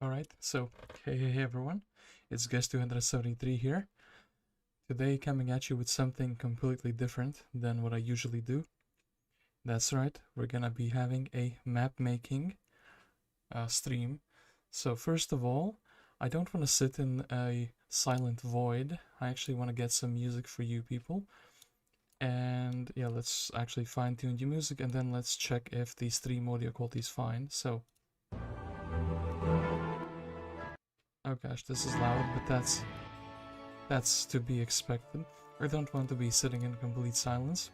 Alright, so hey everyone, it's Guest273 here. Today coming at you with something completely different than what I usually do. That's right, we're gonna be having a map making stream. So first of all, I don't want to sit in a silent void. I actually want to get some music for you people. And yeah, let's actually fine tune the music and then let's check if the stream audio quality is fine. So oh gosh, this is loud, but that's to be expected. I don't want to be sitting in complete silence.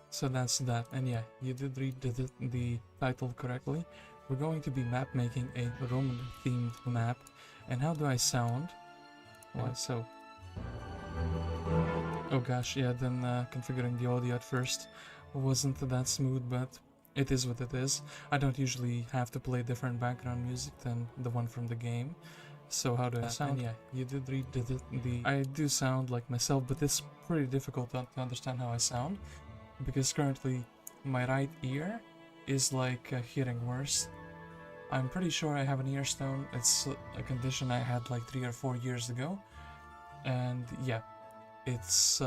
So that's that. And yeah, you did read the title correctly. We're going to be map making a Roman themed map. And how do I sound? Why so? Oh gosh, yeah, then configuring the audio at first wasn't that smooth, but it is what it is. I don't usually have to play different background music than the one from the game. So how do I sound? And yeah, you did read I do sound like myself, but it's pretty difficult to understand how I sound, because currently my right ear is like hearing worse. I'm pretty sure I have an ear stone. It's a condition I had like 3 or 4 years ago, and yeah, it's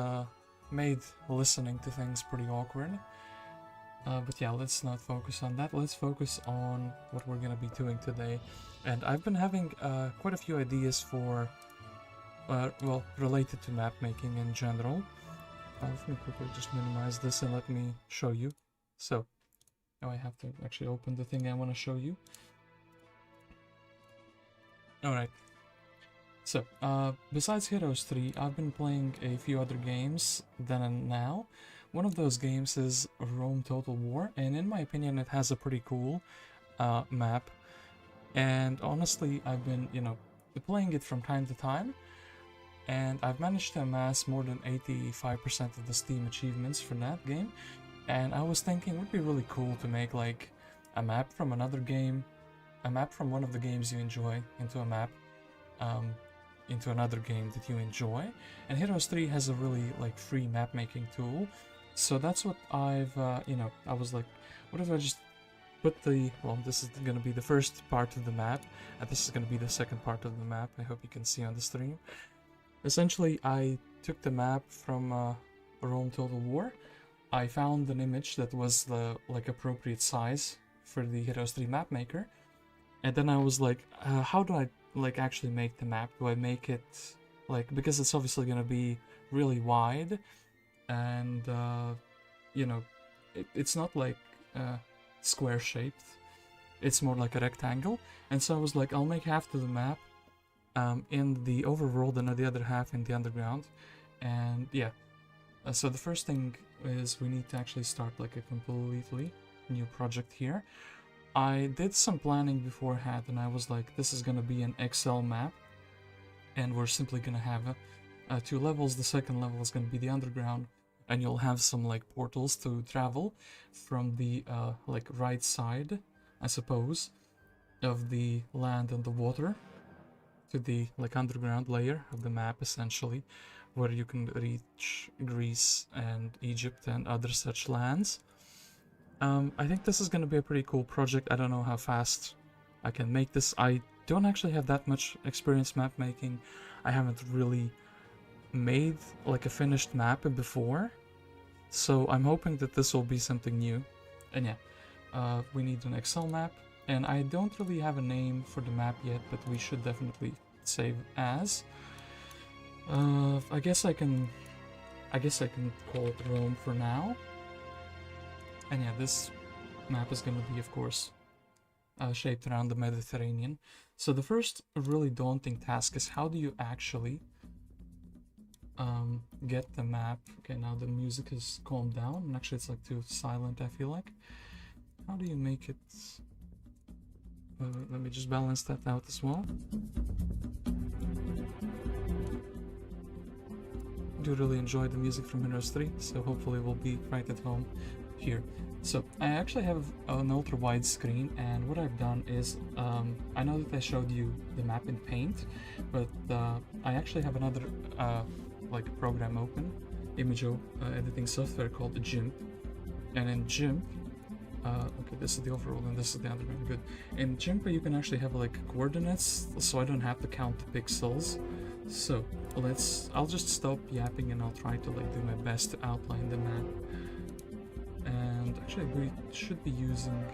made listening to things pretty awkward. But yeah, let's not focus on that. Let's focus on what we're gonna be doing today. And I've been having quite a few ideas for, well, related to map making in general. Let me quickly just minimize this and let me show you. So, now I have to actually open the thing I want to show you. Alright. So, besides Heroes 3, I've been playing a few other games then and now. One of those games is Rome Total War, and in my opinion it has a pretty cool map. And honestly, I've been, playing it from time to time, and I've managed to amass more than 85% of the Steam achievements for that game. And I was thinking it would be really cool to make like a map from another game, a map from one of the games you enjoy into a map into another game that you enjoy. And Heroes 3 has a really like free map making tool. So that's what I've, I was like, what if I just put well, this is going to be the first part of the map, and this is going to be the second part of the map. I hope you can see on the stream. Essentially, I took the map from Rome Total War. I found an image that was the like appropriate size for the Heroes 3 map maker, and then I was like, how do I like actually make the map? Do I make it like, because it's obviously going to be really wide, and it's not like square shaped, it's more like a rectangle. And so I was like, I'll make half to the map in the overworld and the other half in the underground. And yeah, so the first thing is we need to actually start like a completely new project here. I did some planning beforehand, and I was like, this is gonna be an Excel map, and we're simply gonna have 2 levels. The second level is gonna be the underground, and you'll have some like portals to travel from the like right side, I suppose, of the land and the water to the like underground layer of the map, essentially, where you can reach Greece and Egypt and other such lands. I think this is going to be a pretty cool project. I don't know how fast I can make this. I don't actually have that much experience map making. I haven't really made like a finished map before, so I'm hoping that this will be something new. And yeah, we need an Excel map, and I don't really have a name for the map yet, but we should definitely save as. I guess I can call it Rome for now. And yeah, this map is going to be, of course, shaped around the Mediterranean. So the first really daunting task is, how do you actually get the map? Okay, now the music is calmed down, and actually it's like too silent, I feel like. How do you make it? Let me just balance that out as well. I do really enjoy the music from Heroes 3, so hopefully we'll be right at home here. So I actually have an ultra wide screen, and what I've done is, I know that I showed you the map in Paint, but I actually have another like program open, image editing software called GIMP. And in GIMP Okay, this is the overworld and this is the underground. Good. In Jinpa, you can actually have like coordinates, so I don't have to count the pixels. So I'll just stop yapping and I'll try to like do my best to outline the map. And actually, we should be using.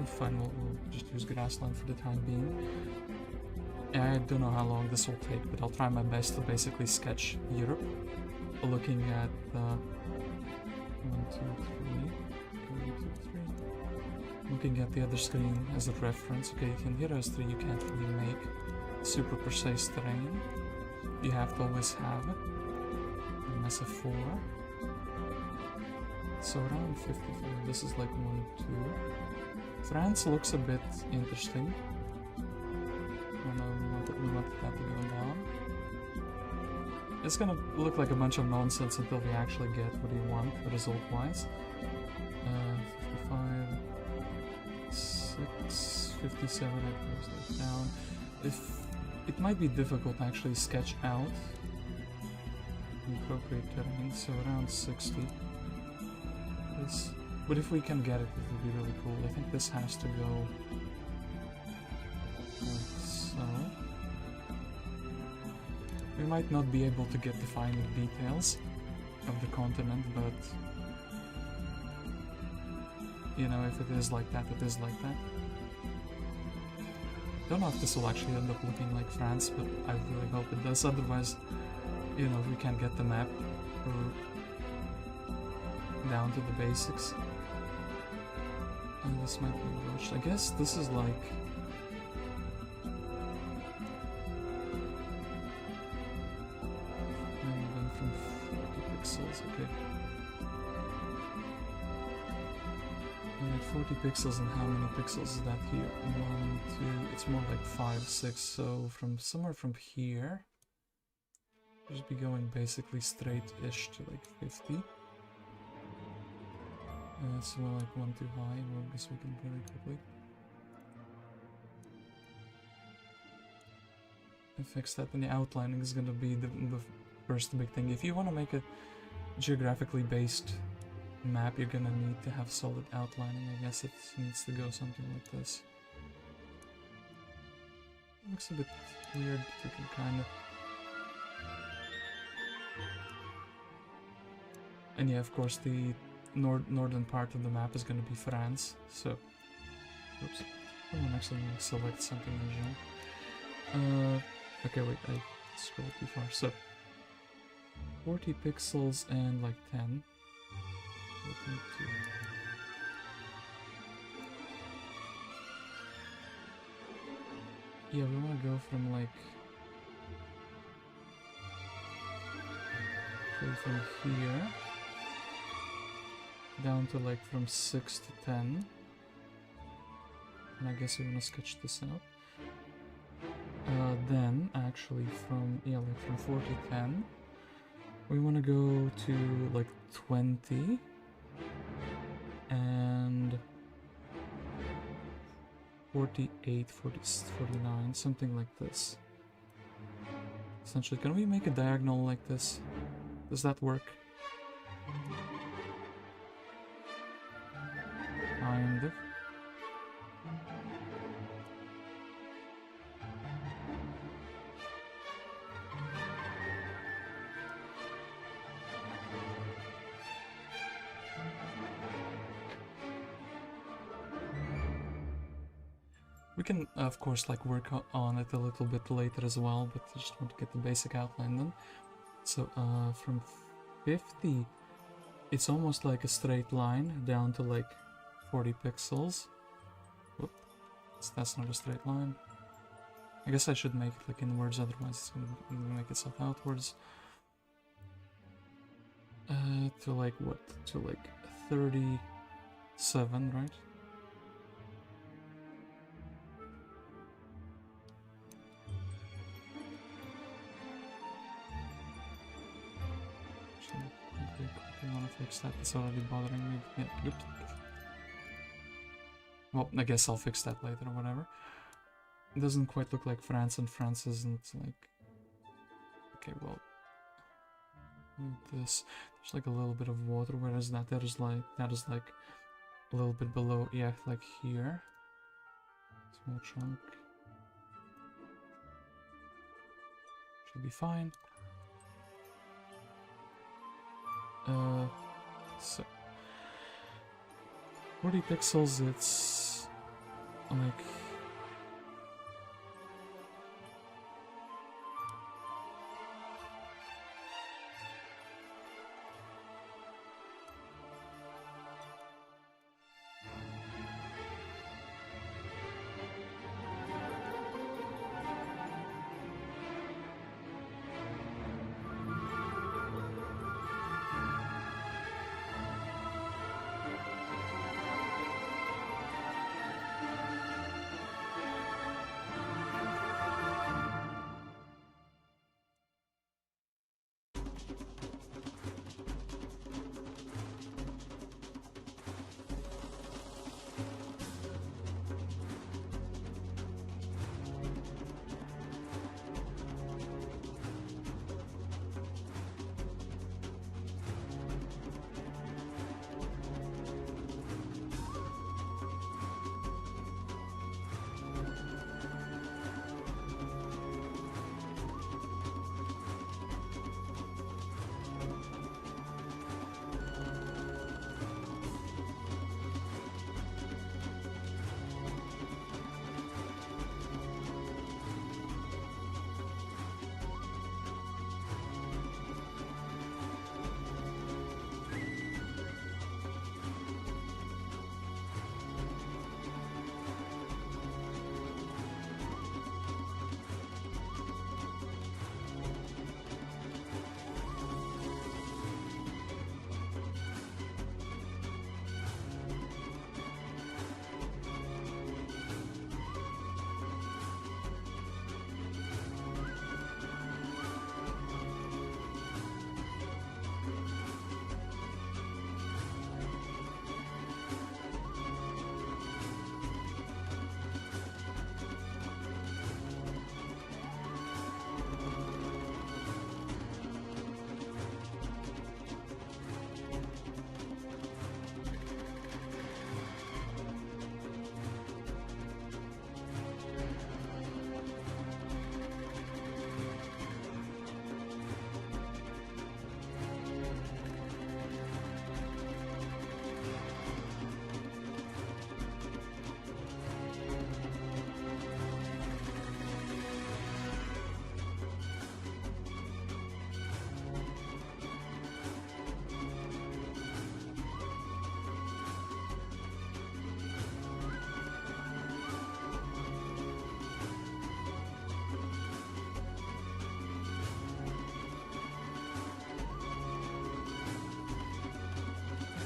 Fine, we'll just use Grassland for the time being. I don't know how long this will take, but I'll try my best to basically sketch Europe, looking at 1, 2, 3, 1, 2, 3. Looking at the other screen as a reference. Okay, in Heroes 3 you can't really make super precise terrain. You have to always have it. And that's a 4. So around 55. This is like 1, 2. France looks a bit interesting. Oh no, we wanted that to go down. It's gonna look like a bunch of nonsense until we actually get what we want result-wise. 55, 6, 57, it goes like down. It might be difficult to actually sketch out appropriate terrain, so around 60. But if we can get it, it would be really cool. I think this has to go like so. We might not be able to get the finer details of the continent, but you know, if it is like that, it is like that. Don't know if this will actually end up looking like France, but I really hope it does. Otherwise, you know, we can't get the map down to the basics. And this might be rushed. I guess this is like then from 40 pixels, okay. And at 40 pixels, and how many pixels is that here? 1, 2, it's more like 5, 6, so from somewhere from here, just be going basically straight-ish to like 50. It's more like 1 too high, well, I guess we can very quickly. And fix that, and the outlining is gonna be the first big thing. If you want to make a geographically based map, you're gonna need to have solid outlining. I guess it needs to go something like this. Looks a bit weird, but you can kind of... And yeah, of course, the northern part of the map is going to be France, so... Oops. Oh, actually let me select something regional. Okay, wait, I scrolled too far. So, 40 pixels and like 10. Yeah, we want to go from like... from here down to like from 6 to 10, and I guess we want to sketch this out. Then actually from like from 4 to 10, we want to go to like 20 and 48, 40, 49, something like this. Essentially, can we make a diagonal like this? Does that work? Kind of. We can, of course, like work on it a little bit later as well, but I just want to get the basic outline done. So, from 50, it's almost like a straight line down to like 40 pixels. Whoop, that's not a straight line. I guess I should make it like inwards, otherwise it's gonna make itself outwards. To like what? To like 37, right? I want to fix that, it's already bothering me. Yeah, good. Well, I guess I'll fix that later or whatever. It doesn't quite look like France, and France isn't like... Okay, well... this. There's like a little bit of water, whereas that is like a little bit below. Yeah, like here. Small chunk. Should be fine. So 40 pixels. It's like.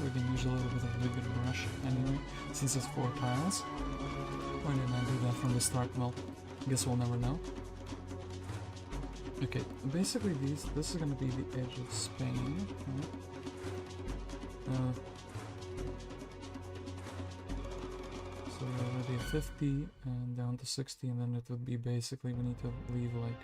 We can use a little bit of liquid brush anyway, since it's 4 tiles. Why didn't I do that from the start? Well, I guess we'll never know. Okay, basically this is gonna be the edge of Spain. Right? So already at 50 and down to 60, and then it would be basically we need to leave like.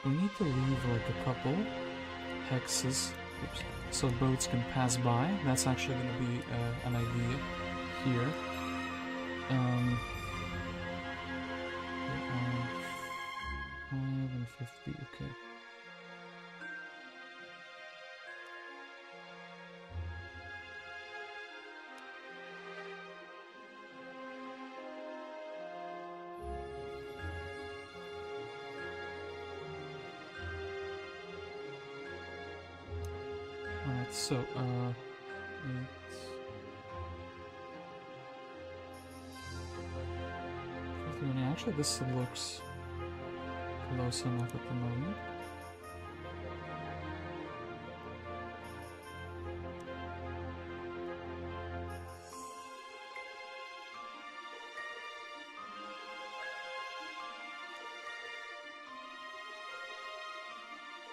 We need to leave like a couple hexes, oops, so boats can pass by. That's actually going to be an idea here. 5 and 50, okay. Alright, so, actually this looks close enough at the moment.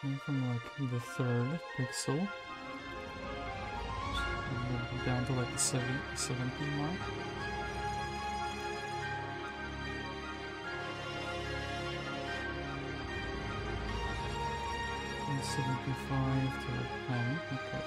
And from like the 3rd pixel. down to like the 70 mark. And 75 to 10, okay.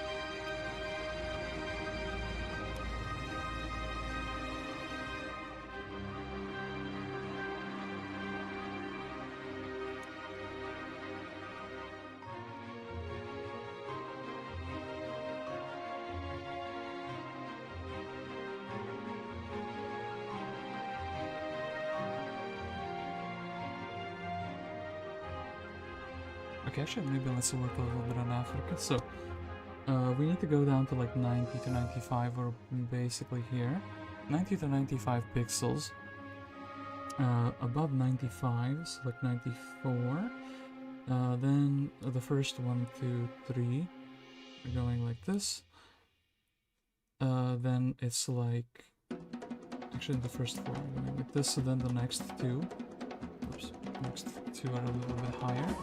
Okay, actually, maybe let's work a little bit on Africa. So, we need to go down to like 90 to 95, or basically here. 90 to 95 pixels. Above 95, so like 94. Then the first 1, 2, 3 are going like this. Then it's like... Actually, the first 4 are going like this, so then the next 2... Oops, next 2 are a little bit higher.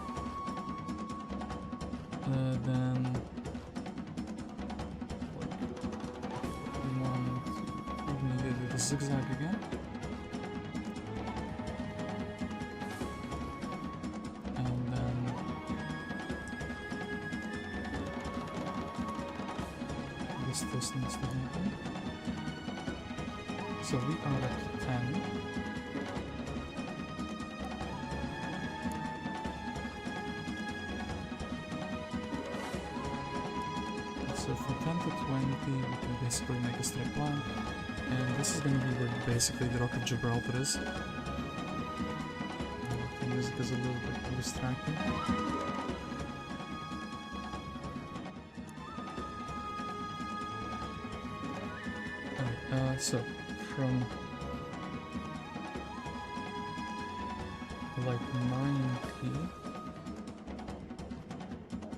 Then like 1, 2, we need to do the zigzag again. And then this needs to happen. So we are at 10. So from 10 to 20, we can basically make a straight line, and this is going to be where basically the Rock of Gibraltar is. The music is a little bit distracting. Alright, so from like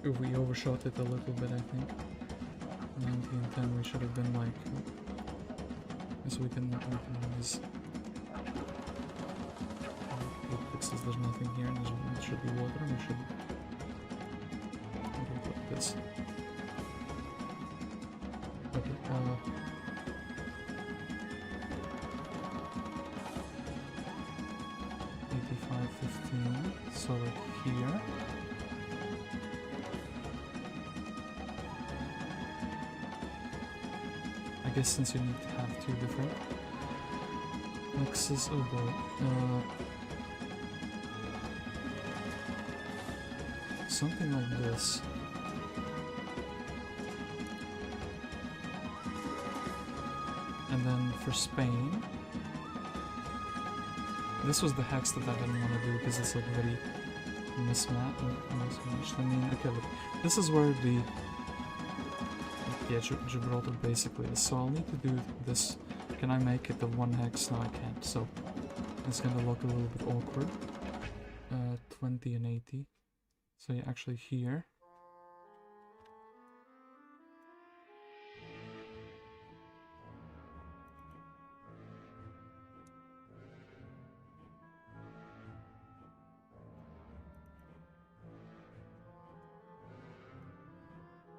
90, we overshot it a little bit, I think. 90 and 10, we should have been like... So we can optimize 8 pixels, there's nothing here, and there should be water, and we should do it like this. Okay, 85, 15, so like here. I guess since you need to have 2 different mixes, oh boy, something like this. And then for Spain, this was the hex that I didn't want to do because it's like very mismatched. I mean, okay, look, this is where the Gibraltar basically is. So I'll need to do this. Can I make it the 1 hex? No, I can't. So it's gonna look a little bit awkward. 20 and 80. So yeah, actually here.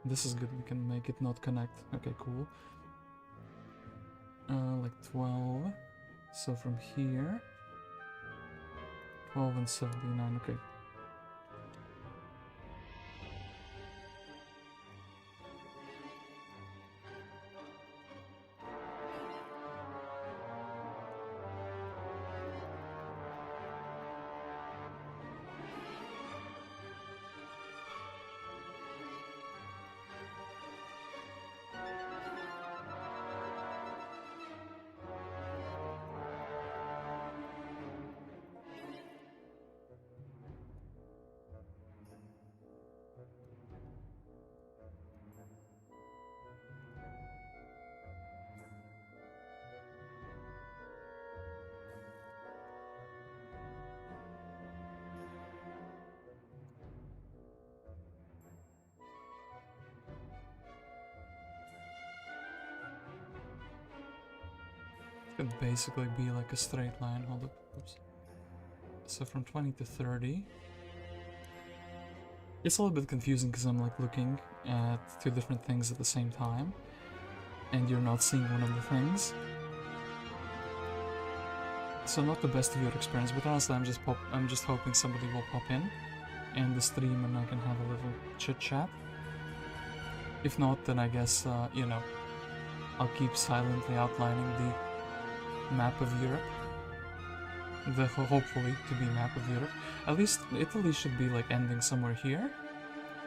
This is good, we can make it not connect. Okay, cool. Like 12. So from here... 12 and 79, okay. Could basically be like a straight line. Hold up. Oops. So from 20 to 30. It's a little bit confusing because I'm like looking at 2 different things at the same time. and you're not seeing one of the things. So not the best viewer experience, but honestly I'm just hoping somebody will pop in the stream and I can have a little chit chat. If not, then I guess you know, I'll keep silently outlining the map of Europe. Hopefully to be map of Europe. At least Italy should be like ending somewhere here,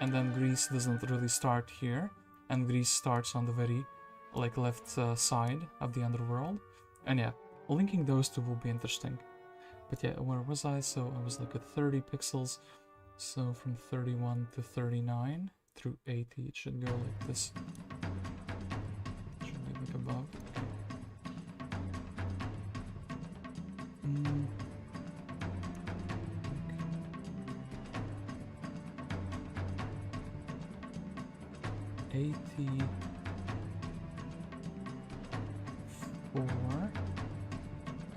and then Greece doesn't really start here, and Greece starts on the very like left side of the underworld. And yeah, linking those two will be interesting. But yeah, where was I? So I was like at 30 pixels, so from 31 to 39 through 80 it should go like this. It should be like above. 84,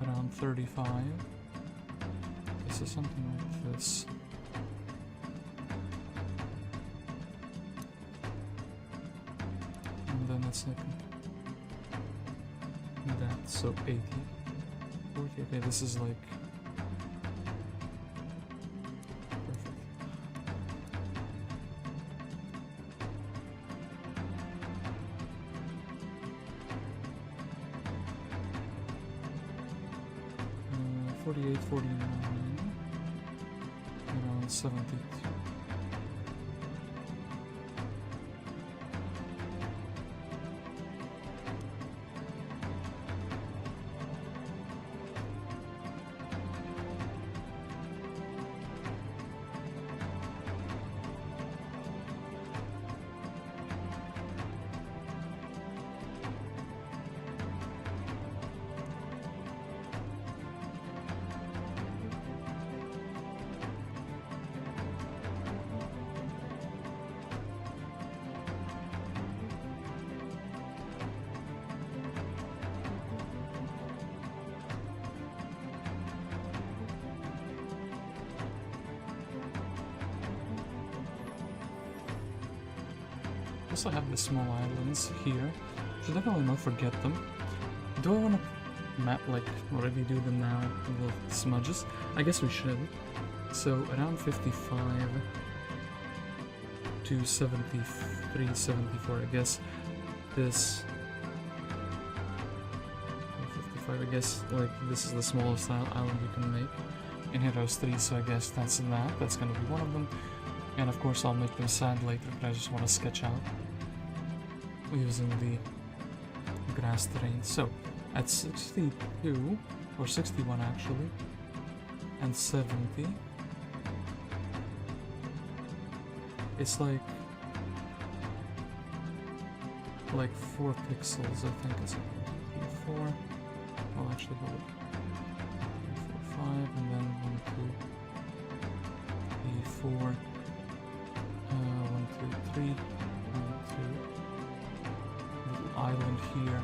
around 35. This is something like this. And then it's like that, so 80. 40, okay, this is like perfect. Uh, 48, 49, around 72. Also have the small islands here. Should definitely not forget them. Do I want to map, like, already do them now with smudges? I guess we should. So around 55 to 73, 74, I guess this 55, I guess, like, this is the smallest island you can make in Heroes 3, so I guess that's that. That's gonna be one of them. And of course I'll make them sand later, but I just want to sketch out using the grass terrain. So at 62, or 61 actually, and 70, it's like 4 pixels, I think it's 4. I'll actually go like 4, 5, and then 1, 2, 3, 4. 1, 2, 3, 1, 2, little island here,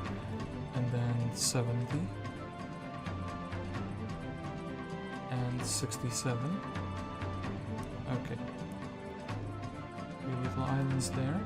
and then 70, and 67, okay, 3 little islands there.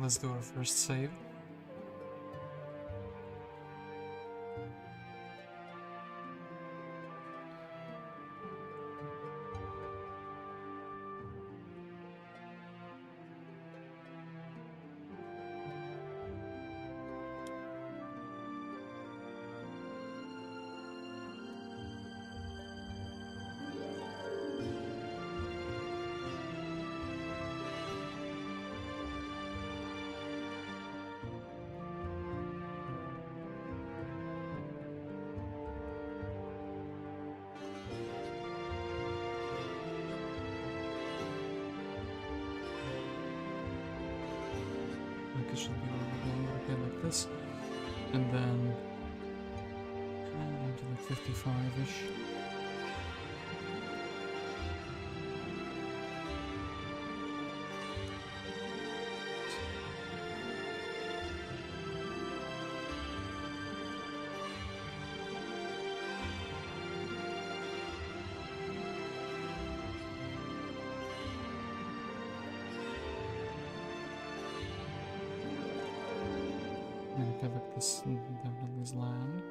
let's do our first save. It should be okay like this, and then into like 55-ish. Okay, like this definitely is land.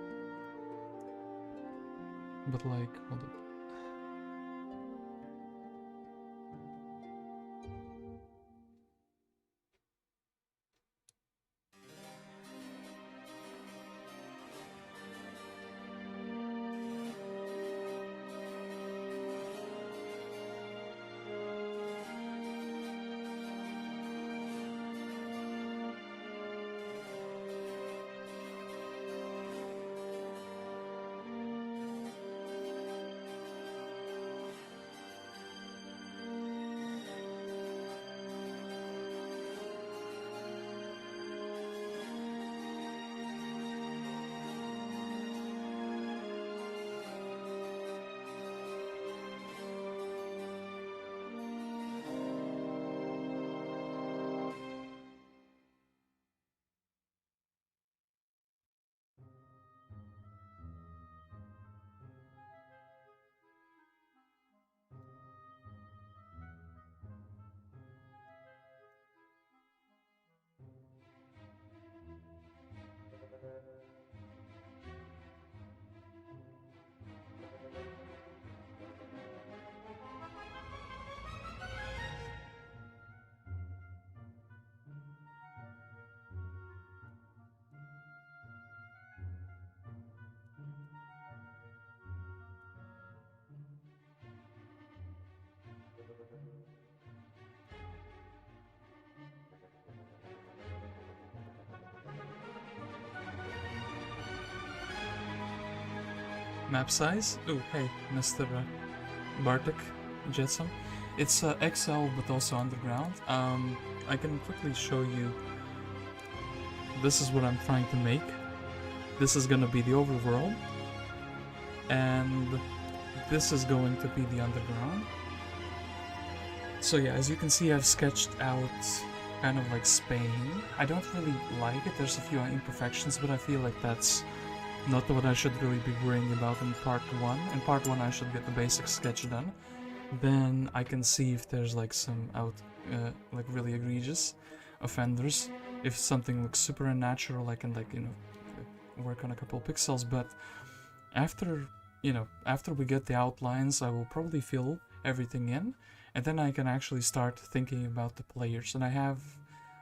But like, hold up. Map size? Oh, hey, Mr. Bartek Jetsam. It's XL, but also underground. I can quickly show you. This is what I'm trying to make. This is gonna be the overworld, and this is going to be the underground. So yeah, as you can see, I've sketched out kind of like Spain. I don't really like it. There's a few imperfections, but I feel like that's not what I should really be worrying about in part 1. In part 1 I should get the basic sketch done. Then I can see if there's like some like really egregious offenders. If something looks super unnatural, I can like, you know, work on a couple pixels. But after, you know, after we get the outlines, I will probably fill everything in, and then I can actually start thinking about the players. And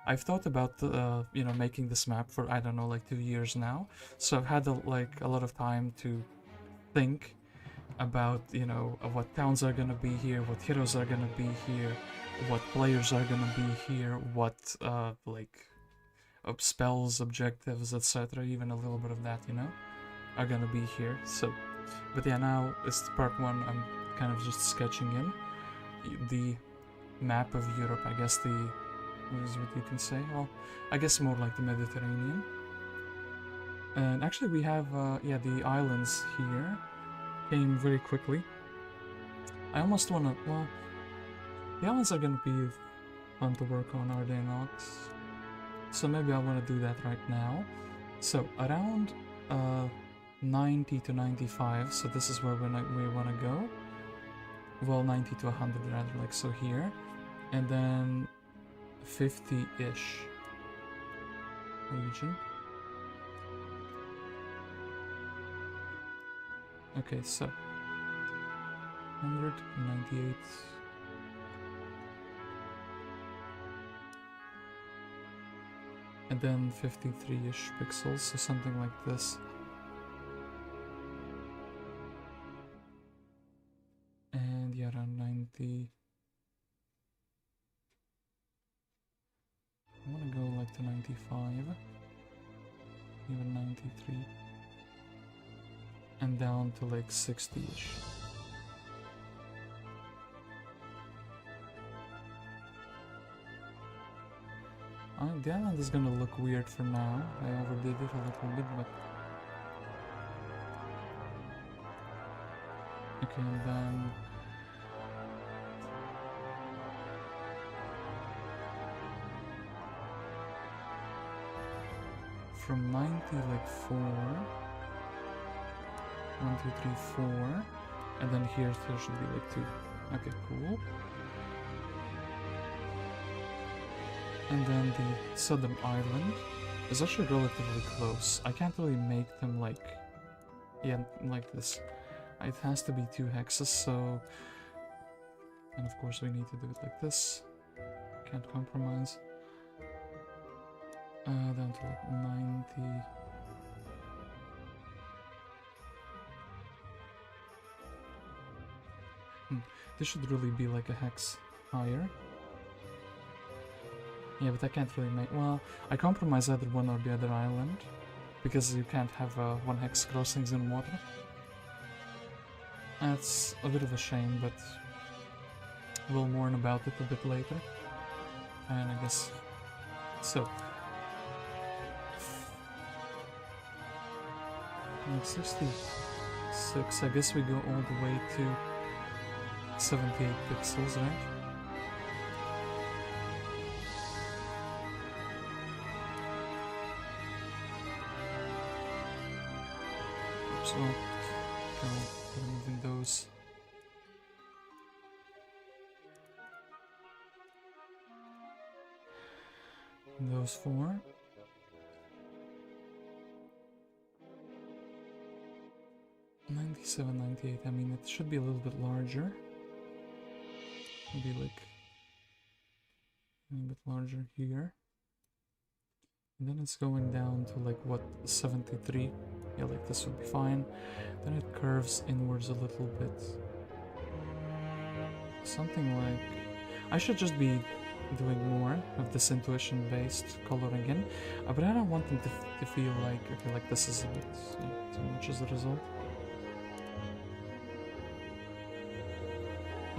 I've thought about you know, making this map for, I don't know, like 2 years now. So I've had like a lot of time to think about, you know, what towns are gonna be here, what heroes are gonna be here, what players are gonna be here, what like spells, objectives, etc. Even a little bit of that, you know, are gonna be here. So, but yeah, now it's part 1. I'm kind of just sketching in the map of Europe. I guess what is what you can say? Well, I guess more like the Mediterranean. And actually we have, yeah, the islands here came very quickly. I almost wanna, well, the islands are gonna be fun to work on, are they not? So maybe I wanna do that right now. So around 90 to 95, so this is where we wanna go. Well, 90 to 100 rather, like so here. And then 50-ish region. Okay, so 198. And then 53-ish pixels, so something like this. And yeah, around 90. I want to go like to 95, even 93, and down to like 60-ish. The island is gonna look weird for now. I overdid it a little bit, but... Okay, and then... From 90, like 4... 1, 2, 3, 4... And then here there should be like 2. Okay, cool. And then the southern island is actually relatively close. I can't really make them like... Yeah, like this. It has to be 2 hexes, so... And of course we need to do it like this. Can't compromise. Down to like 90... This should really be like a hex higher. Yeah, but I can't really make... Well, I compromise either one or the other island, because you can't have 1 hex crossings in water. That's a bit of a shame, but we'll mourn about it a bit later. And I guess... So... Like 66, I guess we go all the way to 78 pixels, right? So, removing those. Those 4. $97, $98. I mean, it should be a little bit larger. Maybe like a bit larger here. And then it's going down to like what, 73. Yeah, like this would be fine. Then it curves inwards a little bit. Something like... I should just be doing more of this intuition-based coloring in. But I don't want them to feel like, okay, like this is a bit too much as a result.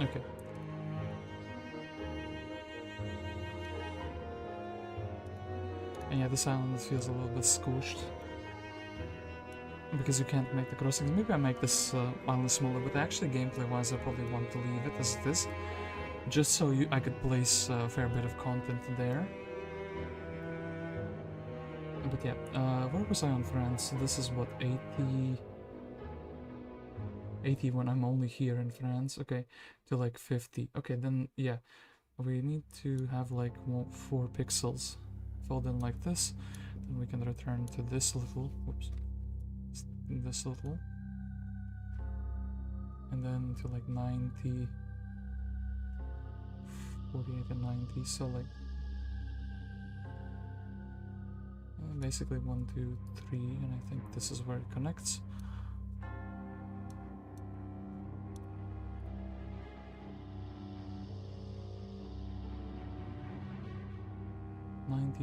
Okay. And yeah, this island feels a little bit squished. Because you can't make the crossings. Maybe I make this island smaller, but actually gameplay-wise I probably want to leave it as it is. Just so I could place a fair bit of content there. But yeah, where was I on France? This is what, 80... 80 when I'm only here in France. Okay, to like 50. Okay, then yeah, we need to have like 4 pixels filled in like this. Then we can return to this little, whoops, this little, and then to like 90, 48 and 90. So like basically 1, 2, 3, and I think this is where it connects.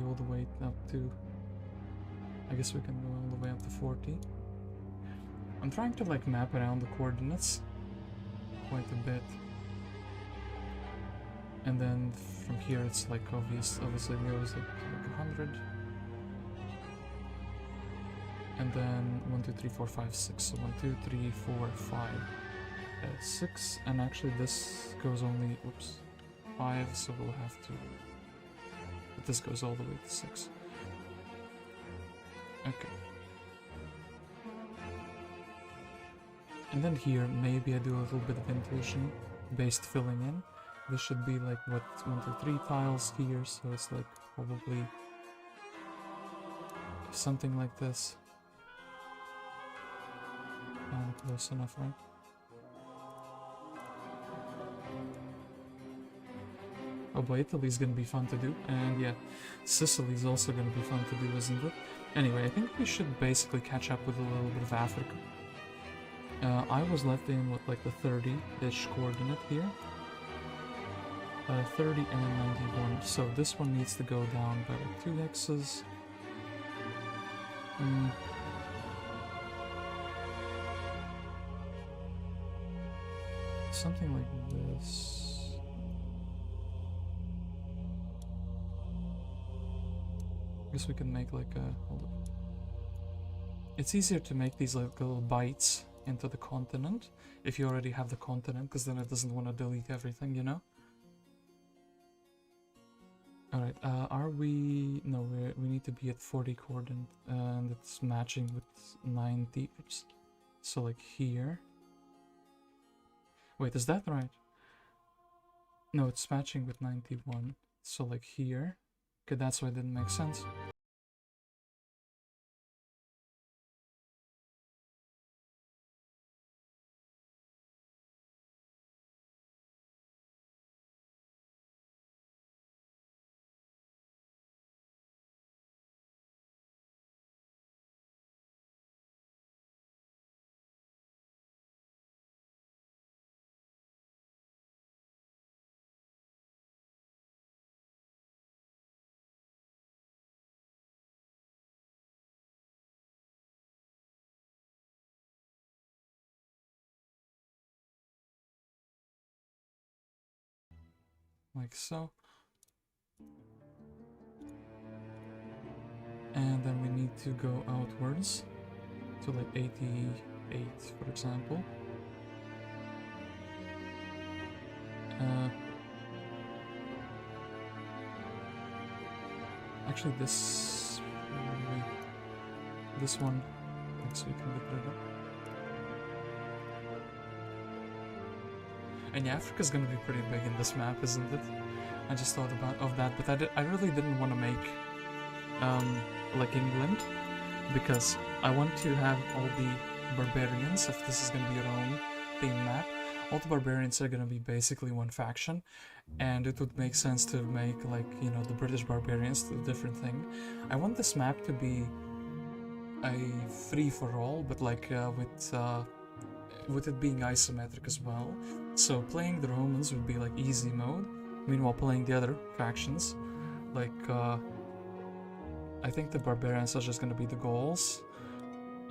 All the way up to, I guess we can go all the way up to 40. I'm trying to like map around the coordinates quite a bit, and then from here it's like obviously it goes like 100, and then 1, 2, 3, 4, 5, 6. So 1, 2, 3, 4, 5, 6, and actually this goes only 5, so we'll have to. But this goes all the way to 6. Okay. And then here, maybe I do a little bit of intuition-based filling in. This should be like, what, 1, 2, 3 tiles here, so it's like probably something like this. Close enough, right? Oh boy, Italy's gonna be fun to do, and yeah, Sicily's also gonna be fun to do, isn't it? Anyway, I think we should basically catch up with a little bit of Africa. I was let in with like the 30-ish coordinate here. 30 and 91, so this one needs to go down by like 2 hexes. Something like this. I guess we can make like a... Hold up. It's easier to make these like little bites into the continent if you already have the continent, because then it doesn't want to delete everything, you know? Alright, are we... No, we need to be at 40 coordinate, and it's matching with 90. Oops. So like here. Wait, is that right? No, it's matching with 91. So like here. Okay, that's why it didn't make sense. Like so. And then we need to go outwards to like 88, for example. Actually, this one, so we can get rid of. And yeah, Africa's gonna be pretty big in this map, isn't it? I just thought of that, but I really didn't want to make like England, because I want to have all the barbarians, if this is gonna be your own theme map, all the barbarians are gonna be basically one faction, and it would make sense to make, like, you know, the British barbarians a different thing. I want this map to be a free-for-all, but like with it being isometric as well. So playing the Romans would be like easy mode, meanwhile playing the other factions, like I think the barbarians are just gonna be the Gauls,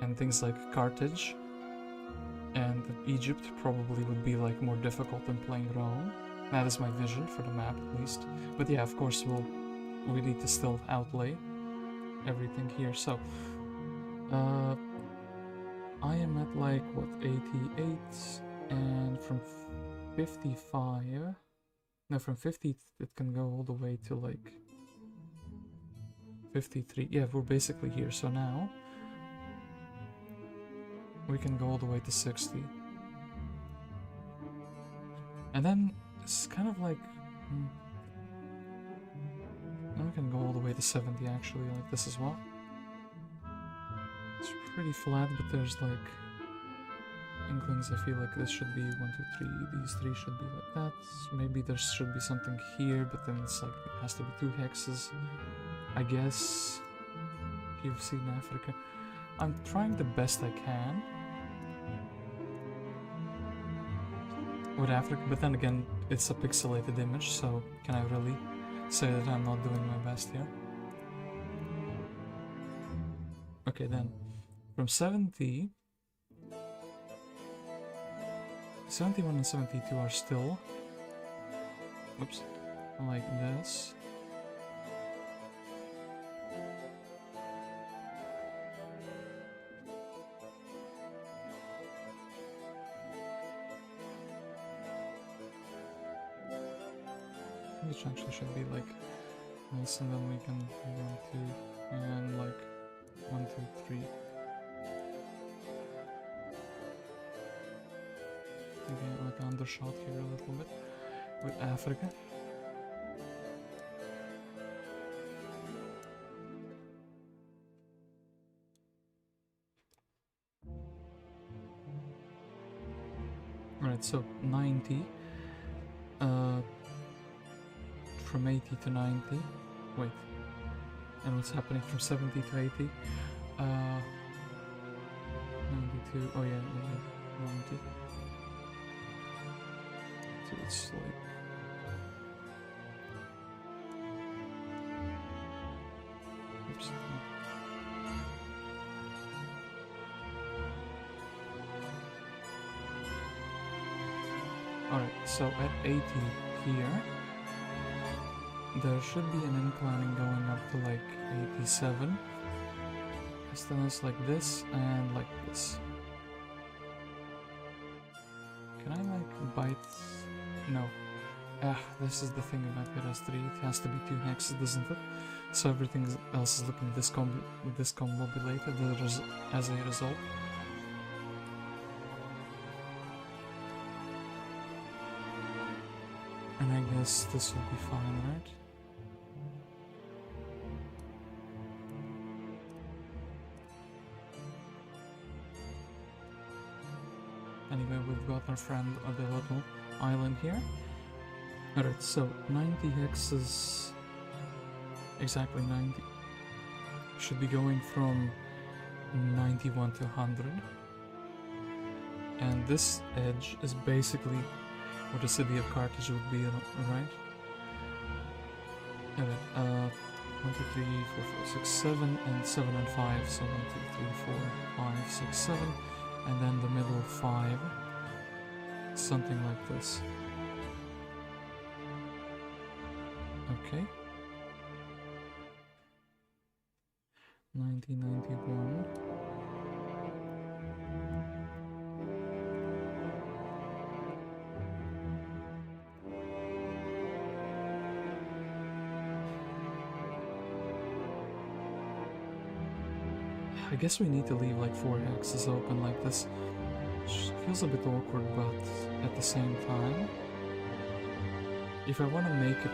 and things like Carthage and Egypt probably would be like more difficult than playing Rome. That is my vision for the map, at least. But yeah, of course we need to still outlay everything here. So I am at like what, 88, and from 55, no, from 50 it can go all the way to like 53. Yeah, we're basically here. So now we can go all the way to 60. And then it's kind of like... Now we can go all the way to 70 actually, like this as well. It's pretty flat, but there's like... inklings. I feel like this should be 1, 2, 3, these 3 should be like that. Maybe there should be something here, but then it's like it has to be 2 hexes. I guess... if you've seen Africa. I'm trying the best I can with Africa, but then again, it's a pixelated image, so can I really say that I'm not doing my best here? Okay, then from 70, 71 and 72 are still, oops, like this. Which actually should be like this, and then we can 1, 2, and like 1, 2, 3. Maybe like undershot here a little bit with Africa. Alright, so 90. From 80 to 90. Wait. And what's happening from 70 to 80? 92. Oh yeah, 90. So it's like... Oops. Alright, so at 80 here, there should be an incline going up to like 87. It's then it's like this and like this. Can I like bite? No. This is the thing about PS3. It has to be 2 hexes, doesn't it? So everything else is looking this combo related as a result. And I guess this will be fine, right? Anyway, we've got our friend on the little island here. Alright, so 90 hexes, exactly 90, should be going from 91 to 100. And this edge is basically what the city of Carthage would be, right? Alright, 1, 2, 3, 4, 5, 6, 7, and 7 and 5. So 1, 2, 3, 4, 5, 6, 7, and then the middle 5. Something like this. Okay. 1991. I guess we need to leave like 4 hexes open like this. Feels a bit awkward, but at the same time, if I want to make it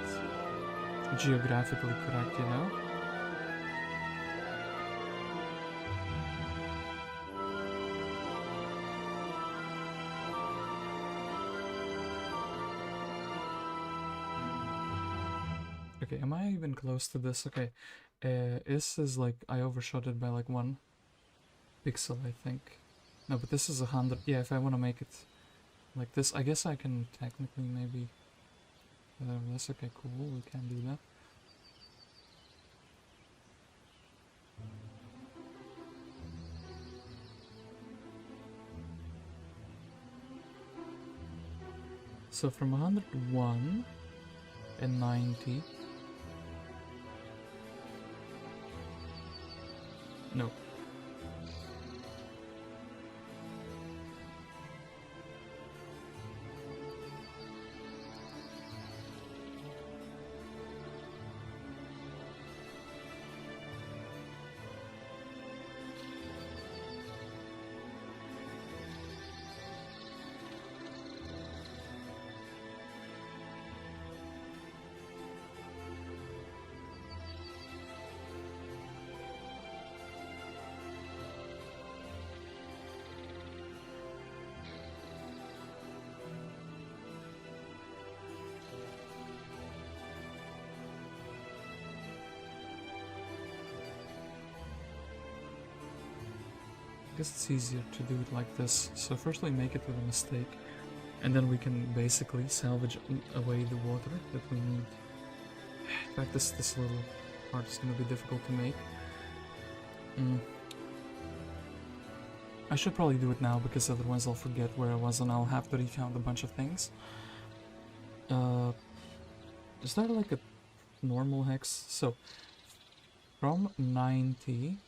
geographically correct, you know? Okay, am I even close to this? Okay, this is like, I overshot it by like 1 pixel, I think. No, but this is 100. Yeah, if I want to make it like this, I guess I can technically maybe... that's okay, cool, we can do that. So from 101 and 90... No. I guess it's easier to do it like this. So firstly make it with a mistake, and then we can basically salvage away the water that we need. In fact, this little part is going to be difficult to make. I should probably do it now, because otherwise I'll forget where I was and I'll have to recount a bunch of things. Is there like a normal hex? So, from 90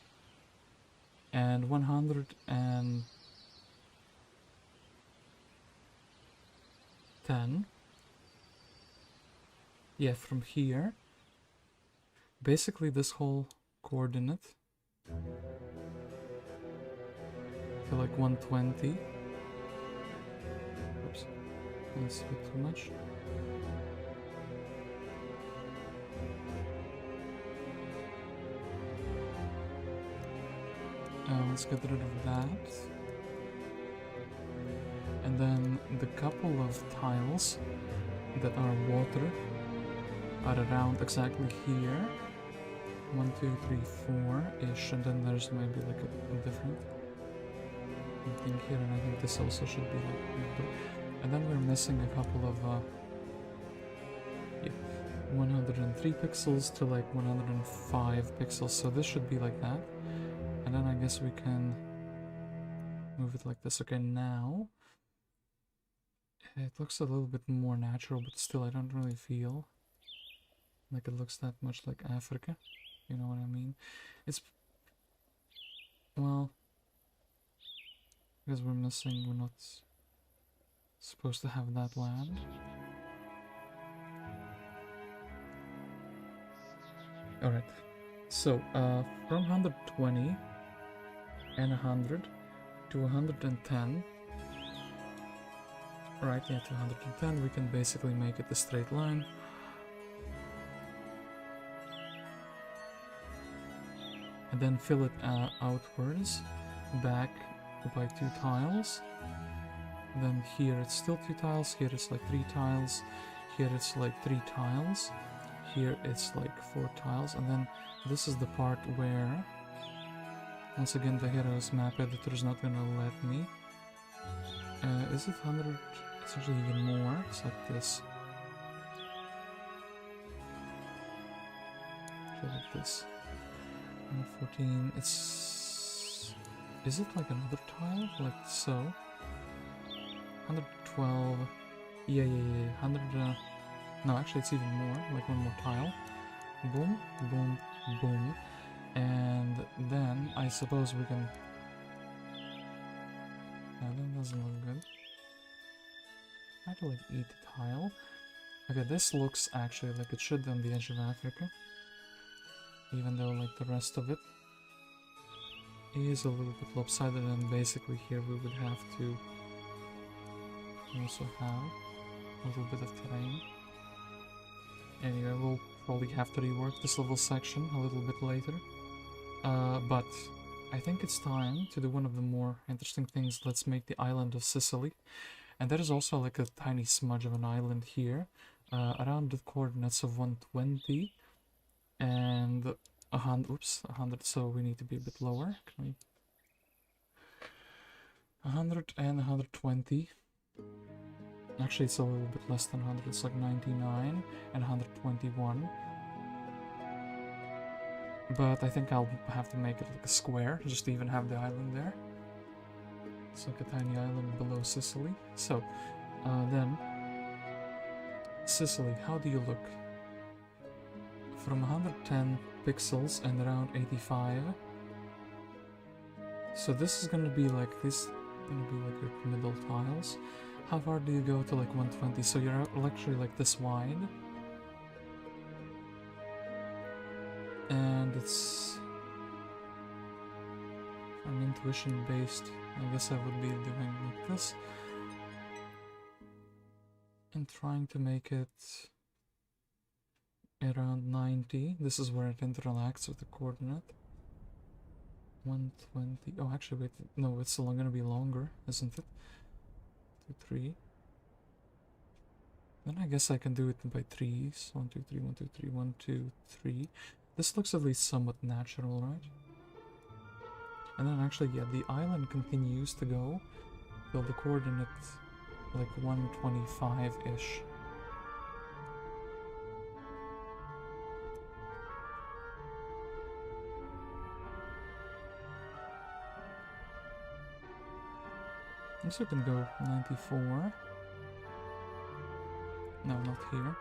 and 110, yeah, from here, basically this whole coordinate to like 120. Oops, that's a bit too much. Let's get rid of that. And And then the couple of tiles that are water are around exactly here. 1, 2, 3, 4-ish, and then there's maybe like a different thing here, and I think this also should be like... And then we're missing a couple of, 103 pixels to like 105 pixels, so this should be like that. And then I guess we can move it like this. Okay, now it looks a little bit more natural, but still I don't really feel like it looks that much like Africa. You know what I mean? It's... well... because we're missing, we're not supposed to have that land. Alright, so from 120 and 100 to 110, right, yeah, to 110, we can basically make it a straight line. And then fill it outwards, back by 2 tiles. Then here it's still 2 tiles, here it's like 3 tiles, here it's like 3 tiles, here it's like 4 tiles, and then this is the part where, once again, the Heroes map editor is not gonna let me. Is it 100? It's actually even more. It's like this. Like this. 114. It's... is it like another tile? Like so? 112. Yeah. 100. No, actually, it's even more. Like one more tile. Boom, boom, boom. And then I suppose we can... no, that doesn't look good. Try to like eat the tile. Okay, this looks actually like it should be on the edge of Africa. Even though like the rest of it is a little bit lopsided, and basically here we would have to also have a little bit of terrain. Anyway, we'll probably have to rework this little section a little bit later. But I think it's time to do one of the more interesting things. Let's make the island of Sicily. And there is also like a tiny smudge of an island here, around the coordinates of 120 and 100, 100, so we need to be a bit lower. Can we... 100 and 120. Actually, it's a little bit less than 100, it's like 99 and 121. But I think I'll have to make it like a square, just to even have the island there. It's like a tiny island below Sicily. So, then... Sicily, how do you look? From 110 pixels and around 85. So this is gonna be like this, gonna be like your middle tiles. How far do you go to like 120? So you're actually like this wide. And it's an intuition based. I guess I would be doing like this. And trying to make it around 90. This is where it interacts with the coordinate. 120. Oh, actually, wait. No, it's still gonna be longer, isn't it? 2, 3. Then I guess I can do it by 3s. 1, 2, 3, 1, 2, 3, 1, 2, 3. This looks at least somewhat natural, right? And then actually, yeah, the island continues to go till the coordinate like 125-ish. This we can go 94. No, not here.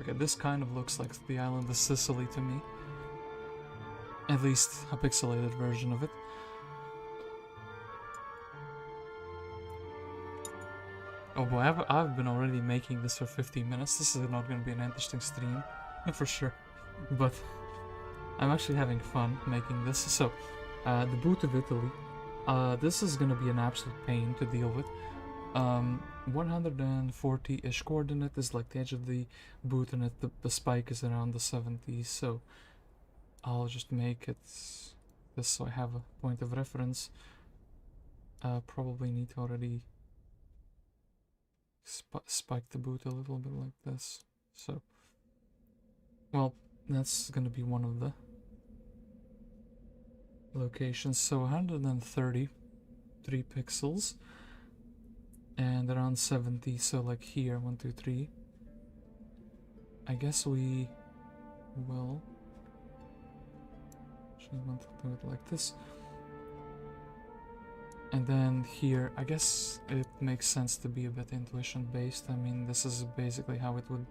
Okay, this kind of looks like the island of Sicily to me. At least a pixelated version of it. Oh boy, I've been already making this for 15 minutes. This is not going to be an interesting stream, for sure. But I'm actually having fun making this. So, the boot of Italy. This is going to be an absolute pain to deal with. 140-ish coordinate is like the edge of the boot, and the spike is around the 70s. So, I'll just make it this so I have a point of reference. Probably need to already spike the boot a little bit like this. So, well, that's gonna be one of the locations. So 133 pixels and around 70. So like here, 1, 2, 3. I guess we will actually want to do it like this. And then here, I guess it makes sense to be a bit intuition based. I mean, this is basically how it would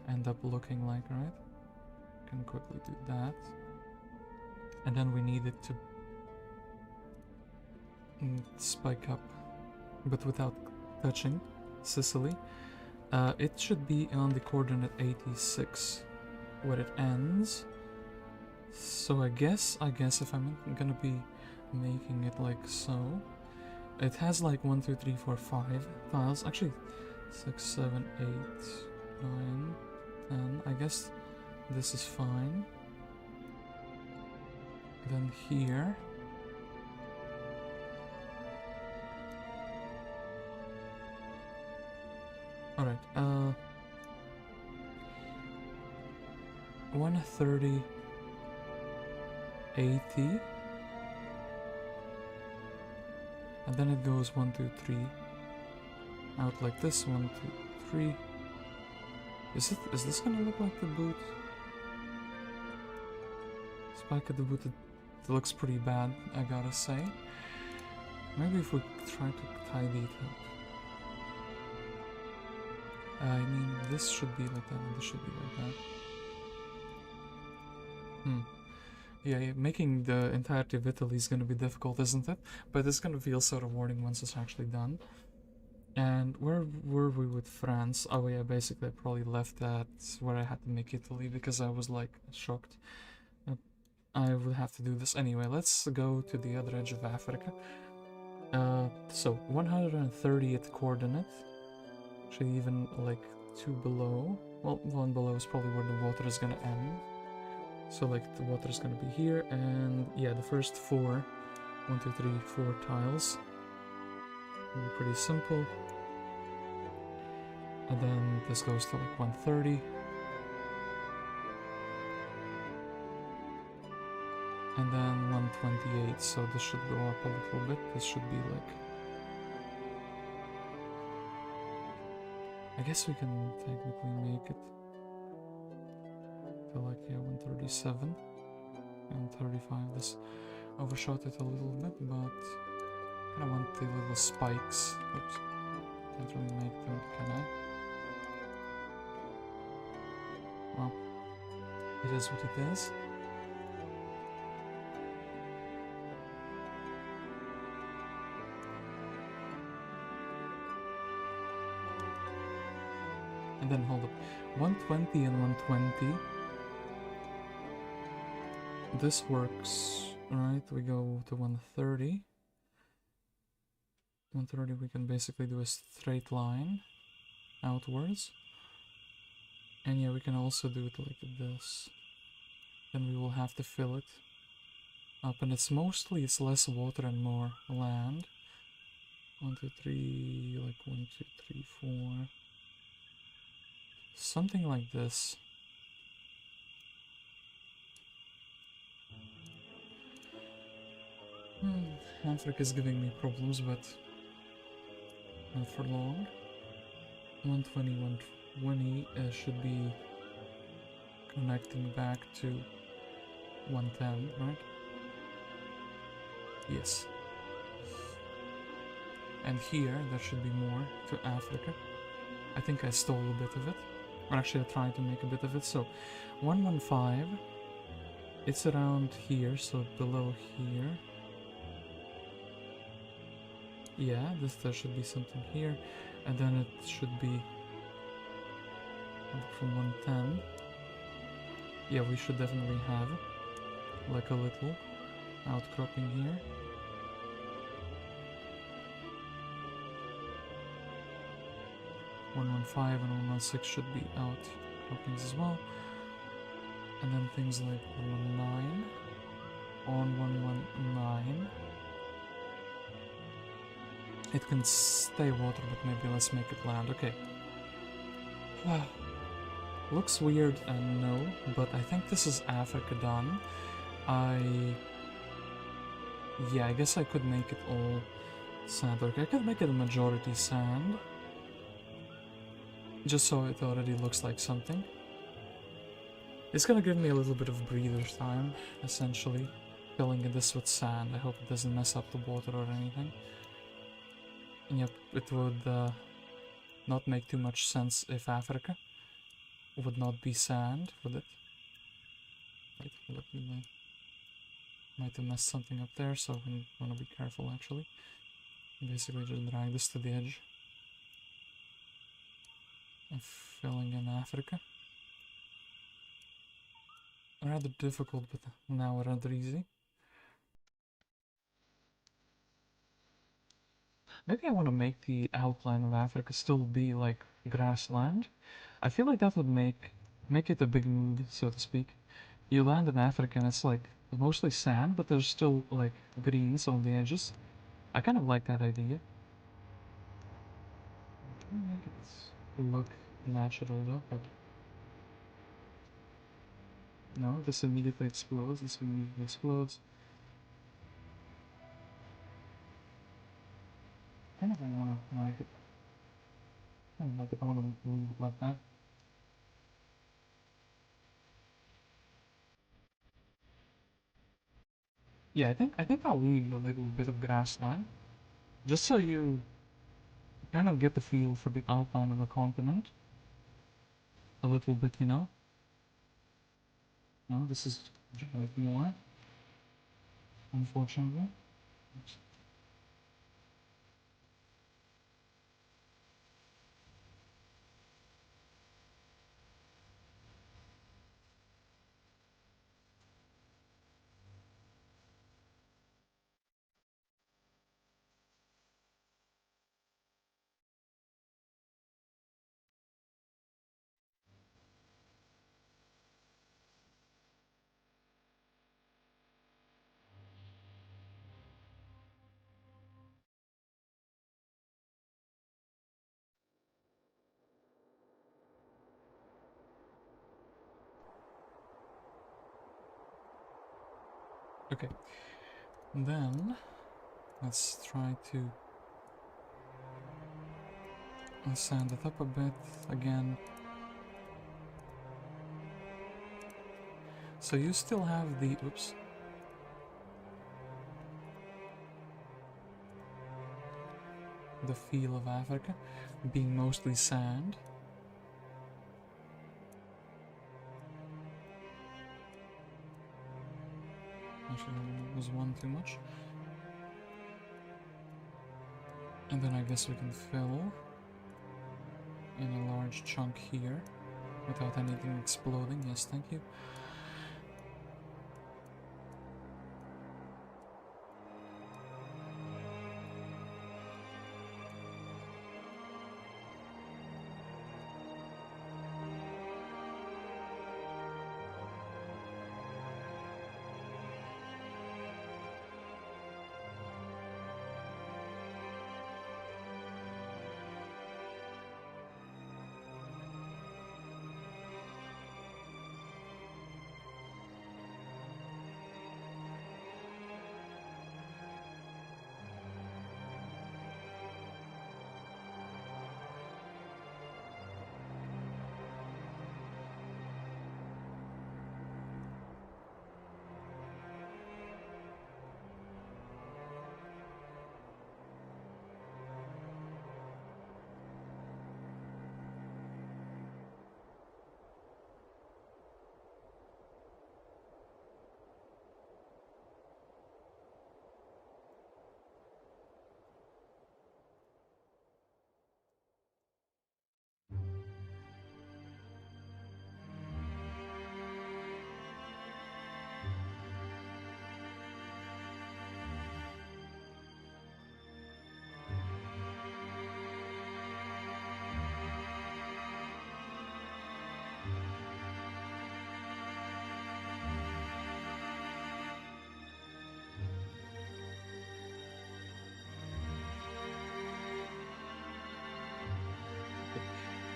end up looking like, right? Can quickly do that. And then we need it to spike up, but without touching Sicily. It should be on the coordinate 86 where it ends. So I guess if I'm gonna be making it like so, it has like 1, 2, 3, 4, 5 tiles. Actually, 6, 7, 8, 9, 10. I guess this is fine. Then here. Alright, 130, 80. And then it goes 1, 2, 3 out like this. 1, 2, 3. Is this gonna look like the boot? Spike at the boot, it looks pretty bad, I gotta say. Maybe if we try to tidy it up. I mean, this should be like that, and this should be like that. Yeah, making the entirety of Italy is gonna be difficult, isn't it? But it's gonna feel so rewarding once it's actually done. And where were we with France? Oh yeah, basically I probably left that where I had to make Italy because I was like shocked. I would have to do this anyway. Let's go to the other edge of Africa. So 130th coordinate. Actually even like 2 below. Well, 1 below is probably where the water is gonna end. So like the water is gonna be here, and yeah, the first 4, 1, 2, 3, 4 tiles. Pretty simple. And then this goes to like 130. And then 128, so this should go up a little bit. This should be like... I guess we can technically make it to like, yeah, 137. 135, this overshot it a little bit, but I kind of want the little spikes. Oops, can't really make them, can I? Well, it is what it is. And then hold up, 120 and 120. This works, right? We go to 130. 130, we can basically do a straight line outwards. And yeah, we can also do it like this. Then we will have to fill it up, and it's less water and more land. 1, 2, 3, like 1, 2, 3, 4. Something like this. Africa is giving me problems, but not for long. 120, 120 should be connecting back to 110, right? Yes. And here, there should be more to Africa. I think I stole a bit of it. Or actually, I tried to make a bit of it. So, 115, it's around here, so below here. Yeah, there should be something here. And then it should be from 110. Yeah, we should definitely have like a little outcropping here. .115 and 116 should be outcroppings as well. And then things like 119 on 119. It can stay water, but maybe let's make it land. Okay. Looks weird and no, but I think this is Africa done. Yeah, I guess I could make it all sand. Okay, I could make it a majority sand. Just so it already looks like something. It's gonna give me a little bit of breather time, essentially. Filling this with sand. I hope it doesn't mess up the water or anything. And yep, it would not make too much sense if Africa would not be sand, would it? Wait, let me... Might have messed something up there, so I want to be careful actually. Basically just drag this to the edge. And filling in Africa. Rather difficult, but now rather easy. Maybe I want to make the outline of Africa still be like grassland. I feel like that would make it a big mood, so to speak. You land in Africa and it's like mostly sand, but there's still like greens on the edges. I kind of like that idea. Make it look natural though, but no, this immediately explodes, this immediately explodes. I don't want to like it. I don't like it, I want to move it like that. Yeah, I think I'll leave a little bit of grassland, just so you kind of get the feel for the outline of the continent. A little bit, you know? No, this is like more, unfortunately. Okay, then let's try to sand it up a bit again. So you still have the, oops. The feel of Africa being mostly sand. Actually, it was one too much. And then I guess we can fill in a large chunk here without anything exploding. Yes, thank you.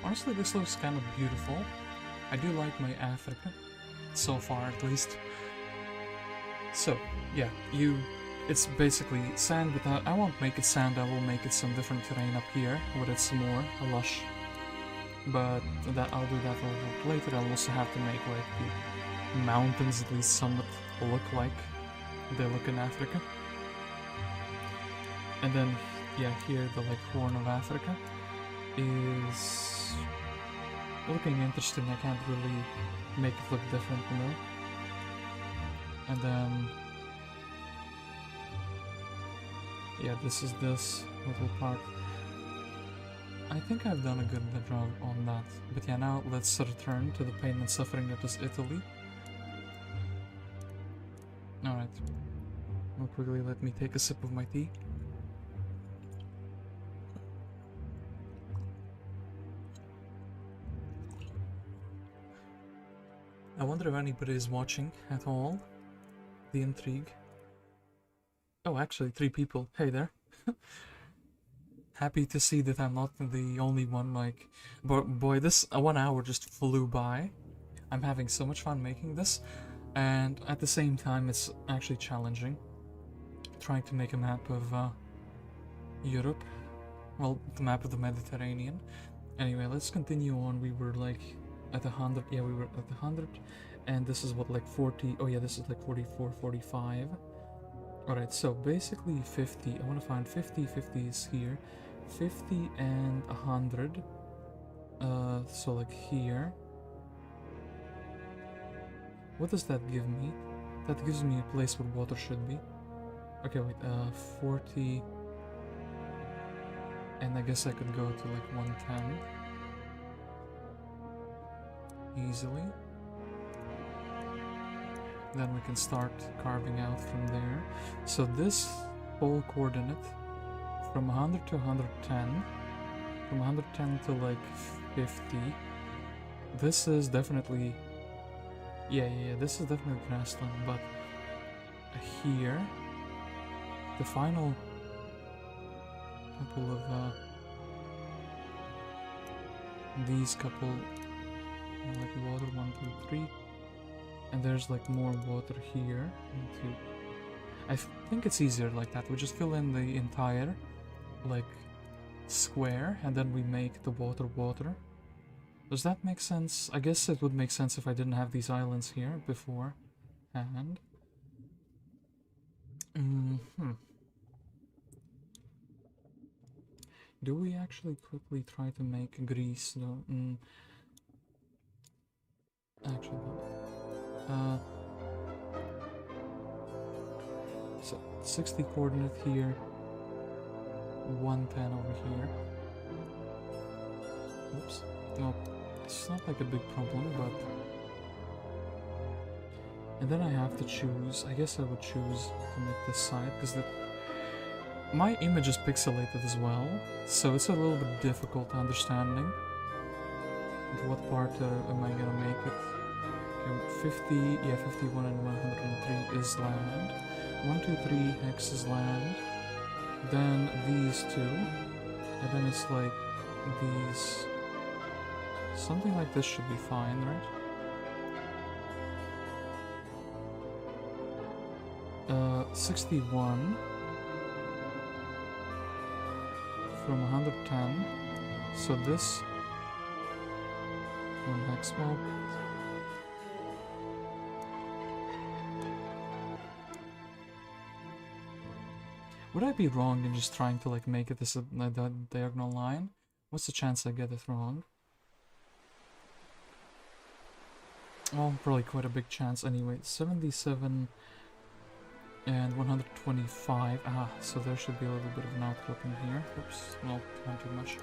honestly, this looks kind of beautiful. I do like my Africa, so far at least. So, yeah, it's basically sand without, I won't make it sand, I will make it some different terrain up here, where it's more lush. But I'll do that a little bit later. I'll also have to make like the mountains at least somewhat look like they look in Africa. And then, yeah, here the like Horn of Africa is looking interesting. I can't really make it look different, you know. And then, yeah, this is this little part. I think I've done a good job on that. But yeah, now let's return to the pain and suffering that is Italy. Alright. Real quickly, let me take a sip of my tea. I wonder if anybody is watching at all. The intrigue. Oh, actually, 3 people. Hey there. Happy to see that I'm not the only one, like... Boy, this 1 hour just flew by. I'm having so much fun making this, and at the same time it's actually challenging. Trying to make a map of Europe. Well, the map of the Mediterranean. Anyway, let's continue on. We were like at 100, yeah, we were at 100, and this is what, like 40, oh yeah, this is like 44, 45. Alright, so basically 50, I want to find 50, 50 is here, 50 and 100, so like here. What does that give me? That gives me a place where water should be. Okay, wait, 40, and I guess I could go to like 110. Easily. Then we can start carving out from there. So this whole coordinate from 100 to 110, from 110 to like 50, this is definitely, yeah, this is definitely grassland, but here, the final couple of, these couple, like water, 1, 2, 3, and there's like more water here. 1, 2. I think it's easier like that. We just fill in the entire like square, and then we make the water. Does that make sense? I guess it would make sense if I didn't have these islands here before. And do we actually quickly try to make Greece though? Actually, so 60 coordinate here, 110 over here. Oops. No, it's not like a big problem, but... And then I have to choose, I guess I would choose to make this side, because my image is pixelated as well, so it's a little bit difficult understanding. What part am I gonna make it? Okay, 50, yeah, 51 and 103 is land. 1, 2, 3 hex is land. Then these two, and then it's like these. Something like this should be fine, right? 61 from 110. So this one hex well. Would I be wrong in just trying to like make it this a diagonal line? What's the chance I get it wrong? Well, probably quite a big chance anyway. 77 and 125. Ah, so there should be a little bit of an outcrop in here. Oops, no, not too much.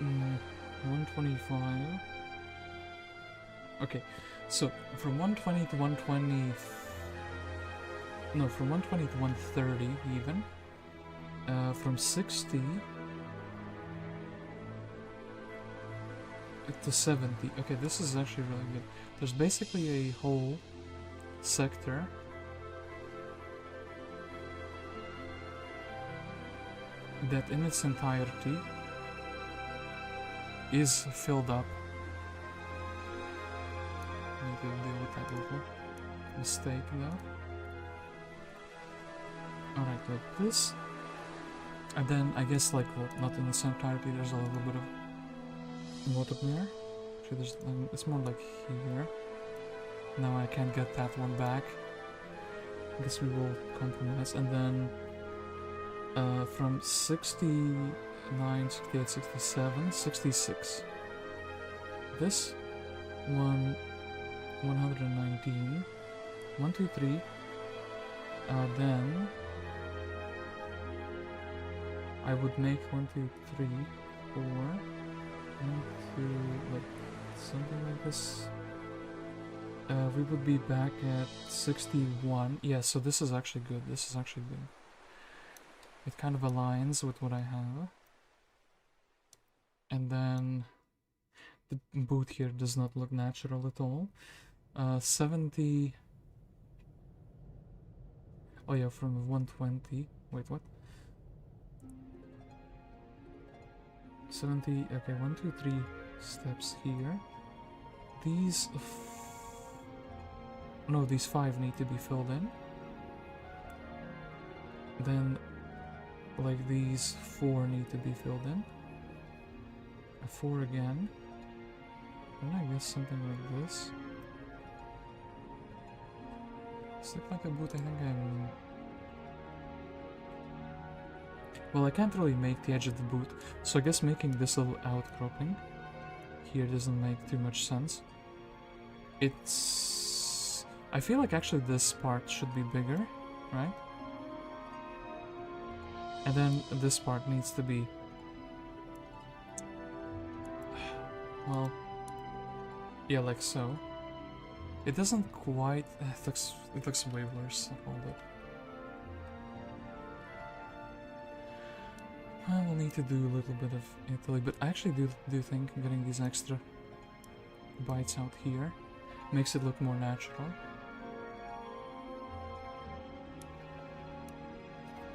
Mm, 125. Okay, so from 120 to 120... No, from 120 to 130 even. From 60 to 70. Okay, this is actually really good. There's basically a whole sector that in its entirety is filled up. I need to deal with that little mistake though. Alright, like this. And then I guess like, well, not in its entirety, there's a little bit of water there. Actually, there's, it's more like here. Now I can't get that one back. I guess we will compromise. And then from 69, 68, 67, 66. This one, 119, 1, 2, 3. Then I would make 1, 2, 3, 4, 1, 2, like something like this. We would be back at 61. Yeah, so this is actually good. This is actually good. It kind of aligns with what I have. And then the boot here does not look natural at all. 70. Oh yeah, from 120. Wait, what? 70. Okay, 1, 2, 3 steps here. These. No, these 5 need to be filled in. Then, like these 4 need to be filled in. 4 again. And I guess something like this. Does it look like a boot? I think I'm... Well, I can't really make the edge of the boot, so I guess making this little outcropping here doesn't make too much sense. It's... I feel like actually this part should be bigger, right? And then this part needs to be... Well... Yeah, like so. It doesn't quite... It looks way worse. Hold it. I will need to do a little bit of Italy, but I actually do think getting these extra bites out here makes it look more natural.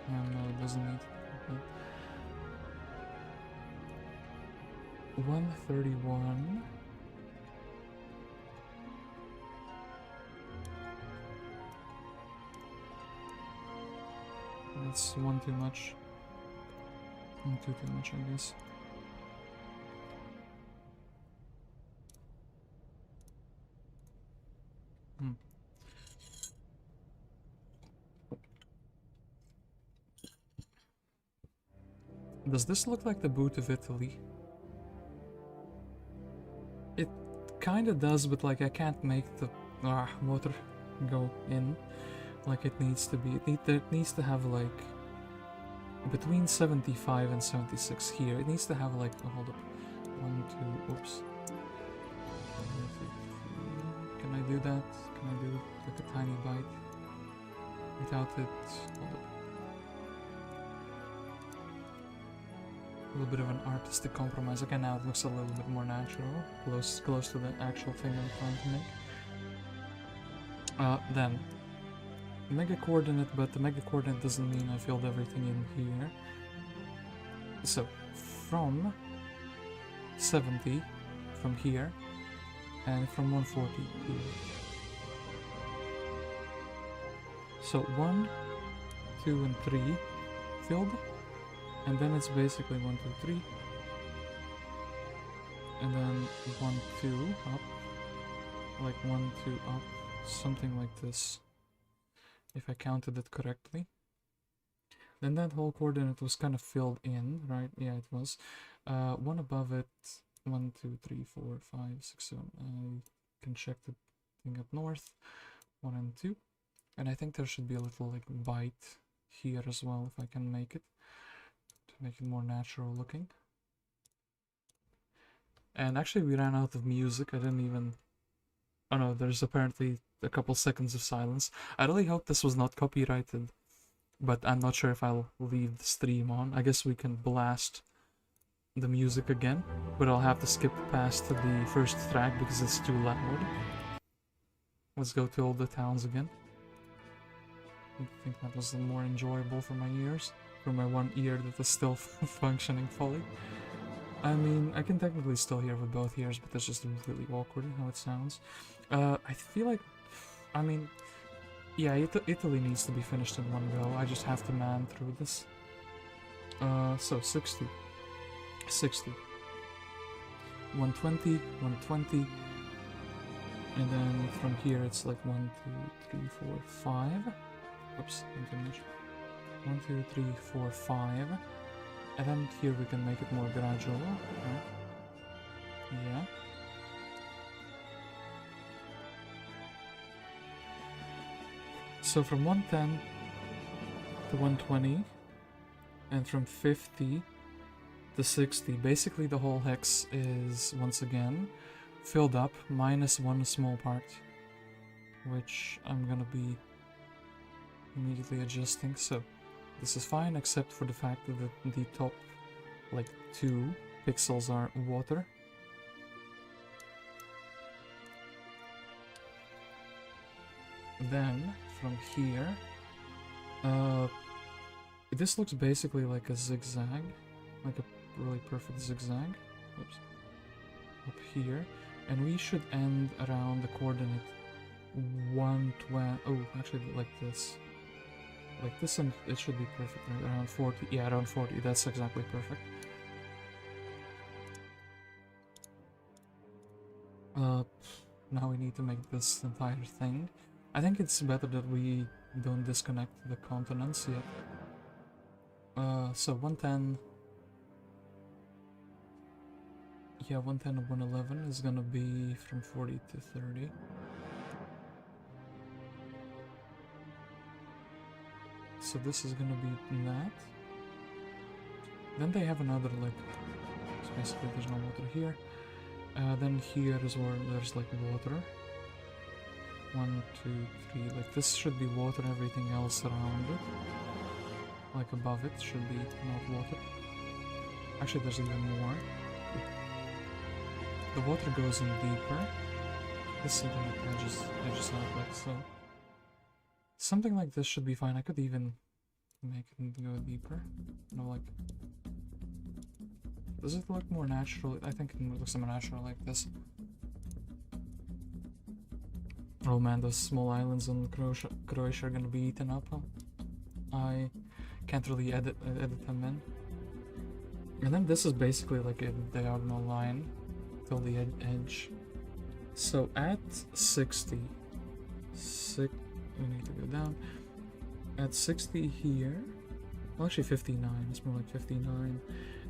No, it doesn't need. 131. That's one too much. One too much, I guess. Does this look like the boot of Italy? It kinda does, but like I can't make the water go in like it needs to be. It needs to have like between 75 and 76 here. It needs to have like, oh, hold up, 1, 2, oops. Can I do that? Can I do like a tiny bite without it? Hold up. A little bit of an artistic compromise. Okay, now it looks a little bit more natural, close to the actual thing I'm trying to make. Then mega coordinate, but the mega coordinate doesn't mean I filled everything in here. So from 70 from here and from 140 here. So 1, 2, and 3 filled. And then it's basically 1, 2, 3. And then 1, 2 up. Like 1, 2 up. Something like this. If I counted it correctly. Then that whole coordinate was kind of filled in, right? Yeah, it was. One above it. 1, 2, 3, 4, 5, 6, 7. I can check the thing up north. 1 and 2. And I think there should be a little like bite here as well if I can make it. To make it more natural looking. And actually we ran out of music. I didn't even... Oh no, there's apparently a couple seconds of silence. I really hope this was not copyrighted, but I'm not sure if I'll leave the stream on. I guess we can blast the music again, but I'll have to skip past the first track because it's too loud. Let's go to all the towns again. I think that was more enjoyable for my ears. for my one ear that is still functioning fully. I mean, I can technically still hear with both ears, but that's just really awkward how it sounds. I feel like, I mean, yeah, Italy needs to be finished in one go. I just have to man through this. So 60, 60, 120, 120, and then from here it's like 1, 2, 3, 4, 5. Oops, 1, 2, 3, 4, 5. And then here we can make it more gradual, right? Yeah. So from 110 to 120, and from 50 to 60, basically the whole hex is, once again, filled up, minus one small part, which I'm gonna be immediately adjusting. So this is fine, except for the fact that the top, like, 2 pixels are water. Then, from here, this looks basically like a zigzag, like a really perfect zigzag. Oops. Up here, and we should end around the coordinate 120. Oh, actually, like this. Like this, and it should be perfect, right? Around 40. Yeah, around 40. That's exactly perfect. Now we need to make this entire thing. I think it's better that we don't disconnect the continents yet. So 110. Yeah, 110 and 111 is gonna be from 40 to 30. So this is gonna be that. Then they have another, like, so basically there's no water here. Then here is where there's like water. 1, 2, 3, like this should be water, everything else around it, like above it, should be not water. Actually, there's even more. The water goes in deeper. This is something that edges out like so. Something like this should be fine. I could even make it go deeper. You know, like, does it look more natural? I think it looks more natural like this. Oh man, those small islands in Croatia are gonna be eaten up. I can't really edit them in. And then this is basically like a diagonal line till the edge. So at 60, we need to go down. At 60 here, well, actually 59, it's more like 59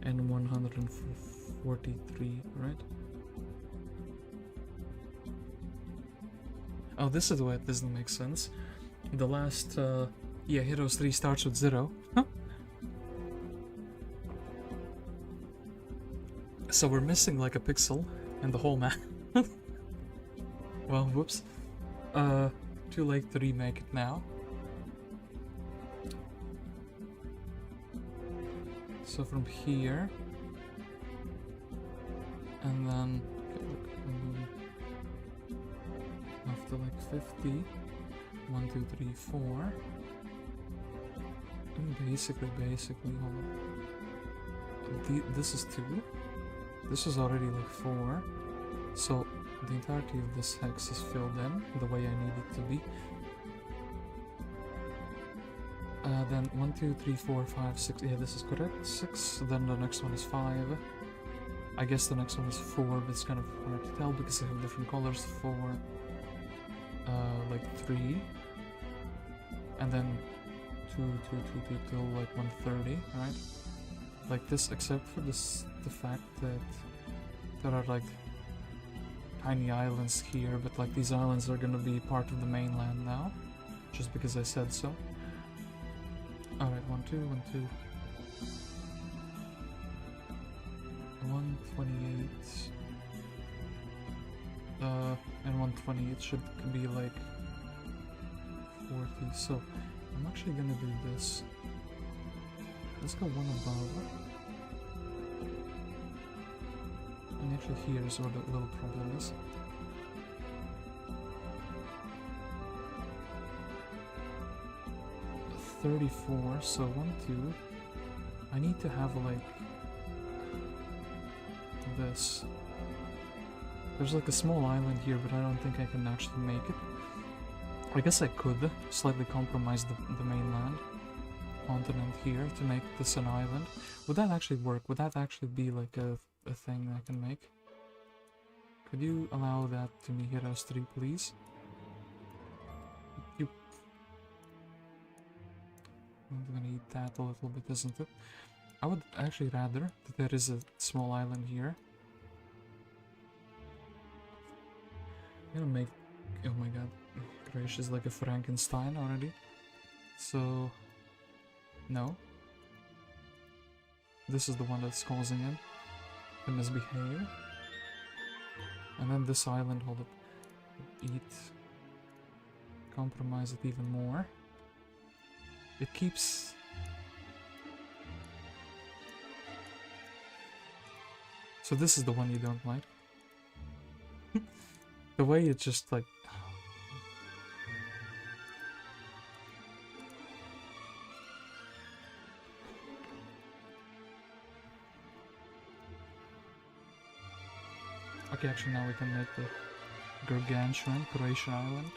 and 143, right? Oh, this is why it doesn't make sense. The last, yeah, Heroes 3 starts with 0. Huh? So we're missing like a pixel in the whole map. Well, whoops. Too late to remake it now. So from here, and then after like 50, 1, 2, 3, 4, and basically, hold on. This is 2. This is already like 4. So the entirety of this hex is filled in the way I need it to be. Then 1, 2, 3, 4, 5, 6. Yeah, this is correct. 6. Then the next one is 5. I guess the next one is 4, but it's kind of hard to tell because they have different colors. 4, like 3, and then 2, 2, 2, 2 till like 130, right? Like this, except for this, the fact that there are like tiny islands here, but like these islands are gonna be part of the mainland now, just because I said so. Alright, 1, 2, 1, 2. 128. And 120, it should be like 40. So I'm actually gonna do this. Let's go one above. And actually here is where the little problem is. $34, so 1, 2, I need to have like this. There's like a small island here, but I don't think I can actually make it. I guess I could slightly compromise the mainland continent here to make this an island. Would that actually work? Would that actually be like a thing I can make? Could you allow that to me, Heroes 3, please? You... I'm gonna eat that a little bit, isn't it? I would actually rather that there is a small island here. I'm gonna make... Oh my god. Croatia is like a Frankenstein already. So... No. This is the one that's causing it to misbehave. And then this island, hold up. Eat. Compromise it even more. It keeps... So this is the one you don't like? The way it just like... Okay, actually now we can make the gargantuan Croatian island.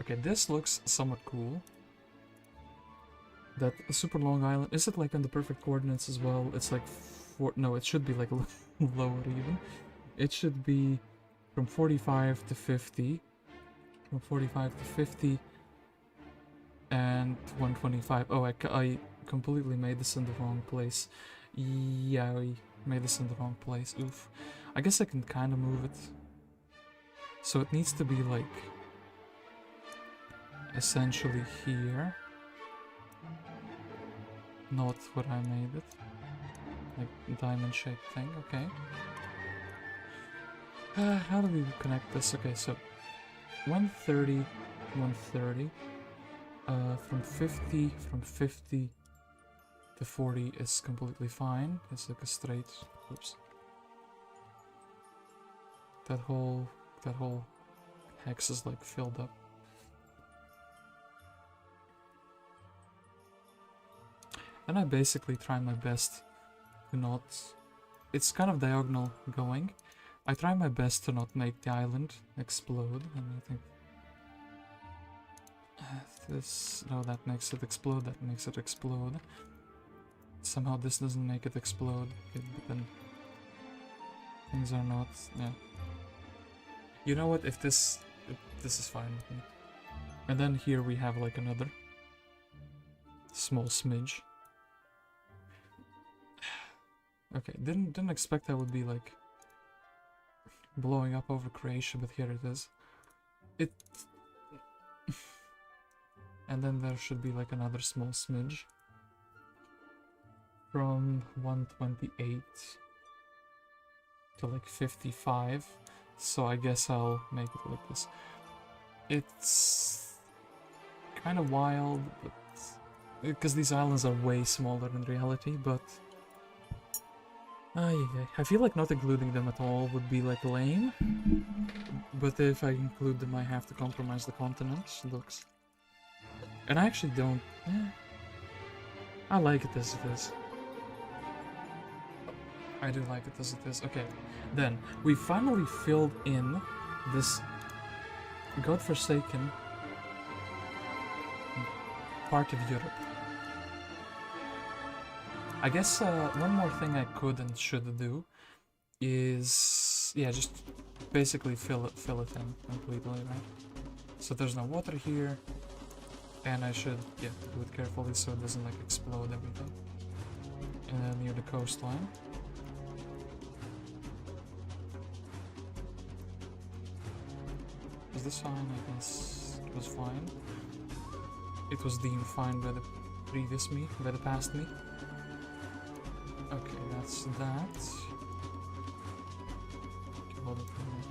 Okay, this looks somewhat cool. That super long island, is it like on the perfect coordinates as well? It's like no, it should be like lower even. It should be from 45 to 50. From 45 to 50. And 125. Oh, I completely made this in the wrong place. Yeah, I made this in the wrong place. Oof. I guess I can kind of move it. So it needs to be like... essentially here. Not what I made it. Like diamond shaped thing, okay. How do we connect this? Okay, so 130, 130. From 50 to 40 is completely fine. It's like a straight, oops. That whole hex is like filled up. And I basically try my best to not... It's kind of diagonal going. I try my best to not make the island explode, and I think... This... No, that makes it explode, that makes it explode. Somehow this doesn't make it explode, okay, but then... Things are not... yeah. You know what, if this is fine with me. And then here we have like another small smidge. Okay, didn't expect I would be like blowing up over Croatia, but here it is. And then there should be like another small smidge from 128 to like 55. So I guess I'll make it like this. It's kind of wild, but because these islands are way smaller in reality, but I feel like not including them at all would be like lame. But if I include them, I have to compromise the continents. Looks, and I actually don't. I like it as it is. I do like it as it is. Okay, then we finally filled in this godforsaken part of Europe. I guess one more thing I could and should do is, yeah, just basically fill it in completely, right? So there's no water here, and I should, yeah, do it carefully so it doesn't like explode everything near the coastline. Is this fine? I guess it was fine. It was deemed fine by the previous me, by the past me. Okay, that's that. Okay, hold it for a minute.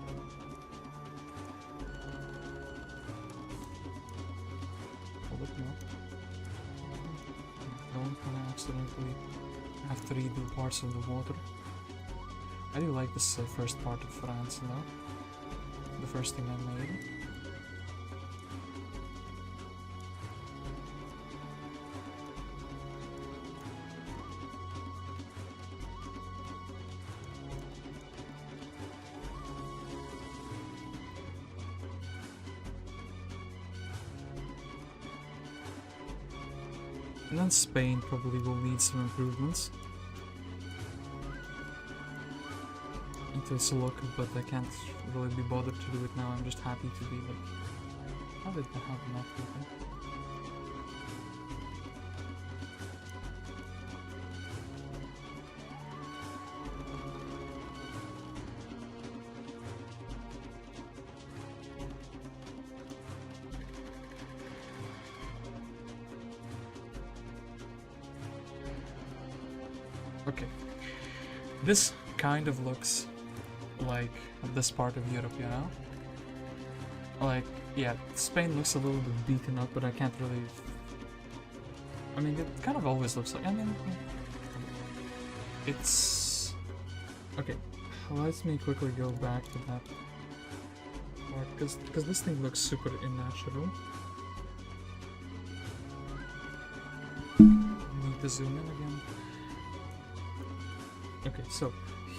Hold it, no. Don't want to accidentally have to redo parts of the water. I do like this first part of France now. The first thing I made. And then Spain probably will need some improvements. It takes a look, but I can't really be bothered to do it now. I'm just happy to be like... How did I have enough people? Okay. This kind of looks like this part of Europe, you know? Like, yeah, Spain looks a little bit beaten up, but I can't really... I mean, it kind of always looks like... I mean, it's... Okay, let me quickly go back to that part, because this thing looks super unnatural. Need to zoom in again. Okay, so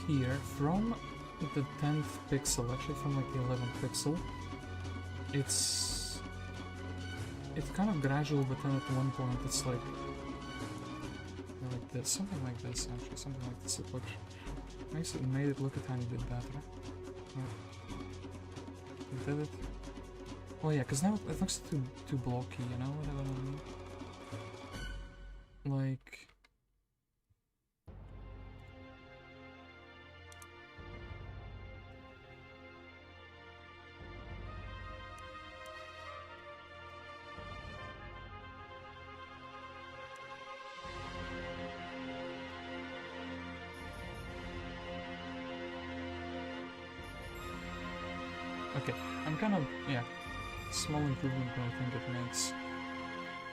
here, from the 10th pixel, actually from like the 11th pixel, it's kind of gradual, but then at one point it's like this, something like this actually, something like this. It looks, it made it look a tiny bit better. It did it. Well, yeah, because now it looks too blocky, you know, whatever I mean. Like... Okay, I'm kind of, yeah, small improvement, but I think it makes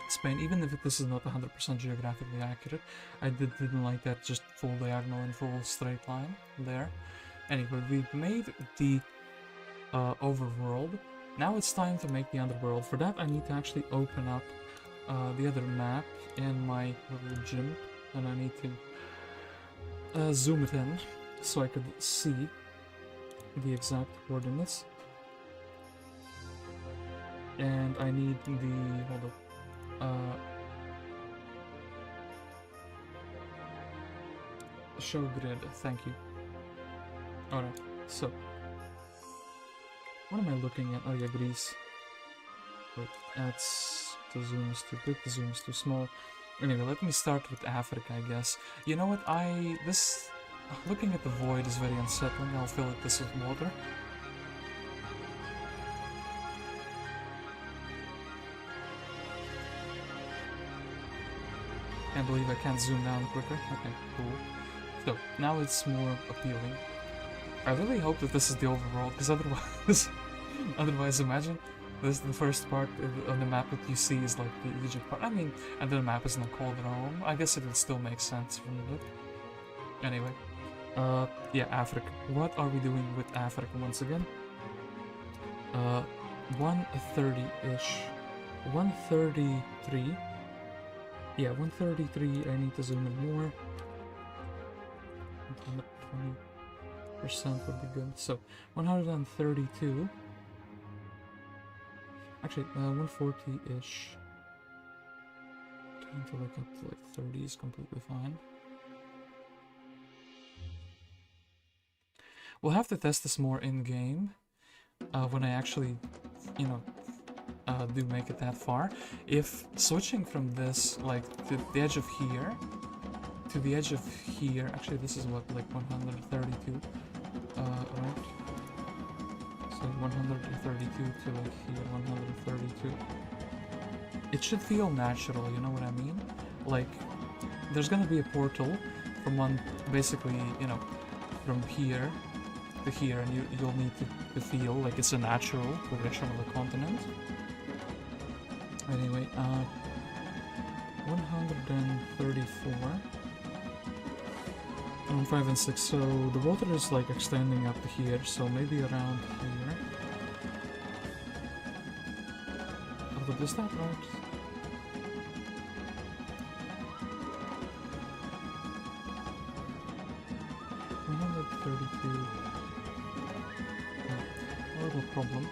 Spain, even if this is not 100% geographically accurate, I didn't like that just full diagonal and full straight line there. Anyway, we've made the overworld. Now it's time to make the underworld. For that I need to actually open up the other map in my little gym, and I need to zoom it in so I could see the exact coordinates. And I need the, hold up, show grid, thank you. Alright, so, what am I looking at? Oh yeah, Greece. Wait, that's, the zoom is too big, the zoom is too small. Anyway, let me start with Africa, I guess. You know what, looking at the void is very unsettling. I'll fill this with water. Can't believe I can't zoom down quicker. Okay, cool. So, now it's more appealing. I really hope that this is the overworld, because otherwise imagine this the first part of the map that you see is like the Egypt part. I mean, and the map is not called Rome. I guess it would still make sense from the look. Anyway, yeah, Africa. What are we doing with Africa once again? 130-ish. 133. Yeah, 133, I need to zoom in more. 20% would be good. So, 132. Actually, 140-ish. Trying to look up to like 30 is completely fine. We'll have to test this more in-game. When I actually, you know, do make it that far. If switching from this, like, to the edge of here, to the edge of here, actually this is what, like 132, right? So 132 to like here, 132. It should feel natural, you know what I mean? Like, there's gonna be a portal from one, basically, you know, from here to here, and you'll need to feel like it's a natural progression of the continent. Anyway, 134. On 5 and 6, so the water is like extending up to here, so maybe around here. Oh, but is that right? A little problem.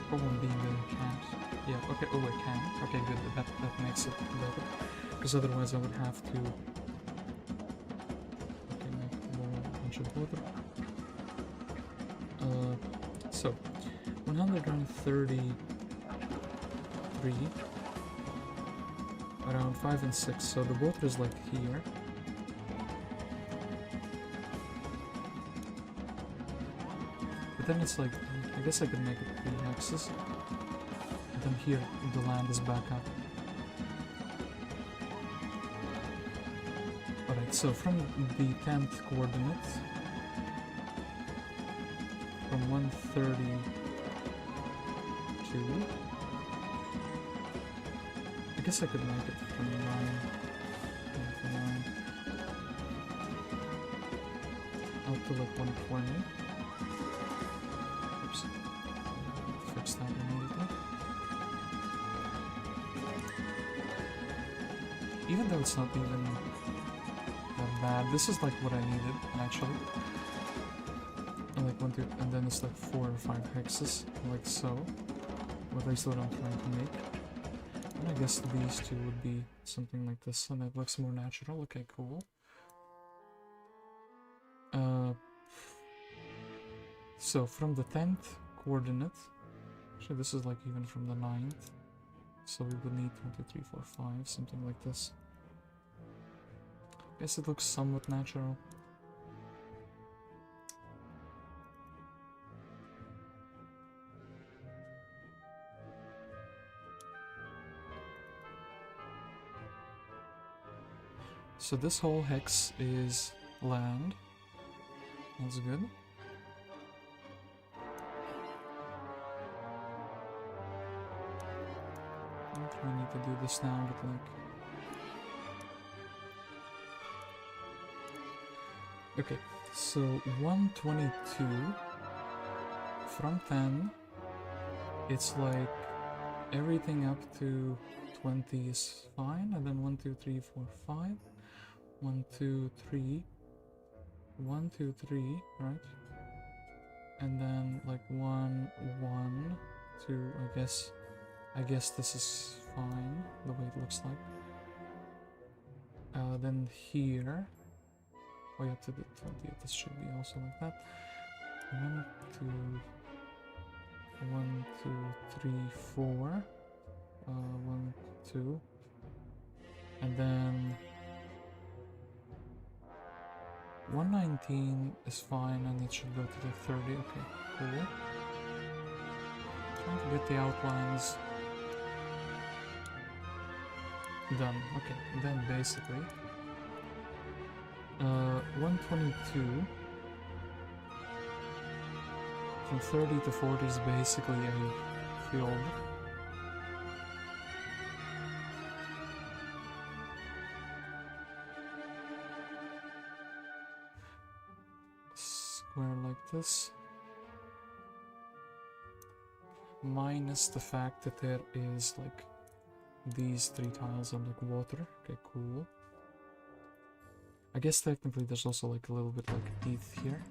Problem being that I can't. Yeah, okay, oh I can. Okay, good, that makes it better. because otherwise I would have to make more bunch of water. So 133 around 5 and 6, so the water is like here. But then it's like, I guess I could make it 3 hexes. And then here the land is back up. Alright, so from the 10th coordinate, from 132, I guess I could make it from 9 to 9 up to like 120. Oops. Fix that immediately. Even though it's not even that bad, this is like what I needed actually. Like 1, 2, and then it's like 4 or 5 hexes, like so. Or at least what I'm trying to make. And I guess these two would be something like this, and it looks more natural. Okay, cool. So from the 10th coordinate, actually this is like even from the 9th, so we would need 1, 2, 3, 4, 5, something like this. Guess it looks somewhat natural. So this whole hex is land. That's good. We need to do this now, but like... Okay, so 122 from 10, it's like everything up to 20 is fine, and then 1, 2, 3, 4, 5. 1, 2, 3. 1, 2, 3, right? And then like 1, 1, 2, I guess this is fine, the way it looks like. Then here, oh yeah, to the 20th, this should be also like that. 1, 2, 1, 2, 3, 4. 1, 2. And then 119 is fine, and it should go to the 30. Okay, cool. Trying to get the outlines done. Okay, then basically 122 from 30 to 40 is basically a field. Square like this, minus the fact that there is like these 3 tiles on like water. Okay, cool. I guess technically there's also like a little bit like teeth here.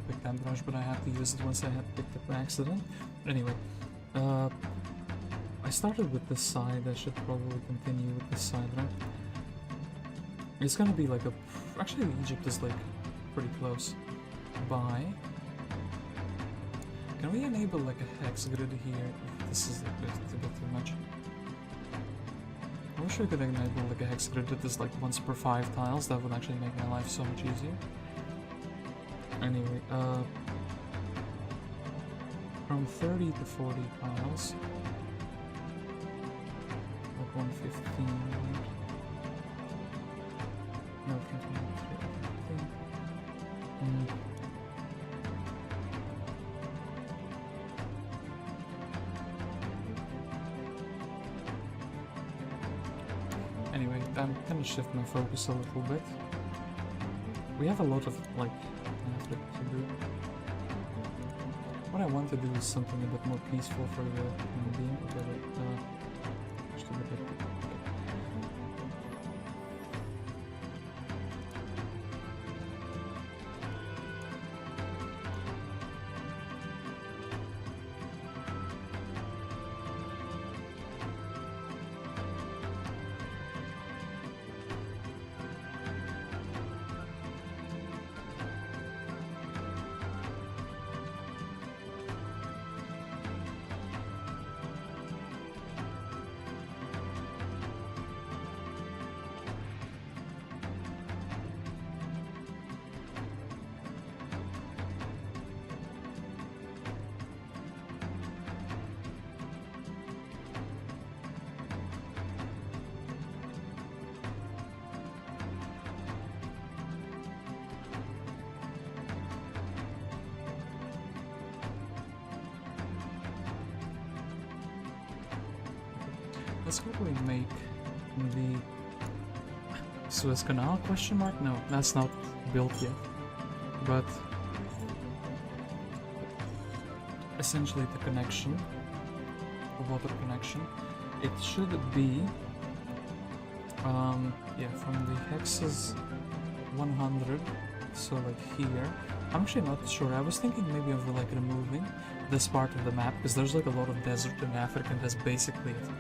Pick that brush, but I had to use it once I had picked it by accident. Anyway, I started with this side. I should probably continue with this side, right? It's gonna be like a... Actually, Egypt is like pretty close by. Can we enable like a hex grid here? This is like a bit too much. I wish we could enable like a hex grid that is like once per 5 tiles. That would actually make my life so much easier. Anyway, from 30 to 40 tiles, like 115, no, from 23 to 15, Anyway, I'm gonna shift my focus a little bit. We have a lot of, like, conflict to do. What I want to do is something a bit more peaceful for the human being. Okay, but, just a bit like, let's probably make the Suez Canal question mark? No, that's not built yet. But essentially the connection, the water connection, it should be yeah, from the hexes 100, so like here. I'm actually not sure. I was thinking maybe of like removing this part of the map because there's like a lot of desert in Africa and that's basically it.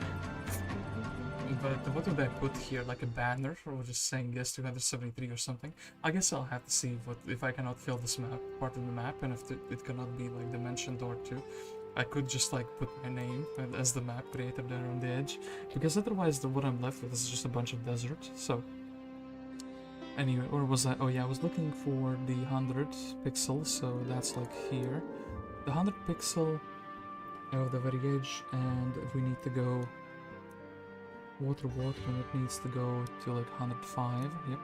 But what would I put here? Like a banner or just saying yes 273 or something? I guess I'll have to see what if I cannot fill this map part of the map and if it cannot be like dimension door 2. I could just like put my name as the map creator there on the edge because otherwise what I'm left with is just a bunch of desert. So anyway, or was I? Oh yeah, I was looking for the 100 pixels, so that's like here. The 100 pixel of the very edge, and if we need to go water, and it needs to go to like 105, yep.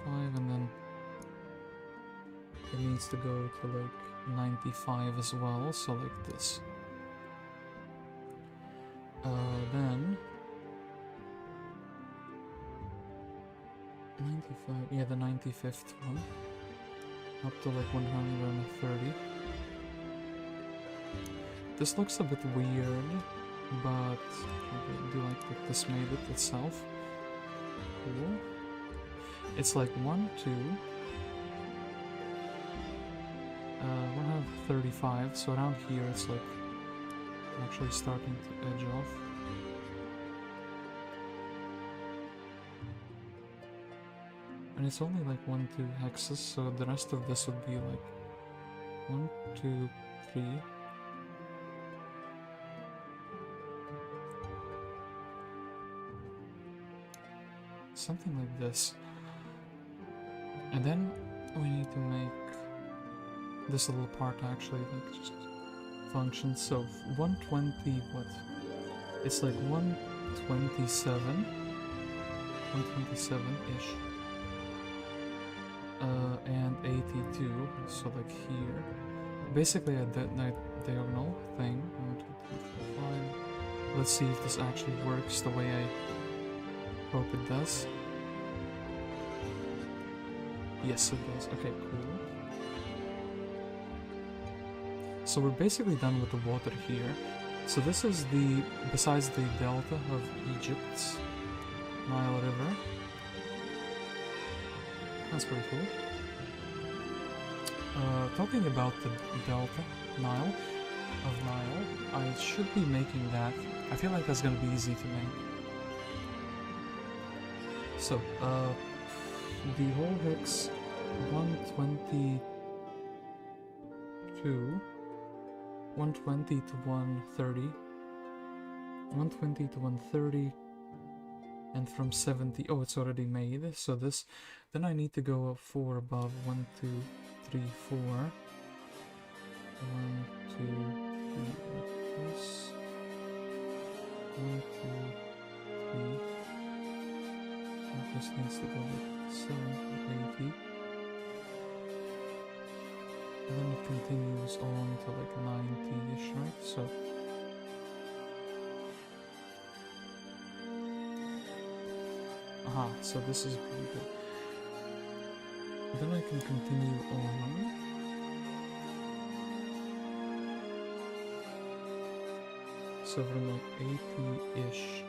5, and then it needs to go to like 95 as well, so like this. Then 95, yeah, the 95th one, up to like 130. This looks a bit weird, but I do like that this made it itself. Cool. It's like 1, 2, 135, so around here it's like actually starting to edge off. And it's only like 1, 2 hexes, so the rest of this would be like 1, 2, 3. Something like this. And then we need to make this little part actually like just function. So 120, what? It's like 127, 127-ish. And 82, so like here. Basically a diagonal thing. 1, 2, 3, 4, 5. Let's see if this actually works the way I hope it does. Yes, it does. Okay, cool. So we're basically done with the water here. So this is the, besides the delta of Egypt's Nile River. That's pretty cool. Talking about the delta Nile, I should be making that. I feel like that's gonna be easy to make. So, the whole hex 122, 120 to 130, 120 to 130, and from 70, oh, it's already made, so this, then I need to go up 4 above, 1, 2, 3, 4, 1, 2, 3, like this, 1, 2, 3, and this needs to go like 70, 80, and then it continues on to like 90-ish, right? So Aha, so this is pretty good. Then I can continue on. So from like 80-ish.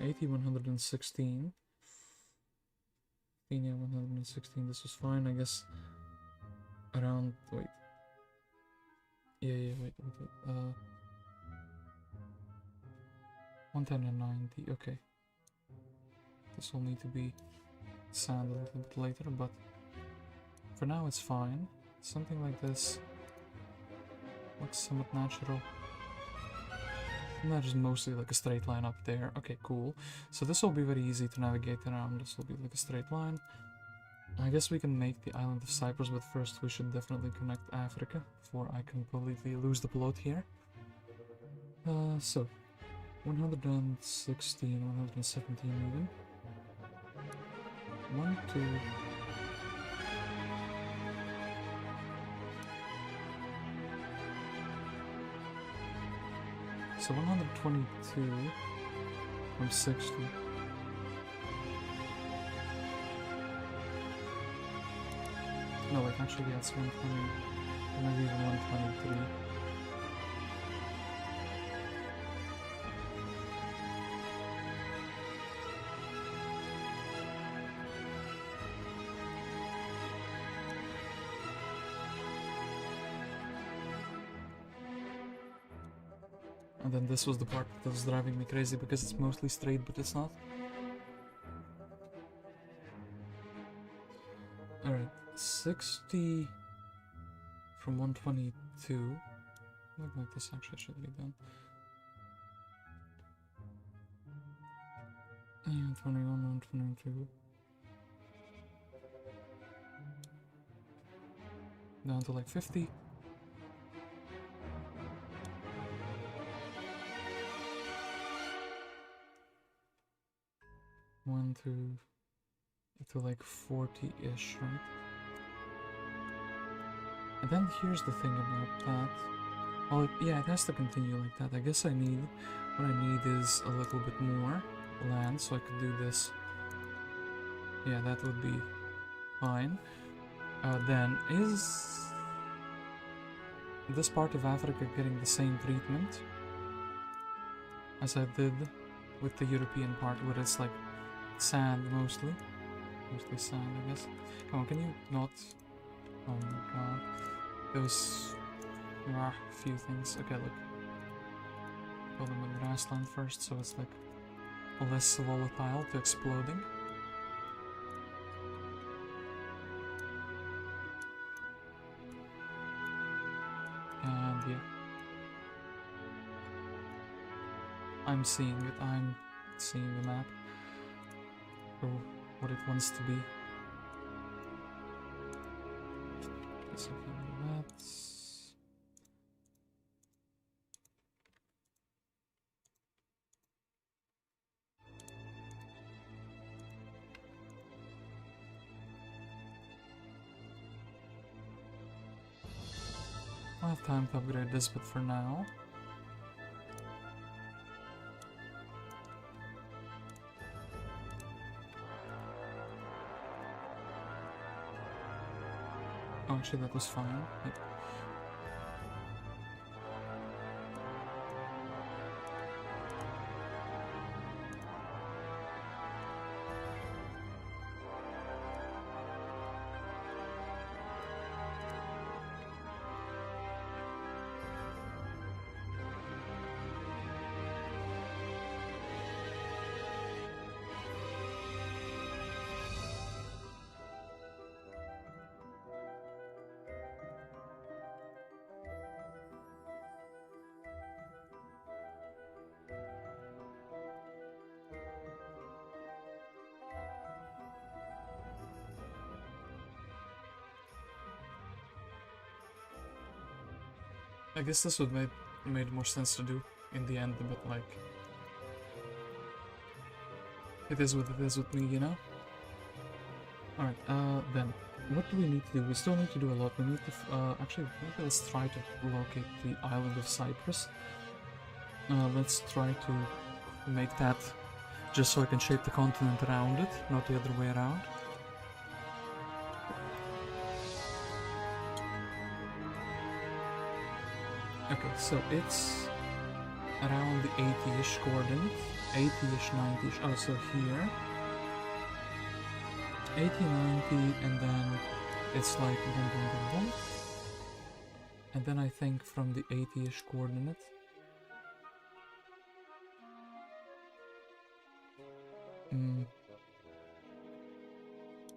80, 116. Yeah, 116, this was fine, I guess. Around, wait. Yeah, wait. 110 and 90, okay. This will need to be sand a little bit later, but for now it's fine. Something like this looks somewhat natural. And that is mostly like a straight line up there. Okay, cool. So this will be very easy to navigate around. This will be like a straight line. I guess we can make the island of Cyprus, but first we should definitely connect Africa before I completely lose the plot here. So 116, 117 even. 1, 2. So 122 from 60. No, wait, actually, yeah, it's 120. Maybe even 123. And then this was the part that was driving me crazy because it's mostly straight, but it's not. Alright, 60 from 122. Look like this actually should be done. Yeah, 21, 122. Down to like 50. One, two, to like 40-ish, right? And then here's the thing about that. Oh, yeah, it has to continue like that. I guess what I need is a little bit more land, so I could do this. Yeah, that would be fine. Then, is this part of Africa getting the same treatment as I did with the European part, where it's like sand mostly? Mostly sand, I guess. Come on, can you not? Oh my god. Those few things. Okay, look. Put them in grassland first, so it's like less volatile to exploding. And yeah. I'm seeing it. I'm seeing the map for what it wants to be. So that's... I'll have time to upgrade this, but for now... Oh, actually, that was fine. Yep. I guess this would made more sense to do in the end, but like... It is what it is with me, you know? Alright, then, what do we need to do? We still need to do a lot. We need to, actually, maybe let's try to locate the island of Cyprus. Let's try to make that just so I can shape the continent around it, not the other way around. Okay, so it's around the 80-ish coordinates, 80-ish, 90-ish, oh, so here, 80, 90, and then it's like boom, boom, boom, boom, and then I think from the 80-ish coordinate,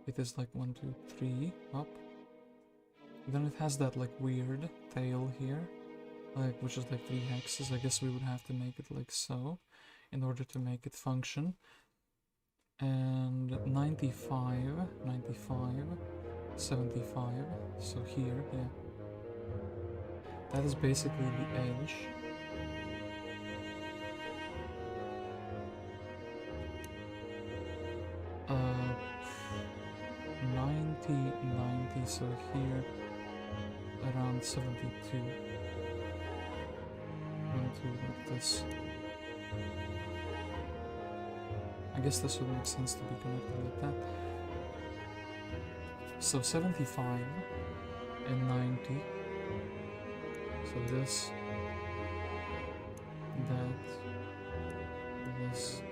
it is like 1, 2, 3, up, then it has that like weird tail here, like, which is like 3 hexes. I guess we would have to make it like so in order to make it function. And 95, 95, 75, so here, yeah. That is basically the edge. Uh, 90, 90, so here, around 72. 1, 2, like this. I guess this would make sense to be connected like that. So 75 and 90. So this, that, this.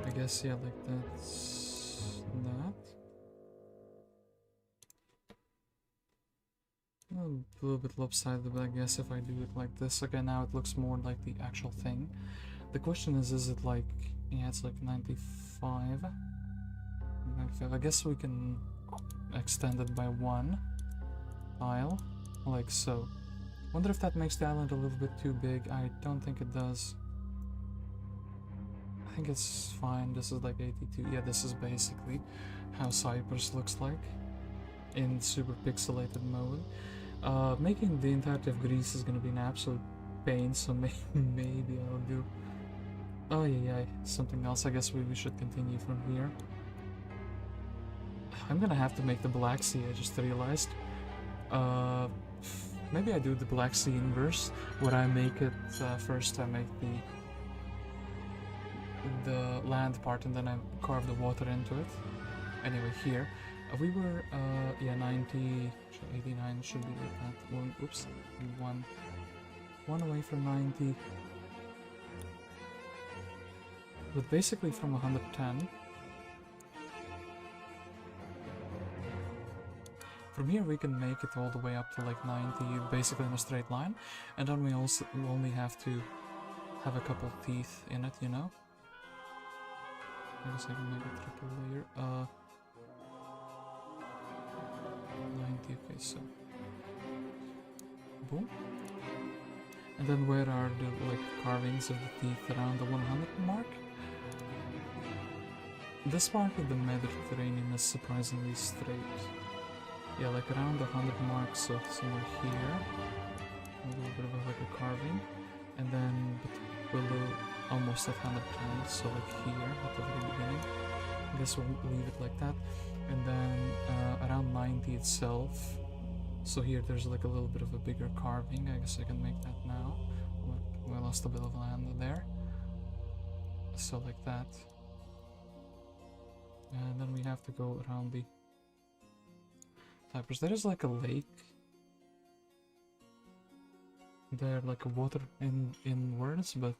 I guess, yeah, like that's that. A little bit lopsided, but I guess if I do it like this, okay, now it looks more like the actual thing. The question is it like, yeah, it's like 95. 95. I guess we can extend it by 1 tile, like so. Wonder if that makes the island a little bit too big. I don't think it does. I think it's fine. This is like 82. Yeah, this is basically how Cyprus looks like in super pixelated mode. Making the entirety of Greece is gonna be an absolute pain, so maybe I'll do... Oh yeah, something else. I guess we should continue from here. I'm gonna have to make the Black Sea, I just realized. Maybe I do the Black Sea inverse, where I make it, first I make the land part and then I carve the water into it. Anyway, here. We were, yeah, 90, 89 should be like that. One, oops, one away from 90. But basically from 110. From here we can make it all the way up to like 90, basically in a straight line. And then we only have to have a couple teeth in it, you know? I guess I can make a triple layer. 90, okay, so boom. And then where are the like carvings of the teeth around the 100 mark? This part of the Mediterranean is surprisingly straight. Yeah, like around the 100 mark, so somewhere here, a little bit of like a carving, and then below almost at 110, so like here at the very beginning. I guess we'll leave it like that. And then around 90 itself, so here there's like a little bit of a bigger carving. I guess I can make that now. We lost a bit of land there, so like that. And then we have to go around the Cyprus. There is like a lake there, like a water inwards, but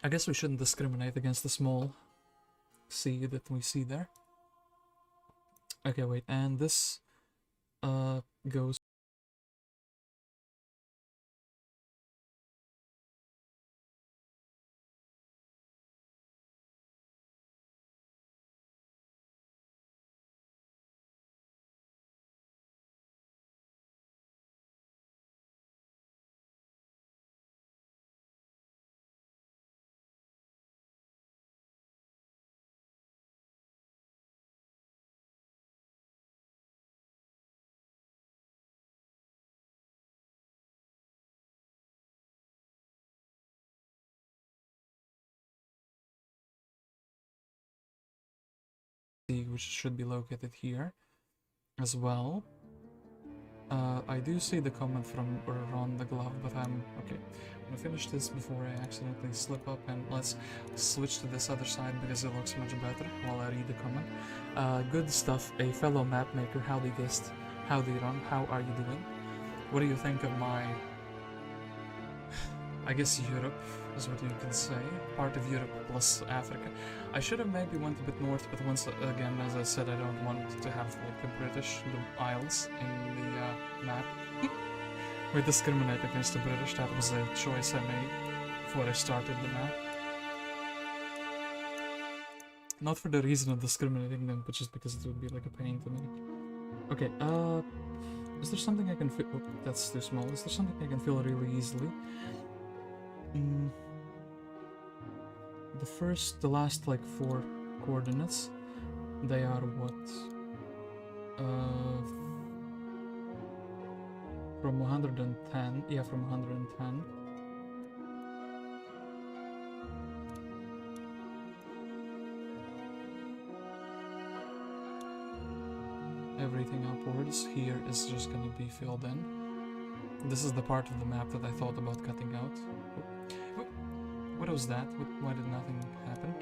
I guess we shouldn't discriminate against the small sea that we see there. Okay, wait, and this goes which should be located here. as well. I do see the comment from around the glove, but I'm okay. I'm gonna finish this before I accidentally slip up, and let's switch to this other side because it looks much better while I read the comment. Good stuff, a fellow map maker. Howdy guest, howdy Ron, how are you doing? What do you think of my, I guess Europe is what you can say, part of Europe plus Africa. I should have maybe went a bit north, but once again, as I said, I don't want to have like the British, the Isles in the map. We discriminate against the British. That was a choice I made before I started the map. Not for the reason of discriminating them, but just because it would be like a pain to me. Okay, is there something I can feel? Oh, that's too small. Is there something I can feel really easily? The last like 4 coordinates, they are what? From 110, yeah, from 110. Everything upwards here is just gonna be filled in. This is the part of the map that I thought about cutting out. What was that? Why did nothing happen?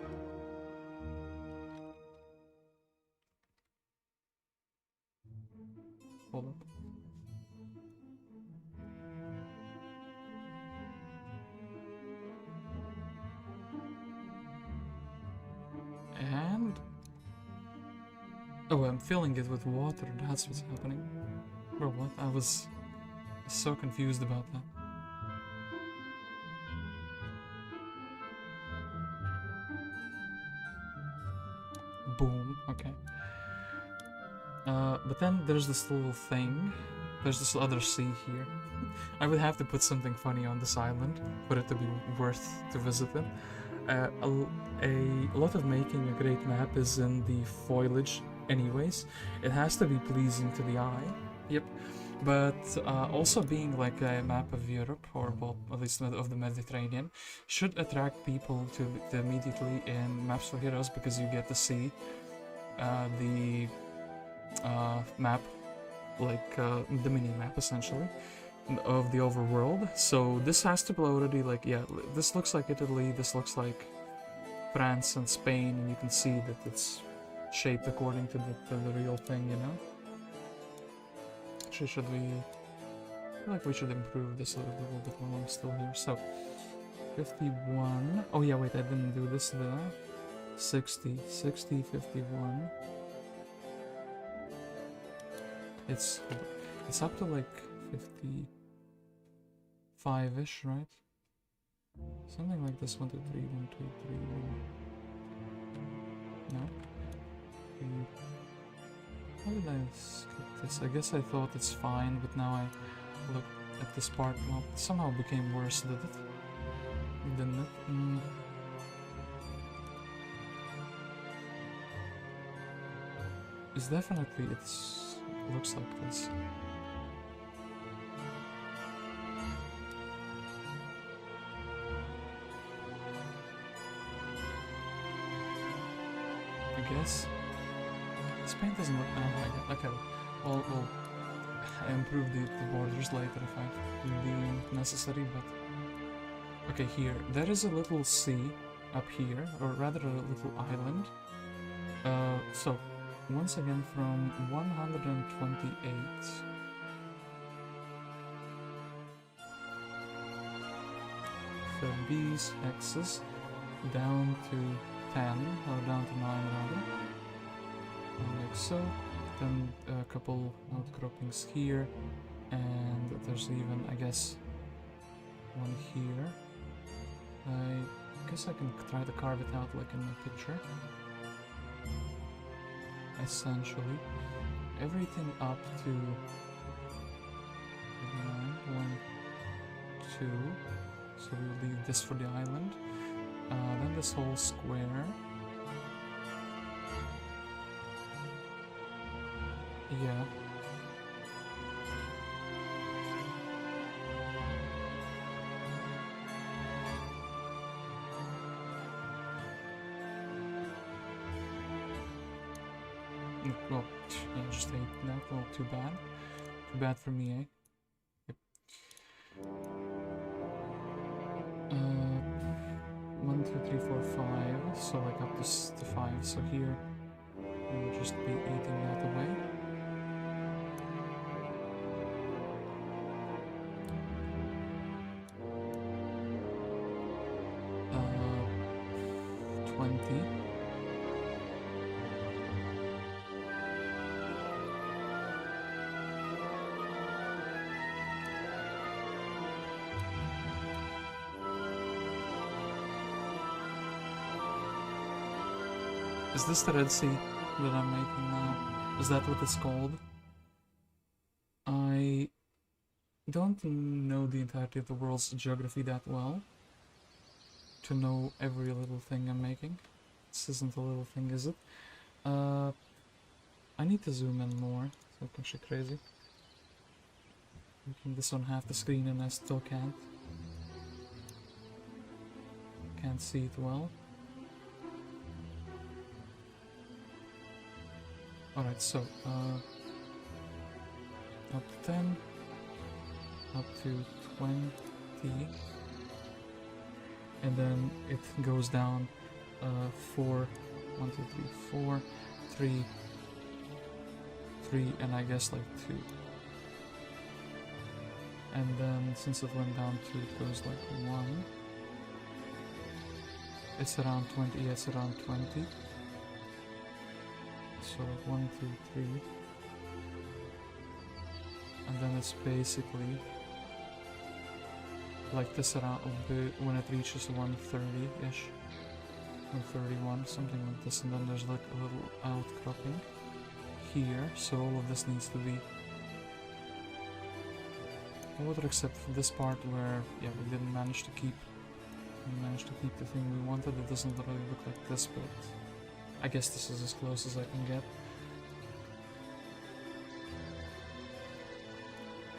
Hold up. And... oh, I'm filling it with water. That's what's happening. Bro, what? I was so confused about that. Boom, okay. But then there's this little thing. There's this other sea here. I would have to put something funny on this island for it to be worth to visit it. A lot of making a great map is in the foliage anyways. It has to be pleasing to the eye. Yep. But also being like a map of Europe, or well, at least of the Mediterranean, should attract people to immediately in Maps for Heroes, because you get to see the map, like the mini-map essentially, of the overworld. So this has to be already like, yeah, this looks like Italy, this looks like France and Spain, and you can see that it's shaped according to the real thing, you know? Should we... I feel like we should improve this a little bit while I'm still here. So, 51... oh yeah, wait, I didn't do this, did I? 60, 51... It's up to like 55-ish, right? Something like this. 1, 2, 3, 1, 2, 3, 1. No? How did I skip this? I guess I thought it's fine, but now I look at this part. Well, it somehow became worse, did it? Didn't it? It's definitely, looks like this. I guess. This paint doesn't look... oh, okay. Well, I improve the borders later if I deem necessary, but... okay, here. There is a little sea up here, or rather a little island. So, once again from 128... from these X's down to 10, or down to 9 rather. Like so. Then a couple outcroppings here, and there's even, I guess, one here. I guess I can try to carve it out like in the picture. Essentially, everything up to 1, 2. So we'll leave this for the island. Then this whole square. Yeah. Well, yeah, just 8 that. Well, too bad. Too bad for me, eh? Yep. 1, 2, 3, 4, 5. So like up to 5. So here we'll just be eating that away. 20. Is this the Red Sea that I'm making now? Is that what it's called? I don't know the entirety of the world's geography that well to know every little thing I'm making. This isn't a little thing, is it? I need to zoom in more. It's actually crazy. Making this on half the screen and I still can't. Can't see it well. Alright, so, up to 10, up to 20, and then it goes down 4, 1, 2, 3, 4, 3, 3, and I guess like 2. And then since it went down 2, it goes like 1. It's around 20, yeah, it's around 20. So like 1, 2, 3. And then it's basically like this around when it reaches 130-ish. 131, something like this, and then there's like a little outcropping here, so all of this needs to be water except for this part where, yeah, we didn't manage to keep the thing we wanted. It doesn't really look like this, but I guess this is as close as I can get.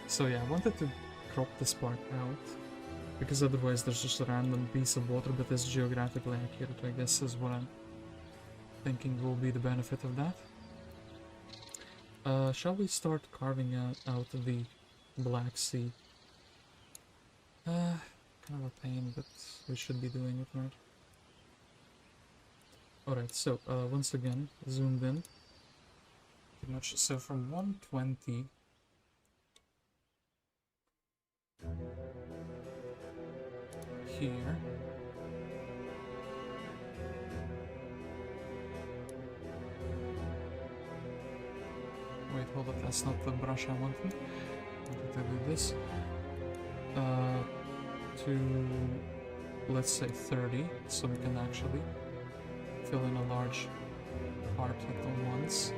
So yeah, I wanted to crop this part out, because otherwise there's just a random piece of water, but it's geographically accurate, I guess, is what I'm thinking will be the benefit of that. Shall we start carving out the Black Sea? Kind of a pain, but we should be doing it, right? Alright, so once again, zoomed in. Pretty much, so from 120 here. Wait, hold up, that's not the brush I wanted. I wanted to do this. To, let's say 30, so we can actually fill in a large part at once.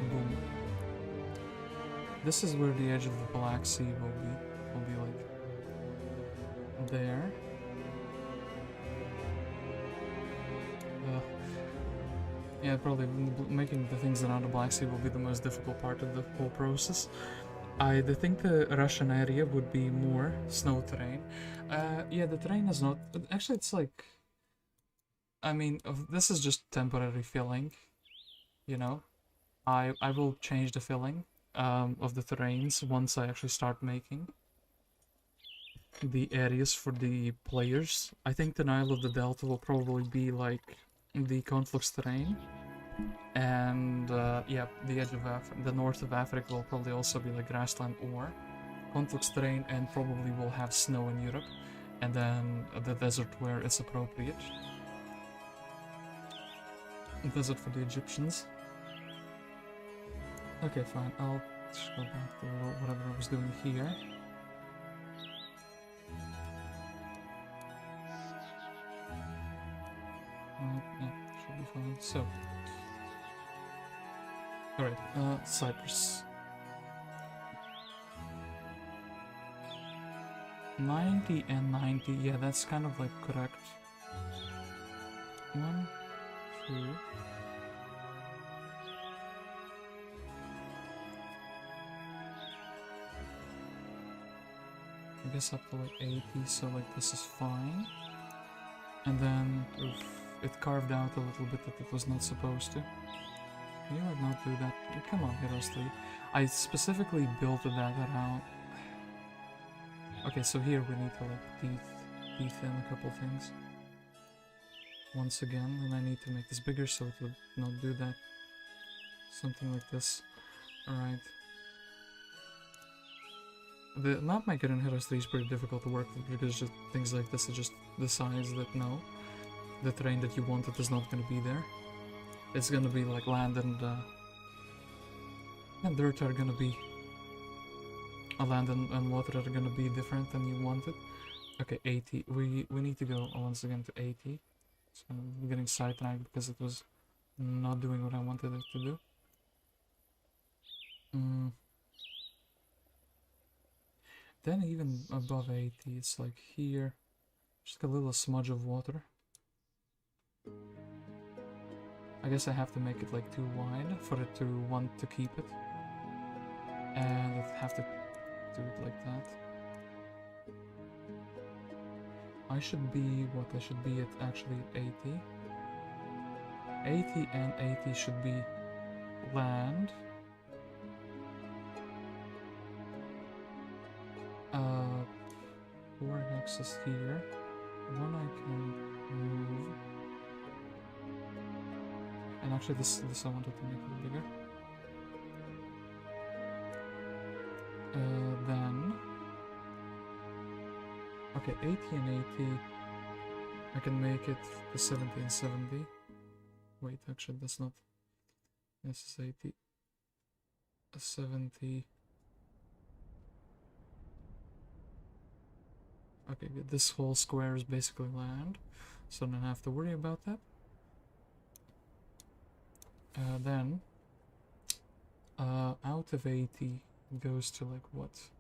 Boom. This is where the edge of the Black Sea will be like there. Yeah, probably making the things around the Black Sea will be the most difficult part of the whole process. I think the Russian area would be more snow terrain. Yeah, the terrain is not... Actually, it's like... I mean, this is just temporary filling, you know? I will change the filling of the terrains once I actually start making the areas for the players. I think the Nile of the Delta will probably be like the conflux terrain. And yeah, the edge of the north of Africa will probably also be like grassland or conflux terrain, and probably will have snow in Europe, and then the desert where it's appropriate. Desert for the Egyptians. Okay, fine. I'll just go back to whatever I was doing here. Yeah, should be fine. So. Alright, Cyprus. 90 and 90, yeah, that's kind of like correct. 1, 2. I guess up to like 80, so like this is fine. And then, oof, it carved out a little bit that it was not supposed to. Can you like not do that? Come on, Heroes 3. I specifically built that around... Okay, so here we need to like teeth in a couple things. Once again, and I need to make this bigger so it would not do that. Something like this. Alright. The map maker in Heroes 3 is pretty difficult to work with because just things like this are just the sides that no. The terrain that you wanted is not going to be there. It's going to be like land and dirt are going to be... land and water are going to be different than you wanted. Okay, 80. We need to go once again to 80. So I'm getting sidetracked because it was not doing what I wanted it to do. Then even above 80, it's like here, just a little smudge of water. I guess I have to make it like too wide for it to want to keep it. And I have to do it like that. I should be, what, I should be at actually 80. 80 and 80 should be land. 4 hexes here. 1 I can move. And actually this I wanted to make it bigger. Then... Okay, 80 and 80. I can make it to 70 and 70. Wait, actually that's not... This is 80. 70... Okay, good. This whole square is basically land, so I don't have to worry about that. Then, out of 80 goes to like what?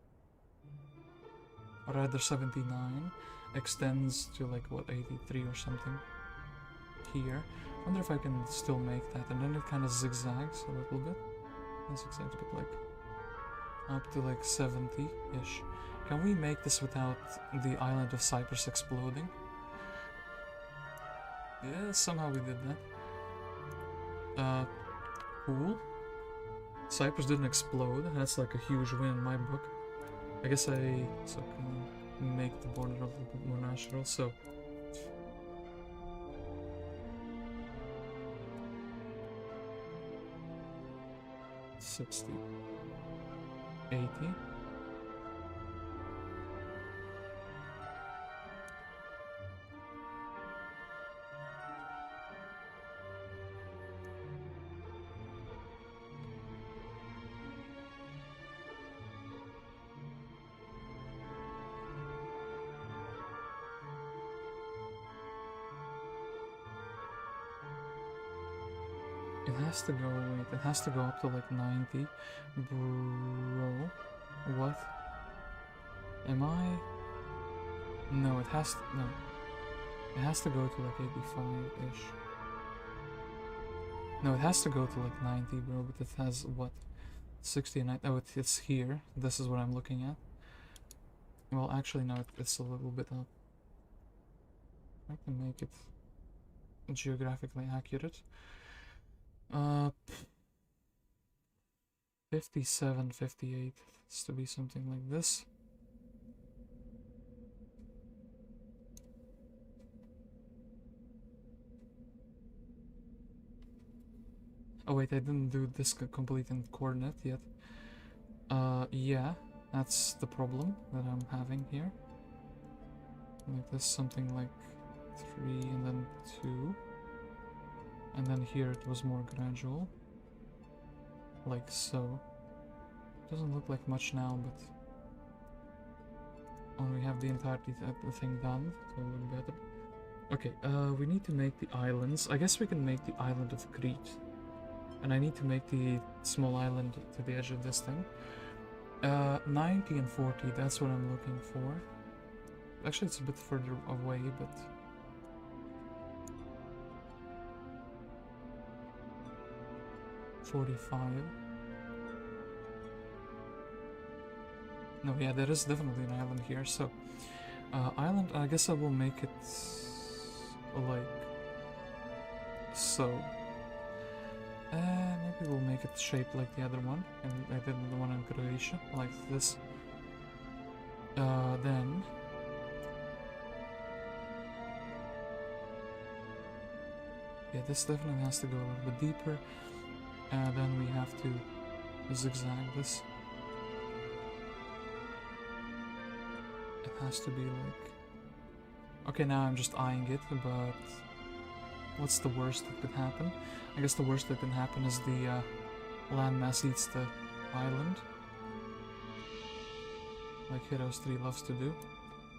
Or rather 79, extends to like what, 83 or something here. I wonder if I can still make that, and then it kind of zigzags a little bit. It zigzags a bit like up to like 70-ish. Can we make this without the island of Cyprus exploding? Yeah, somehow we did that. Cool. Cyprus didn't explode. That's like a huge win in my book. I guess I can make the border a little bit more natural, so... $60. $80. It has to go, wait, it has to go up to like 90. Bro, what? Am I? No, it has to, no. It has to go to like 85-ish. No, it has to go to like 90, bro, but it has, what? 69, oh, it's here. This is what I'm looking at. Well, actually, no, it's a little bit up. I can make it geographically accurate. 57, 58. It's to be something like this. Oh wait, I didn't do this complete in coordinate yet. Yeah, that's the problem that I'm having here. Like this, something like 3 and then 2. And then here it was more gradual. Like so. Doesn't look like much now, but when we have the entirety of the thing done, it will look better. Okay, we need to make the islands. I guess we can make the island of Crete. And I need to make the small island to the edge of this thing. 90 and 40, that's what I'm looking for. Actually, it's a bit further away, but... $45. No, yeah, there is definitely an island here, so... island, I guess I will make it... like... so... Maybe we'll make it shaped like the other one, and I did the one in Croatia, like this. Then... yeah, this definitely has to go a little bit deeper. Then we have to zigzag this. It has to be like... okay, now I'm just eyeing it, but... what's the worst that could happen? I guess the worst that can happen is the landmass eats the island. Like Heroes 3 loves to do.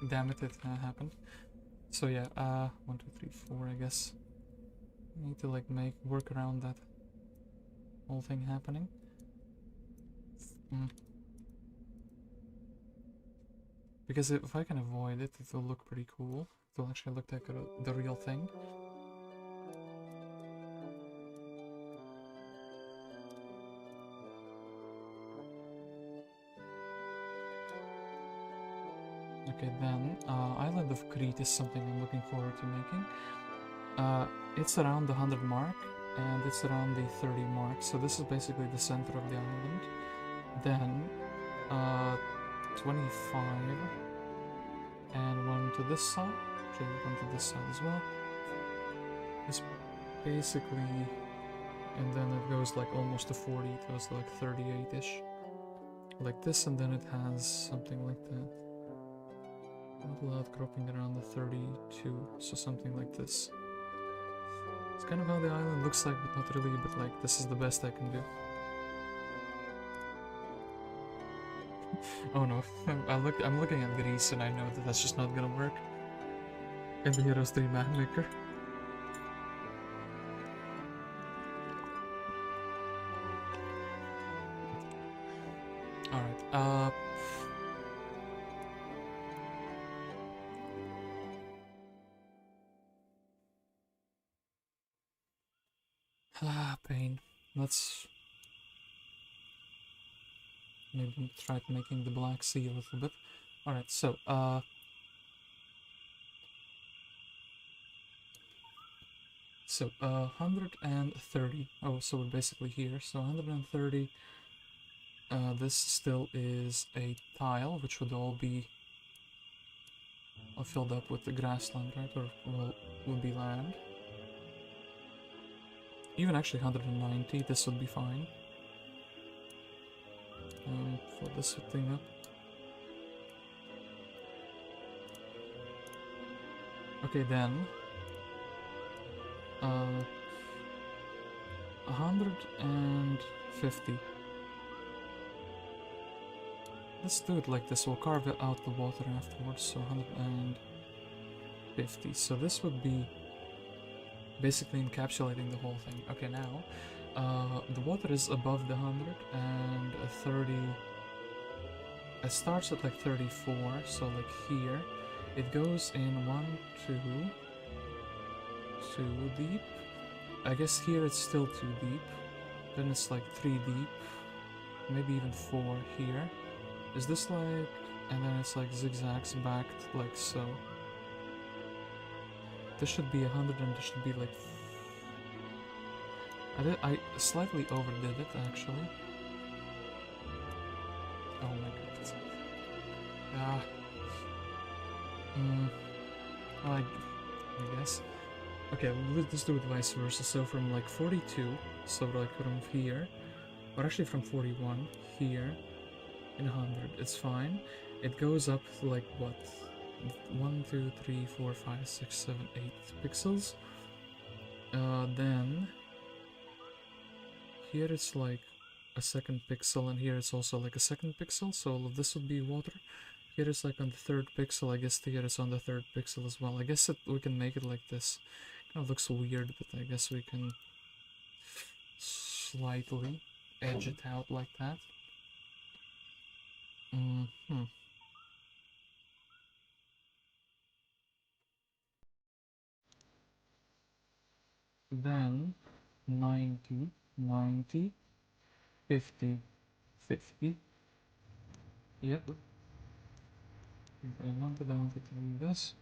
Damn it, it happened. So yeah, 1, 2, 3, 4, I guess. Need to like work around that whole thing happening. Because if I can avoid it, it will look pretty cool. It will actually look like the real thing. Okay, then, Island of Crete is something I'm looking forward to making. It's around the 100 mark, and it's around the 30 mark, so this is basically the center of the island. Then, 25, and one to this side, actually one to this side as well. It's basically, and then it goes like almost to 40, it goes to like 38-ish. Like this, and then it has something like that. Not outcropping around the 32, so something like this. It's kind of how the island looks like, but not really, but like, this is the best I can do. Oh no, I'm looking at Greece and I know that that's just not gonna work. In the Heroes 3 map maker. Alright, pain. Let's maybe try making the Black Sea a little bit. Alright, so, 130. Oh, so we're basically here. So 130. This still is a tile, which would all be filled up with the grassland, right? Or will be land. Even actually 190, this would be fine. Fill this thing up. Okay, then 150. Let's do it like this. We'll carve out the water afterwards. So 150. So this would be basically encapsulating the whole thing. Okay, now the water is above the 100 and 30. It starts at like 34. So like here, it goes in 1, 2 deep. I guess here it's still 2 deep. Then it's like 3 deep. Maybe even 4 here. Is this like... and then it's like zigzags backed like so. This should be 100 and this should be like... I slightly overdid it actually. Oh my god. I guess. Okay, let's do it vice versa. So from like 42, so like from here, or actually from 41 here, in 100, it's fine. It goes up to like what? 1, 2, 3, 4, 5, 6, 7, 8 pixels. Then here it's like a second pixel, and here it's also like a second pixel, so all of this would be water. Here it's like on the third pixel. I guess here it's on the third pixel as well. I guess we can make it like this. Kind of looks weird, but I guess we can slightly edge it out like that. Then 90, 90, 50, 50. Yep. I wanted to do this.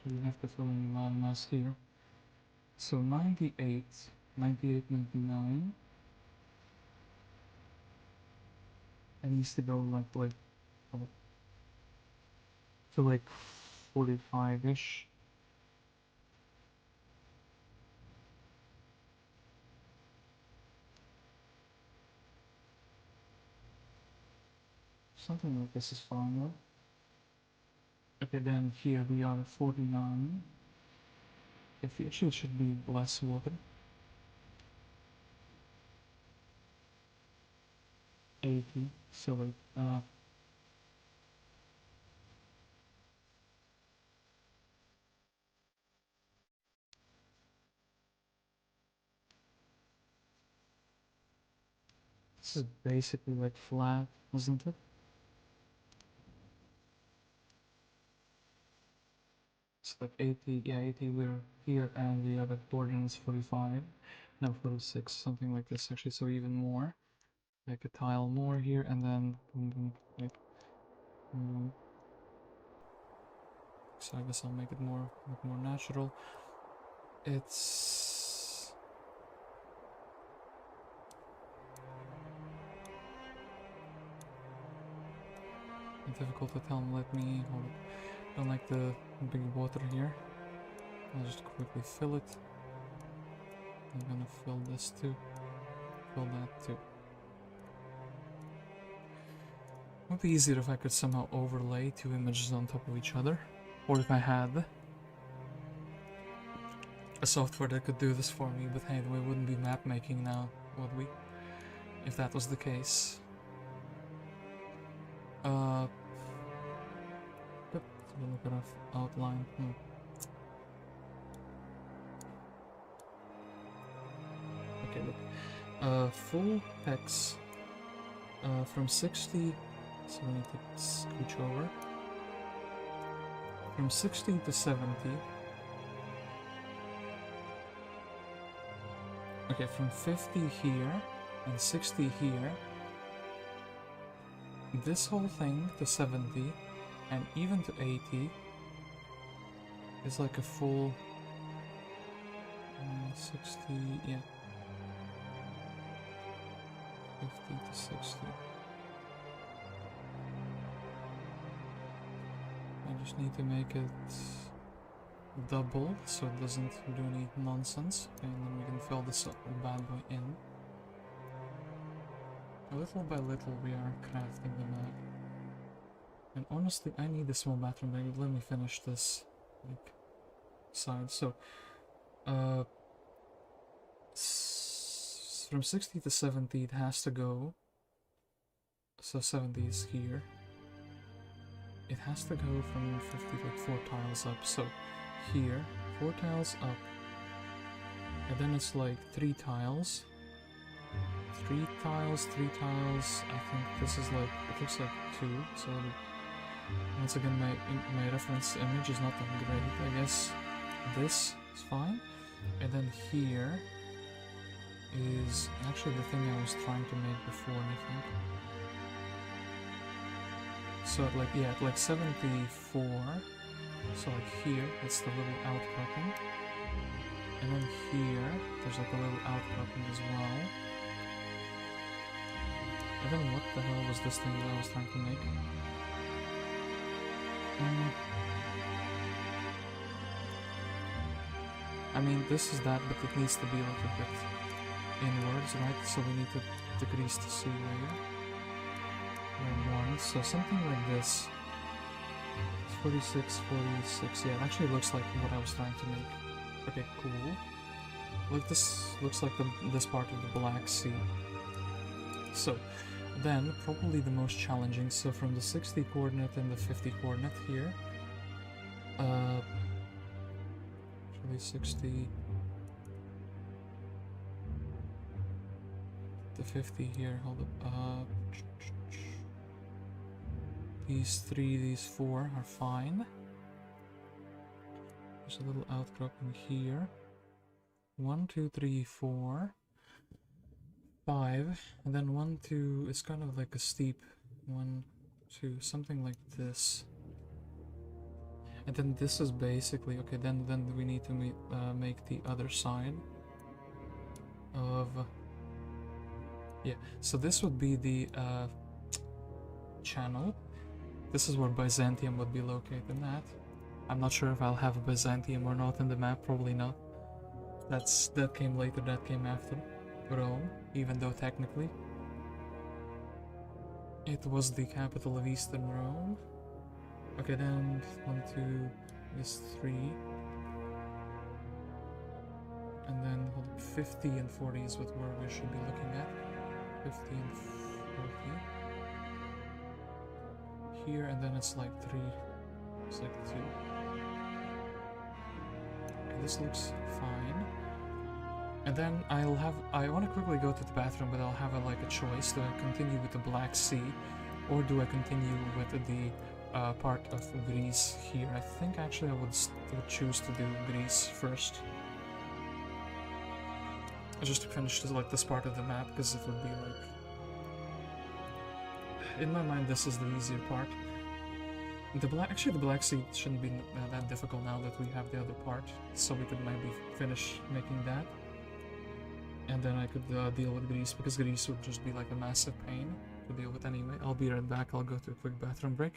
actually have to fill in landmass here. So 98, 98, 99. It needs to go to like 45-ish. Something like this is fine, right? Okay, then here we are at 49. If the issue should be less water. 80, so this is basically like flat, isn't it? It's like 80, yeah, 80 we're here, and the other coordinates 45, no 46, something like this actually, so even more. Like a tile more here, and then like, so I guess I'll make it more natural. It's difficult to tell. Let me hold it. Don't like the big water here. I'll just quickly fill it. I'm gonna fill this too. Fill that too. It would be easier if I could somehow overlay two images on top of each other. Or if I had a software that could do this for me, but hey, we wouldn't be map making now, would we? If that was the case. Yep, a little bit of outline. Okay, look. Full text from 60, so we need to scooch over. From 60 to 70. Okay, from 50 here and 60 here. This whole thing to 70 and even to 80 is like a full 60, yeah. 50 to 60. I just need to make it double so it doesn't do any nonsense, and then we can fill this bad boy in. Little by little we are crafting the map. And honestly, I need a small bathroom break. Let me finish this like side. So from 60 to 70 it has to go. So 70 is here. It has to go from 50 like 4 tiles up. So here, 4 tiles up. And then it's like 3 tiles. 3 tiles, 3 tiles. I think this is like, it looks like 2. So once again, my reference image is not that great. I guess this is fine. And then here is actually the thing I was trying to make before, I think. So like, yeah, like 74. So like here, that's the little outcropping. And then here, there's like a little outcropping as well. And then what the hell was this thing that I was trying to make? I mean, this is that, but it needs to be like a bit inwards, right? So we need to decrease the sea layer. So something like this. It's 46, 46. Yeah, it actually looks like what I was trying to make. Okay, cool. Like this looks like this part of the Black Sea. So then probably the most challenging. So from the 60 coordinate and the 50 coordinate here. Actually 60. The 50 here. Hold up. These 3, these 4 are fine. There's a little outcropping here. 1, 2, 3, 4, 5, and then 1, 2. It's kind of like a steep 1, 2, something like this. And then this is basically okay. Then we need to make the other side of yeah. So this would be the channel. This is where Byzantium would be located at. I'm not sure if I'll have a Byzantium or not in the map. Probably not. That came later. That came after Rome, even though technically it was the capital of Eastern Rome. Okay, then 1, 2, this 3. And then 50 and 40 is what where we should be looking at. 50 and 40. Here, and then it's like 3. It's like 2. Okay, this looks fine. And then I want to quickly go to the bathroom, but I'll have like a choice. Do I continue with the Black Sea, or do I continue with the part of Greece here? I think actually I would choose to do Greece first. Just to finish this part of the map, because it would be like... In my mind, this is the easier part. Actually, the Black Sea shouldn't be that difficult now that we have the other part, so we could maybe finish making that. And then I could deal with Greece, because Greece would just be like a massive pain to deal with anyway. I'll be right back. I'll go to a quick bathroom break.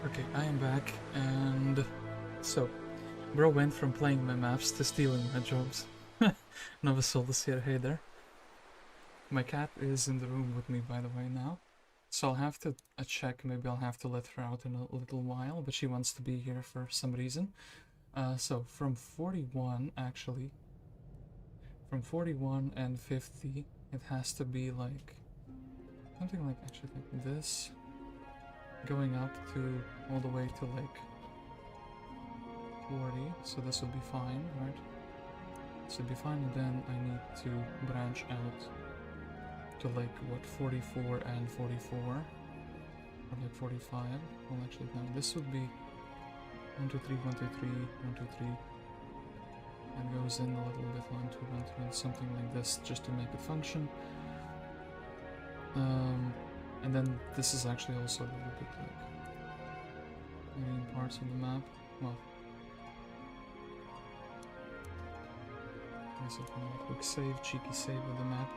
Okay, I am back, and so, bro went from playing my maps to stealing my jobs. Novasoldus here, hey there. My cat is in the room with me, by the way, now. So I'll have to check, maybe I'll have to let her out in a little while, but she wants to be here for some reason. So, from 41, actually, from 41 and 50, it has to be like Something like actually like this, going up to all the way to like 40, so this would be fine, right? This would be fine, and then I need to branch out to like what, 44 and 44, or like 45. Well, actually no, this would be 1 2 3 1 2 3 1 2 3, and goes in a little bit 1 2 1 2, and something like this just to make it function. And then this is actually also a little bit like green parts of the map. Well, also a quick save, cheeky save of the map.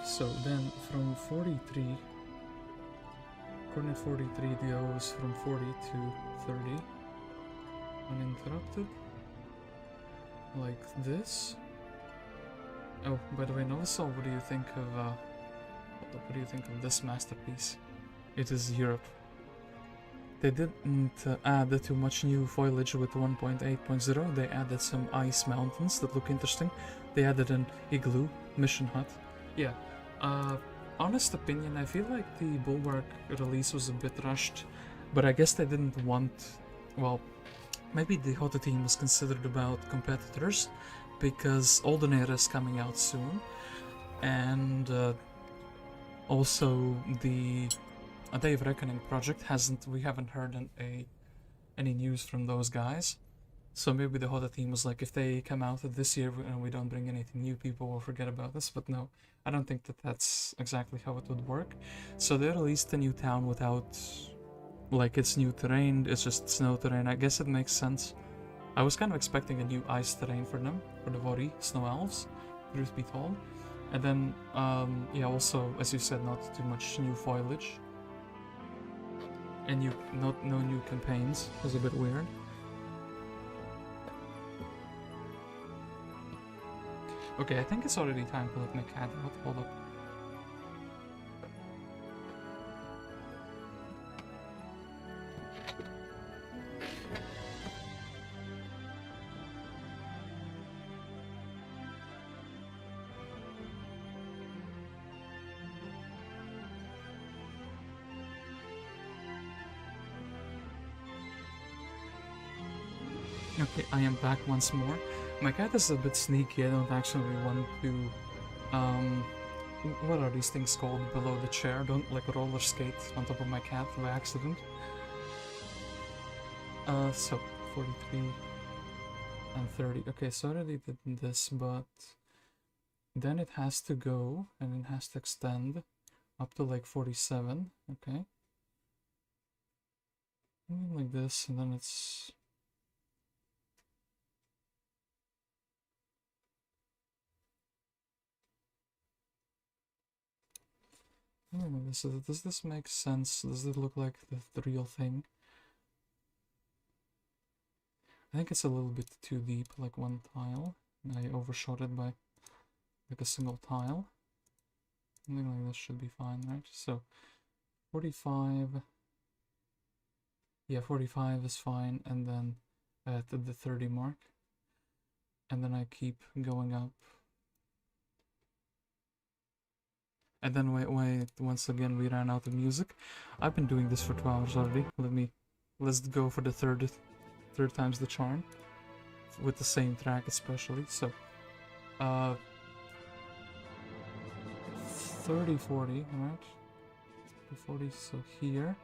So then from 43, coordinate 43 goes from 40 to 30, uninterrupted, like this. Oh, by the way, Novasol, what do you think of what do you think of this masterpiece? It is Europe. They didn't add too much new foliage with 1.8.0. They added some ice mountains that look interesting. They added an igloo mission hut. Yeah, honest opinion, I feel like the Bulwark release was a bit rushed, but I guess they didn't want, well, maybe the Hota team was considered about competitors, because Oldenair is coming out soon, and also the A Day of Reckoning project we haven't heard any news from those guys. So maybe the Hota team was like, if they come out this year and we don't bring anything new, people will forget about this. But no, I don't think that that's exactly how it would work. So they released a new town without, like, it's new terrain, it's just snow terrain. I guess it makes sense. I was kind of expecting a new ice terrain for them, for the Vori Snow Elves, truth be told. And then, yeah, also, as you said, not too much new foliage. And no new campaigns. It was a bit weird. Okay, I think it's already time to let my cat out. Hold up. Okay, I am back once more. My cat is a bit sneaky. I don't actually want to, what are these things called below the chair? Don't like roller skate on top of my cat by accident. So 43 and 30. Okay, so I already did this, but then it has to go and it has to extend up to like 47. Okay, like this, and then it's. Does this make sense? Does it look like the real thing? I think it's a little bit too deep, like one tile. I overshot it by like a single tile. Something like this should be fine, right? So 45. Yeah, 45 is fine, and then at the 30 mark. And then I keep going up. And then wait, once again we ran out of music. I've been doing this for 2 hours already. Let's go for the third time's the charm. With the same track especially, so 30, 40, right? 40, so here.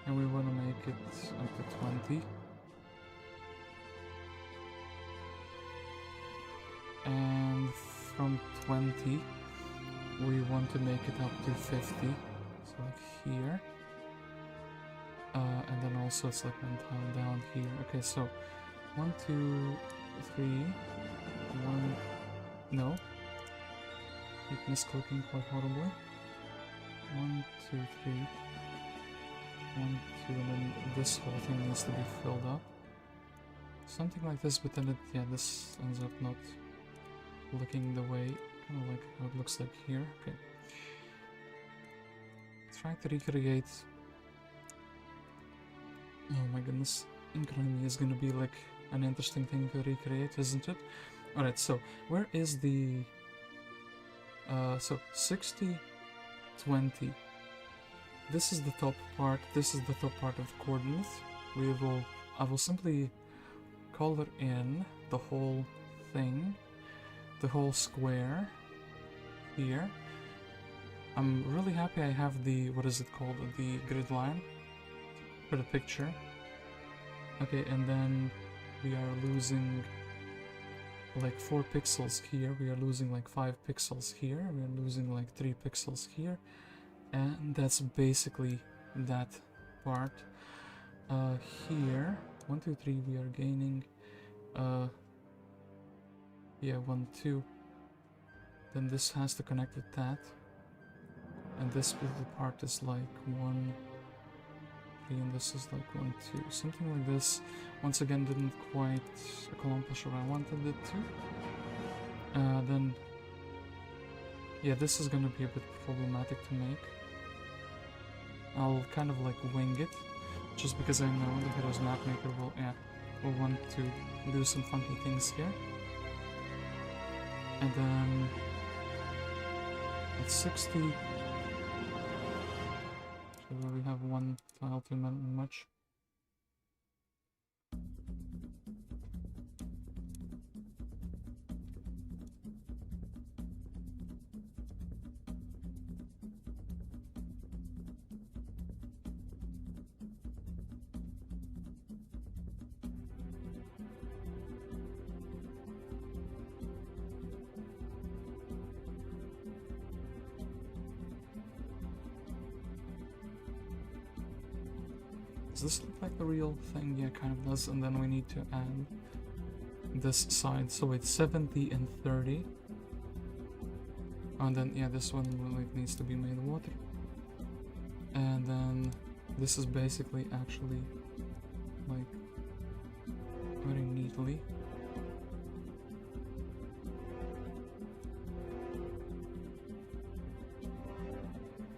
And we want to make it up to 20. And from 20 we want to make it up to 50, so like here, and then also it's like one tile down here. Okay, so 1 2 3 1. No, keep misclicking quite horribly. 1 2 3 1 2, and then this whole thing needs to be filled up, something like this. But then it, yeah, this ends up not looking the way, kind of like how it looks like here. Okay, trying to recreate. Oh my goodness, Incrony is gonna be like an interesting thing to recreate, isn't it? Alright, so where is the... so 60, 20. This is the top part, this is the top part of the coordinate. I will simply color in the whole thing, the whole square here. I'm really happy I have the, what is it called, the grid line for the picture. Okay, and then we are losing like 4 pixels here, we are losing like 5 pixels here, we are losing like 3 pixels here, and that's basically that part. Here, 1, 2, 3, we are gaining, yeah, 1, 2, then this has to connect with that, and this little part is like 1, 3, and this is like 1, 2, something like this. Once again, didn't quite accomplish what I wanted it to. Then, yeah, this is gonna be a bit problematic to make. I'll kind of like wing it, just because I know the Heroes Mapmaker will want to do some funky things here. And then at 60, so we have 1 tile too much. Does this look like the real thing? Yeah, kind of does. And then we need to add this side. So it's 70 and 30. And then, yeah, this one like needs to be made water. And then this is basically actually like very neatly.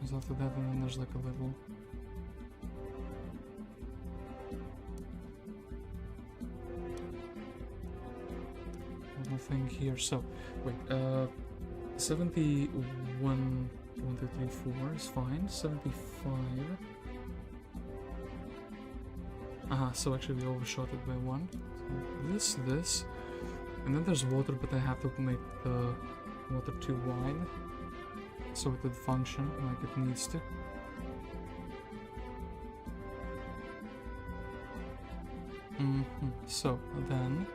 So after that, and then there's like a little thing here. So wait, 71, 1, 2, 3, 4 is fine. 75. So actually we overshot it by 1. So this, and then there's water, but I have to make the water too wide so it would function like it needs to. So then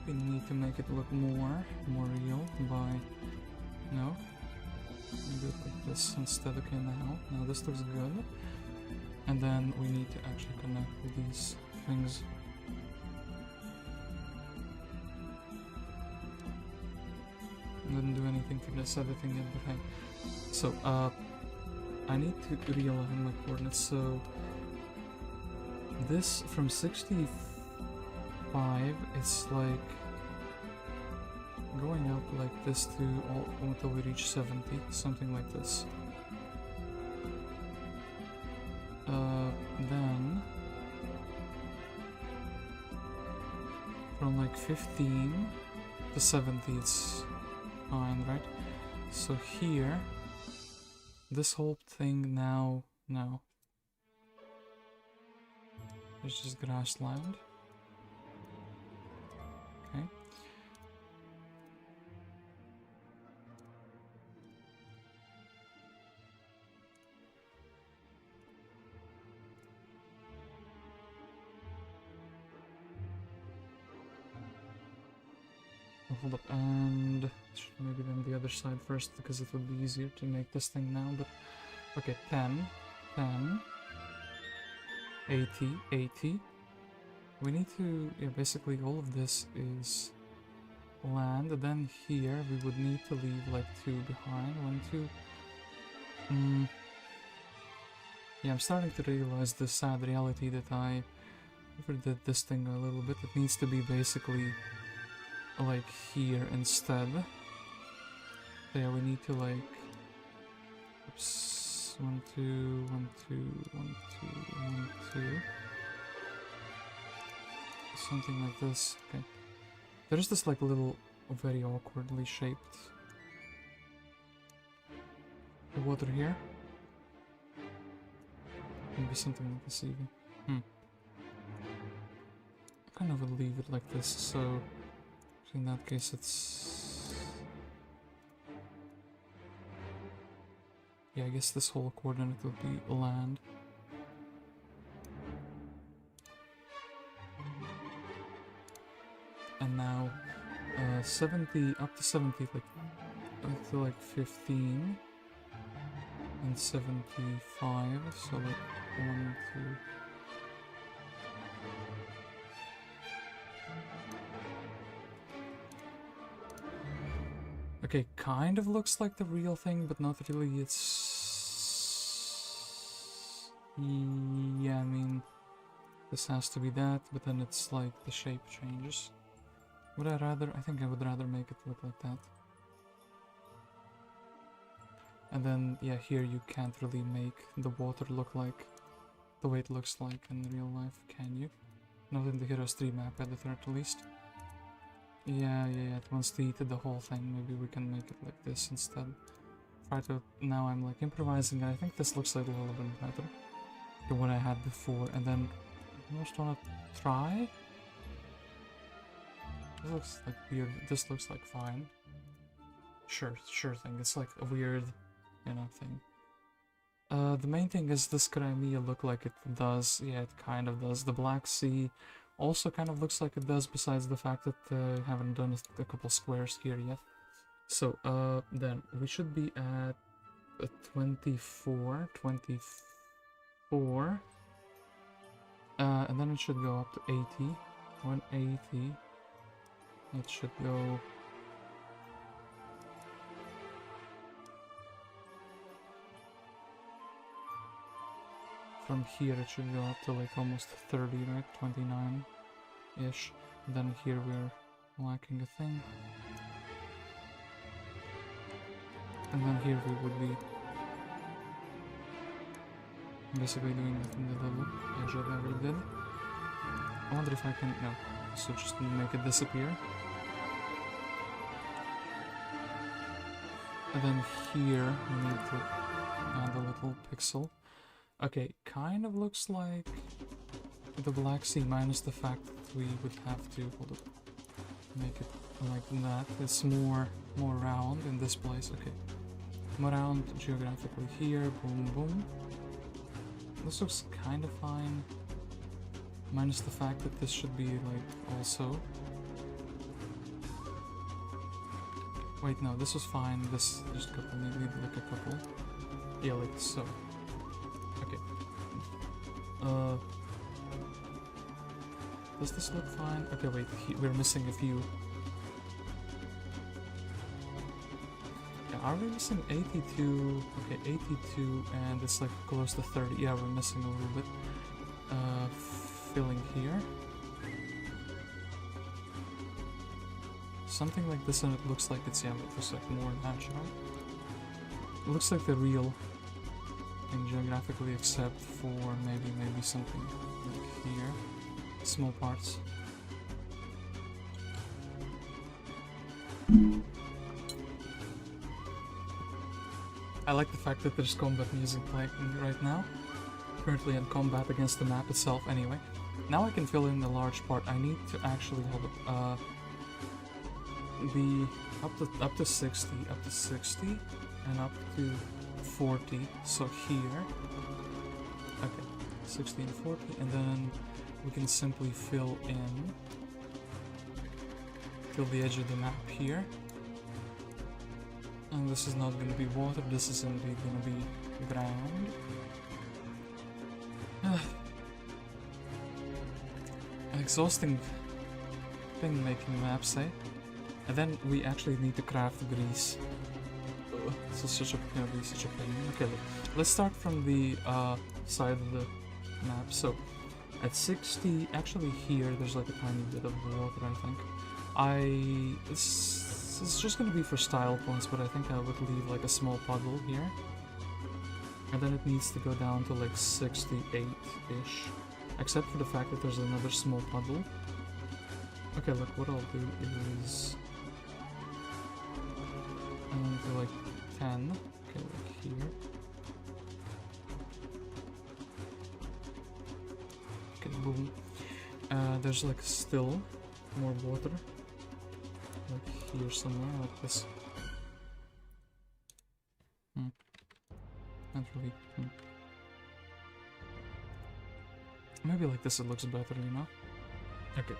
we need to make it look more real by, no, do it like this instead. Okay, now this looks good, and then we need to actually connect with these things. I didn't do anything for this other thing yet, but hey. So I need to realign my coordinates. So this from 65, it's like going up like this to until we reach 70, something like this. Then from like 15 to 70, it's fine, right? So here, this whole thing now, it's just grassland. Okay. Hold up, and maybe then the other side first, because it would be easier to make this thing now, but okay, 10, 80, 80. We need to, yeah, basically all of this is land, and then here we would need to leave like 2 behind, 1, 2. Yeah, I'm starting to realize the sad reality that I overdid this thing a little bit. It needs to be basically like here instead. So yeah, we need to like, oops, 1, 2, 1, 2, 1, 2, 1, 2. Something like this. Okay. There's this like little, very awkwardly shaped water here. Maybe something like this even. I kind of will leave it like this, so in that case it's... Yeah, I guess this whole coordinate will be land. And now 70, up to 70, like up to like 15 and 75, so like 1, 2. Okay, kind of looks like the real thing, but not really. It's... Yeah, I mean, this has to be that, but then it's like the shape changes. Would I rather? I think I would rather make it look like that. And then, yeah, here you can't really make the water look like the way it looks like in real life, can you? Not in the Heroes 3 map editor, at least. Yeah, it wants to eat the whole thing. Maybe we can make it like this instead. Try to... Now I'm like improvising. I think this looks like a little bit better than what I had before. And then I just wanna try. This looks like weird. This looks like fine. Sure thing. It's like a weird, you know, thing. The main thing is this Crimea look like it does. Yeah, it kind of does. The Black Sea also kind of looks like it does, besides the fact that I haven't done a couple squares here yet. So, then we should be at 24. And then it should go up to 80. 180. It should go... From here it should go up to like almost 30, right? 29-ish. Then here we're lacking a thing. And then here we would be basically doing it in the little edge that I already did. I wonder if I can... No. So just make it disappear. And then here we need to add a little pixel. Okay, kind of looks like the Black Sea, minus the fact that we would have to make it like that. It's more round in this place. Okay, more round geographically here. Boom, boom. This looks kind of fine, minus the fact that this should be like also. Wait, no, this was fine. This just a couple, maybe like a couple. Yeah, like so. Okay. Does this look fine? Okay, wait, we're missing a few. Yeah, are we missing 82? Okay, 82, and it's like close to 30. Yeah, we're missing a little bit. Filling here. Something like this, and it looks like it's, yeah, it looks like more natural. It looks like the real thing geographically, except for maybe something like here. Small parts. I like the fact that there's combat music playing right now. Currently in combat against the map itself anyway. Now I can fill in the large part. I need to actually hold up, the up to 60, and up to 40. So here, okay, 60 and 40, and then we can simply fill the edge of the map here. And this is not going to be water. This is indeed going to be ground. An exhausting thing making maps, eh? And then we actually need to craft grease. this is gonna be such a pain. Okay, look, let's start from the side of the map. So at 60, actually here there's like a tiny bit of water, I think. This is just gonna be for style points, but I think I would leave like a small puddle here. And then it needs to go down to like 68-ish. Except for the fact that there's another small puddle. Okay, look, what I'll do is... to like 10. Okay, like here. Okay, boom. There's like still more water. Like here somewhere, like this. Not really. Maybe like this it looks better, you know? Okay.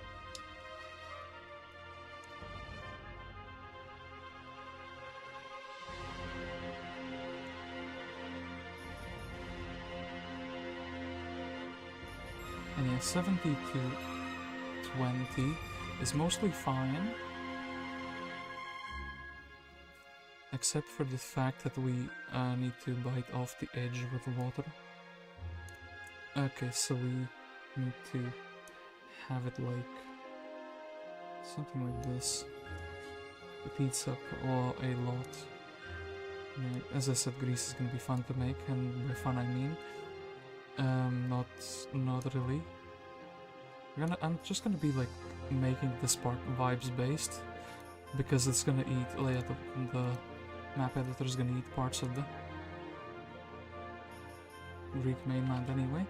And yeah, 70 to 20 is mostly fine. Except for the fact that we need to bite off the edge with water. Okay, so we need to have it like something like this. It heats up a lot. As I said, grease is gonna be fun to make, and by fun I mean not really. I'm just gonna be like making this part vibes based because it's gonna eat the map editor is gonna eat parts of the Greek mainland anyway.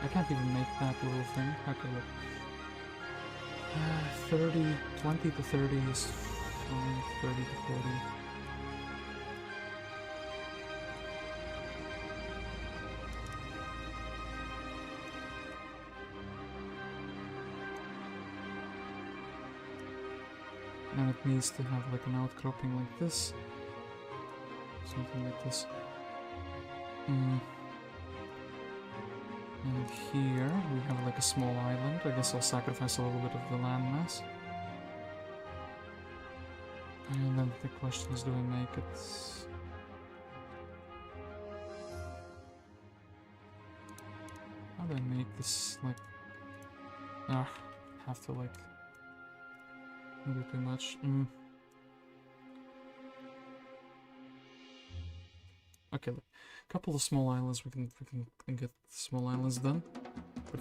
I can't even make that little thing. Okay, look. 20 to 30 is fine. 30 to 40. And it needs to have like an outcropping like this. Something like this. And here we have like a small island. I guess I'll sacrifice a little bit of the landmass. And then the question is, do I make it... How do I make this like... have to like... do too much. Okay, look. A couple of small islands, we can get small islands done. But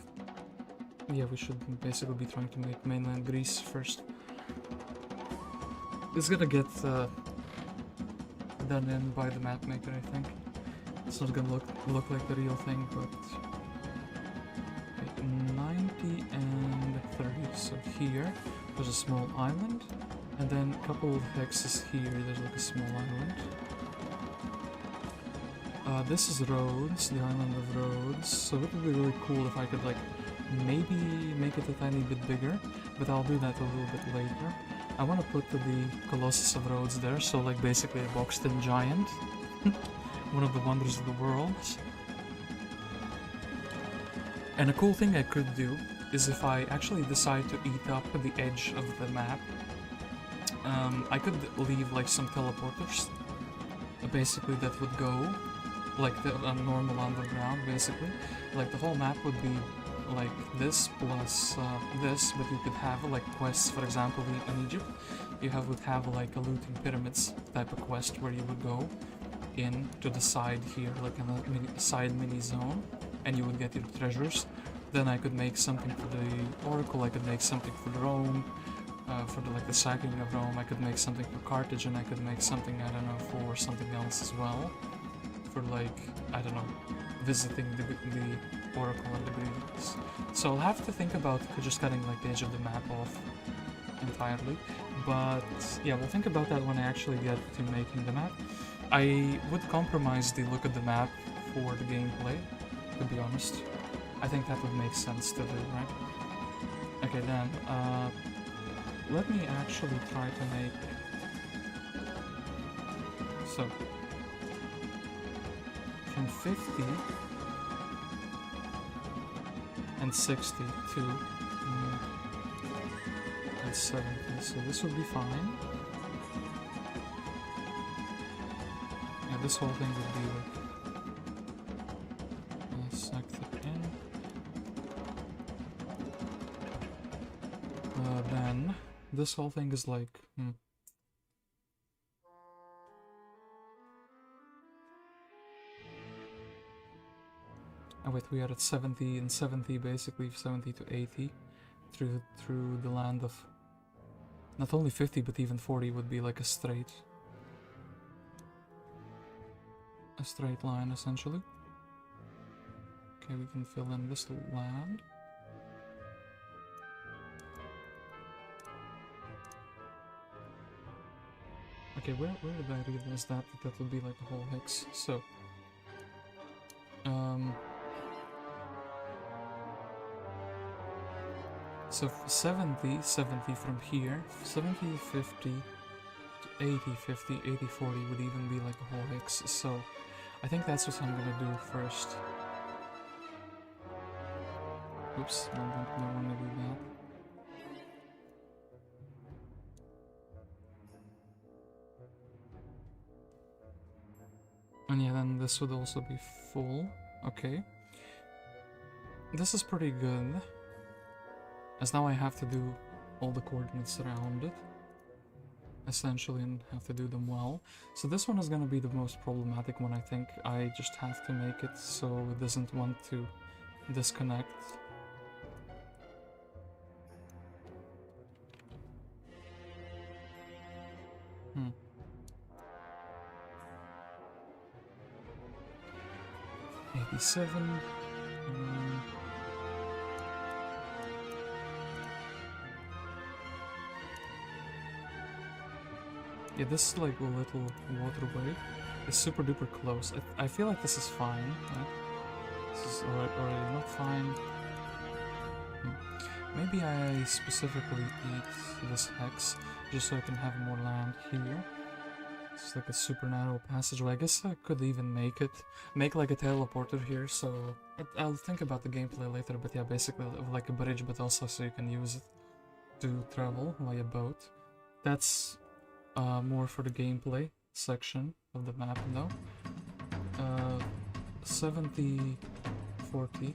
yeah, we should basically be trying to make mainland Greece first. It's gonna get done in by the map maker, I think. It's not gonna look like the real thing, but okay, 90 and 30. So here there's a small island, and then a couple of hexes here. There's like a small island. This is Rhodes, the island of Rhodes, so it would be really cool if I could like maybe make it a tiny bit bigger, but I'll do that a little bit later. I want to put the Colossus of Rhodes there, so like basically a boxed-in giant, one of the wonders of the world. And a cool thing I could do is if I actually decide to eat up the edge of the map, I could leave like some teleporters, basically that would go like the normal underground, basically. Like the whole map would be like this plus this, but you could have like quests, for example, in Egypt. You would have like a looting pyramids type of quest where you would go in to the side here, like in a side mini zone, and you would get your treasures. Then I could make something for the Oracle, I could make something for Rome, for the sacking of Rome, I could make something for Carthage, and I could make something, I don't know, for something else as well. For like, I don't know, visiting the Oracle and the Greeks. So I'll have to think about just cutting like the edge of the map off entirely. But yeah, we'll think about that when I actually get to making the map. I would compromise the look of the map for the gameplay, to be honest. I think that would make sense to do, right? Okay then, let me actually try to make So from 50 and 60 to and 70, so this would be fine. Yeah, this whole thing would be like suck it in. Then this whole thing is like Oh wait, we are at 70 and 70, basically 70 to 80 through the land of not only 50 but even 40 would be like a straight line essentially. Okay, we can fill in this land. Okay, where did I realize that would be like a whole hex? So so 70 from here, 70, 50 to 80, 50, 80, 40 would even be like a whole hex. So I think that's what I'm gonna do first. Oops, I don't want to do that. And yeah, then this would also be full. Okay. This is pretty good. As now I have to do all the coordinates around it. Essentially, and have to do them well. So this one is gonna be the most problematic one, I think. I just have to make it so it doesn't want to disconnect. Hmm. $87. Yeah, this is like a little waterway. It's super duper close. I feel like this is fine. Right? This is already not fine. Maybe I specifically eat this hex just so I can have more land here. It's like a super narrow passageway. I guess I could even make like a teleporter here, so I'll think about the gameplay later, but yeah, basically like a bridge, but also so you can use it to travel via boat. That's more for the gameplay section of the map though. 70, 40.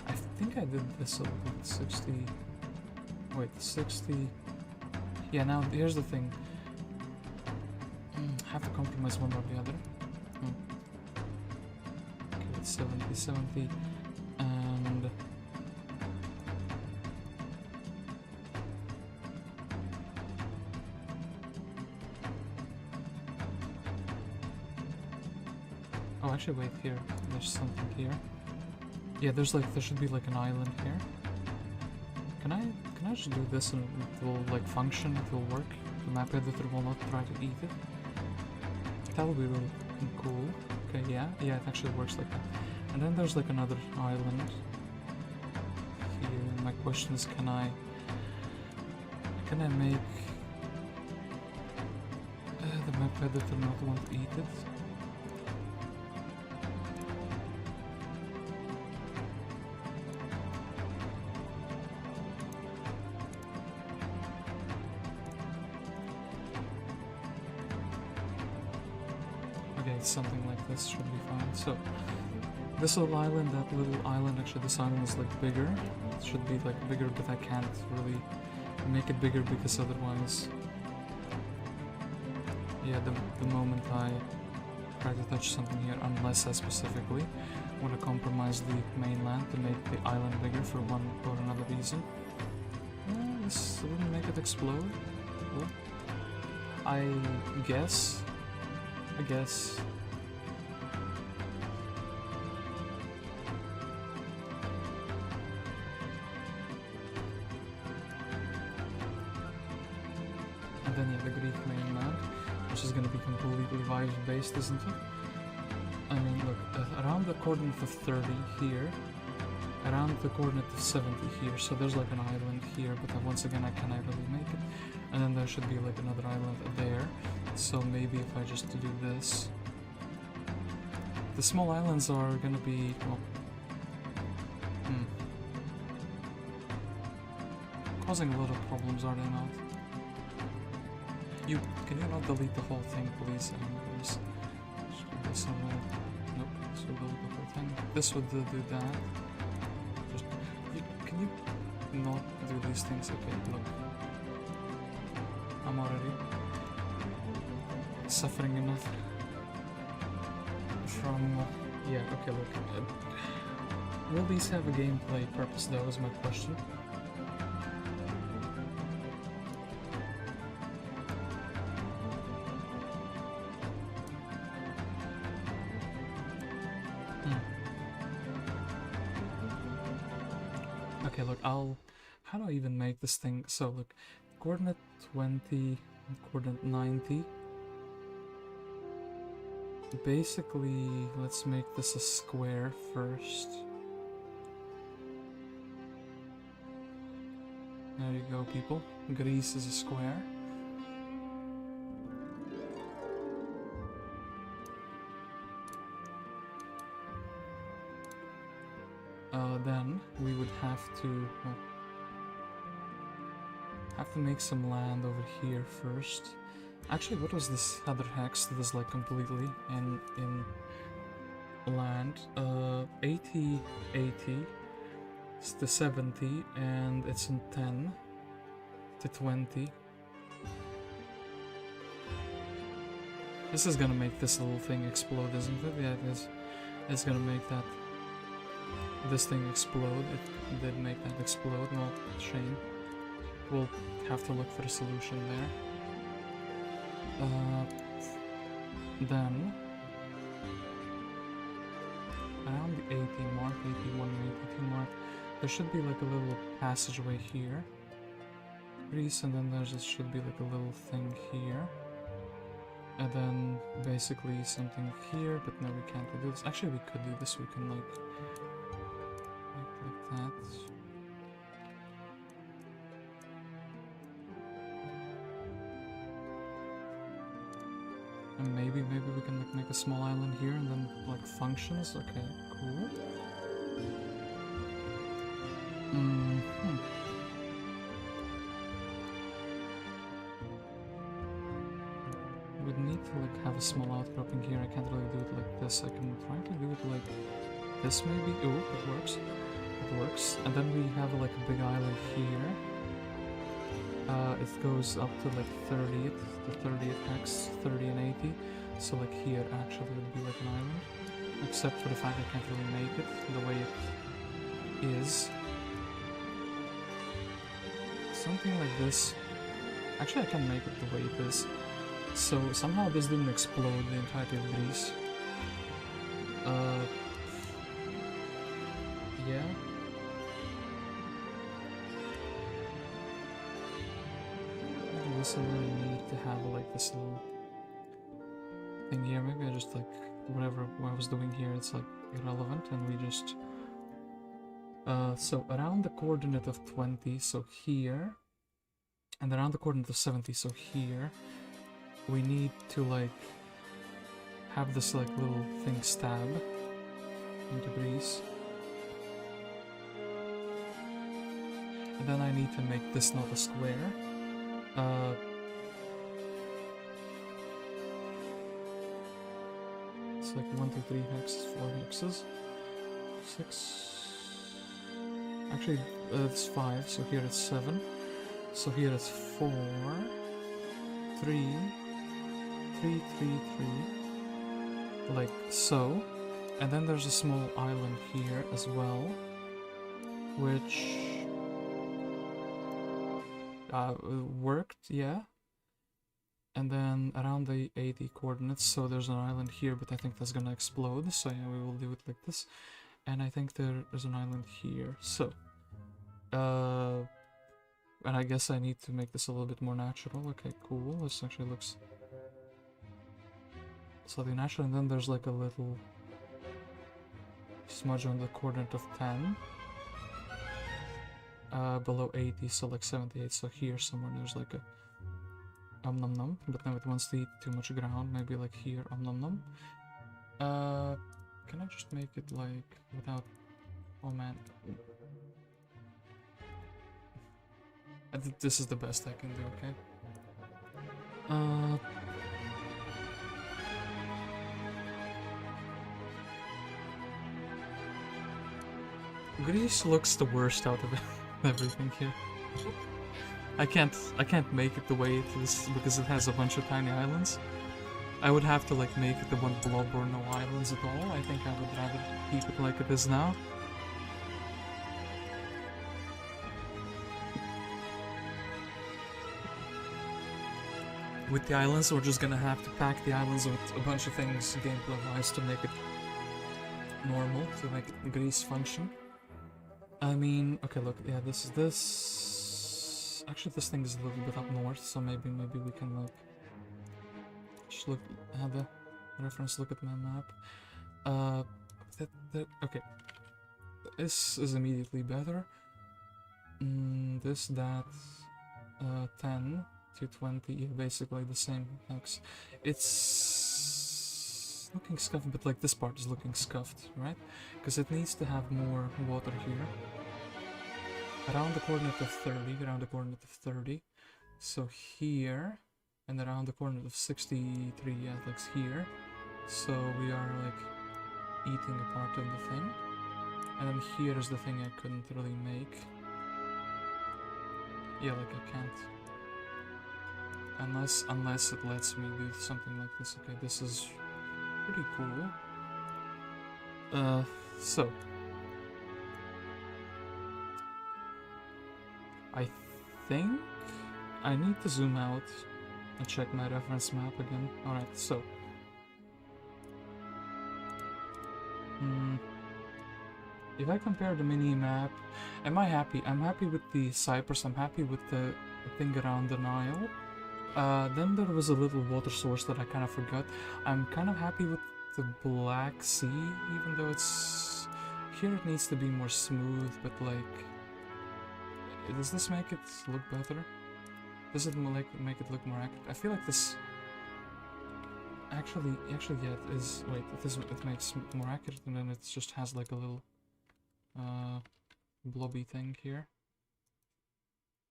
I think I did this a little bit, 60... Wait, 60... Yeah, now here's the thing. Have to compromise one or the other. Okay, it's 70, 70, and... Oh, actually, wait, here. There's something here. Yeah, there should be like an island here. Can I just do this and it will like function, it will work? The map editor will not try to eat it? That would be really cool. Okay, yeah, it actually works like that. And then there's like another island here. My question is, can I make the map editor not want to eat it? Something like this should be fine. So this little island, that little island, actually this island is like bigger. It should be like bigger, but I can't really make it bigger because otherwise, yeah, the moment I try to touch something here, unless I specifically want to compromise the mainland to make the island bigger for one or another reason. This wouldn't make it explode. Well, I guess. And then you have the Greek mainland, which is going to be completely virus-based, isn't it? I mean, look, around the coordinate of 30 here, around the coordinate of 70 here, so there's like an island here, but then once again I cannot really make it. And then there should be like another island there, so maybe if I just do this. The small islands are gonna be, well, causing a lot of problems, are they not? Can you not delete the whole thing, please? Just do this and nope, this will delete the whole thing. This would do that. Just, can you not do these things? Okay, look. I'm already suffering enough from... yeah, okay, look. Will these have a gameplay purpose, though, is my question. Okay, look, how do I even make this thing? So, look, coordinate 20, coordinate 90. Basically, let's make this a square first. There you go, people. Greece is a square. Then we would have to make some land over here first. Actually, what was this other hex that is like completely in land? 80, 80, it's the 70, and it's in 10 to 20. This is gonna make this little thing explode, isn't it? Yeah, it is. It's gonna make this thing explode. It did make that explode. Well, shame. We'll have to look for a solution there. Then around the 80 mark, 81, 82 mark, there should be like a little passageway here. Greece, and then there just should be like a little thing here. And then basically something here, but no, we can't do this. Actually, we could do this. We can like that. And maybe we can like make a small island here and then like functions. Okay, cool. Would need to like have a small outcropping here. I can't really do it like this. I can try to do it like this maybe. Oh, it works. It works. And then we have like a big island here. It goes up to like 30th, the 30th hex, 30 and 80. So like here actually would be like an island. Except for the fact I can't really make it the way it is. Something like this. Actually I can make it the way it is. So somehow this didn't explode the entirety of Greece. Yeah. This I really need to have like this little thing here. Maybe I just like whatever I was doing here, it's like irrelevant, and we just so around the coordinate of 20, so here, and around the coordinate of 70, so here, we need to like have this like little thing stab into Greece. And then I need to make this not a square. It's like 1, 2, 3 hexes, 4 hexes, 6. Actually, it's 5. So here it's 7. So here it's 4, 3, 3, 3, 3, like so. And then there's a small island here as well, which worked, yeah. And then around the 80 coordinates, so there's an island here, but I think that's gonna explode, so yeah, we will do it like this. And I think there's an island here, so and I guess I need to make this a little bit more natural. Okay, cool, this actually looks slightly natural. And then there's like a little smudge on the coordinate of 10. below 80, so like 78. So here somewhere there's like a nom nom, but now it wants to eat too much ground. Maybe like here nom nom. Can I just make it like without? Oh man. This is the best I can do, okay? Greece looks the worst out of everything here. I can't make it the way it is because it has a bunch of tiny islands. I would have to like make it the one blob or no islands at all. I think I would rather keep it like it is now. With the islands, we're just gonna have to pack the islands with a bunch of things gameplay-wise to make it normal, to make Greece function. I mean, okay, look, yeah, this is this. Actually, this thing is a little bit up north, so maybe we can like just look, have a reference look at my map. Okay, this is immediately better. This, that, 10 to 20, yeah, basically the same hex. It's looking scuffed, but like this part is looking scuffed, right? Because it needs to have more water here. Around the coordinate of 30, So here, and around the coordinate of 63, yeah, like here. So we are like eating a part of the thing. And then here is the thing I couldn't really make. Yeah, like I can't. Unless it lets me do something like this. Okay, this is pretty cool. So I think I need to zoom out and check my reference map again. Alright, so if I compare the mini-map, am I happy? I'm happy with the Cyprus, I'm happy with the thing around the Nile. Then there was a little water source that I kind of forgot. I'm kind of happy with the Black Sea, even though it's... Here it needs to be more smooth, but like... Does this make it look better? Does it make it look more accurate? I feel like this... Actually, yeah, it is... Wait, it makes it more accurate, and then it just has like a little... blobby thing here.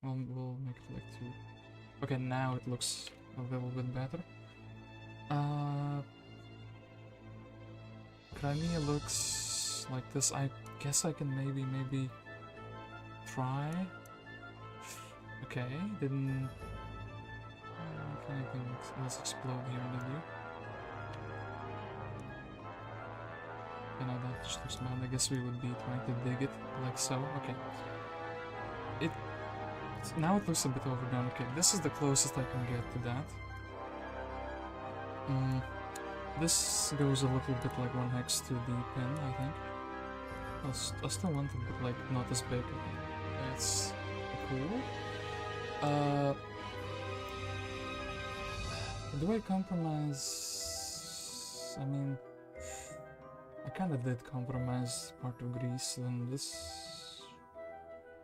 We'll make it like 2. Okay, now it looks a little bit better. Crimea looks like this. I guess I can maybe try. Okay, didn't. Anything else explode here, did you? You know, that just looks bad. I guess we would be trying to dig it like so. Okay. Now it looks a bit overdone. Okay, this is the closest I can get to that. This goes a little bit like 1 hex too deep in, I think. I still want it, but like not as big. It's cool. Do I compromise? I mean, I kind of did compromise part of Greece, and this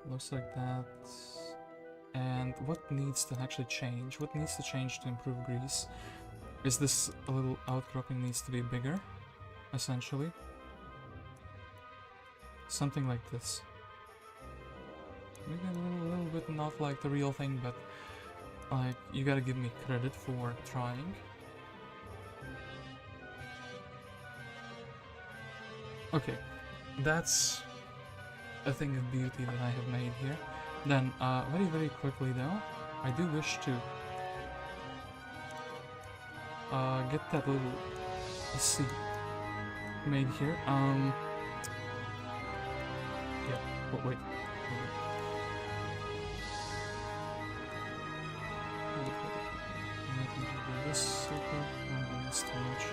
looks like that. And what needs to actually change? What needs to change to improve Greece? Is this a little outcropping needs to be bigger, essentially? Something like this. Maybe a little bit not like the real thing, but like, you gotta give me credit for trying. Okay, that's a thing of beauty that I have made here. Then, very quickly though, I do wish to get that little sea made here. Yeah, but wait. This super. That's too much.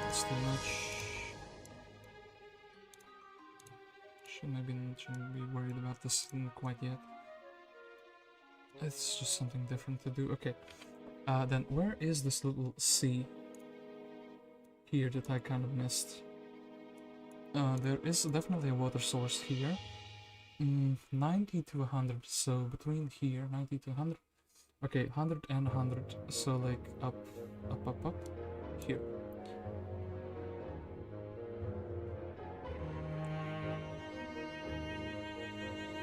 That's too much. Shouldn't be worried about this quite yet. It's just something different to do. Okay. Then where is this little sea here that I kind of missed? There is definitely a water source here. 90 to 100, so between here, 90 to 100. Okay, 100 and 100, so like up, up, up, up, here.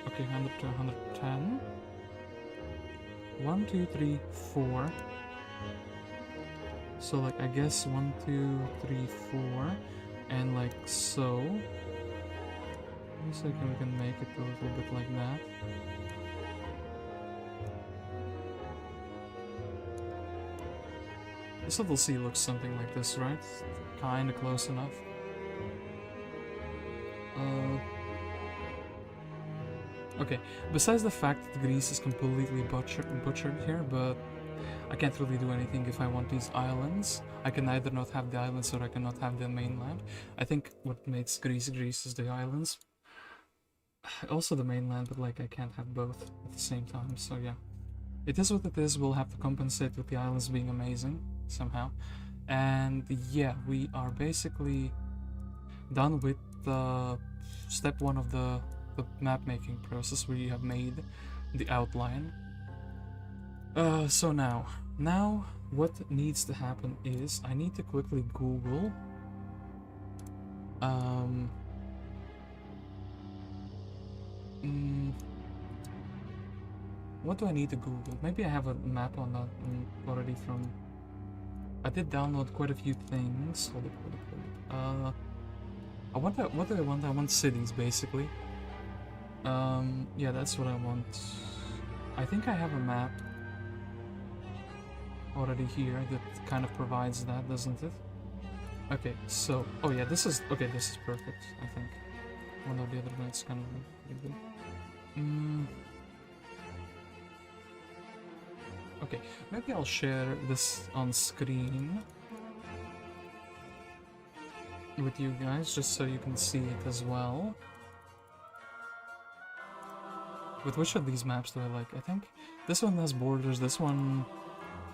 Okay, 100 to 110. 1, 2, 3, 4. So like I guess 1, 2, 3, 4, and like so. Looks like we can make it a little bit like that. This level C looks something like this, right? Kinda close enough. Okay, besides the fact that Greece is completely butchered here, but I can't really do anything if I want these islands. I can either not have the islands or I cannot have the mainland. I think what makes Greece Greece is the islands. Also the mainland, but like I can't have both at the same time, so yeah. It is what it is, we'll have to compensate with the islands being amazing, somehow. And yeah, we are basically done with step 1 of the map making process, where you have made the outline. So now what needs to happen is I need to quickly Google what do I need to Google? Maybe I have a map on that already from... I did download quite a few things. Hold it. What do I want? I want cities, basically. Yeah, that's what I want. I think I have a map already here that kind of provides that, doesn't it? Okay, so... Oh yeah, this is perfect, I think. One or the other, but it's kind of pretty good. Okay, maybe I'll share this on screen with you guys, just so you can see it as well. With which of these maps do I like? I think this one has borders, this one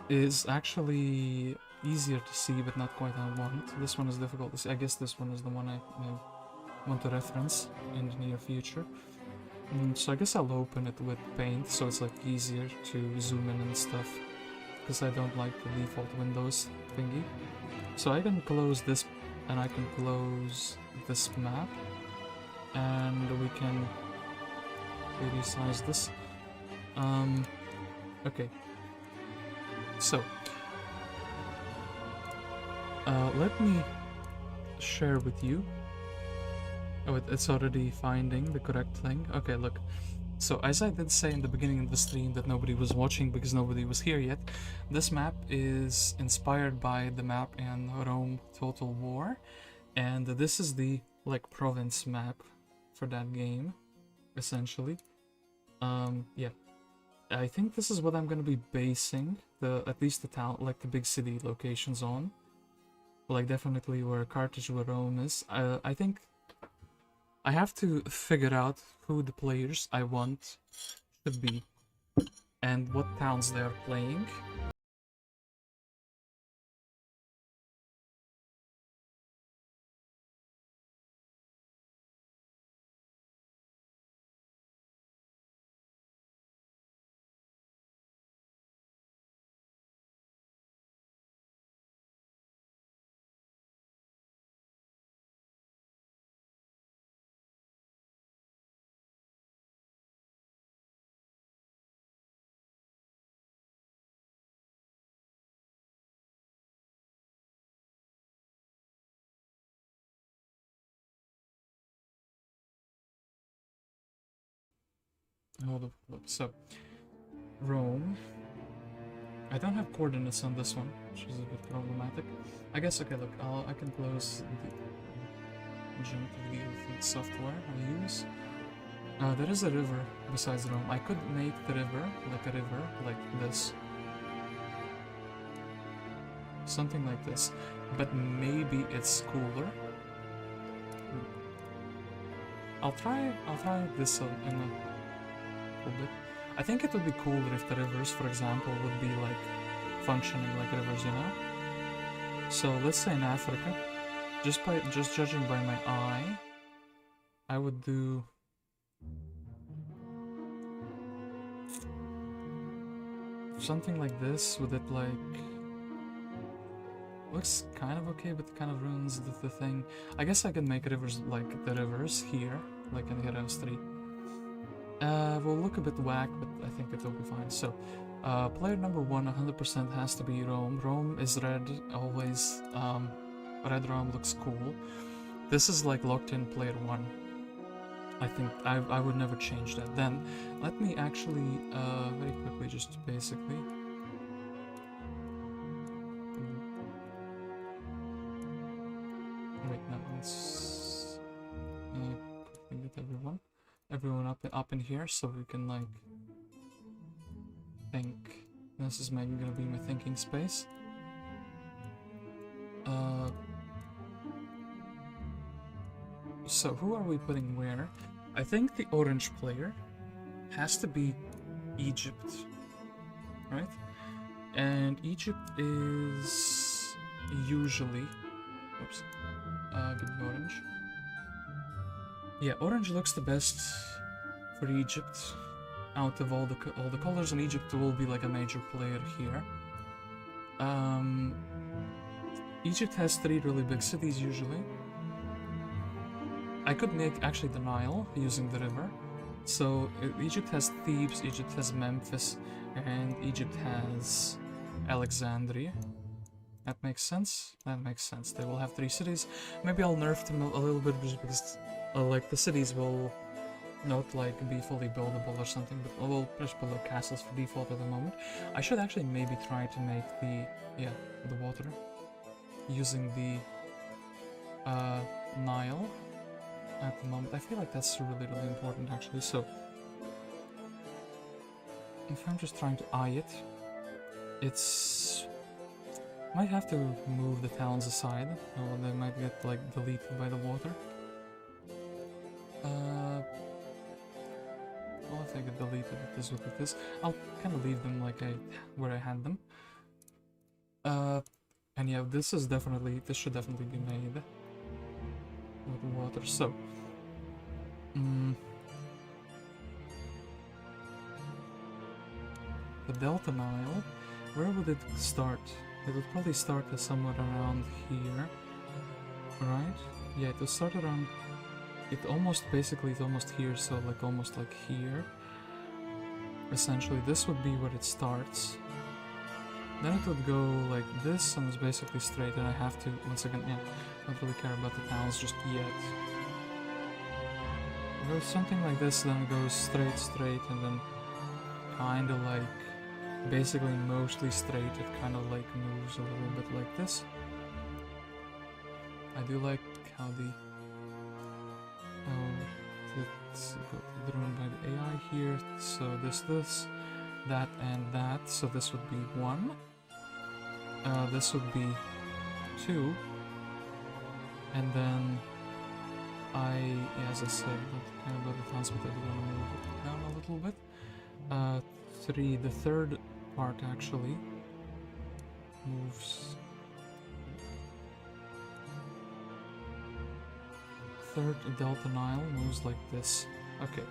is actually easier to see, but not quite I want. This one is difficult to see. I guess this one is the one I want to reference in the near future. So I guess I'll open it with paint, so it's like easier to zoom in and stuff, because I don't like the default Windows thingy. So I can close this, and I can close this map, and we can resize this. Okay. So, let me share with you. Oh, it's already finding the correct thing. Okay, look. So, as I did say in the beginning of the stream that nobody was watching because nobody was here yet, this map is inspired by the map in Rome Total War, and this is the, like, province map for that game, essentially. Yeah. I think this is what I'm gonna be basing at least the town, like the big city locations on. Like definitely where Carthage, where Rome is. I think I have to figure out who the players I want should be and what towns they are playing. Hold up. So, Rome. I don't have coordinates on this one, which is a bit problematic. I guess, okay, look, I can close the jump to the software I use. There is a river besides Rome. I could make the river like this. Something like this. But maybe it's cooler. I'll try this in a little bit. I think it would be cooler if the rivers, for example, would be like functioning like rivers, you know? So let's say in Africa, just judging by my eye, I would do something like this with it like looks kind of okay, but kind of ruins the thing. I guess I can make rivers like the rivers here, like in Heroes 3. Will look a bit whack, but I think it will be fine. So, player number 1 100% has to be Rome. Rome is red, always. Red Rome looks cool. This is like locked in player 1. I think I would never change that. Then, let me actually, very quickly, just basically... Wait, no, let's... quickly get everyone up in here, so we can, like... think. This is maybe gonna be my thinking space. So, who are we putting where? I think the orange player has to be Egypt, right? And Egypt is usually... Oops. Give me orange. Yeah, orange looks the best for Egypt. Out of all the colors, and Egypt will be like a major player here. Egypt has 3 really big cities usually. I could make actually the Nile using the river. So Egypt has Thebes, Egypt has Memphis, and Egypt has Alexandria. That makes sense? That makes sense. They will have 3 cities. Maybe I'll nerf them a little bit just because like the cities will not like be fully buildable or something, but we'll just build castles for default at the moment. I should actually maybe try to make the water using the Nile at the moment. I feel like that's really important actually. So if I'm just trying to eye it, it's might have to move the towns aside, or they might get like deleted by the water. Well, if I get deleted, it is what it is. I'll kind of leave them like where I had them. And yeah, this should definitely be made with water. So, the Delta Nile, where would it start? It would probably start somewhere around here, right? Yeah, it will start around. It's almost here, so like almost like here. Essentially, this would be where it starts. Then it would go like this, and it's basically straight, and I have to, once again, yeah, don't really care about the towns just yet. It goes something like this, then it goes straight, and then kinda like, basically mostly straight, it kinda like moves a little bit like this. I do like how it's driven by the AI here, so this, that, and that, so this would be 1, this would be 2, and then as I said, not kind of about the towns, but I do want to move it down a little bit. 3, the third part actually moves. Third Delta Nile moves like this. Okay.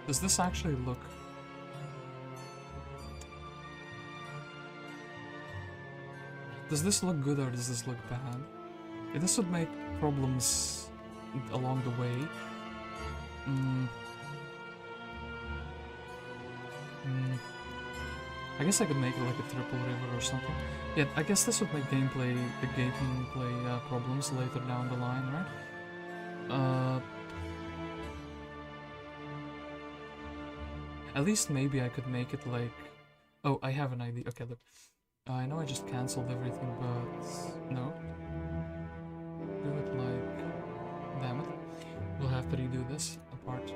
Does this actually look... Does this look good or does this look bad? Yeah, this would make problems along the way. I guess I could make it like a triple river or something. Yeah, I guess this would make the gameplay problems later down the line, right? At least maybe I could make it like... Oh, I have an idea. Okay, look. I know I just cancelled everything, but... No. Do it like... Damn it. We'll have to redo this apart.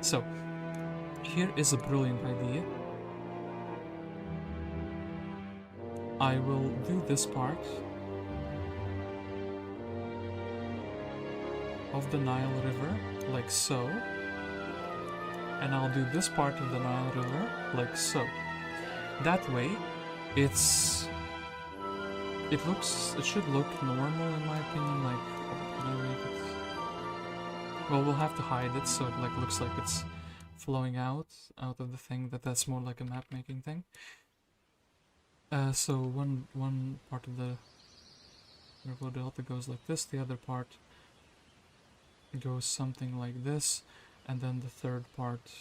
So, here is a brilliant idea. I will do this part of the Nile River, like so. And I'll do this part of the Nile River, like so. That way, it should look normal in my opinion, like, well, we'll have to hide it so it like looks like it's flowing out of the thing, that's more like a map making thing. So one part of the river delta goes like this, the other part goes something like this, and then the third part,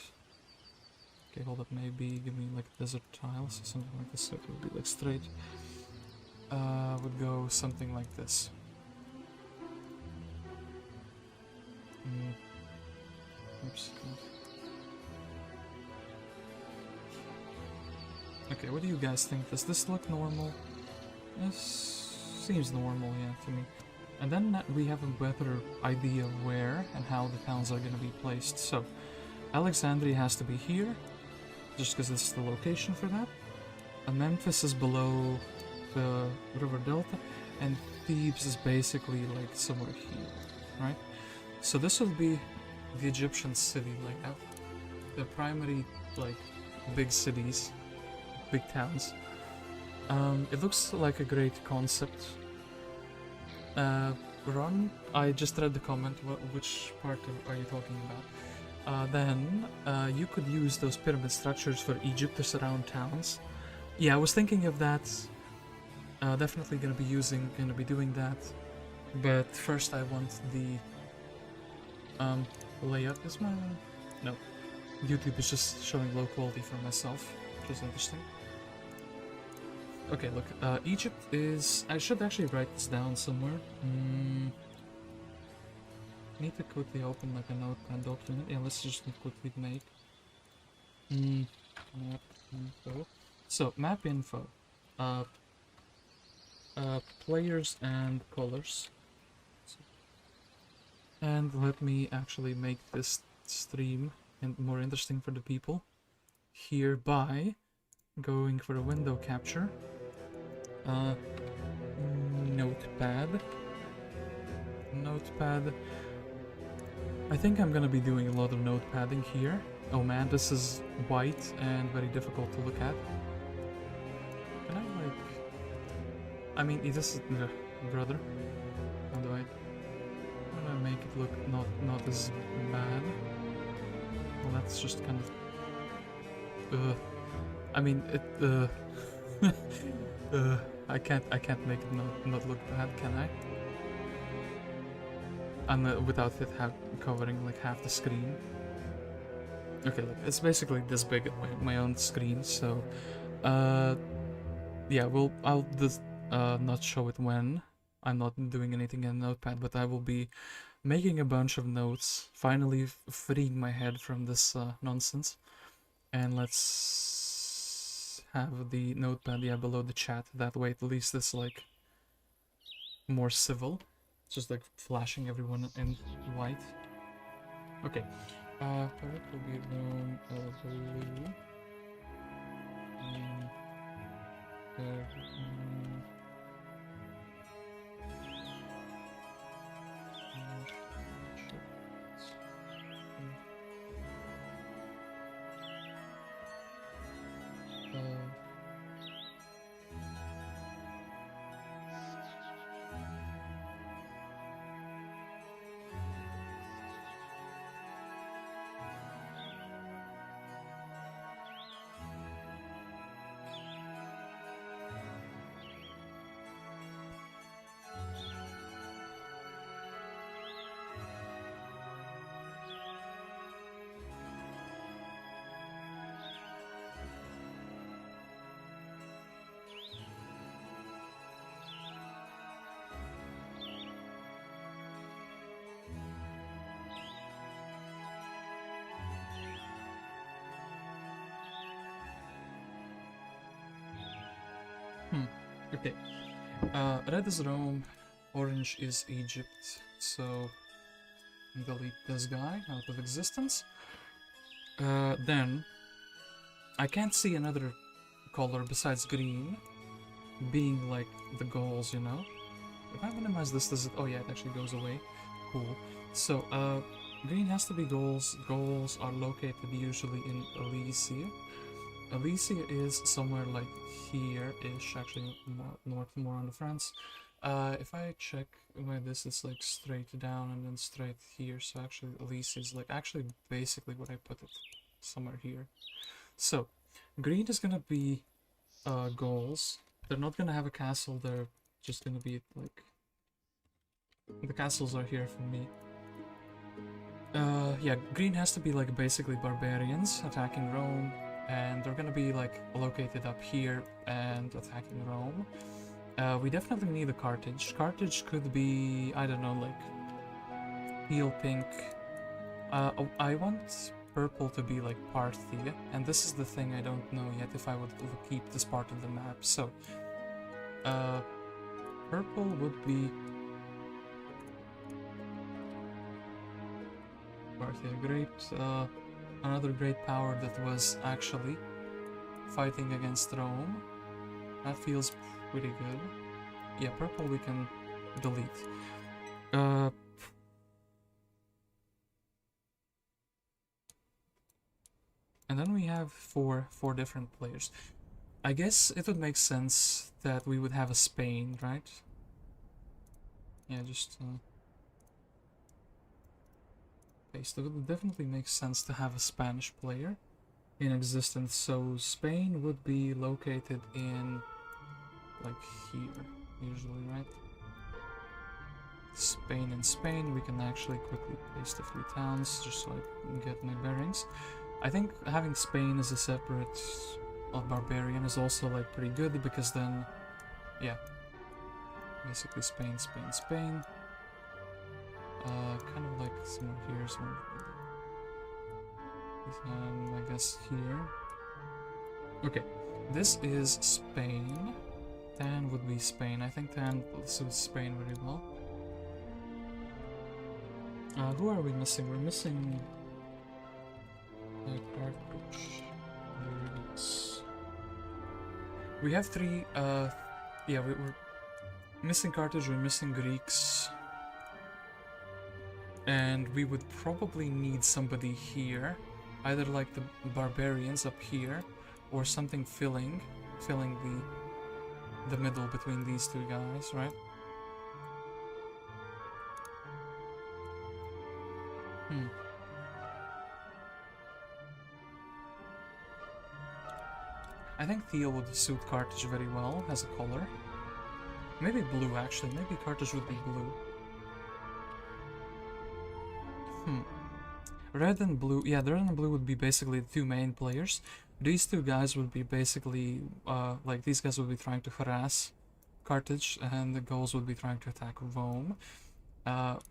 okay, hold up, maybe give me like desert tiles, something like this, so it would be like straight, would go something like this. Oops. Okay, what do you guys think? Does this look normal? This seems normal, yeah, to me. And then we have a better idea of where and how the towns are going to be placed. So, Alexandria has to be here, just because this is the location for that. And Memphis is below the river delta, and Thebes is basically like somewhere here, right? So this will be the Egyptian city layout. The primary, like, big cities, big towns. It looks like a great concept. Ron, I just read the comment. Which part are you talking about? Then you could use those pyramid structures for Egypt to surround towns. Yeah, I was thinking of that. Definitely gonna be doing that. But first, I want the layout. Is my no? YouTube is just showing low quality for myself, which is interesting. Okay, look, Egypt is... I should actually write this down somewhere. Need to quickly open like a notepad document. Yeah, let's just quickly make... map info. So, map info. Players and colors. And let me actually make this stream more interesting for the people. Here by going for a window capture. Notepad. I think I'm gonna be doing a lot of notepadding here. Oh man, this is white and very difficult to look at. Can I like... I mean, this is... brother. How do I make it look not as bad? Well, that's just kind of... I mean, it... I can't make it not look bad, can I? And without it covering like half the screen. Okay, look, it's basically this big at my own screen, so yeah, I'll just not show it when I'm not doing anything in Notepad, but I will be making a bunch of notes, finally freeing my head from this nonsense. And let's have the Notepad, yeah, below the chat. That way at least it's like more civil. Just like flashing everyone in white. Okay. Palette will be known blue. Okay. Red is Rome, orange is Egypt, so delete this guy out of existence. Then I can't see another color besides green being like the goals, you know? If I minimize this, does it... Oh yeah, it actually goes away. Cool. So, green has to be goals. Goals are located usually in Elysia. Elysia is somewhere like here-ish, actually more on the France. If I check where this is like straight down and then straight here, so actually Elysia is like actually basically where I put it. somewhere here. So, green is gonna be Gauls. They're not gonna have a castle, they're just gonna be like... The castles are here for me. Yeah, green has to be like basically barbarians attacking Rome, and they're gonna be like located up here and attacking Rome. We definitely need a Carthage. Carthage could be, I don't know, like teal pink. I want purple to be like Parthia, and this is the thing I don't know yet if I would keep this part of the map. So, purple would be Parthia, great, another great power that was actually fighting against Rome. That feels pretty good. Yeah, purple we can delete. And then we have four different players. I guess it would make sense that we would have a Spain, right? Yeah, just paste. It would definitely make sense to have a Spanish player in existence. So Spain would be located in like here, usually, right? Spain and Spain. We can actually quickly paste a few towns just so I can get my bearings. I think having Spain as a separate barbarian is also like pretty good, because then, yeah, basically Spain, Spain, Spain. Kind of like somewhere here, somewhere. I guess here. Okay, this is Spain. Tan would be Spain. I think Tan suits Spain very well. Who are we missing? We're missing Carthage. We have three, yeah, we're missing Carthage, we're missing Greeks. And we would probably need somebody here. Either like the barbarians up here, or something filling the middle between these two guys, right? I think teal would suit Carthage very well as a color. Maybe blue, actually. Maybe Carthage would be blue. Red and blue. Yeah, the red and blue would be basically the two main players. These two guys would be basically, like, these guys would be trying to harass Carthage, and the Gauls would be trying to attack Rome.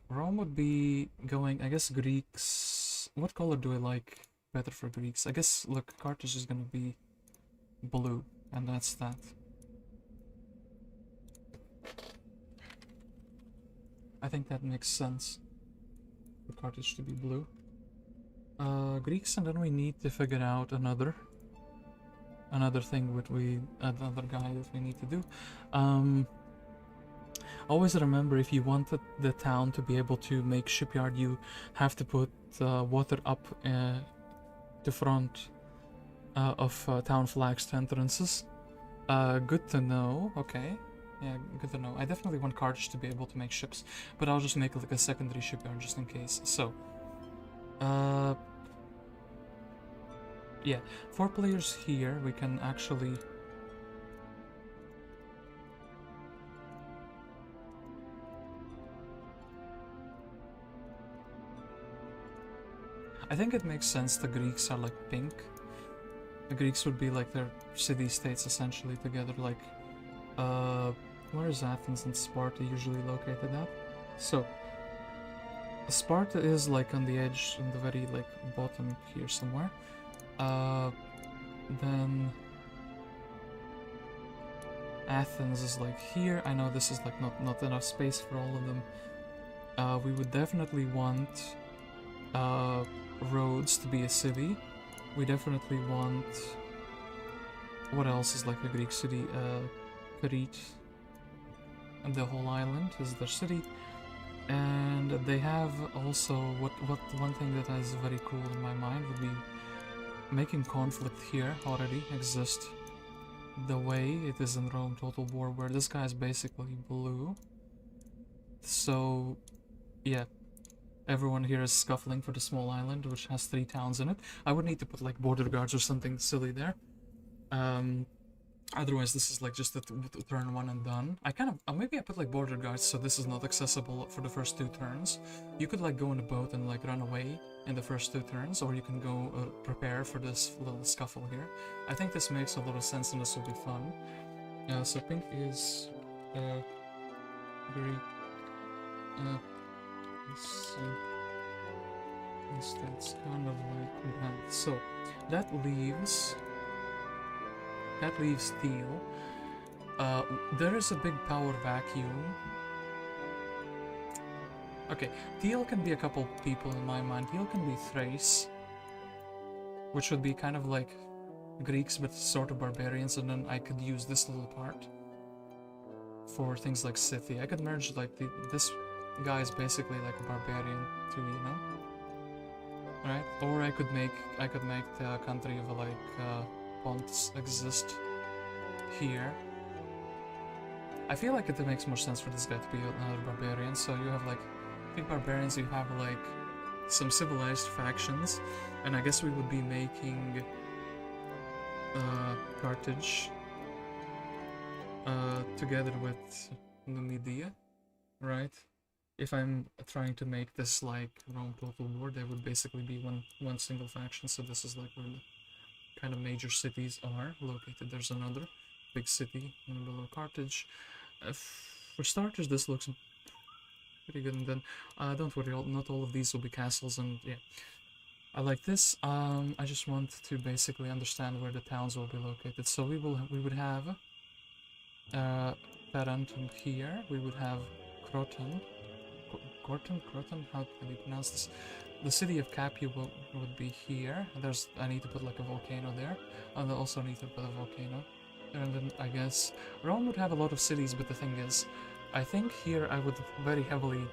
Rome would be going, I guess, Greeks. What color do I like better for Greeks? I guess, look, Carthage is gonna be blue, and that's that. I think that makes sense for Carthage to be blue. Greeks, and then we need to figure out another thing with another guy that we need to do. Always remember, if you wanted the town to be able to make shipyard, you have to put water up the front of town flags to entrances. Good to know. Okay. Yeah, good to know. I definitely want Carthage to be able to make ships, but I'll just make like a secondary shipyard just in case. So, yeah, 4 players here. We can actually... I think it makes sense the Greeks are like pink. The Greeks would be like their city-states essentially together, like... where is Athens and Sparta usually located at? So, Sparta is like on the edge, in the very like bottom here somewhere. Then Athens is like here. I know this is like not enough space for all of them. We would definitely want Rhodes to be a city. We definitely want... What else is like a Greek city? Crete. And the whole island is their city. And they have also... One thing that is very cool in my mind would be making conflict here already exist the way it is in Rome Total War, where this guy is basically blue. So, yeah. Everyone here is scuffling for the small island, which has 3 towns in it. I would need to put like border guards or something silly there. Otherwise, this is like just a turn 1 and done. I kind of maybe I put like border guards so this is not accessible for the first 2 turns. You could like go in a boat and like run away in the first 2 turns, or you can go prepare for this little scuffle here. I think this makes a lot of sense and this will be fun. So pink is Greek. That's kind of like that. So that leaves Teal. There is a big power vacuum. Okay, Teal can be a couple people in my mind. Teal can be Thrace, which would be kind of like Greeks but sort of barbarians, and then I could use this little part for things like Scythia. I could merge like this guy is basically like a barbarian too, you know? Right? Or I could make the country of like Pontus exist here. I feel like it makes more sense for this guy to be another barbarian. So you have like big barbarians, you have like some civilized factions, and I guess we would be making Carthage together with Numidia, right? If I'm trying to make this like Rome Total War, there would basically be one single faction. So this is like where the kind of major cities are located. There's another big city in the below Carthage. For starters, this looks pretty good, and then don't worry, not all of these will be castles, and yeah, I like this. I just want to basically understand where the towns will be located. So we would have Tarantum here. We would have Croton. Croton? How can we pronounce this? The city of Capua would be here. I need to put like a volcano there. And I also need to put a volcano. And then I guess Rome would have a lot of cities, but the thing is, I think here I would very heavily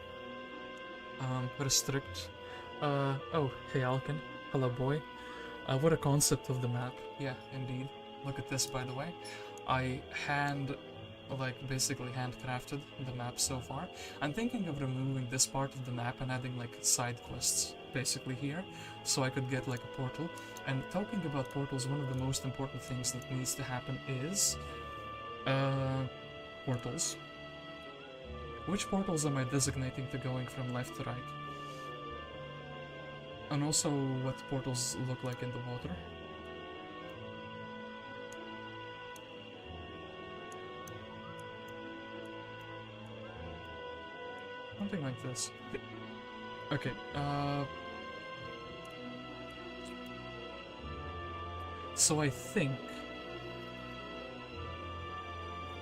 restrict. Oh, hey Alkin. Hello, boy. What a concept of the map. Yeah, indeed. Look at this, by the way. I basically handcrafted the map so far. I'm thinking of removing this part of the map and adding like side quests basically here, so I could get like a portal. And talking about portals, one of the most important things that needs to happen is portals. Which portals am I designating to going from left to right? And also what portals look like in the water. Something like this. Okay, so I think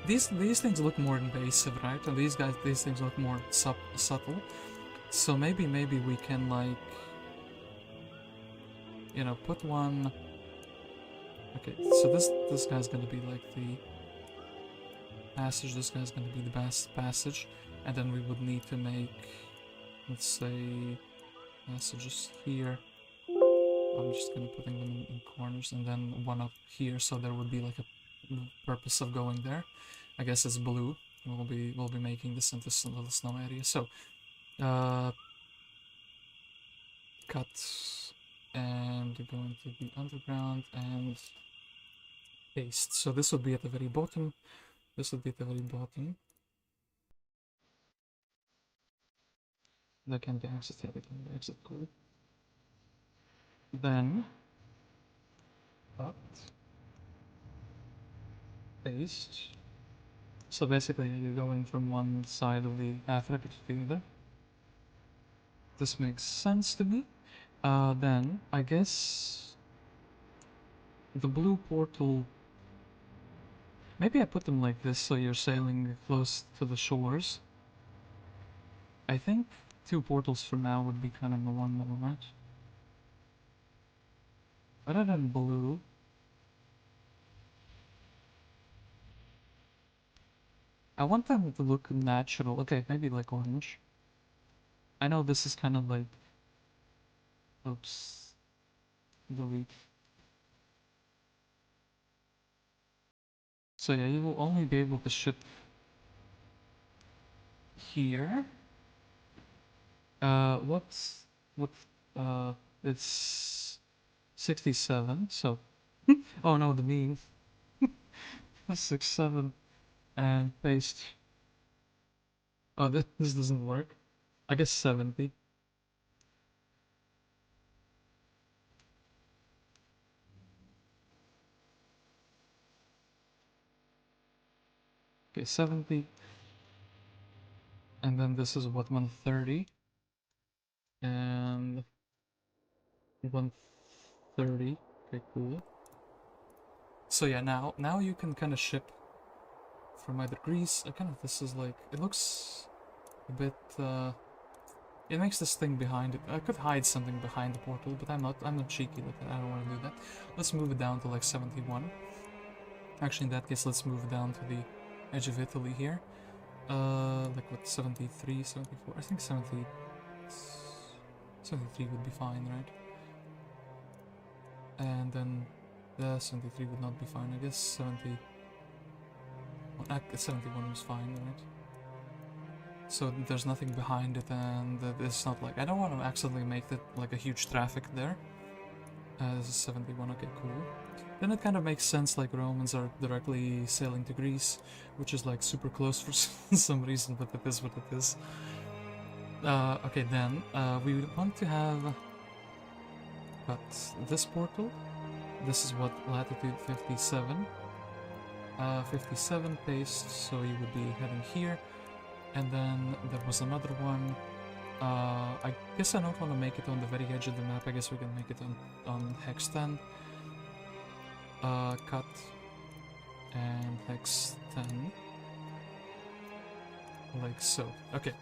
these things look more invasive, right? And these things look more subtle. So maybe we can like, you know, put one. Okay, so this guy's gonna be like the passage. This guy's gonna be the passage, and then we would need to make, let's say, passages here. I'm just gonna put them in corners, and then one up here, so there would be like a purpose of going there. I guess it's blue. We'll be making this into a little snow area. So, cut and go into the underground and paste. So this would be at the very bottom. This would be at the very bottom. That can be exit. Yeah, that can be exit. Cool. Then cut, paste. So basically, you're going from one side of the Africa to the other. This makes sense to me. Then I guess the blue portal. Maybe I put them like this so you're sailing close to the shores. I think 2 portals for now would be kind of the one that we want. Other than blue. I want them to look natural. Okay, maybe like orange. I know this is kind of like... Oops. Delete. So yeah, you will only be able to ship here. What's what? It's 67. So, oh no, the mean 67 and paste. Oh, this doesn't work. I guess 70. Okay, 70, and then this is what 130 and 130. Okay, cool. So yeah, now you can kind of ship from either Greece. Kind of this is like it looks a bit. It makes this thing behind it. I could hide something behind the portal, but I'm not cheeky like that. I don't want to do that. Let's move it down to like 71. Actually, in that case, let's move it down to the edge of Italy here. Like what, 73, 74? I think 73 would be fine, right? And then the 73 would not be fine. I guess 71 was fine, right? So there's nothing behind it, and it's not like I don't want to accidentally make it like a huge traffic there. This is 71. Okay, cool. Then it kind of makes sense, like Romans are directly sailing to Greece, which is like super close for some reason, but it is what it is. Okay, then we would want to have this portal. This is what, latitude 57. 57 paste, so you would be heading here. And then there was another one. I guess I don't want to make it on the very edge of the map. I guess we can make it on hex 10. Cut and hex 10. Like so. Okay.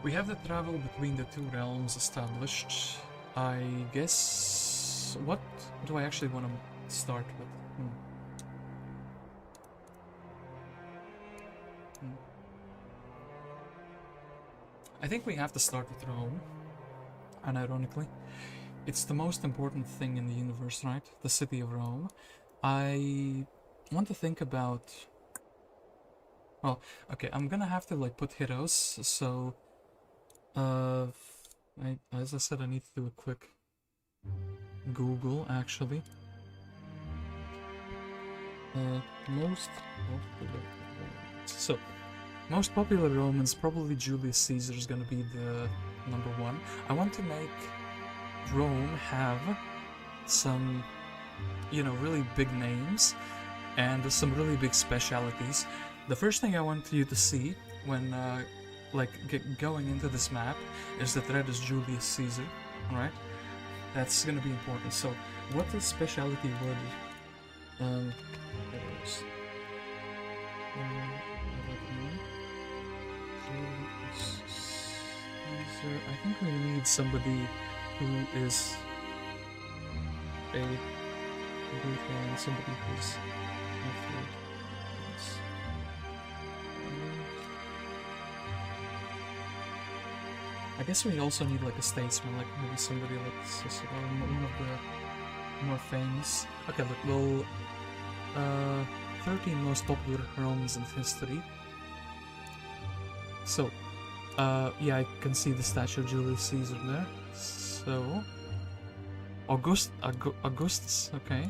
We have the travel between the two realms established. I guess... What do I actually want to start with? I think we have to start with Rome, unironically. It's the most important thing in the universe, right? The city of Rome. I want to think about... Well, okay, I'm gonna have to like put heroes, so... as I said, I need to do a quick Google, actually. Most popular Romans. So, most popular Romans, probably Julius Caesar is gonna be the #1. I want to make Rome have some, you know, really big names and some really big specialities. The first thing I want you to see when going into this map is that red is Julius Caesar, alright? That's gonna be important. So, what the speciality would... I think we need somebody who is a brutal and somebody who's I guess we also need like a statesman, like maybe somebody like Cicero, one of the more famous. Okay, look, well, 13 most popular Romans in history. So, yeah, I can see the statue of Julius Caesar there. So, Augustus, okay.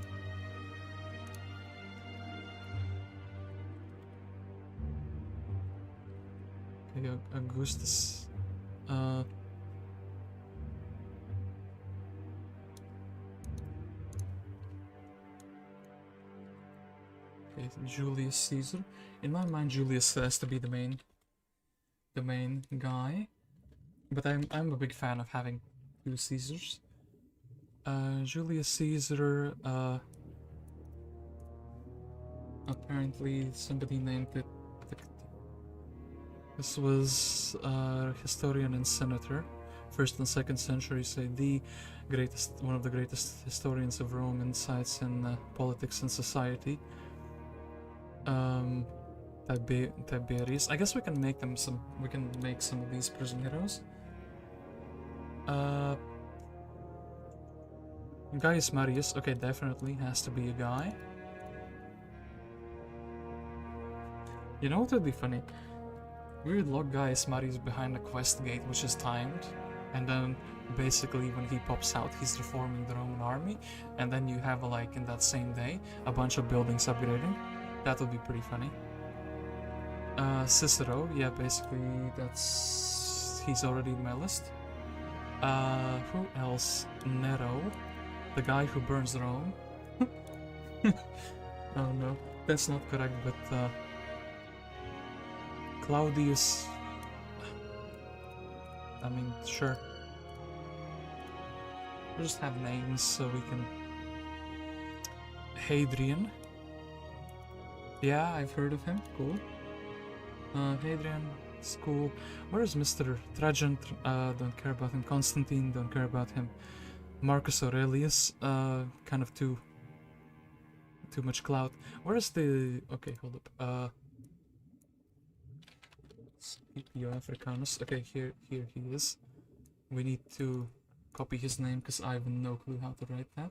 Okay, Augustus. Okay, Julius Caesar. In my mind, Julius has to be the main guy. But I'm a big fan of having two Caesars. Julius Caesar, apparently somebody named it. This was a historian and senator. 1st and 2nd century, say one of the greatest historians of Roman sites in politics and society. Tiberius. I guess we can make them some. We can make some of these prison heroes. Gaius Marius. Okay, definitely has to be a guy. You know what would be funny? Weird log guy is behind the quest gate, which is timed, and then basically when he pops out, he's reforming the Roman army, and then you have like in that same day a bunch of buildings upgrading. That would be pretty funny. Cicero, yeah, basically he's already in my list. Who else? Nero, the guy who burns Rome. Oh no, that's not correct, but Claudius. I mean, sure. We'll just have names so we can. Hadrian. Yeah, I've heard of him. Cool. Hadrian, it's cool. Where is Mr. Trajan? Don't care about him. Constantine, don't care about him. Marcus Aurelius, kind of too much clout. Where is the... Okay, hold up. Scipio Africanus. Okay, here he is. We need to copy his name because I have no clue how to write that.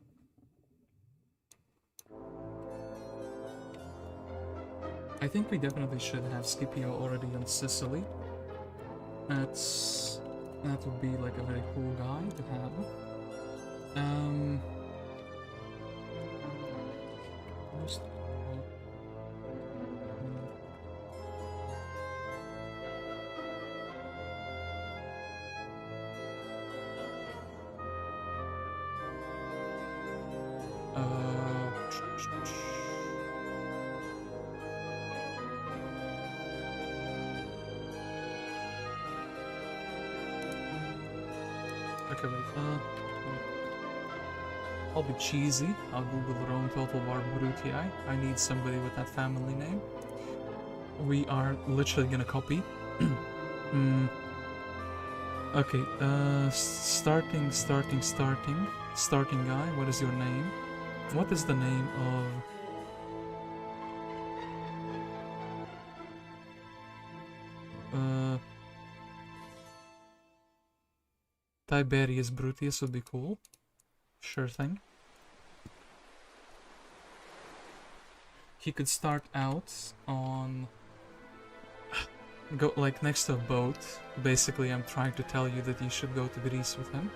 I think we definitely should have Scipio already on Sicily. That would be like a very cool guy to have. Okay, wait, I'll be cheesy. I'll Google Rome Total War Brutii. I need somebody with that family name. We are literally gonna copy. Okay, starting guy, what is your name? What is the name of... Tiberius Brutus would be cool. Sure thing. He could start out on... go like next to a boat. Basically, I'm trying to tell you that you should go to Greece with him.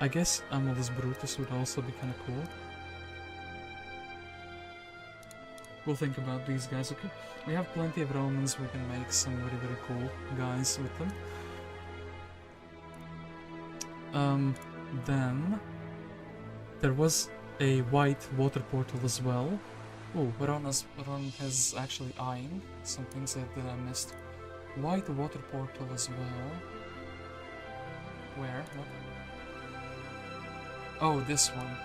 I guess Amalus Brutus would also be kind of cool. We'll think about these guys, okay? We have plenty of Romans, we can make some very, very cool guys with them. Then there was a white water portal as well. Oh, Ron has actually eyeing some things that I missed. White water portal as well. Where? What? Oh, this one.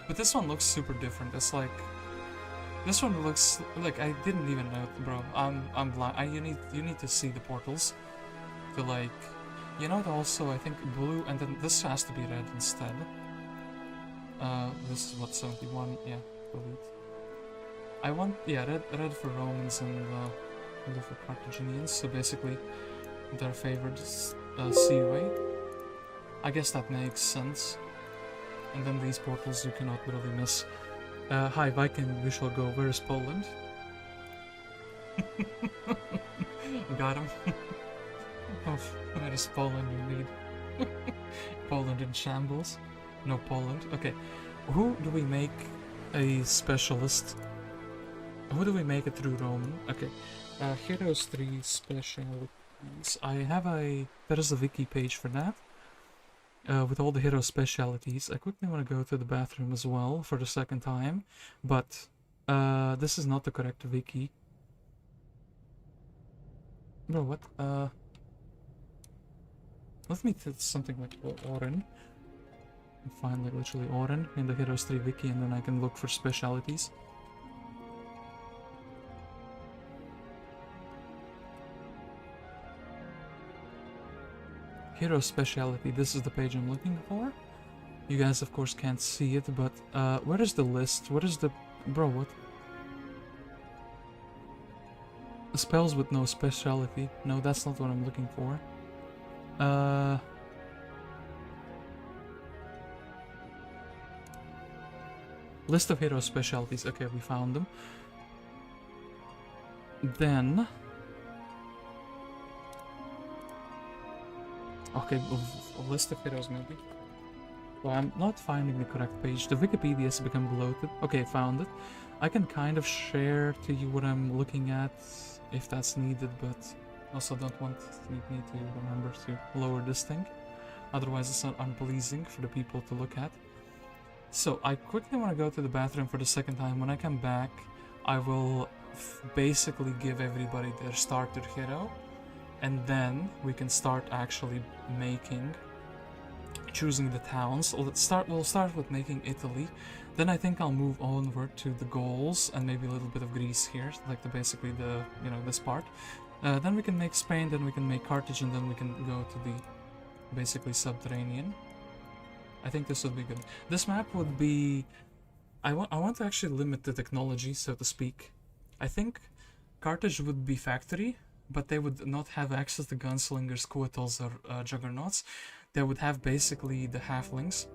But this one looks super different. It's like... This one looks like I didn't even know, bro. I'm blind. You need to see the portals to like, you know. Also, I think blue, and then this has to be red instead. This is what 71. Yeah, delete. I want red for Romans and blue for Carthaginians. So basically, their favored seaway. I guess that makes sense. And then these portals you cannot really miss. Hi, Viking, we shall go. Where is Poland? Got him. Oh, where is Poland indeed? Poland in shambles. No Poland. Okay, who do we make a specialist? Who do we make a true Roman? Okay, Heroes 3 specialities. There is a wiki page for that. With all the hero specialities. I quickly want to go to the bathroom as well for the second time, but this is not the correct wiki. Bro, what? Let me tell something like Oren. Find like literally Oren in the Heroes 3 wiki, and then I can look for specialities. Hero speciality, this is the page I'm looking for. You guys of course can't see it, but where is the list? What is the... Bro, what? Spells with no speciality. No, that's not what I'm looking for. List of hero specialties. Okay, we found them. Then... Okay, a list of heroes maybe. Well, I'm not finding the correct page. The Wikipedia has become bloated. Okay, found it. I can kind of share to you what I'm looking at if that's needed, but also don't want me to remember to lower this thing. Otherwise it's not unpleasing for the people to look at. So I quickly want to go to the bathroom for the second time. When I come back, I will basically give everybody their starter hero, and then we can start actually choosing the towns. We'll start with making Italy. Then I think I'll move onward to the goals and maybe a little bit of Greece here, like basically this part. Then we can make Spain, then we can make Carthage, and then we can go to the basically subterranean. I think this would be good. This map would be... I want to actually limit the technology, so to speak. I think Carthage would be factory, but they would not have access to gunslingers, Coatls, or juggernauts. They would have basically the halflings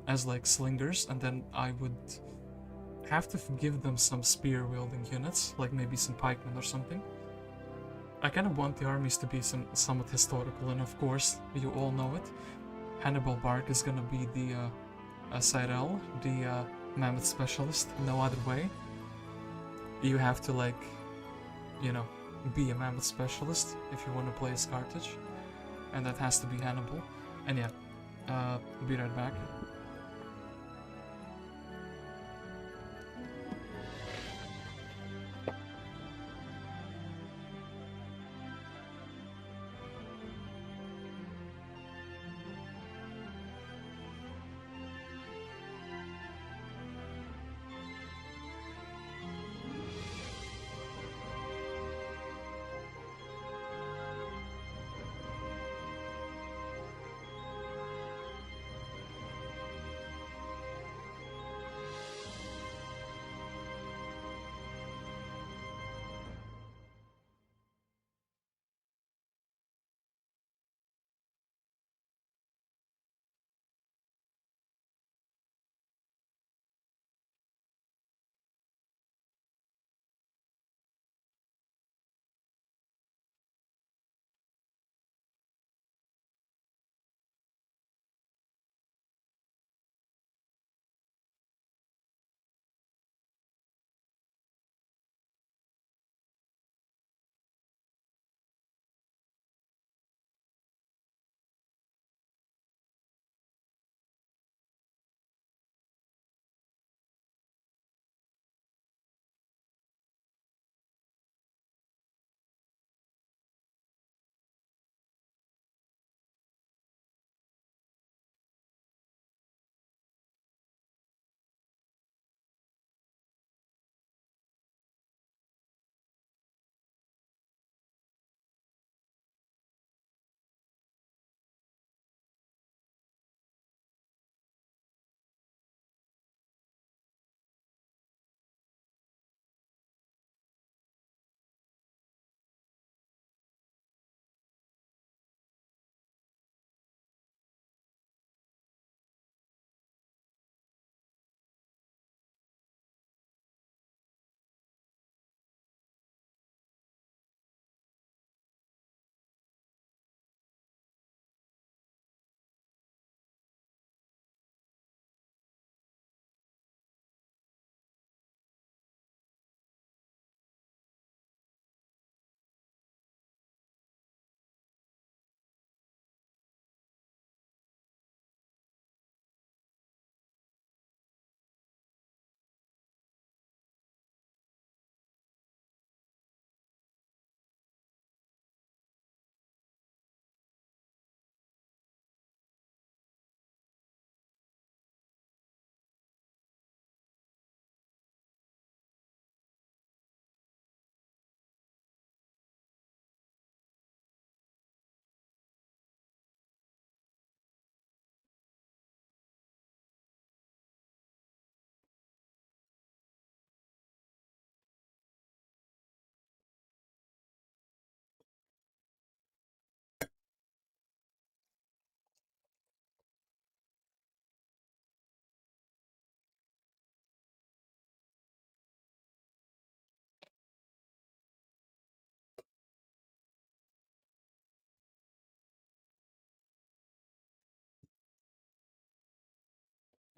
as like slingers, and then I would have to give them some spear wielding units, like maybe some pikemen or something. I kind of want the armies to be somewhat historical, and of course, you all know it. Hannibal Bark is gonna be the Cyril, the mammoth specialist. No other way. You have to, like, you know, be a mammoth specialist if you want to play as Carthage, and that has to be Hannibal. And yeah, be right back.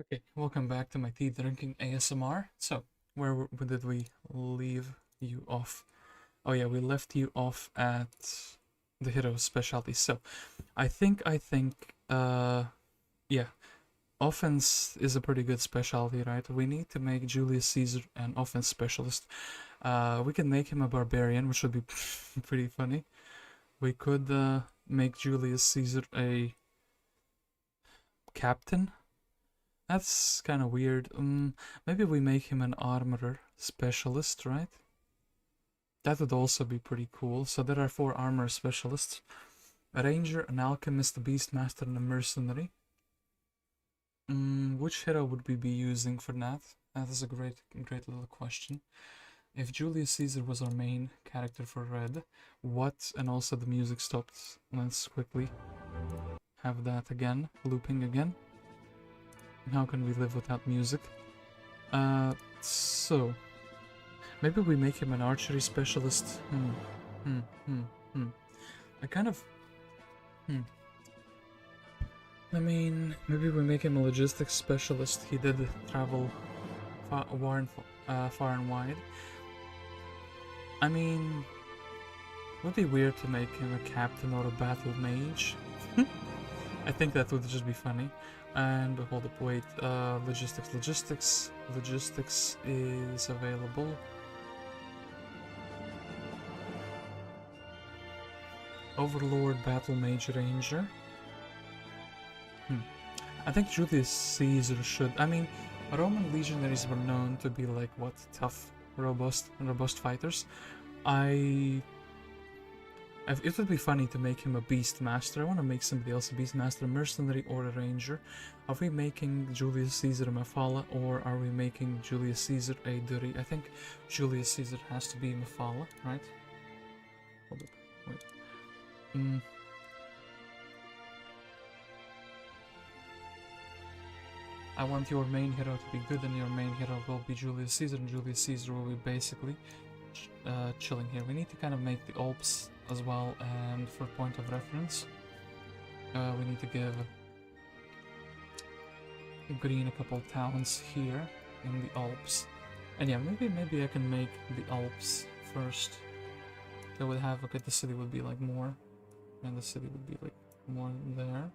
Okay, welcome back to my tea drinking ASMR. So, where did we leave you off? Oh yeah, we left you off at the hero specialty. So, I think, yeah, offense is a pretty good specialty, right? We need to make Julius Caesar an offense specialist. We can make him a barbarian, which would be pretty funny. We could make Julius Caesar a captain. That's kind of weird. Maybe we make him an armorer specialist, right? That would also be pretty cool. So there are 4 armor specialists. A ranger, an alchemist, a beastmaster, and a mercenary. Which hero would we be using for that? That is a great little question. If Julius Caesar was our main character for Red, what... And also the music stopped. Let's quickly have that again, looping again. How can we live without music? So... Maybe we make him an archery specialist. I kind of... I mean, maybe we make him a logistics specialist. He did travel far and wide. I mean... It would be weird to make him a captain or a battle mage. I think that would just be funny. And hold up, wait, logistics is available. Overlord, battle mage, ranger. I think Julius Caesar should... I mean, Roman legionaries were known to be like, what, tough, robust fighters. It would be funny to make him a beastmaster. I want to make somebody else a beastmaster, a mercenary, or a ranger. Are we making Julius Caesar a Mephala, or are we making Julius Caesar a Dury? I think Julius Caesar has to be Mephala, right? Hold up, wait. I want your main hero to be good, and your main hero will be Julius Caesar, and Julius Caesar will be basically chilling here. We need to kind of make the Alps as well, and for point of reference, we need to give Green a couple towns here in the Alps. And yeah, maybe I can make the Alps first. That would have, okay, the city would be like more, and the city would be like more there.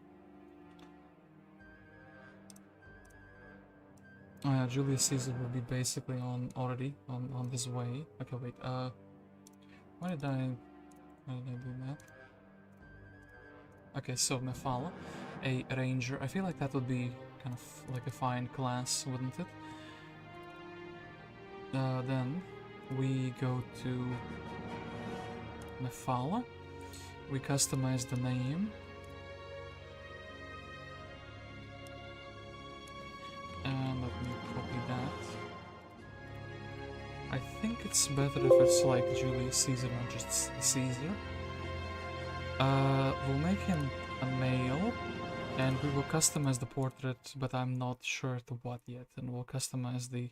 Oh yeah, Julius Caesar will be basically already on his way. Okay, wait, why did I do that? Okay, so Mephala, a ranger. I feel like that would be kind of like a fine class, wouldn't it? Then we go to Mephala. We customize the name. And let me copy that. I think it's better if it's like Julius Caesar, not just Caesar. We'll make him a male, and we will customize the portrait, but I'm not sure to what yet. And we'll customize the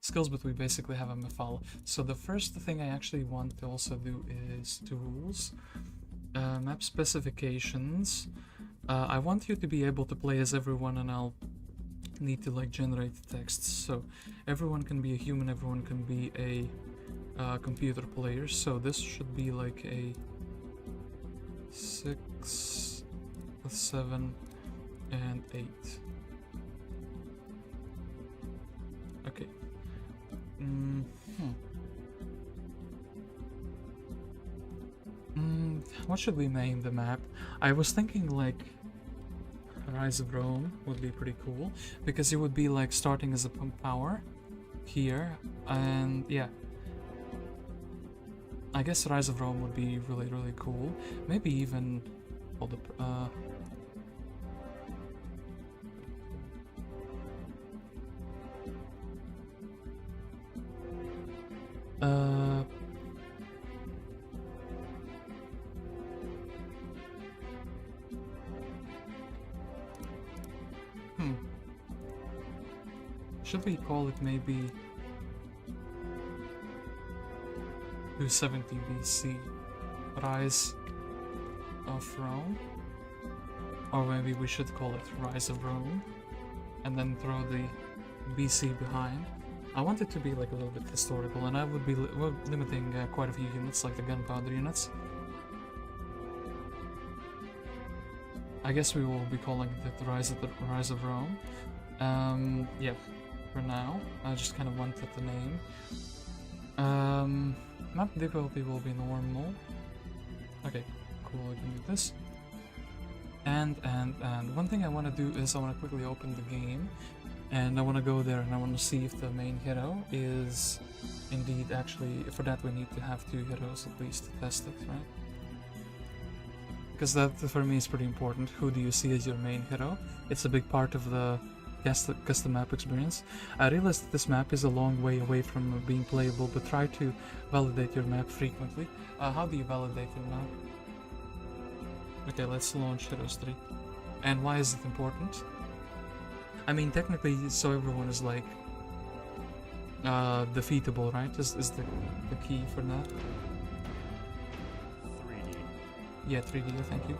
skills, but we basically have a Mephala. So the first thing I actually want to also do is tools, map specifications. I want you to be able to play as everyone, and I'll need to like generate texts. So everyone can be a human, everyone can be a computer player. So this should be like a 6, 7, and 8. Okay. What should we name the map? I was thinking like Rise of Rome would be pretty cool, because it would be like starting as a power here, and yeah, I guess Rise of Rome would be really cool. Maybe even, hold up, should we call it maybe 270 BC, Rise of Rome? Or maybe we should call it Rise of Rome. and then throw the BC behind. I want it to be like a little bit historical, and I would be limiting quite a few units, like the gunpowder units. I guess we will be calling it the Rise of Rome. Yeah, for now. I just kind of wanted the name. Map difficulty will be normal. Okay, cool, I can do this. And one thing I want to do is I want to quickly open the game, and I want to go there and I want to see if the main hero is indeed actually, for that we need to have 2 heroes at least to test it, right? Because that for me is pretty important. Who do you see as your main hero? It's a big part of the custom map experience. I realize that this map is a long way away from being playable, but try to validate your map frequently. How do you validate your map? Okay, let's launch Heroes 3. And why is it important? I mean, technically, so everyone is like defeatable, right? Is the key for that? 3D. Yeah, 3D, thank you.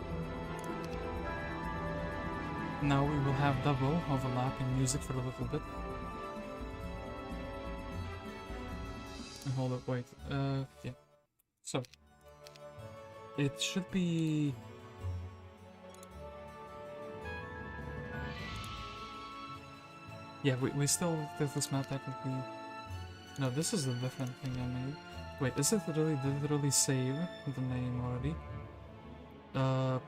Now we will have double overlapping music for a little bit. Hold up, wait. Yeah. So it should be. Yeah, we still did this map technically. No, this is a different thing I made. Wait, is it really, did it really save the name already? Oh,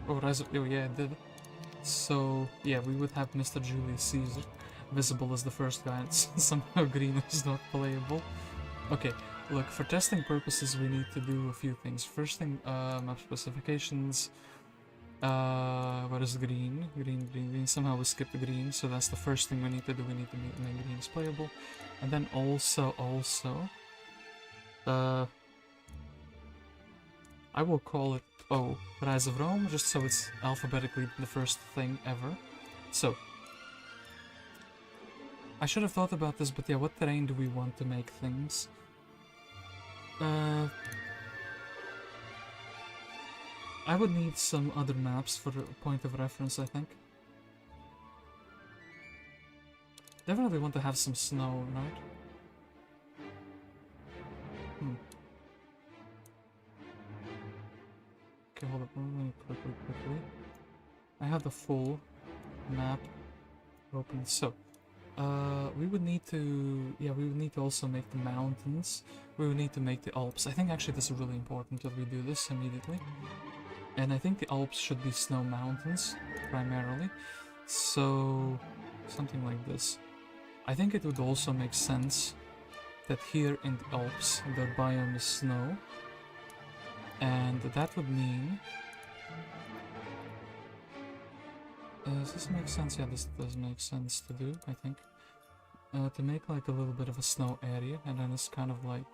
oh yeah, it did. So, yeah, we would have Mr. Julius Caesar visible as the first guy, and somehow green is not playable. Okay, look, for testing purposes we need to do a few things. First thing, map specifications. What is green? Green. Somehow we skipped the green, so that's the first thing we need to do. We need to make greens playable. And then also, I will call it Rise of Rome, just so it's alphabetically the first thing ever. So, I should have thought about this, but yeah, what terrain do we want to make things? I would need some other maps for a point of reference, I think. Definitely want to have some snow, right? Okay, hold up, let me quickly. I have the full map open, so we would need to, yeah, we would need to also make the mountains. We would need to make the Alps. I think actually this is really important that we do this immediately. And I think the Alps should be snow mountains, primarily. So, something like this. I think it would also make sense that here in the Alps, the biome is snow. And that would mean... does this make sense? Yeah, this does make sense to do, I think. To make like a little bit of a snow area, and then it's kind of like...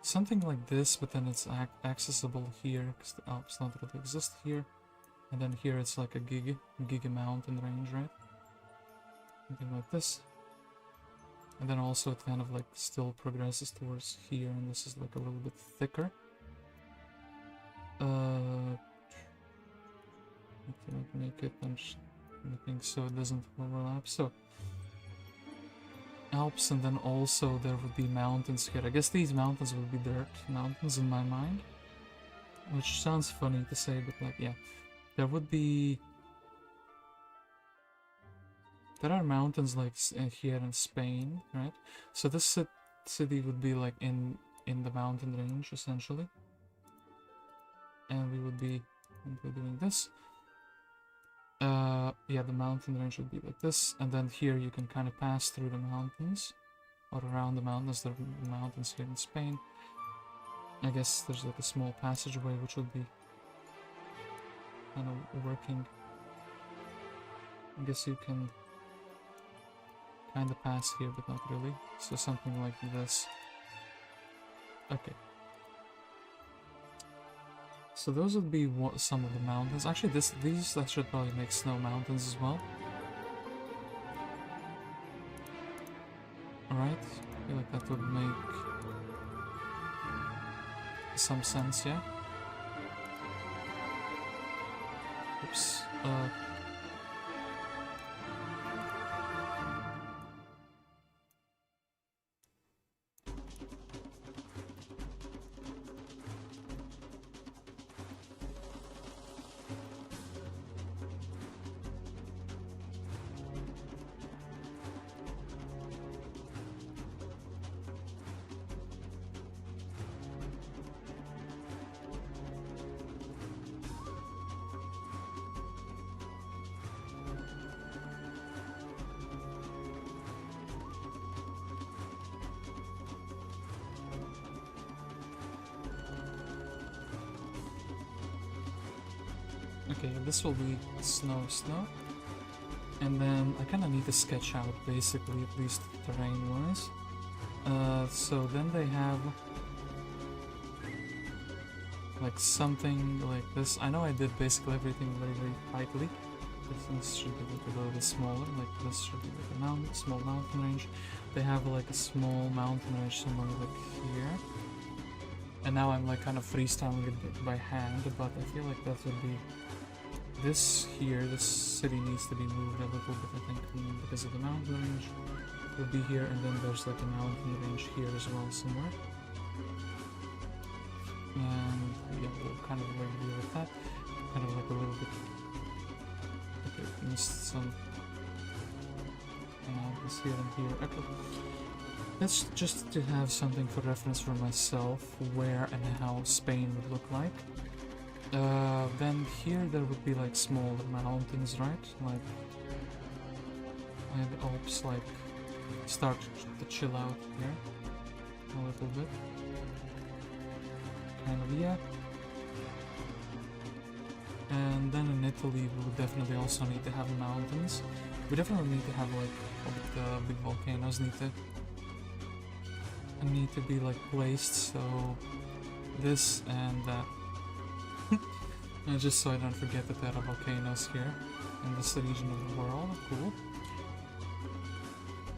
something like this, but then it's accessible here, because the Alps don't really exist here. And then here it's like a giga mountain range, right? Something like this. And then also it kind of like still progresses towards here, and this is like a little bit thicker. Make it, I'm just looking so it doesn't overlap. So Alps, and then also there would be mountains here. I guess these mountains would be dirt mountains in my mind, which sounds funny to say, but like, yeah, there would be... there are mountains like here in Spain, right? So this city would be like in the mountain range, essentially. And we would be doing this. Yeah, the mountain range would be like this, and then here you can kind of pass through the mountains, or around the mountains. There are mountains here in Spain. I guess there's like a small passageway which would be kind of working. I guess you can kind of pass here, but not really. So something like this. Okay. So those would be some of the mountains. Actually, these that should probably make snow mountains as well. Alright, I feel like that would make some sense, yeah? Oops. Okay, this will be snow. And then I kind of need to sketch out, basically, at least terrain-wise. So then they have like something like this. I know I did basically everything very, very tightly. This should be like a little bit smaller, like this should be like a small mountain range. They have like a small mountain range somewhere like here. And now I'm like kind of freestyling it by hand, but I feel like that would be this here. This city needs to be moved a little bit, I think, because of the mountain range will be here, and then there's like a mountain range here as well somewhere. And yeah, we'll kind of like deal with that. Kind of like a little bit. Okay, missed some mountains here and here. Okay. That's just to have something for reference for myself, where and how Spain would look like. Then here there would be like smaller mountains, right? Like, and the Alps like start to chill out here a little bit. Kind of, yeah. And then in Italy we would definitely also need to have mountains. We definitely need to have like the big volcanoes need to be like placed, so this and that. And just so I don't forget that there are volcanoes here in this region of the world. Cool.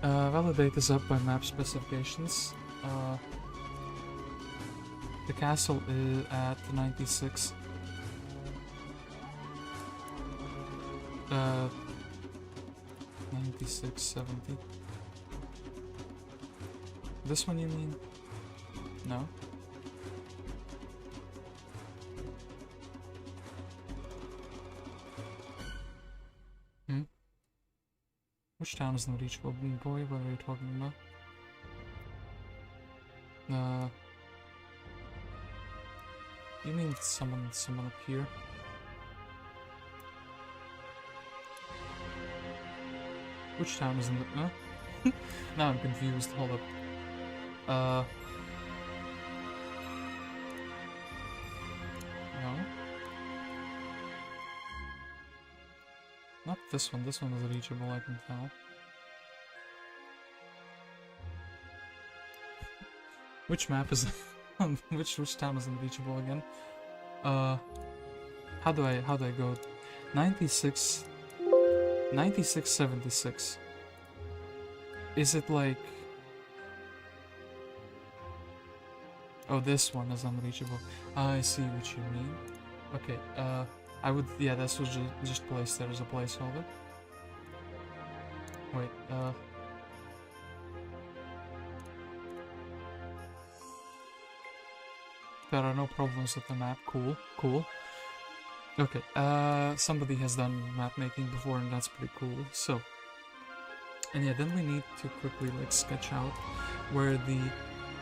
Validate this up by map specifications. The castle is at 96. 9670. This one you mean? No? Which town is not reachable? Boy, what are you talking about? You mean someone up here? Which town is in the... Now I'm confused, hold up. No. Not this one is reachable, I can tell. Which map is... which town is unreachable again? How do I go? 9676. Is it like... Oh, this one is unreachable. I see what you mean. Okay, I would... Yeah, this was just placed there as a placeholder. Wait, there are no problems with the map. Cool. Okay, somebody has done map making before and that's pretty cool, so... And yeah, then we need to quickly like sketch out where the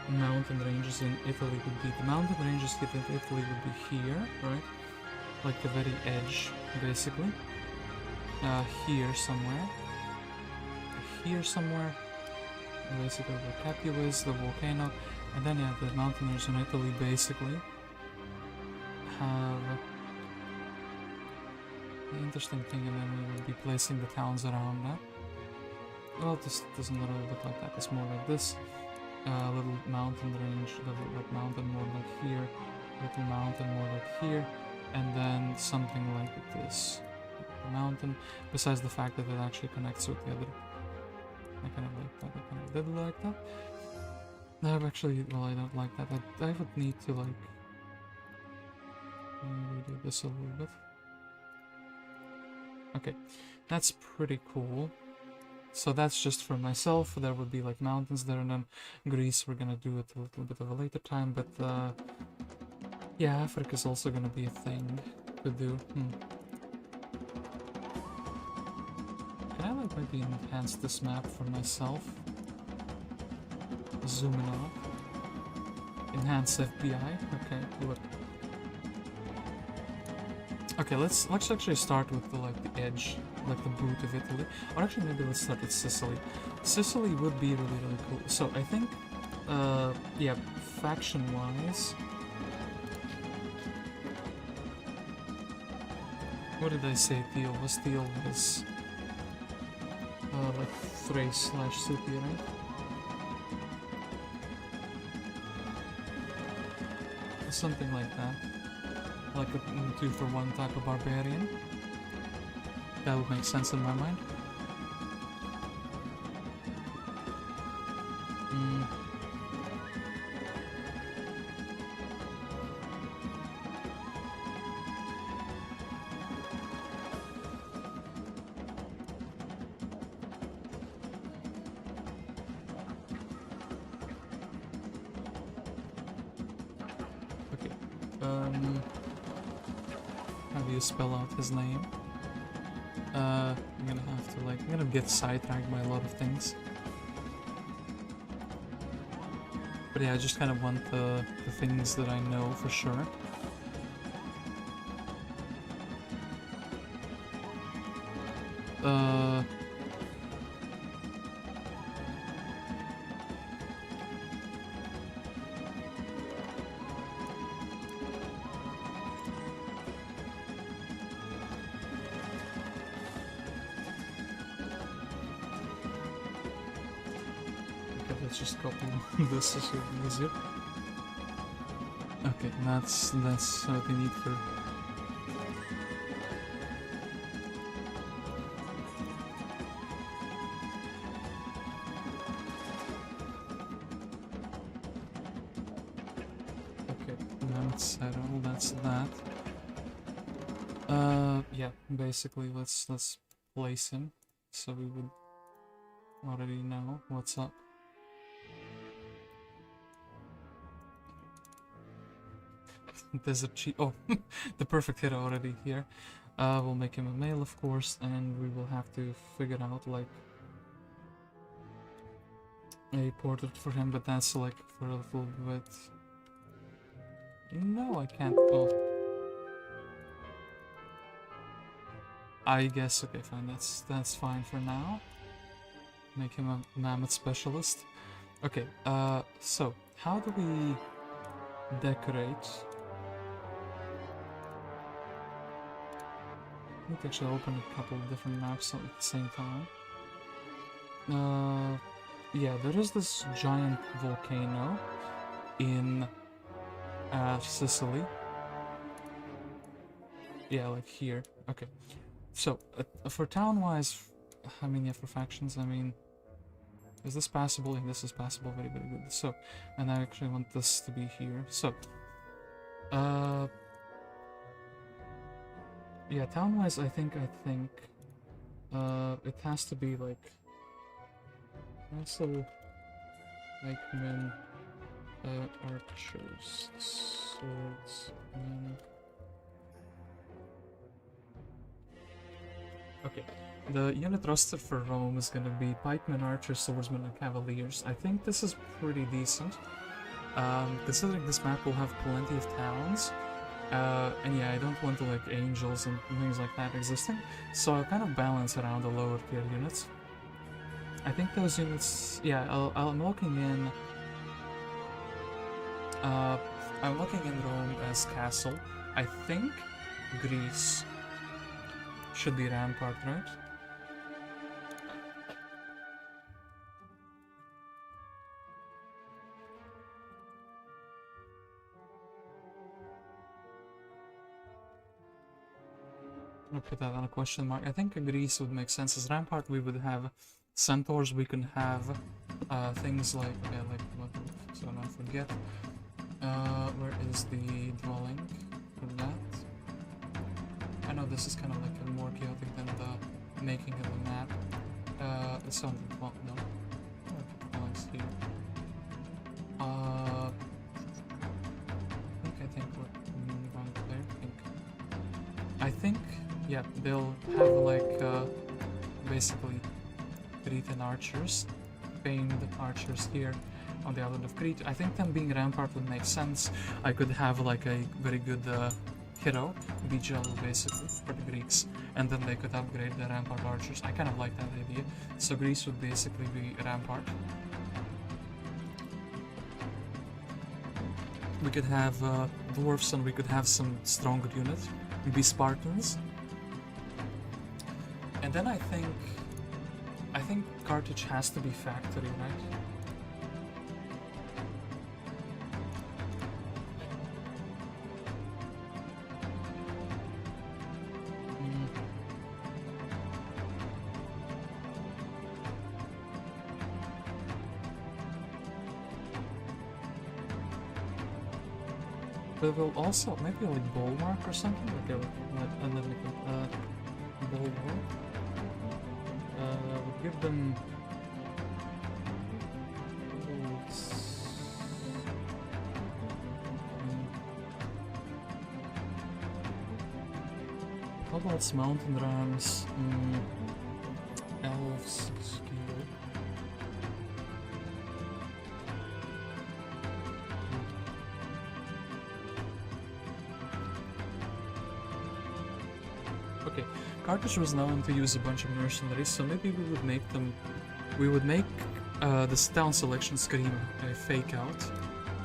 mountain ranges in Italy would be. The mountain ranges in Italy would be here, right? Like the very edge, basically. Here somewhere. Basically where Capua is, the volcano. And then yeah, the mountain ranges in Italy basically have the interesting thing, and then we would be placing the towns around that. Well, this doesn't look a little bit like that, it's more like this. Little mountain range, little like mountain more like here, little mountain more like here, and then something like this. Mountain, besides the fact that it actually connects with the other. I kind of like that, I kind of did like that. No, actually, well, I don't like that. I would need to like... redo this a little bit. Okay, that's pretty cool. So that's just for myself. There would be like mountains there, and then Greece we're gonna do it a little bit of a later time, but yeah, Africa is also gonna be a thing to do. Can I like maybe enhance this map for myself? Zoom in off. Enhance FBI. Okay, look. Okay, let's actually start with the the edge, like the boot of Italy. Or actually maybe let's start with Sicily. Sicily would be really cool. So I think yeah, faction wise. What did I say Teal was? Teal was like Thrace/City, right? Something like that. Like a 2-for-1 type of barbarian. That would make sense in my mind. How do you spell out his name? I'm gonna have to I'm gonna get sidetracked by a lot of things. But yeah, I just kind of want the things that I know for sure. Let's just copy this, this will be easier. Okay, that's what we need for. Okay, now it's settled. That's that. Yeah, basically let's place him so we would already know what's up. There's a cheat. Oh, the perfect hit already here. We'll make him a male, of course, and we will have to figure out like a portrait for him, but that's like for a little bit. No, I can't. Oh, I guess. Okay, fine. That's fine for now. Make him a mammoth specialist. Okay. So how do we decorate? I need to actually open a couple of different maps at the same time. Yeah, there is this giant volcano in Sicily. Yeah, like here. Okay. So, for town-wise, I mean, yeah, for factions, I mean, is this passable? Yeah, this is passable. Very, very good. So, and I actually want this to be here. So, yeah, town-wise, I think, it has to be like, also, like men, archers, swords, men. Okay, the unit roster for Rome is gonna be pikemen, archers, swordsmen, and cavaliers. I think this is pretty decent. Considering this map will have plenty of towns. And yeah, I don't want to like angels and things like that existing, so I'll kind of balance around the lower tier units. I think those units, yeah, I'm looking in. I'm looking in Rome as castle. I think Greece should be rampart, right? I'll put that on a question mark. I think Greece would make sense. As rampart, we would have centaurs. We can have things like what? So I don't forget. Where is the dwelling for that? I know this is kind of like a more chaotic than the making of the map. It's on the well, no. Let's see. I think we're wrong there. I think, yeah, they'll have like basically Cretan archers, famed archers here on the island of Crete. I think them being rampart would make sense. I could have like a very good hero, be Jello basically, for the Greeks, and then they could upgrade the rampart archers. I kind of like that idea. So Greece would basically be rampart. We could have dwarfs and we could have some stronger units. Maybe Spartans. And then I think Carthage has to be factory, right? But we'll also maybe like bulwark or something. Okay, let me bulwark. We'll give them. How about mountain rams? Elves skill. Okay, Carthage was known to use a bunch of mercenaries, so maybe we would make them. We would make this town selection scheme a fake out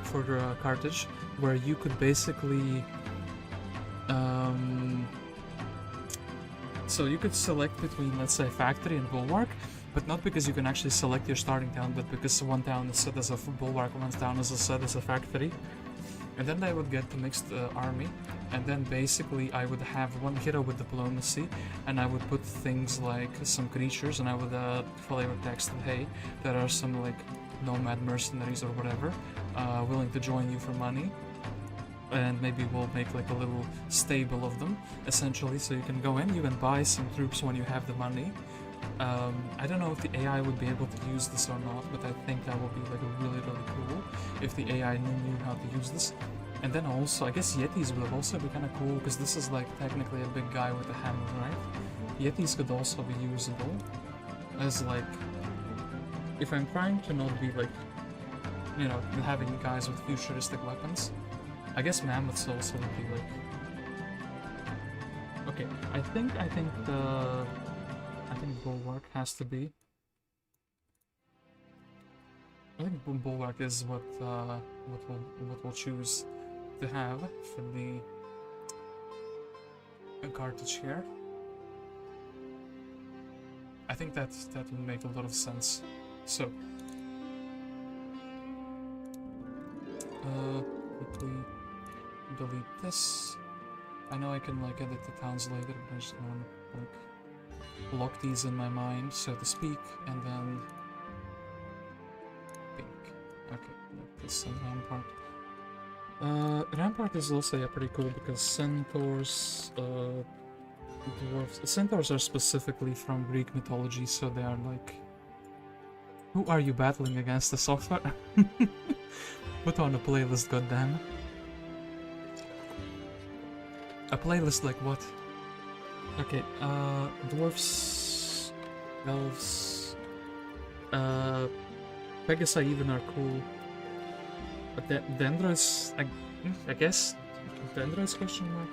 for Carthage, where you could basically. So you could select between, let's say, factory and bulwark, but not because you can actually select your starting town, but because one town is set as a bulwark, one town is set as a factory. And then they would get the mixed army, and then basically I would have one hero with diplomacy, and I would put things like some creatures, and I would flavor text, hey, there are some like nomad mercenaries or whatever, willing to join you for money. And maybe we'll make like a little stable of them, essentially, so you can go in, you can buy some troops when you have the money. I don't know if the AI would be able to use this or not, but I think that would be like really cool if the AI knew how to use this. And then also, I guess Yetis would also be kind of cool, because this is like technically a big guy with a hammer, right? Yetis could also be usable as like, if I'm trying to not be like, you know, having guys with futuristic weapons. I guess mammoths also would be like. Okay, I think bulwark has to be. I think bulwark is what we'll choose to have for the Carthage here. I think that would make a lot of sense. So quickly delete this. I know I can like edit the towns later, but I just want to like lock these in my mind, so to speak, and then pink. Okay, like this and rampart. Rampart is also pretty cool because centaurs, dwarves. Centaurs are specifically from Greek mythology, so they are like. Who are you battling against? The software? Put on a playlist, goddamn. A playlist like what? Okay, dwarfs, elves, Pegasi even are cool. But Dendros, I guess? Dendros question mark?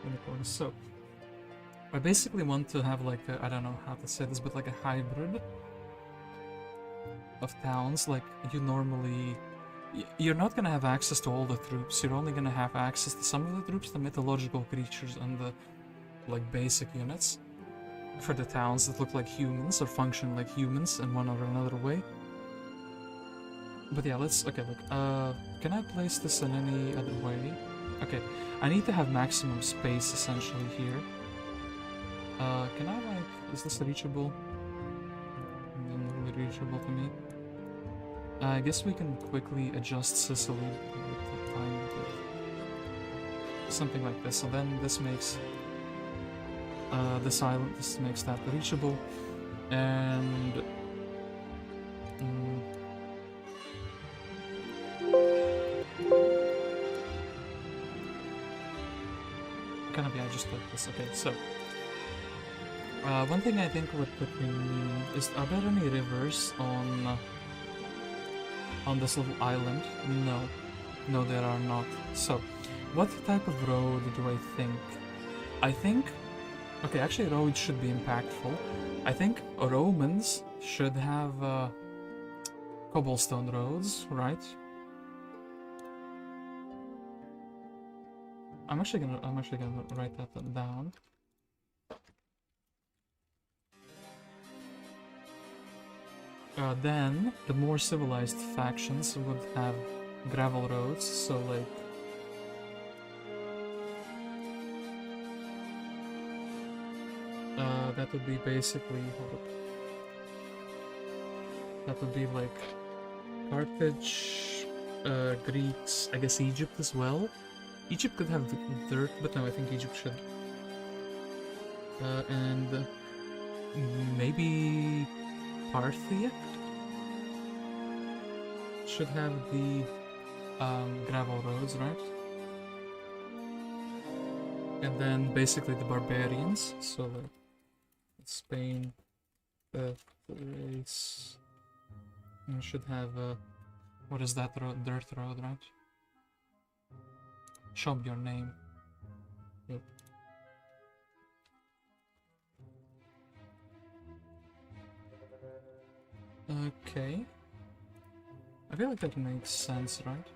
Unicorns. So, I basically want to have like I don't know how to say this, but like a hybrid of towns. Like you normally, you're not gonna have access to all the troops. You're only gonna have access to some of the troops, the mythological creatures, and the like basic units for the towns that look like humans or function like humans in one or another way. But yeah, let's. Okay, look. Can I place this in any other way? Okay, I need to have maximum space essentially here. Can I like, is this reachable? Not really reachable to me. I guess we can quickly adjust Sicily with the something like this. So then this makes this makes that reachable, and kind of, yeah, just like this. Okay, so one thing I think what we need is, are there any rivers on this little island? No, there are not. So, what type of road do I think? I think, okay, actually roads should be impactful. I think Romans should have cobblestone roads, right? I'm actually gonna write that down. Then the more civilized factions would have gravel roads, so like that would be basically, hold up. That would be like Carthage, Greeks, I guess Egypt as well. Egypt could have dirt, but no, I think Egypt should. And maybe Parthia should have the gravel roads, right? And then basically the barbarians, so like Spain, Thrace, should have what is that road? Dirt road, right? Show me your name. Yep. Okay. I feel like that makes sense, right?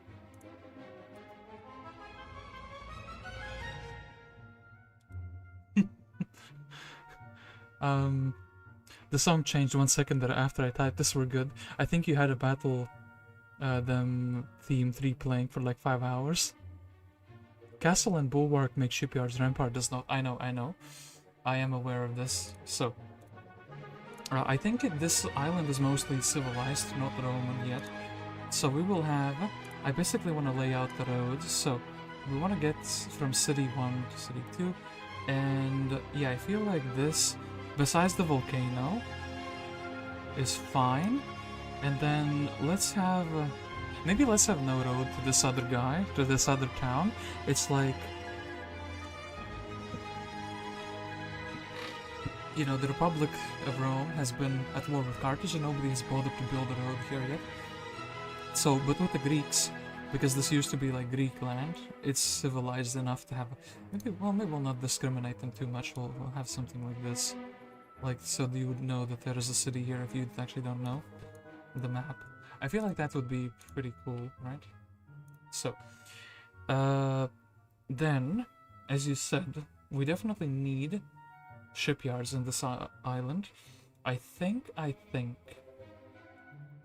The song changed 1 second after I typed this. We're good. I think you had a battle them theme 3 playing for like 5 hours. Castle and bulwark make shipyards, rampart does not. I know. I am aware of this. So, I think this island is mostly civilized, not Roman yet. So we will have, I basically want to lay out the roads. So we want to get from city 1 to city 2. And yeah, I feel like this, besides the volcano, is fine. And then let's have, maybe let's have no road to this other guy, to this other town. It's like, you know, the Republic of Rome has been at war with Carthage and nobody has bothered to build a road here yet. So, but with the Greeks, because this used to be like Greek land, it's civilized enough to have, maybe we'll not discriminate them too much, we'll have something like this. Like, so you would know that there is a city here if you actually don't know the map. I feel like that would be pretty cool, right? So, then, as you said, we definitely need shipyards in this island. I think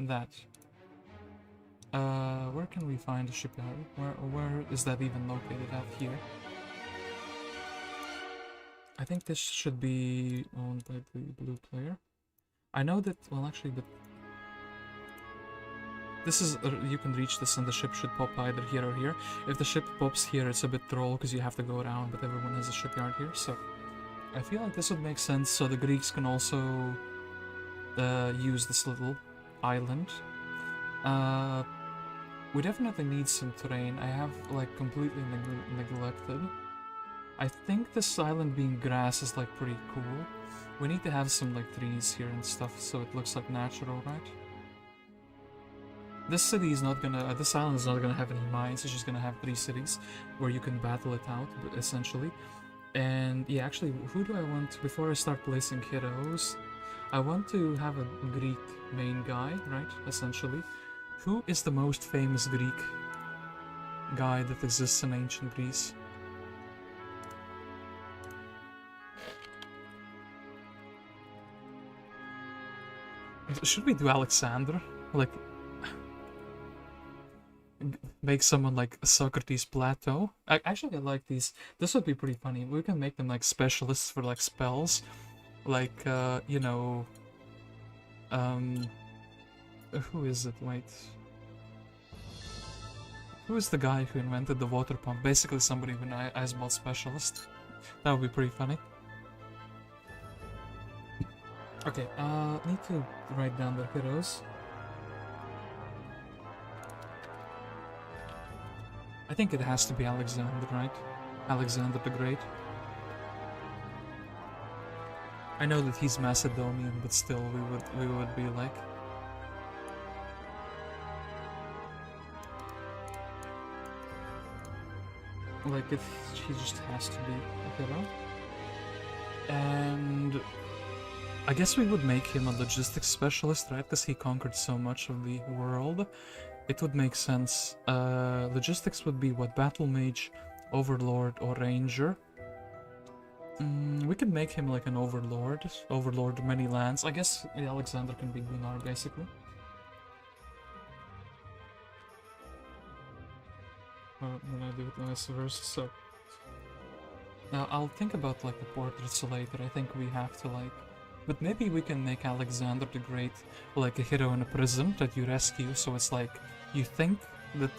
that, where can we find a shipyard? Where is that even located at here? I think this should be owned by the blue player. I know that, well actually, but this is, you can reach this and the ship should pop either here or here. If the ship pops here, it's a bit troll because you have to go around, but everyone has a shipyard here, so I feel like this would make sense, so the Greeks can also use this little island. We definitely need some terrain. I have like completely neglected. I think this island being grass is like pretty cool. We need to have some like trees here and stuff so it looks like natural, right? This city is not gonna, this island is not gonna have any mines, it's just gonna have 3 cities where you can battle it out, essentially. And yeah, actually, who do I want, before I start placing heroes, I want to have a Greek main guy, right, essentially. Who is the most famous Greek guy that exists in ancient Greece? Should we do Alexander? Like, make someone like Socrates, Plato? Actually, I like these. This would be pretty funny. We can make them like specialists for like spells. Like, you know... who is it? Wait. Who is the guy who invented the water pump? Basically somebody with an ice ball specialist. That would be pretty funny. Okay, need to write down the heroes. I think it has to be Alexander, right? Alexander the Great. I know that he's Macedonian, but still we would be like... Like, he just has to be a hero. And... I guess we would make him a logistics specialist, right? Because he conquered so much of the world. It would make sense. Logistics would be what? Battle Mage, Overlord, or Ranger. We could make him like an Overlord. Overlord of many lands. I guess Alexander can be Gunnar, basically. When I do it vice versa, so... Now, I'll think about like the portraits later. I think we have to like... But maybe we can make Alexander the Great like a hero in a prison that you rescue, so it's like you think that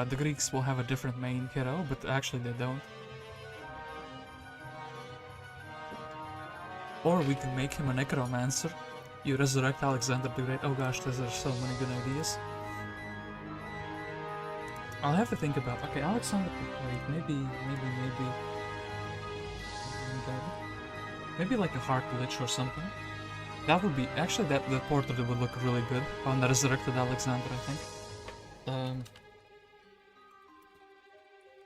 the Greeks will have a different main hero, but actually they don't. Or we can make him a necromancer. You resurrect Alexander the Great. Oh gosh, there's so many good ideas. I'll have to think about... Okay, Alexander the Great, maybe like a Heart Lich or something. That would be... Actually, the portrait would look really good on the resurrected Alexander, I think.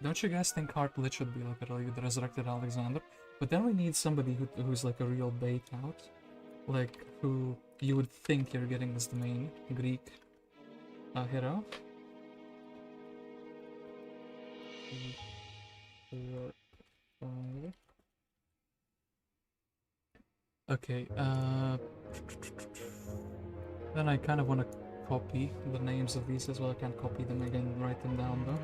Don't you guys think Heart Lich would be like a really good resurrected Alexander? But then we need somebody who's like a real bait out. Like, who you would think you're getting as the main Greek hero. Okay, then I kind of want to copy the names of these as well. I can't copy them again and write them down though.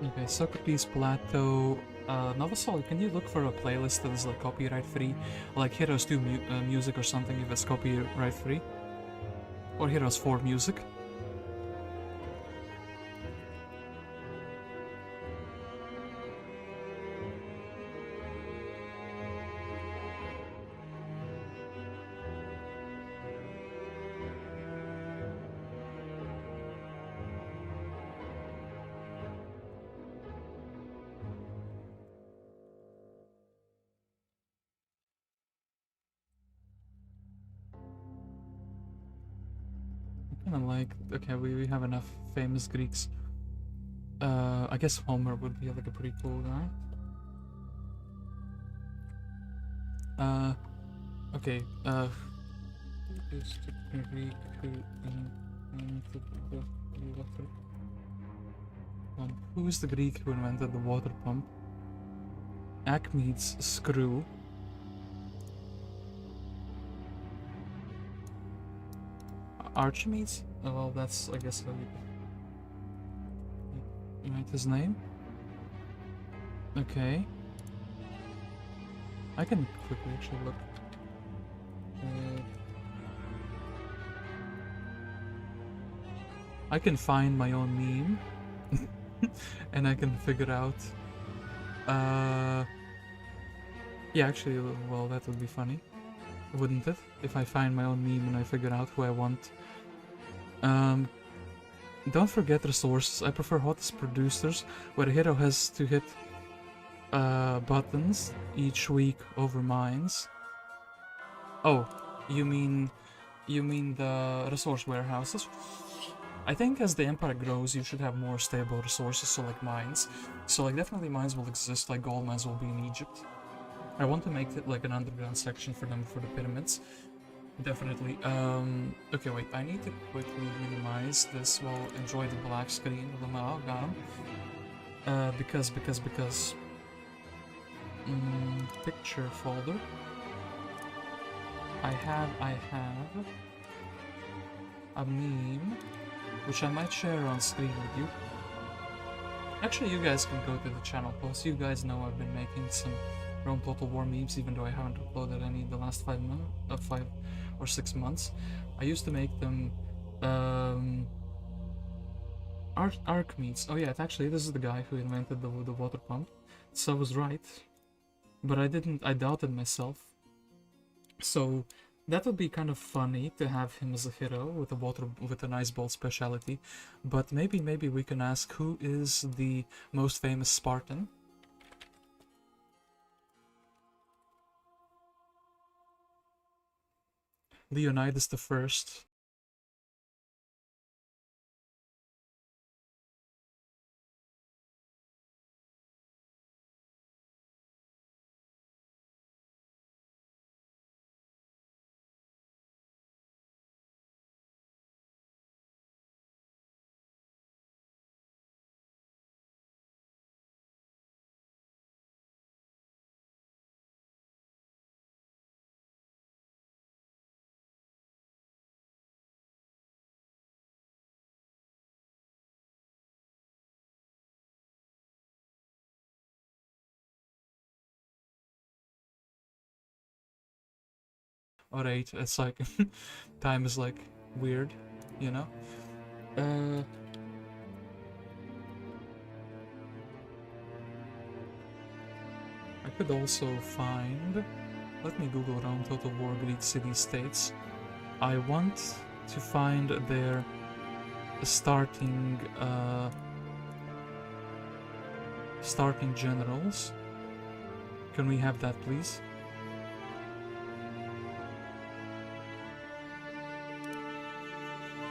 Okay, Socrates, Plato, Novasol, can you look for a playlist that is like copyright free? Like Heroes 2 music or something if it's copyright free? Or Heroes 4 music? Like, okay, we have enough famous Greeks. I guess Homer would be like a pretty cool guy. Okay, who is the Greek who invented the water pump? Archimedes screw. Archimedes? Oh, well, that's, I guess, how you write his name. Okay. I can quickly actually look. I can find my own meme. And I can figure out... Yeah, actually, well, that would be funny. Wouldn't it? If I find my own meme and I figure out who I want. Don't forget resources. I prefer hottest producers, where a hero has to hit buttons each week over mines. Oh, you mean the resource warehouses? I think as the empire grows, you should have more stable resources, so like mines. So like definitely mines will exist, like gold mines will be in Egypt. I want to make it like an underground section for them for the pyramids. Definitely. Okay, wait, I need to quickly minimize this while enjoy the black screen. Oh, got him. Because picture folder. I have a meme which I might share on screen with you. Actually, you guys can go to the channel post. You guys know I've been making some Rome Total War memes, even though I haven't uploaded any the last 5 or 6 months. I used to make them arc memes. Oh yeah, actually this is the guy who invented the water pump. So I was right. But I doubted myself. So that would be kind of funny to have him as a hero with an ice ball specialty. But maybe we can ask who is the most famous Spartan. Leonidas the First. Alright, it's like time is like weird, you know? I could also find... Let me Google Rome Total War Greek city-states. I want to find their starting generals. Can we have that, please?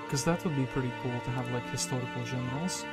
Because that would be pretty cool to have, like, historical generals.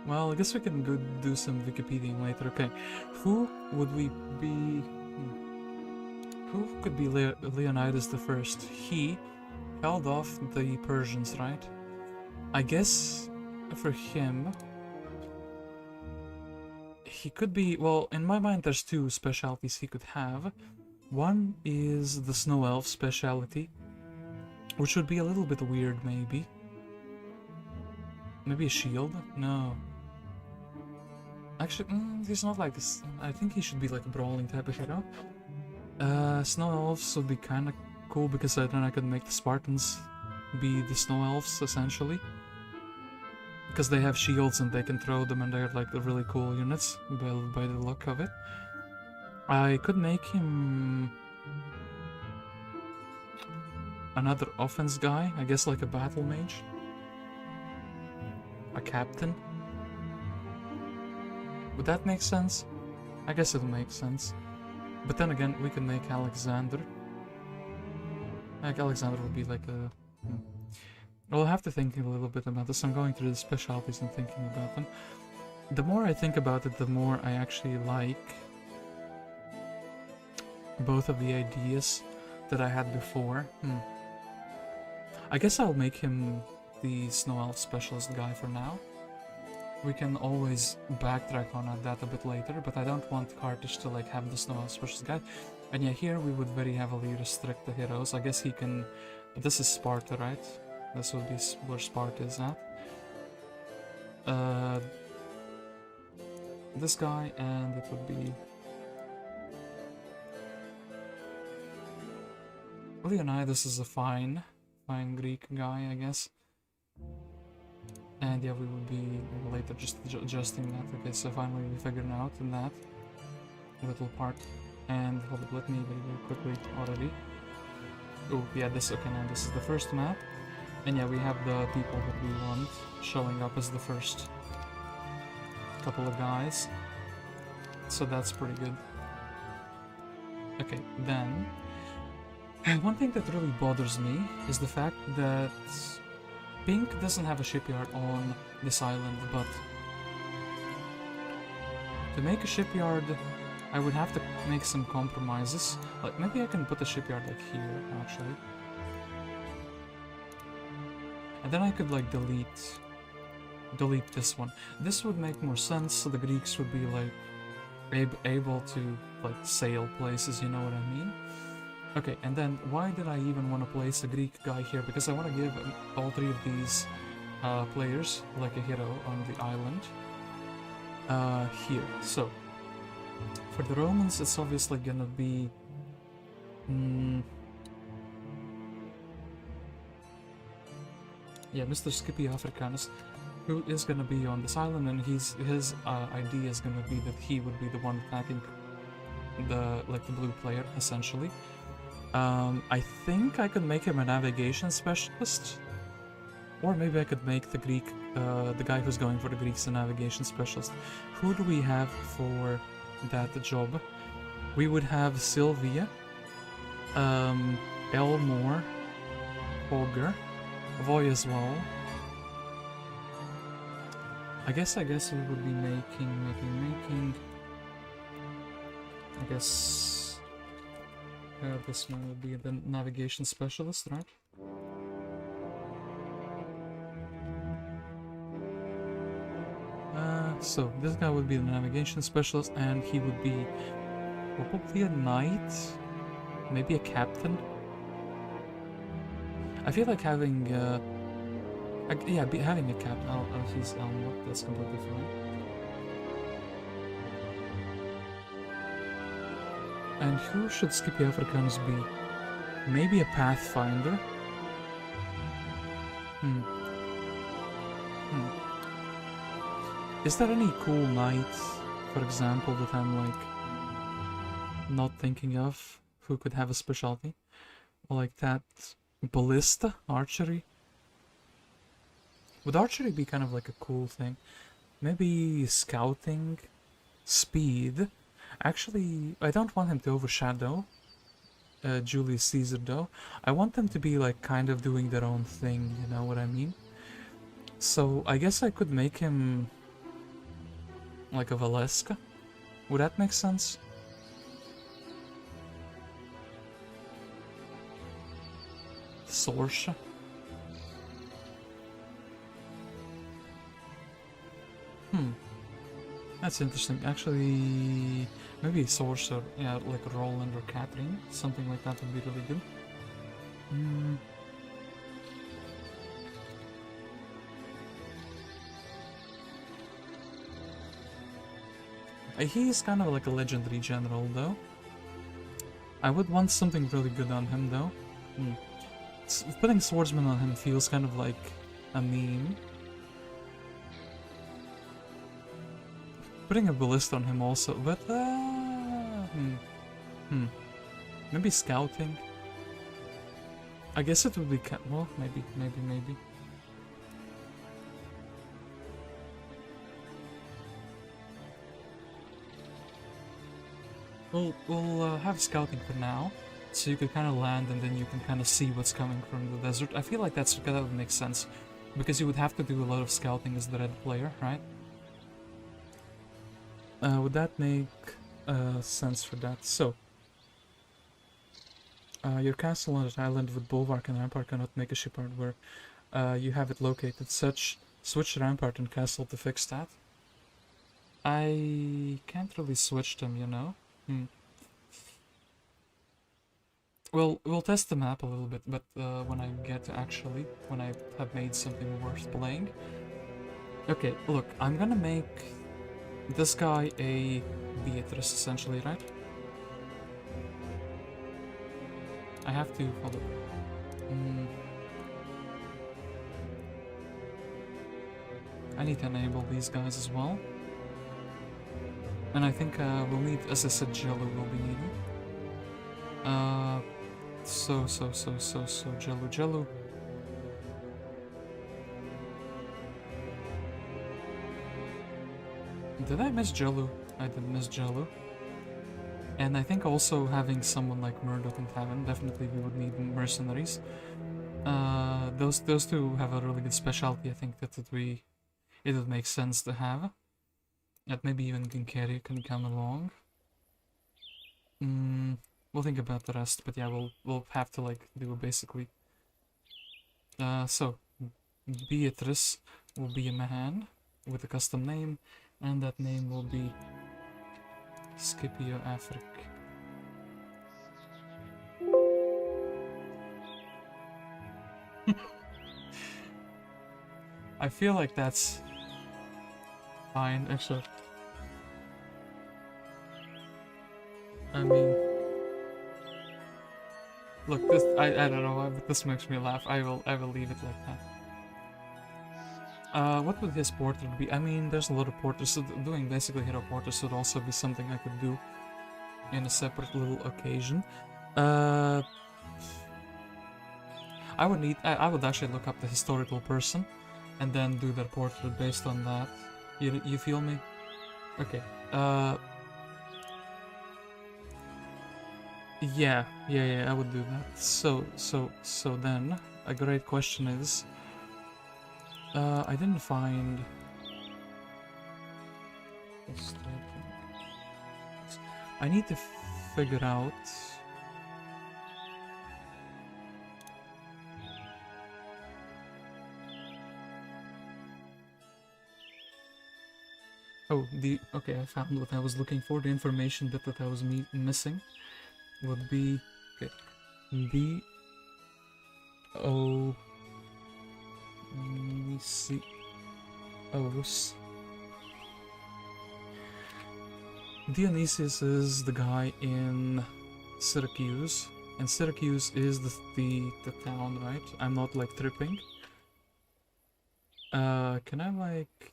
Well, I guess we can go do some Wikipediaing later. Okay, who would we be? Who could be Leonidas the First? He held off the Persians, right? I guess for him, he could be... Well, in my mind, there's two specialties he could have. One is the Snow Elf specialty, which would be a little bit weird, maybe. Maybe a shield? No. Actually, he's not like this. I think he should be like a brawling type of hero. Snow Elves would be kind of cool because then I could make the Spartans be the Snow Elves, essentially. Because they have shields and they can throw them and they're like the really cool units by the look of it. I could make him another offense guy, I guess like a battle mage. A captain. Would that make sense? I guess it'll make sense. But then again, we can make Alexander. Like, Alexander would be like a... I'll have to think a little bit about this. I'm going through the specialties and thinking about them. The more I think about it, the more I actually like both of the ideas that I had before. I guess I'll make him the Snow Elf specialist guy for now. We can always backtrack on that a bit later, but I don't want Carthage to like have the Snow Elf specialist guy. And yeah, here we would very heavily restrict the heroes. I guess he can... This is Sparta, right? This would be where Sparta is at. This guy, and it would be... Leonidas is a fine Greek guy, I guess. And yeah, we would be later just adjusting that. Okay, so finally we figured out in that little part. And hold up, let me very quickly already. Oh yeah, okay, now this is the first map. And yeah, we have the people that we want showing up as the first couple of guys. So that's pretty good. Okay, then... one thing that really bothers me is the fact that Pink doesn't have a shipyard on this island, but to make a shipyard, I would have to make some compromises. Like, maybe I can put a shipyard like here, actually. And then I could, like, delete this one. This would make more sense, so the Greeks would be, like, able to, like, sail places, you know what I mean? Okay, and then why did I even want to place a Greek guy here? Because I want to give all three of these players, like, a hero on the island. Here. So, for the Romans, it's obviously gonna be... yeah, Mr. Scipio Africanus, who is gonna be on this island, and his idea is gonna be that he would be the one attacking the blue player, essentially. I think I could make him a navigation specialist, or maybe I could make the Greek, the guy who's going for the Greeks a navigation specialist. Who do we have for that job? We would have Sylvia, Elmore, Augur, Voy as well. I guess we would be making. I guess this one would be the navigation specialist, right? So this guy would be the navigation specialist, and he would be probably a knight, maybe a captain. I feel like having, having a captain. He's Elmo. That's completely fine. And who should Scipio Africanus be? Maybe a pathfinder. Is there any cool knight, for example, that I'm like not thinking of, who could have a specialty? Or like that ballista, archery? Would archery be kind of like a cool thing? Maybe scouting, speed. Actually, I don't want him to overshadow Julius Caesar though. I want them to be like kind of doing their own thing, you know what I mean? So I guess I could make him like a Valeska. Would that make sense? Sorsha. That's interesting. Actually, maybe a sorcerer, yeah, like Roland or Catherine. Something like that would be really good. He is kind of like a legendary general, though. I would want something really good on him, though. Putting swordsman on him feels kind of like a meme. Putting a ballista on him also, but maybe scouting. I guess it would be well, maybe. We'll have scouting for now, so you can kind of land and then you can kind of see what's coming from the desert. I feel like that would make sense, because you would have to do a lot of scouting as the red player, right? Would that make sense for that? So, your castle on an island with bulwark and rampart cannot make a shipyard where you have it located. Switch rampart and castle to fix that. I can't really switch them, you know? Well, we'll test the map a little bit, but when I get to when I have made something worth playing. Okay, look, I'm gonna make this guy a Beatrice, essentially, right? I have to follow. I need to enable these guys as well. And I think we'll need, as I said, Jello will be needed. So Jello. Did I miss Jello? I did miss Jello. And I think also having someone like Murdoch in Tavern, definitely we would need mercenaries. Those two have a really good specialty. I think that it would make sense to have. That maybe even Ginkeria can come along. We'll think about the rest, but yeah, we'll have to like do basically. So Beatrice will be a man with a custom name, and that name will be Scipio Afric. I feel like that's fine, actually. I mean, look, this I don't know why, but this makes me laugh. I will leave it like that. What would his portrait be? I mean, there's a lot of portraits. So doing basically hero portraits would also be something I could do in a separate little occasion. I would actually look up the historical person and then do their portrait based on that. You feel me? Okay. Yeah, I would do that. So then a great question is, I didn't find. I need to figure out. Oh, okay, I found what I was looking for. The information bit that I was missing would be okay. B-O... Let me see. O's. Dionysius is the guy in Syracuse, and Syracuse is the town, right? I'm not like tripping. Can I like...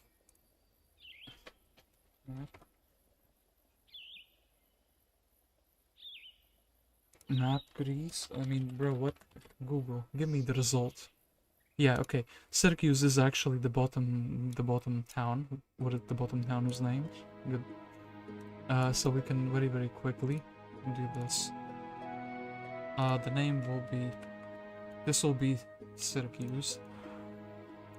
Map Greece? I mean, bro, what? Google, give me the result. Yeah, okay. Syracuse is actually the bottom town. What is the bottom town was named? Good. So we can very quickly do this. The name will be... This will be Syracuse.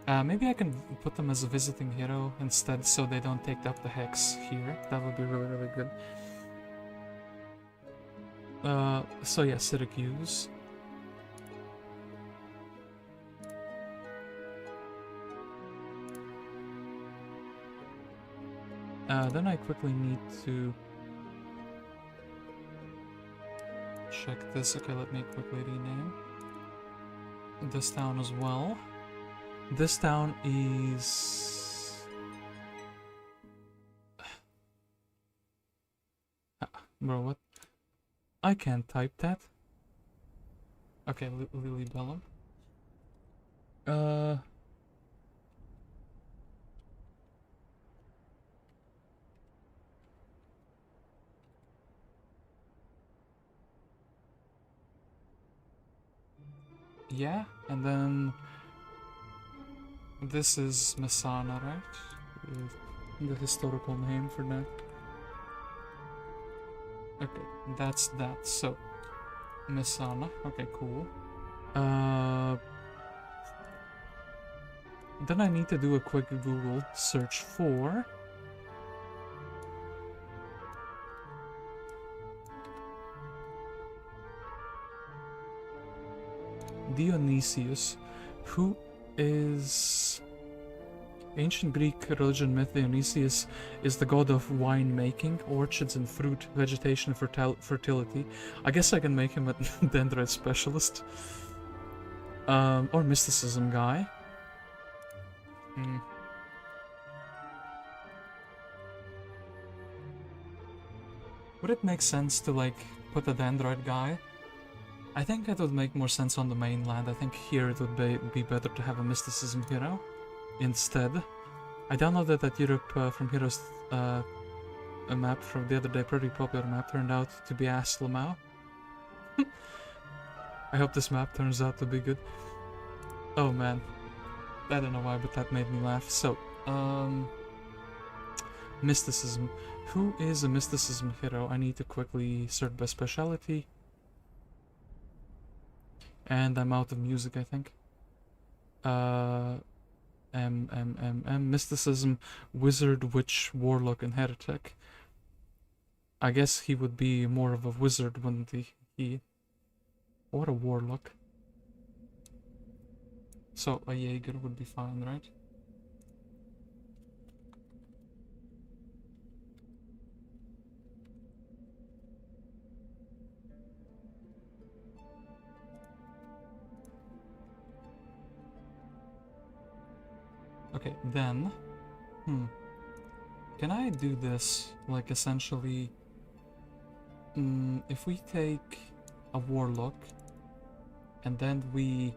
Maybe I can put them as a visiting hero instead so they don't take up the hex here. That would be really good. So yeah, Syracuse. Then I quickly need to check this. Okay, let me quickly rename this town as well. This town is... Bro, what? I can't type that. Okay, Lilybellum. Yeah, and then this is Messana, right? The historical name for that. Okay, that's that. So, Messana. Okay, cool. Then I need to do a quick Google search for... Dionysius, who is... Ancient Greek religion myth. Dionysius is the god of wine making, orchards and fruit, vegetation, and fertility. I guess I can make him a dendrite specialist. Or mysticism guy. Would it make sense to like put a dendrite guy? I think it would make more sense on the mainland. I think here it would be better to have a mysticism hero instead. I downloaded that Europe from Heroes a map from the other day, pretty popular map, turned out to be Aslamau. I hope this map turns out to be good. Oh man, I don't know why, but that made me laugh. So, mysticism. Who is a mysticism hero? I need to quickly sort by speciality. And I'm out of music, I think. Mysticism, Wizard, Witch, Warlock, and Heretic. I guess he would be more of a wizard, wouldn't he? Or a warlock. So a Jaeger would be fine, right? Okay, then... Can I do this, like, essentially... if we take a warlock, and then we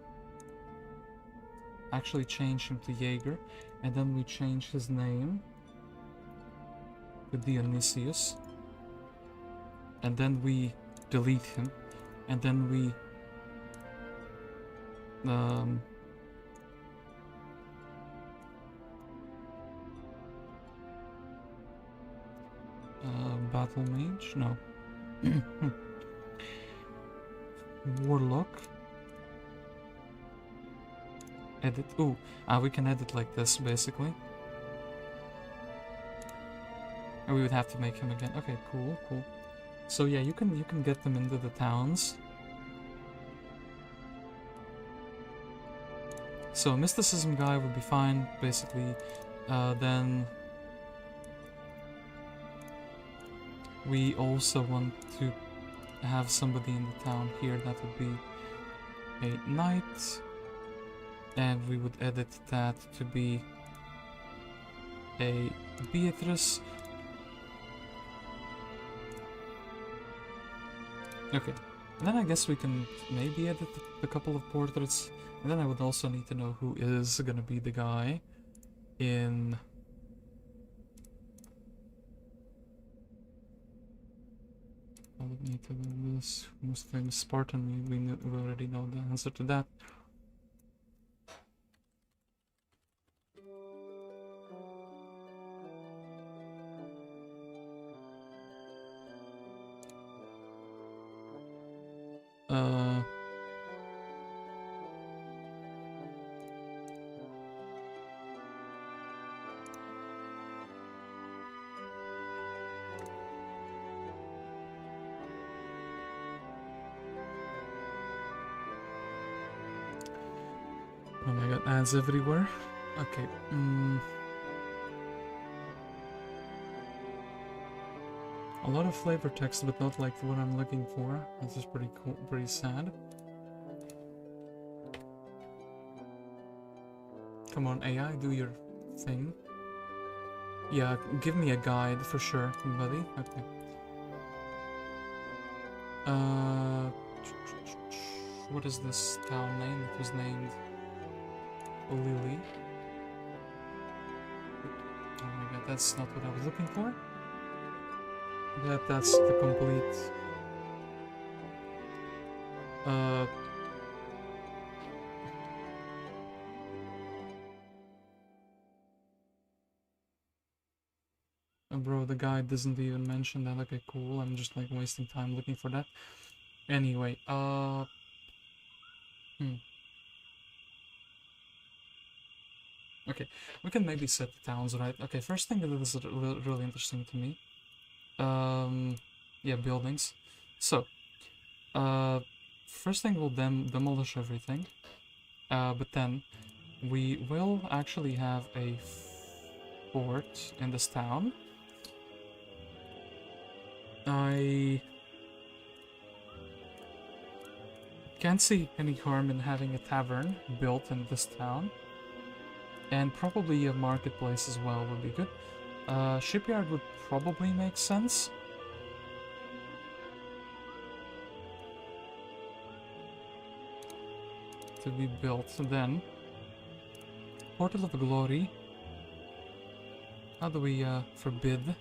actually change him to Jaeger, and then we change his name to Dionysius, and then we delete him, and then we battle mage? No. Warlock. Edit. Ooh, we can edit like this, basically. And we would have to make him again. Okay, cool, cool. So yeah, you can get them into the towns. So a mysticism guy would be fine, basically. Then we also want to have somebody in the town here. That would be a knight, and we would edit that to be a Beatrice. Okay, and then I guess we can maybe edit a couple of portraits, and then I would also need to know who is gonna be the guy in... I would need to do this. Most famous Spartan, we already know the answer to that. Oh my god, ads everywhere. Okay, a lot of flavor text, but not like what I'm looking for. This is pretty cool, pretty sad. Come on, AI, do your thing. Yeah, give me a guide for sure, buddy. Okay. What is this town name? It was named Lily. Oh my god, that's not what I was looking for. That's the complete... Bro, the guide doesn't even mention that. Okay, cool. I'm just like wasting time looking for that. Anyway, Okay, we can maybe set the towns, right? Okay, first thing that is really interesting to me. Yeah, buildings. So, first thing we'll demolish everything. But then we will actually have a fort in this town. I can't see any harm in having a tavern built in this town. And probably a marketplace as well would be good. Shipyard would probably make sense. To be built. Then, Portal of Glory. How do we forbid?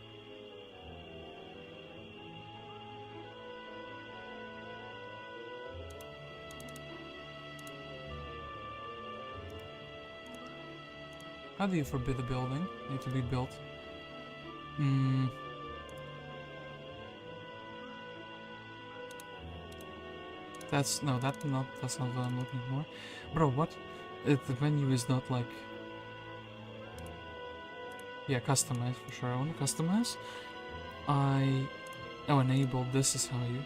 How do you forbid a building? Need to be built. That's not what I'm looking for. Bro, what? The menu is not like... Yeah, customize for sure. I want to customize. Oh, enabled. This is how you...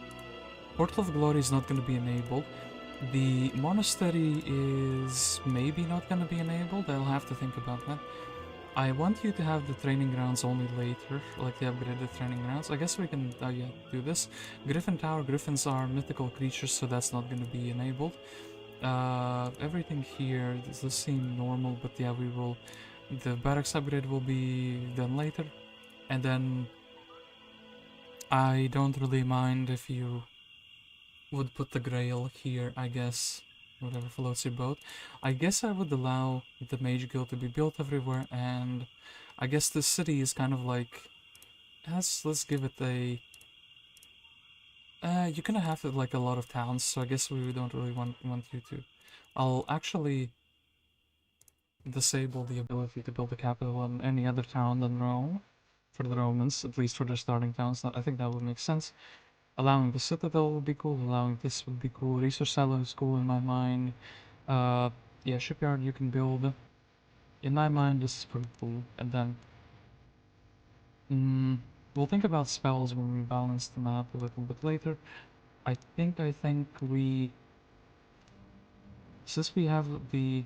Portal of Glory is not going to be enabled. The monastery is maybe not going to be enabled. I'll have to think about that. I want you to have the training grounds only later, like the upgraded training grounds. I guess we can, yeah, do this. Griffin Tower, griffins are mythical creatures, so that's not going to be enabled. Everything here does seem normal, but yeah, we will... The barracks upgrade will be done later. And then... I don't really mind if you would put the Grail here, I guess. Whatever floats your boat. I guess I would allow the Mage Guild to be built everywhere, and I guess the city is kind of like... Let's give it a... you're gonna have like a lot of towns, so I guess we don't really want you to... I'll actually disable the ability to build a capital in any other town than Rome. For the Romans, at least for their starting towns. I think that would make sense. Allowing the Citadel would be cool, allowing this would be cool. Research Silo is cool in my mind. Yeah, Shipyard you can build. In my mind, this is pretty cool. And then... we'll think about spells when we balance the map a little bit later. I think we... Since we have the...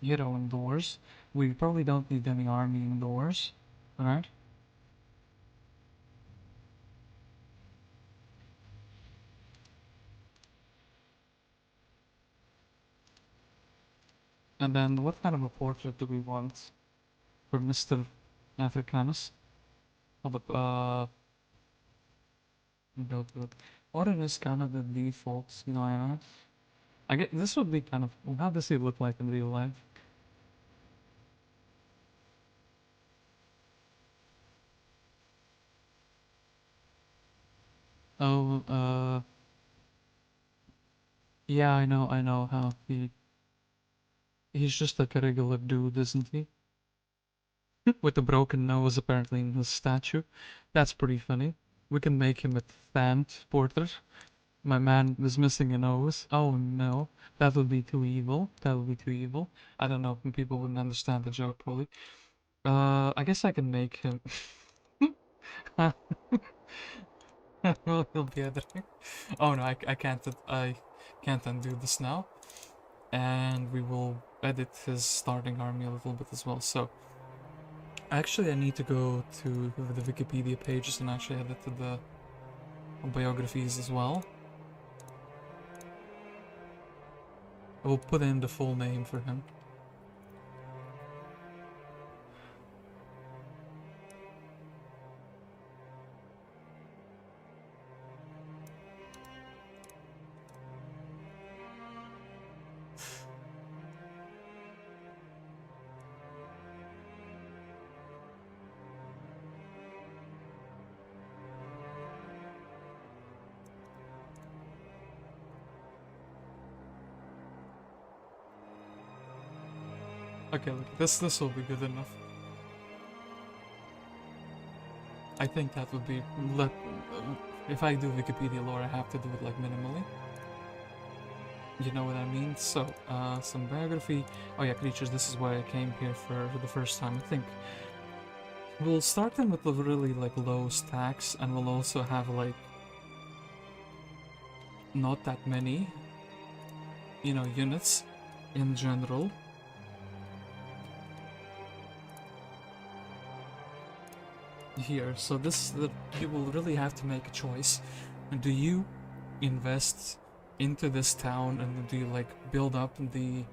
hero indoors, we probably don't need any army indoors, right? And then what kind of a portrait do we want for Mr. Africanus? How about, build good. Order is kind of the default, you know, I get this would be kind of... How does he look like in real life? Oh, yeah, I know how he's just like a regular dude, isn't he? With a broken nose apparently in his statue. That's pretty funny. We can make him a Thant portrait. My man is missing a nose. Oh no, that would be too evil. That would be too evil. I don't know, people wouldn't understand the joke probably. I guess I can make him... Well, he'll be other... Oh no, I can't undo this now. And we will edit his starting army a little bit as well. So actually I need to go to the Wikipedia pages and actually edit to the biographies as well. I will put in the full name for him. Okay, look, this will be good enough. I think that would be... if I do Wikipedia lore, I have to do it like minimally. You know what I mean? So, some biography. Oh yeah, creatures, this is why I came here for the first time, I think. We'll start them with the really like low stacks, and we'll also have like... not that many, you know, units in general. Here, so you will really have to make a choice. Do you invest into this town, and do you like build up the...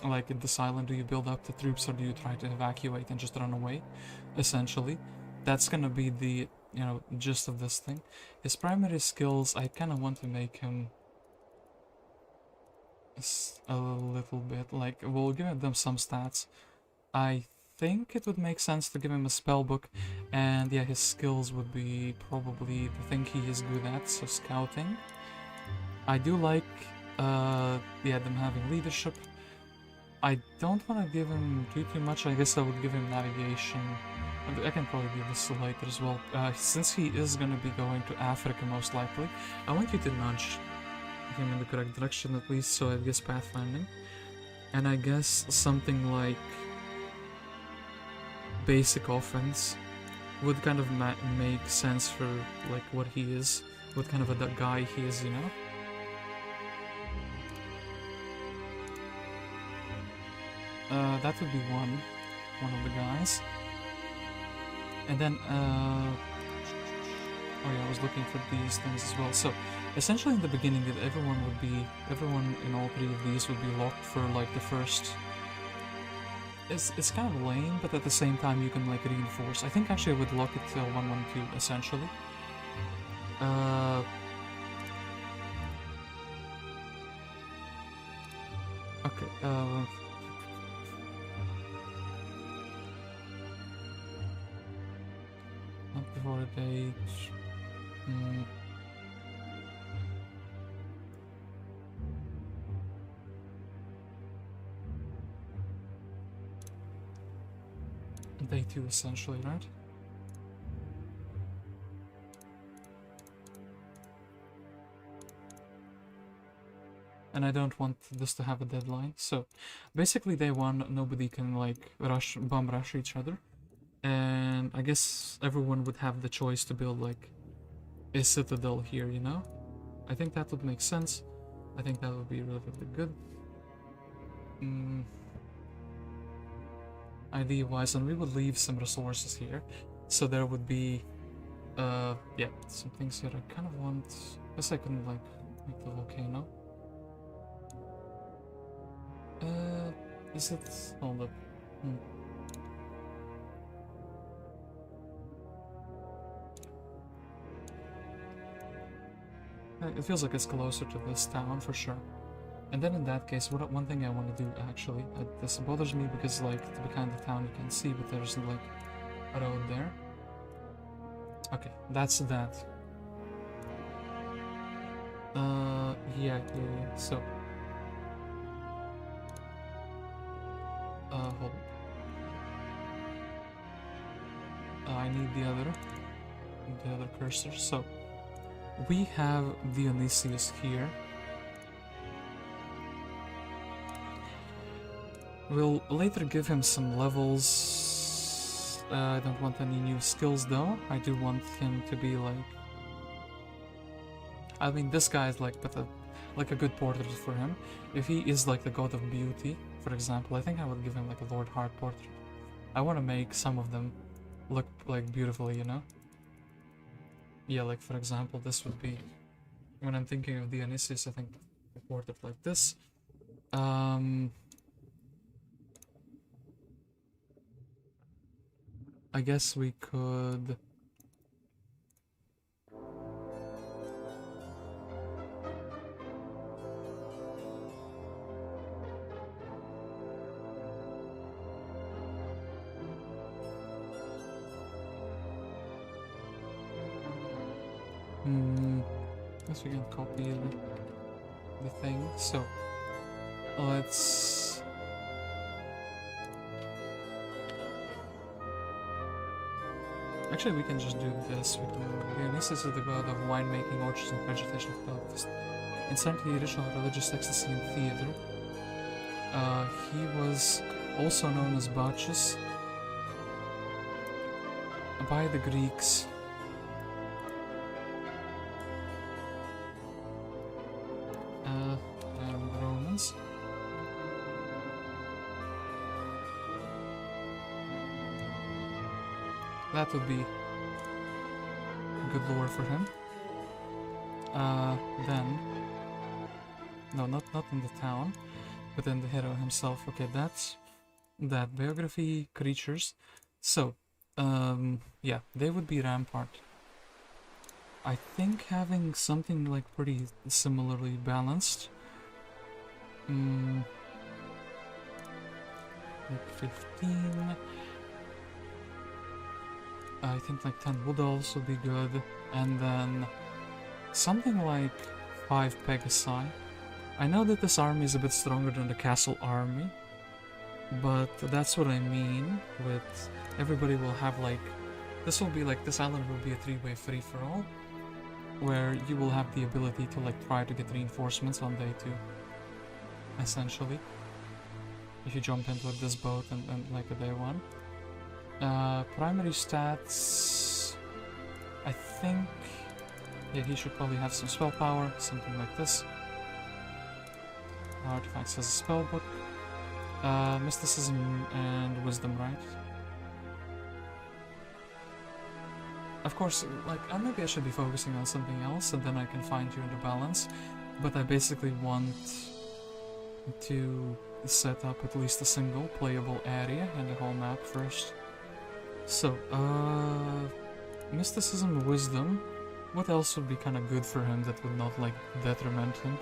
like in this island, do you build up the troops, or do you try to evacuate and just run away? Essentially, that's gonna be the, you know, gist of this thing. His primary skills, I kind of want to make him a little bit like... we'll give them some stats. I think it would make sense to give him a spell book, and yeah, his skills would be probably the thing he is good at, so scouting. I do like yeah, them having leadership. I don't want to give him too much. I guess I would give him navigation I can probably do this later as well. Since he is gonna be going to Africa most likely, I want you to nudge him in the correct direction at least, so I guess pathfinding. And I guess something like basic offense would kind of make sense for like what he is, what kind of a guy he is, you know? That would be one of the guys. And then, oh yeah, I was looking for these things as well. So, essentially in the beginning, everyone in all three of these would be locked for like the first. It's kind of lame, but at the same time you can like reinforce. I think actually I would lock it till 112 essentially. Okay. Not before the date. Day 2 essentially, right? And I don't want this to have a deadline, so basically day 1 nobody can like bomb rush each other, and I guess everyone would have the choice to build like a citadel here, you know? I think that would make sense. I think that would be relatively good. Idea-wise, and we would leave some resources here, so there would be, yeah, some things here I kind of want. I guess I can like make the volcano. Is it? Hold up. It feels like it's closer to this town for sure. And then in that case, one thing I want to do actually, this bothers me because like behind the town you can see, but there's like a road there. Okay, that's that. Yeah, so. Hold on. I need the other cursor. So, we have Dionysius here. We'll later give him some levels. I don't want any new skills though. I do want him to be like... I mean, this guy is like, like a good portrait for him. If he is like the god of beauty, for example, I think I would give him like a Lord Heart portrait. I want to make some of them look like beautifully, you know? Yeah, like for example, this would be... When I'm thinking of Dionysius, I think a portrait like this. I guess we could... Guess we can copy the thing. So, let's... Actually, we can just do this. Dionysus is the god of winemaking, orchards, and vegetation of Delphos. In sanctity, ritual, religious ecstasy, and theater. He was also known as Bacchus by the Greeks. And the Romans. That would be good lore for him. Then... No, not in the town, but in the hero himself. Okay, that's that. Biography, creatures. So, yeah, they would be Rampart. I think having something like pretty similarly balanced. Like 15... I think like 10 would also be good, and then something like 5 Pegasi. I know that this army is a bit stronger than the castle army, But that's what I mean with everybody will have like, this will be like, this island will be a three-way free-for-all, where you will have the ability to like try to get reinforcements on day 2, essentially. If you jump into this boat and like a day 1. Primary stats, I think, yeah, he should probably have some spell power, something like this. Artifacts has a spell book. Mysticism and wisdom, right? Of course, like, maybe I should be focusing on something else and then I can find you in the balance, but I basically want to set up at least a single playable area in the whole map first. So, mysticism, wisdom. What else would be kind of good for him that would not, like, detriment him?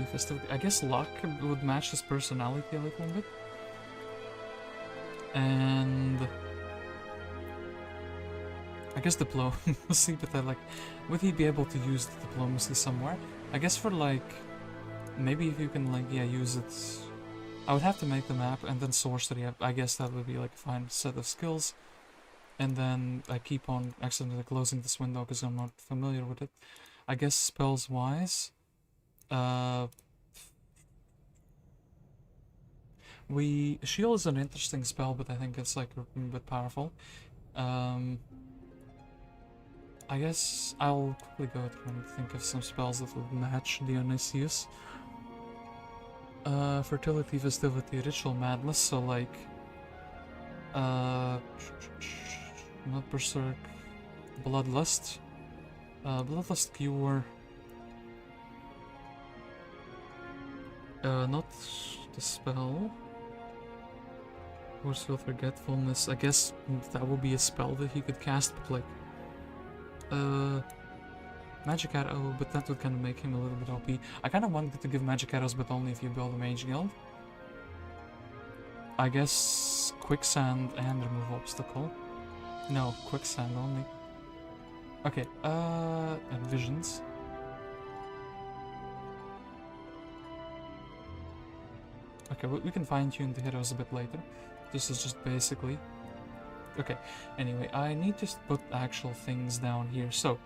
Festivity. I guess luck would match his personality a little bit. And I guess diplomacy, but like, would he be able to use the diplomacy somewhere? I guess for like, maybe if you can like, yeah, use it. I would have to make the map and then sorcery. I guess that would be like a fine set of skills. And then I keep on accidentally closing this window because I'm not familiar with it. I guess spells wise, shield is an interesting spell, but I think it's like a bit powerful. I guess I'll quickly go through and think of some spells that would match Dionysius. Fertility, festivity, ritual madness, so like not berserk, bloodlust, bloodlust cure, not the spell. Forceful forgetfulness. I guess that would be a spell that he could cast, but like magic arrow, but that would kind of make him a little bit OP. I kind of wanted to give magic arrows, but only if you build a mage guild. I guess quicksand and remove obstacle. No, quicksand only. Okay, and visions. Okay, we can fine-tune the heroes a bit later. This is just basically... Okay, anyway, I need to put actual things down here. So,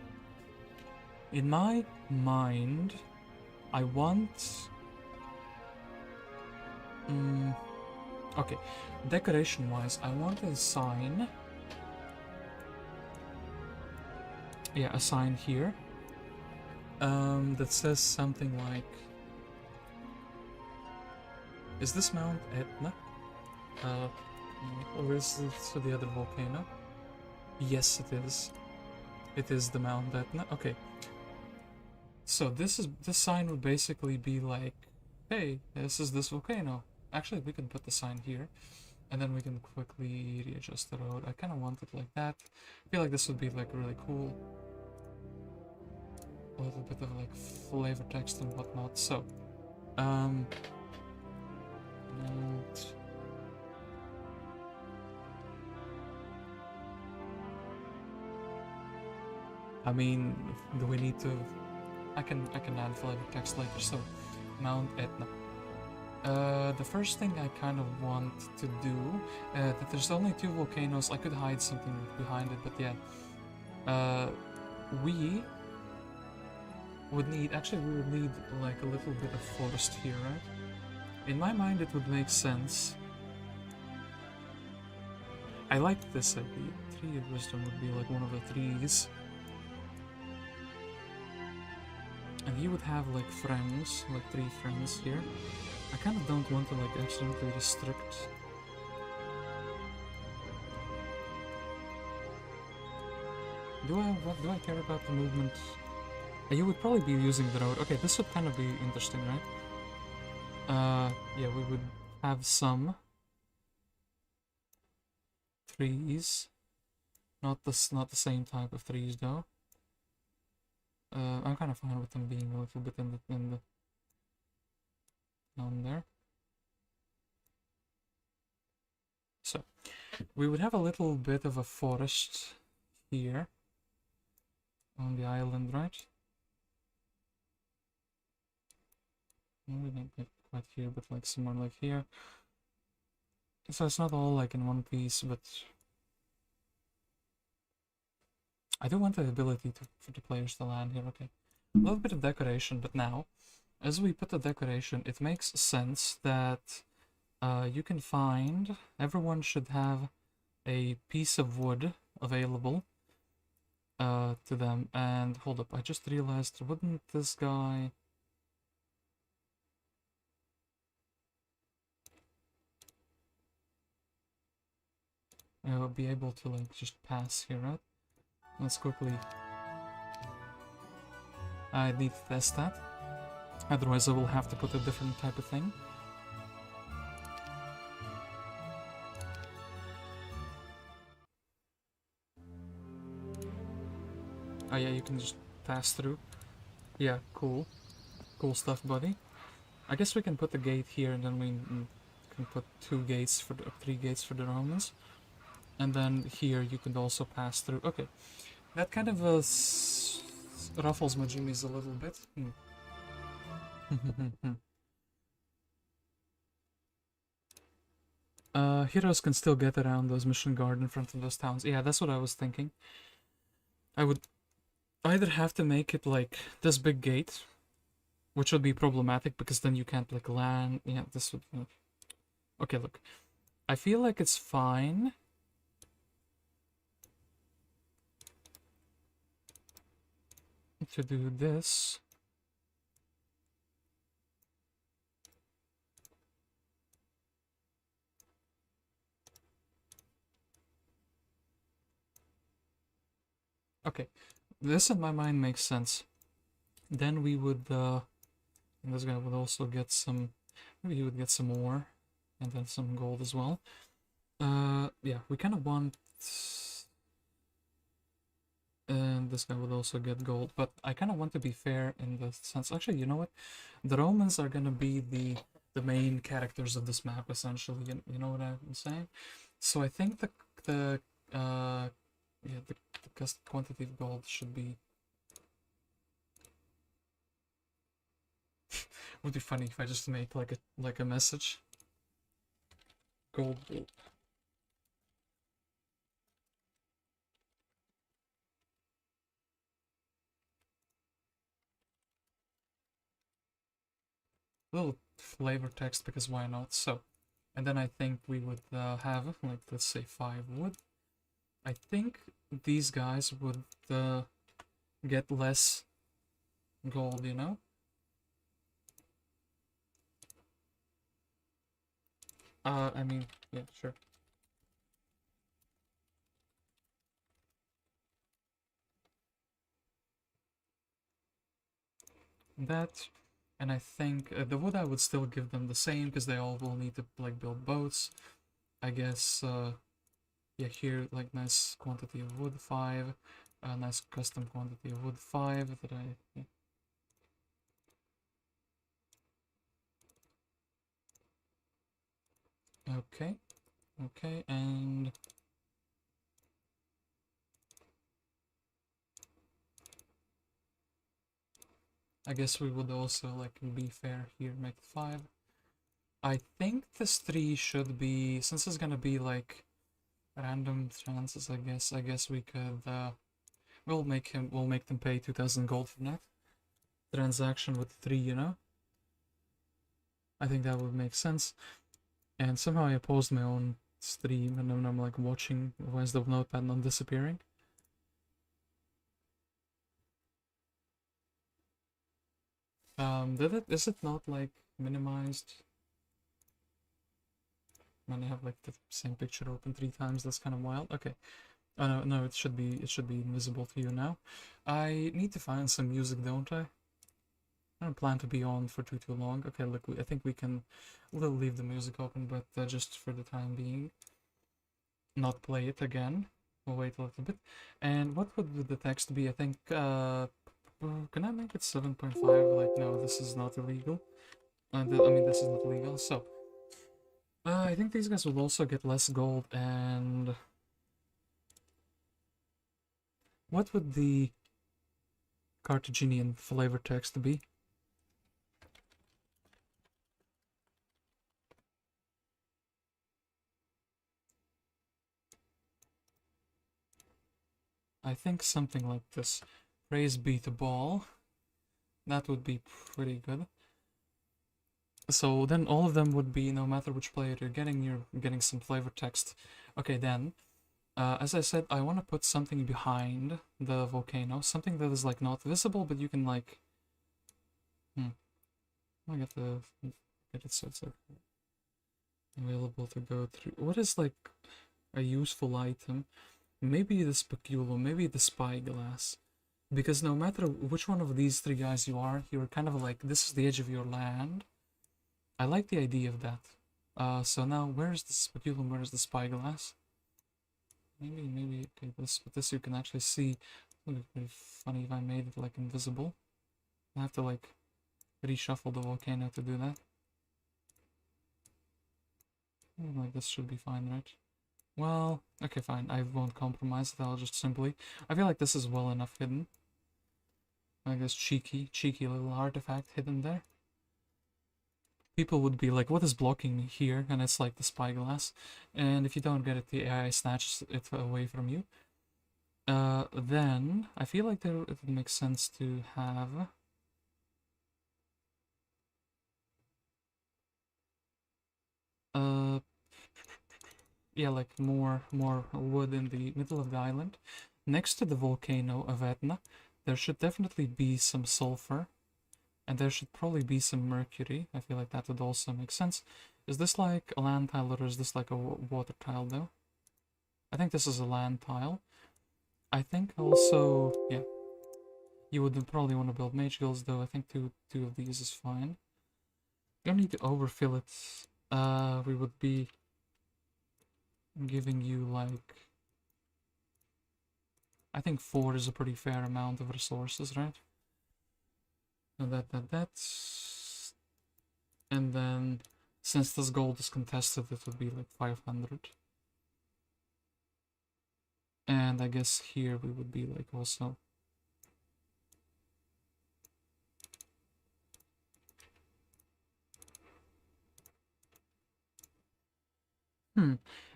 in my mind, I want... okay, decoration-wise, I want a sign. Yeah, a sign here. That says something like... Is this Mount Etna? Or is it the other volcano? Yes, it is. It is the Mount Etna. Okay. So this sign would basically be like, hey, this is this volcano. Actually, we can put the sign here, and then we can quickly readjust the road. I kind of want it like that. I feel like this would be like really cool. A little bit of like flavor text and whatnot. So, and I mean, do we need to? I can add flavor text later. So, Mount Etna. The first thing I kind of want to do, that there's only 2 volcanoes. I could hide something behind it, but yeah, we would need. Actually, we would need like a little bit of forest here, right? In my mind, it would make sense. I like this idea. 3 of wisdom would be like one of the 3s. And he would have like friends, like 3 friends here. I kind of don't want to like accidentally restrict. What do I care about the movement? You would probably be using the road. Okay, this would kind of be interesting, right? Yeah, we would have some trees. Not the same type of trees though. I'm kind of fine with them being a little bit in the down there. So we would have a little bit of a forest here on the island, right? quite here, but like somewhere like here. So it's not all like in one piece, but I do want the ability for the players to land here. Okay, a little bit of decoration, but now, as we put the decoration, it makes sense that you can find, everyone should have a piece of wood available to them. And hold up, I just realized, wouldn't this guy... be able to like just pass here, right? Let's quickly... I need to test that. Otherwise I will have to put a different type of thing. Oh yeah, you can just pass through. Yeah, cool. Cool stuff, buddy. I guess we can put the gate here, and then we can put 3 gates for the Romans. And then here you can also pass through. Okay, that kind of ruffles my jimmies a little bit. Heroes can still get around those mission guard in front of those towns. Yeah, that's what I was thinking. I would either have to make it like this big gate, which would be problematic because then you can't like land. Yeah, this would... Okay, look. I feel like it's fine to do this. Okay, this in my mind makes sense. Then we would, and this guy would also get some, maybe he would get some ore, and then some gold as well. Yeah, we kind of want, and this guy would also get gold, but I kind of want to be fair in the sense, actually, you know what? The Romans are gonna be the main characters of this map, essentially, you know what I'm saying? So I think yeah, the quantity of gold should be... Would be funny if I just make like a message. Gold. Little flavor text, because why not? So, and then I think we would have like, let's say 5 wood. I think these guys would get less gold, you know? I mean, yeah, sure. That, and I think the wood I would still give them the same, because they all will need to like build boats. I guess, yeah, here, like, nice quantity of wood, 5. Nice custom quantity of wood, 5, that I... Yeah. Okay, okay, and... I guess we would also, like, be fair here, make it 5. I think this 3 should be, since it's gonna be, like, random chances, I guess we could, we'll make them pay 2,000 gold for that transaction with 3, you know? I think that would make sense. And somehow I paused my own stream, and then I'm like watching, why is the notepad not disappearing? Is it not like minimized? When I have like the same picture open 3 times, that's kind of wild. Okay. Oh no, it should be invisible to you now. I need to find some music, don't I? I don't plan to be on for too long. Okay, look, I think we'll leave the music open, but just for the time being, not play it again. We'll wait a little bit. And what would the text be? I think, can I make it 7.5? Like, no, this is not illegal. I mean, this is not legal, so... I think these guys will also get less gold, and... What would the Carthaginian flavor text be? I think something like this. Praise be to Ball. That would be pretty good. So then all of them would be, no matter which player you're getting some flavor text. Okay, then, as I said, I want to put something behind the volcano. Something that is, like, not visible, but you can, like... I get it so it's, like, available to go through. What is, like, a useful item? Maybe the speculum, maybe the spyglass. Because no matter which one of these three guys you're kind of like, this is the edge of your land. I like the idea of that. So now, where's the speculum, where's the spyglass? Maybe, okay, this you can actually see. It would be pretty funny if I made it, like, invisible. I have to, like, reshuffle the volcano to do that. Like, this should be fine, right? Well, okay, fine. I won't compromise it. I'll just simply... I feel like this is well enough hidden. Like this cheeky little artifact hidden there. People would be like, what is blocking me here? And it's like the spyglass. And if you don't get it, the AI snatches it away from you. Then, I feel like it would make sense to have... yeah, like more wood in the middle of the island. Next to the volcano of Etna, there should definitely be some sulfur. And there should probably be some mercury. I feel like that would also make sense. Is this like a land tile or is this like a water tile though? I think this is a land tile. I think also, yeah. You would probably want to build mage guilds though. I think two of these is fine. You don't need to overfill it. We would be giving you like... I think 4 is a pretty fair amount of resources, right? That's... And then, since this gold is contested, it would be like 500. And I guess here we would be like also...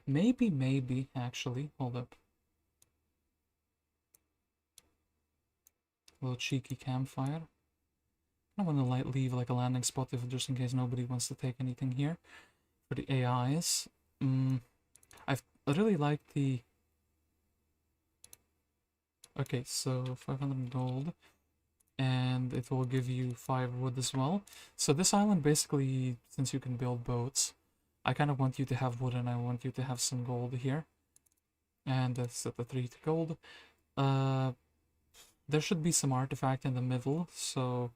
Maybe, actually. Hold up. A little cheeky campfire. I want to leave like a landing spot if just in case nobody wants to take anything here. For the AIs. I really like the... Okay, so 500 gold. And it will give you 5 wood as well. So this island basically, since you can build boats, I kind of want you to have wood and I want you to have some gold here. And that's at the 3 to gold. There should be some artifact in the middle, so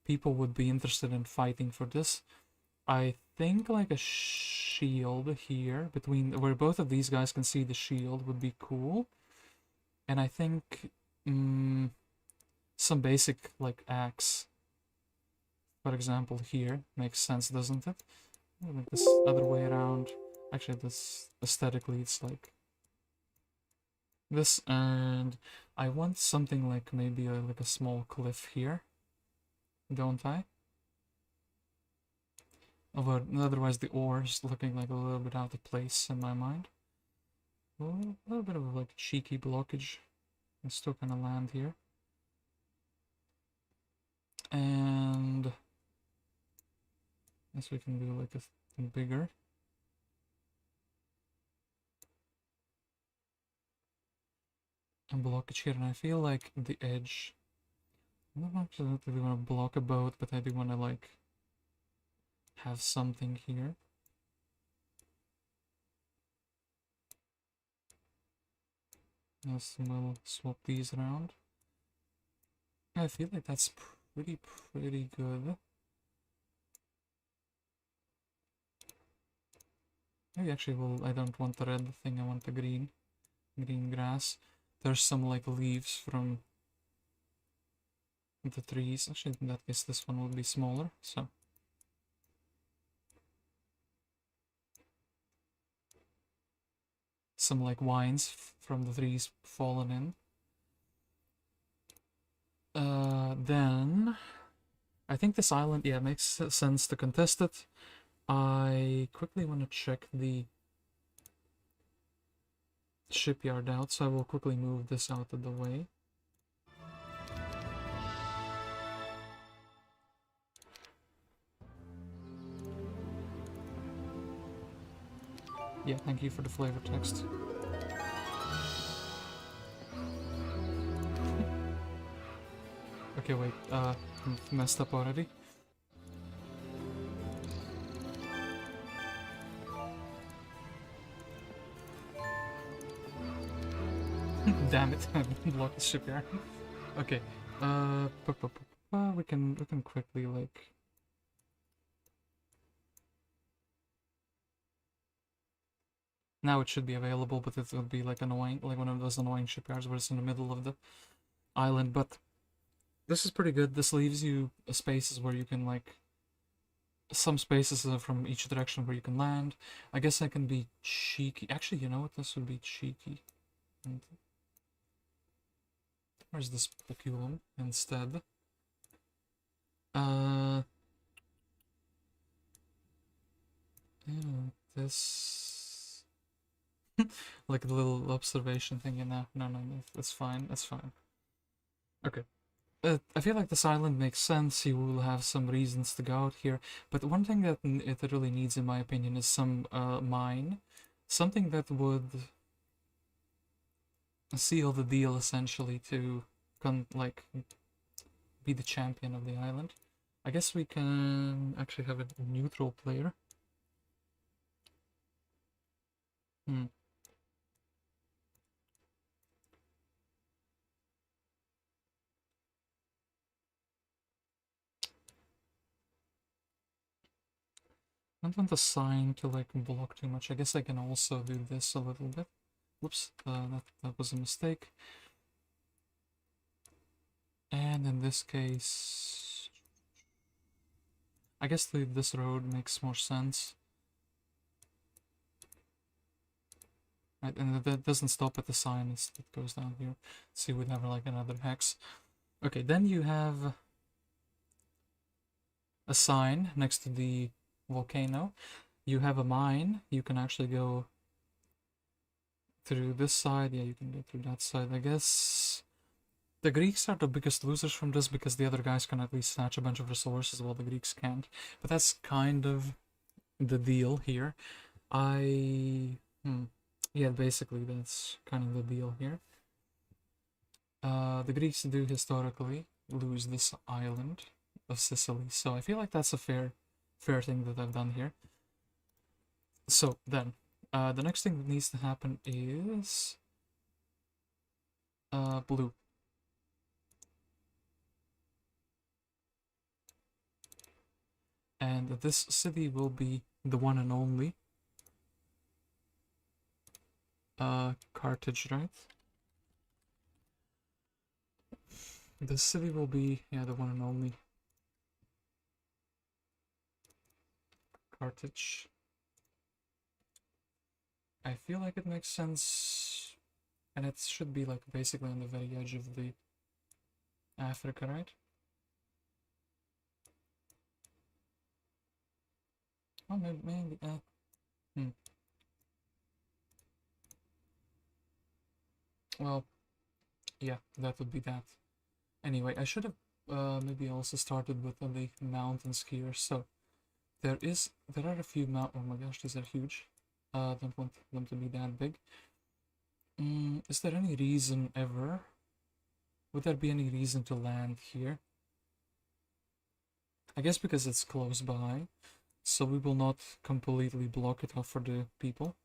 people would be interested in fighting for this. I think like a shield here, between where both of these guys can see the shield, would be cool. And I think some basic like axe, for example, here makes sense, doesn't it? Like this other way around. Actually, this aesthetically, it's like this, and I want something like maybe like a small cliff here, don't I? Otherwise, the ore is looking like a little bit out of place in my mind. A little bit of like cheeky blockage. I'm still gonna land here. And I guess we can do like a bigger. A blockage here, and I feel like the edge. I don't actually really want to block a boat, but I do want to like have something here. Yes, we'll swap these around. I feel like that's pretty good. Maybe actually, well, I don't want the red thing, I want the green grass. There's some like leaves from the trees. Actually, in that case, this one will be smaller, so. Some like vines from the trees fallen in. Then I think this island, yeah, makes sense to contest it. I quickly want to check the shipyard out, so I will quickly move this out of the way. Yeah, thank you for the flavor text. Okay, wait, messed up already? Damn it, block the shipyard. Okay, we can quickly, like... Now it should be available, but it would be like annoying, like one of those annoying shipyards where it's in the middle of the island, but this is pretty good. This leaves you spaces where you can, like, some spaces from each direction where you can land. I guess I can be cheeky. Actually, you know what? This would be cheeky. And where's this speculum instead? Yeah, this... like a little observation thing, you know? No, that's fine, that's fine. Okay. I feel like this island makes sense. You will have some reasons to go out here, but one thing that it really needs, in my opinion, is some mine, something that would seal the deal essentially to like be the champion of the island. I guess we can actually have a neutral player. I don't want the sign to like block too much. I guess I can also do this a little bit. Whoops, that was a mistake. And in this case, I guess this road makes more sense. Right, and that doesn't stop at the sign, it goes down here. So you would have like another hex. Okay, then you have a sign next to the volcano. You have a mine. You can actually go through this side. Yeah, you can go through that side. I guess the Greeks are the biggest losers from this because the other guys can at least snatch a bunch of resources while the Greeks can't. But that's kind of the deal here. Yeah, basically that's kind of the deal here. The Greeks do historically lose this island of Sicily, so I feel like that's a fair thing that I've done here. So then, the next thing that needs to happen is blue. And this city will be the one and only Carthage, right? The city will be, yeah, the one and only Carthage. I feel like it makes sense, and it should be like basically on the very edge of the Africa, right? Oh, maybe, Well, yeah, that would be that. Anyway, I should have maybe also started with the mountains here. So there are a few oh my gosh, these are huge. Don't want them to be that big. Is there any reason ever? Would there be any reason to land here? I guess because it's close by, so we will not completely block it off for the people,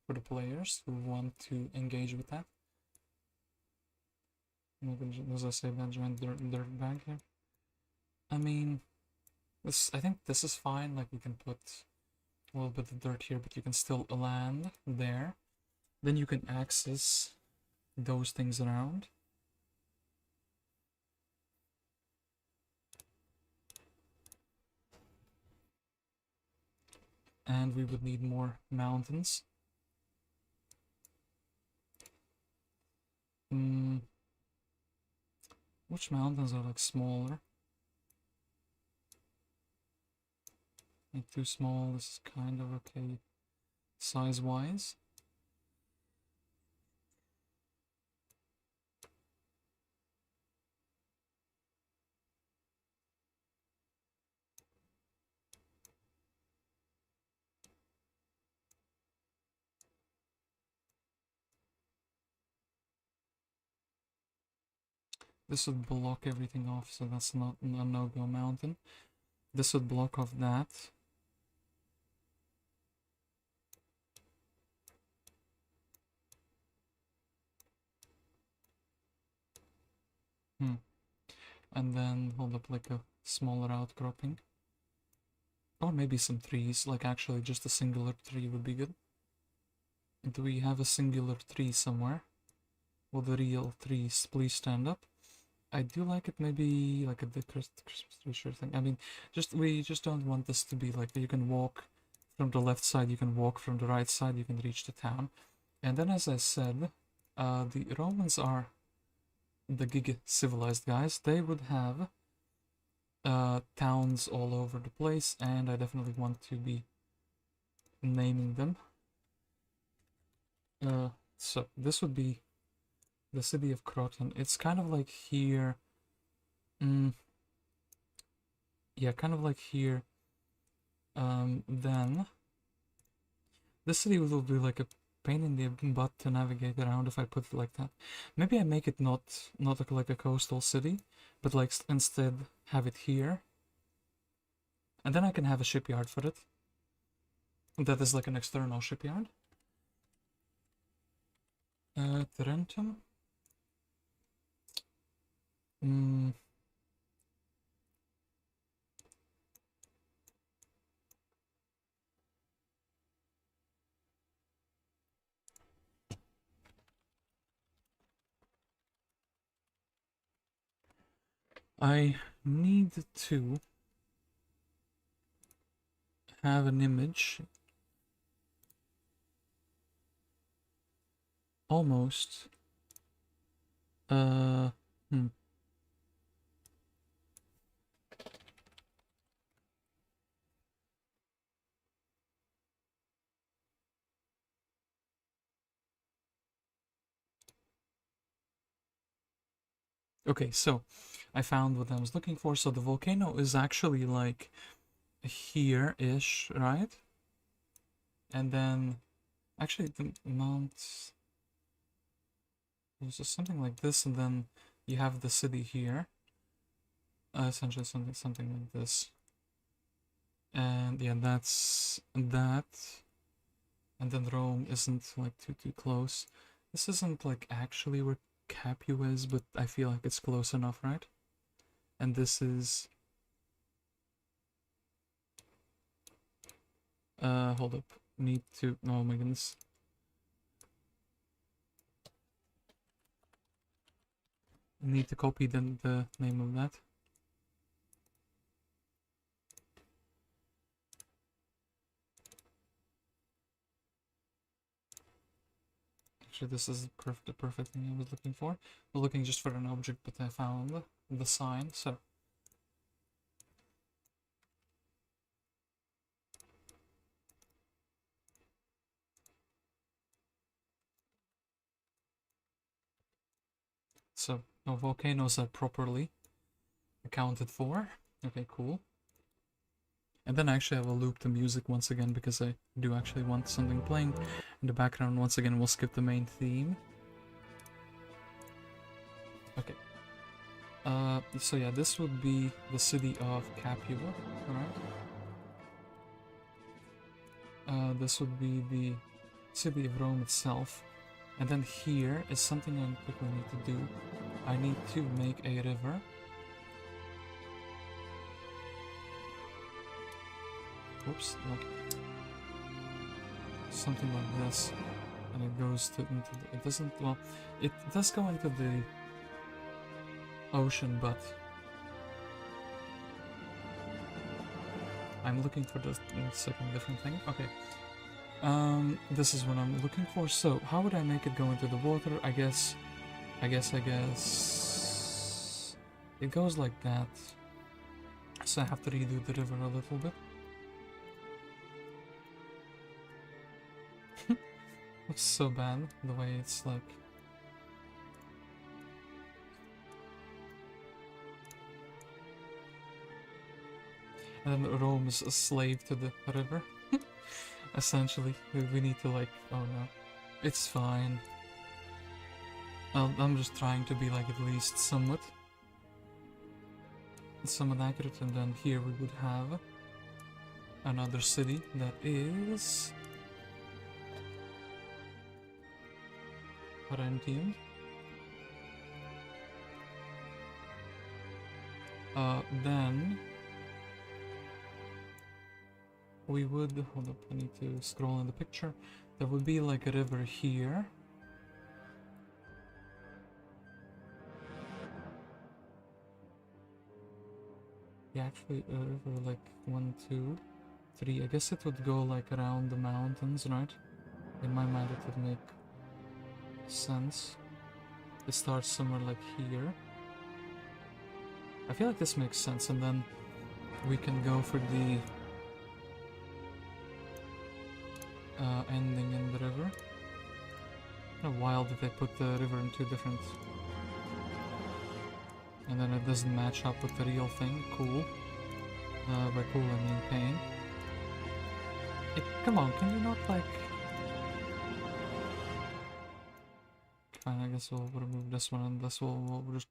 for the players who want to engage with that. As I say, that giant dirt bag here. I mean, I think this is fine. Like, we can put a little bit of dirt here, but you can still land there. Then you can access those things around. And we would need more mountains. Which mountains are like smaller? Like too small, this is kind of okay size-wise. This would block everything off, so that's not a no-go mountain. This would block off that. And then hold up like a smaller outcropping. Or maybe some trees, like actually just a singular tree would be good. Do we have a singular tree somewhere? Will the real trees please stand up? I do like it, maybe like a Christmas tree sure thing. I mean, we just don't want this to be like you can walk from the left side, you can walk from the right side, you can reach the town. And then as I said, the Romans are the gig civilized guys. They would have towns all over the place, and I definitely want to be naming them. So this would be the city of Croton. It's kind of like here. Yeah, kind of like here. Then this city will be like a pain in the butt to navigate around if I put it like that. Maybe I make it not like a coastal city, but like instead have it here. And then I can have a shipyard for it. That is like an external shipyard. Tarentum. I need to have an image almost Okay, so I found what I was looking for. So the volcano is actually like here-ish, right? And then actually the mount was just something like this, and then you have the city here. Essentially something like this. And yeah, that's that. And then Rome isn't like too close. This isn't like actually where Capua is, but I feel like it's close enough, right? And this is hold up. Need to oh my goodness. Need to copy the name of that. Actually, this is the perfect thing I was looking for. We're looking just for an object, but I found the sign, so. So, no volcanoes are properly accounted for. Okay, cool. And then actually I will loop the music once again, because I do actually want something playing in the background. Once again, we'll skip the main theme. Okay. So yeah, this would be the city of Capua, alright? This would be the city of Rome itself. And then here is something I quickly need to do. I need to make a river. Oops, no. Something like this. And it goes to it doesn't, well, it does go into the ocean, but I'm looking for the second different thing. Okay. This is what I'm looking for. So how would I make it go into the water? I guess it goes like that. So I have to redo the river a little bit. Looks so bad the way it's like. And then Rome is a slave to the river. Essentially, we need to like, oh no, it's fine. I'm just trying to be like at least somewhat somewhat accurate, and then here we would have another city that is Parentium. Then we would, hold up, I need to scroll in the picture. There would be like a river here. Yeah, actually a river like 1, 2, 3. I guess it would go like around the mountains, right? In my mind it would make sense. It starts somewhere like here. I feel like this makes sense, and then we can go for the ending in the river. Kind of wild that they put the river in 2 different... And then it doesn't match up with the real thing. Cool. By cool I mean pain. Hey, come on, can you not like... Fine, I guess we'll remove this one, and this we'll just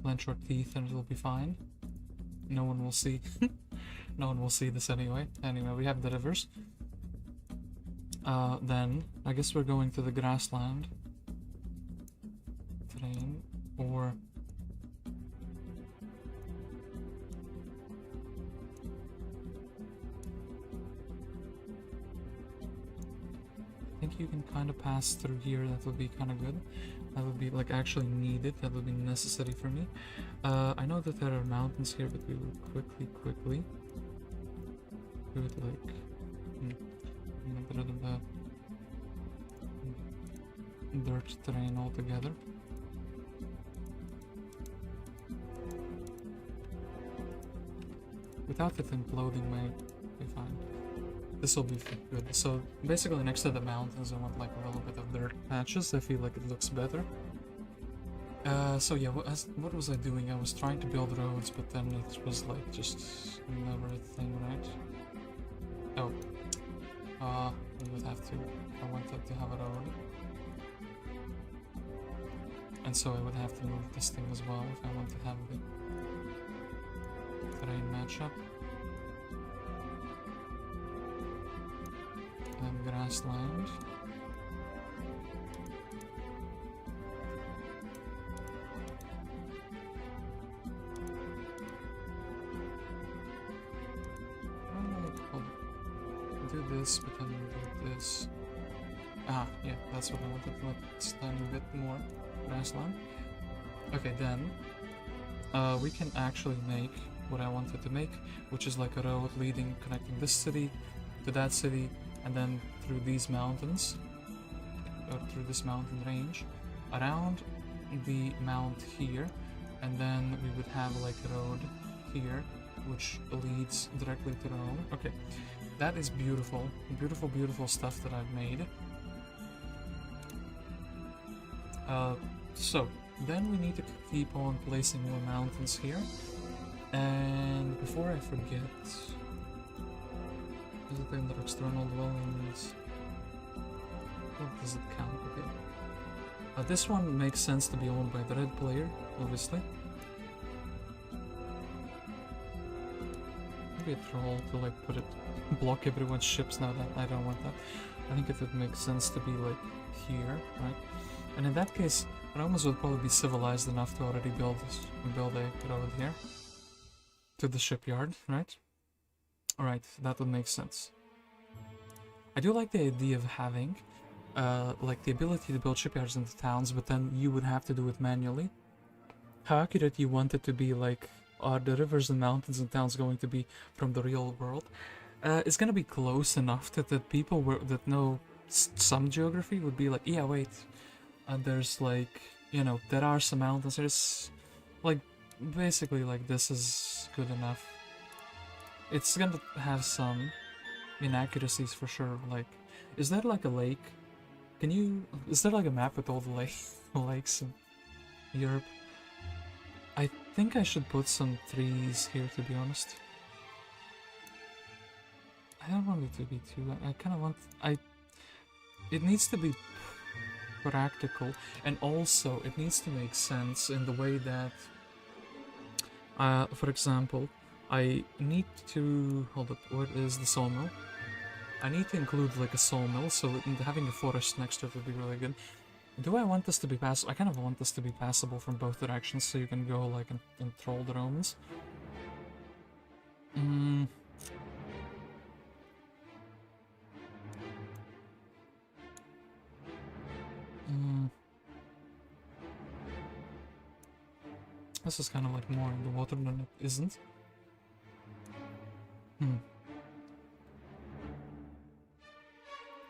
clench our teeth and it'll be fine. No one will see. No one will see this anyway. Anyway, we have the rivers. Then, I guess we're going to the grassland. Terrain, or... I think you can kind of pass through here. That would be kind of good. That would be like actually needed. That would be necessary for me. I know that there are mountains here, but we will quickly do it like get rid of the dirt terrain altogether. Without it imploding, may be fine. This will be good. So basically next to the mountains I want like a little bit of dirt patches. I feel like it looks better. So yeah, what was I doing? I was trying to build roads, but then it was like just never a thing, right? Oh. We would have to, I wanted to have a road. And so I would have to move this thing as well if I want to have the terrain matchup. And grassland. Do this, but then do this. Ah, yeah, that's what I wanted to like extend a bit more grassland. Okay, then we can actually make what I wanted to make, which is like a road leading, connecting this city to that city, and then through these mountains, or through this mountain range, around the mount here, and then we would have like a road here, which leads directly to Rome. Okay, that is beautiful. Beautiful, beautiful stuff that I've made. So, then we need to keep on placing more mountains here. And before I forget... Is it under external dwellings? What does it count? Okay. This one makes sense to be owned by the red player, obviously. Maybe a troll to like put it, block everyone's ships. Now that I don't want that. I think it would make sense to be like here, right? And in that case, Romans would probably be civilized enough to already build a road here to the shipyard, right? Alright, that would make sense. I do like the idea of having like the ability to build shipyards into towns, but then you would have to do it manually. How accurate you want it to be, like, are the rivers and mountains and towns going to be from the real world? It's gonna be close enough that people that know some geography would be like, yeah, wait, there's like, you know, there are some mountains, there's like, basically like this is good enough. It's gonna have some inaccuracies for sure, like, is there like a lake? Is there like a map with all the lakes in Europe? I think I should put some trees here, to be honest. I don't want it to be too... I kind of want... It needs to be practical, and also it needs to make sense in the way that For example, I need to... Hold up, where is the sawmill? I need to include like a sawmill, so having a forest next to it would be really good. Do I want this to be passable? I kind of want this to be passable from both directions, so you can go like and troll the Romans. This is kind of like more in the water than it isn't.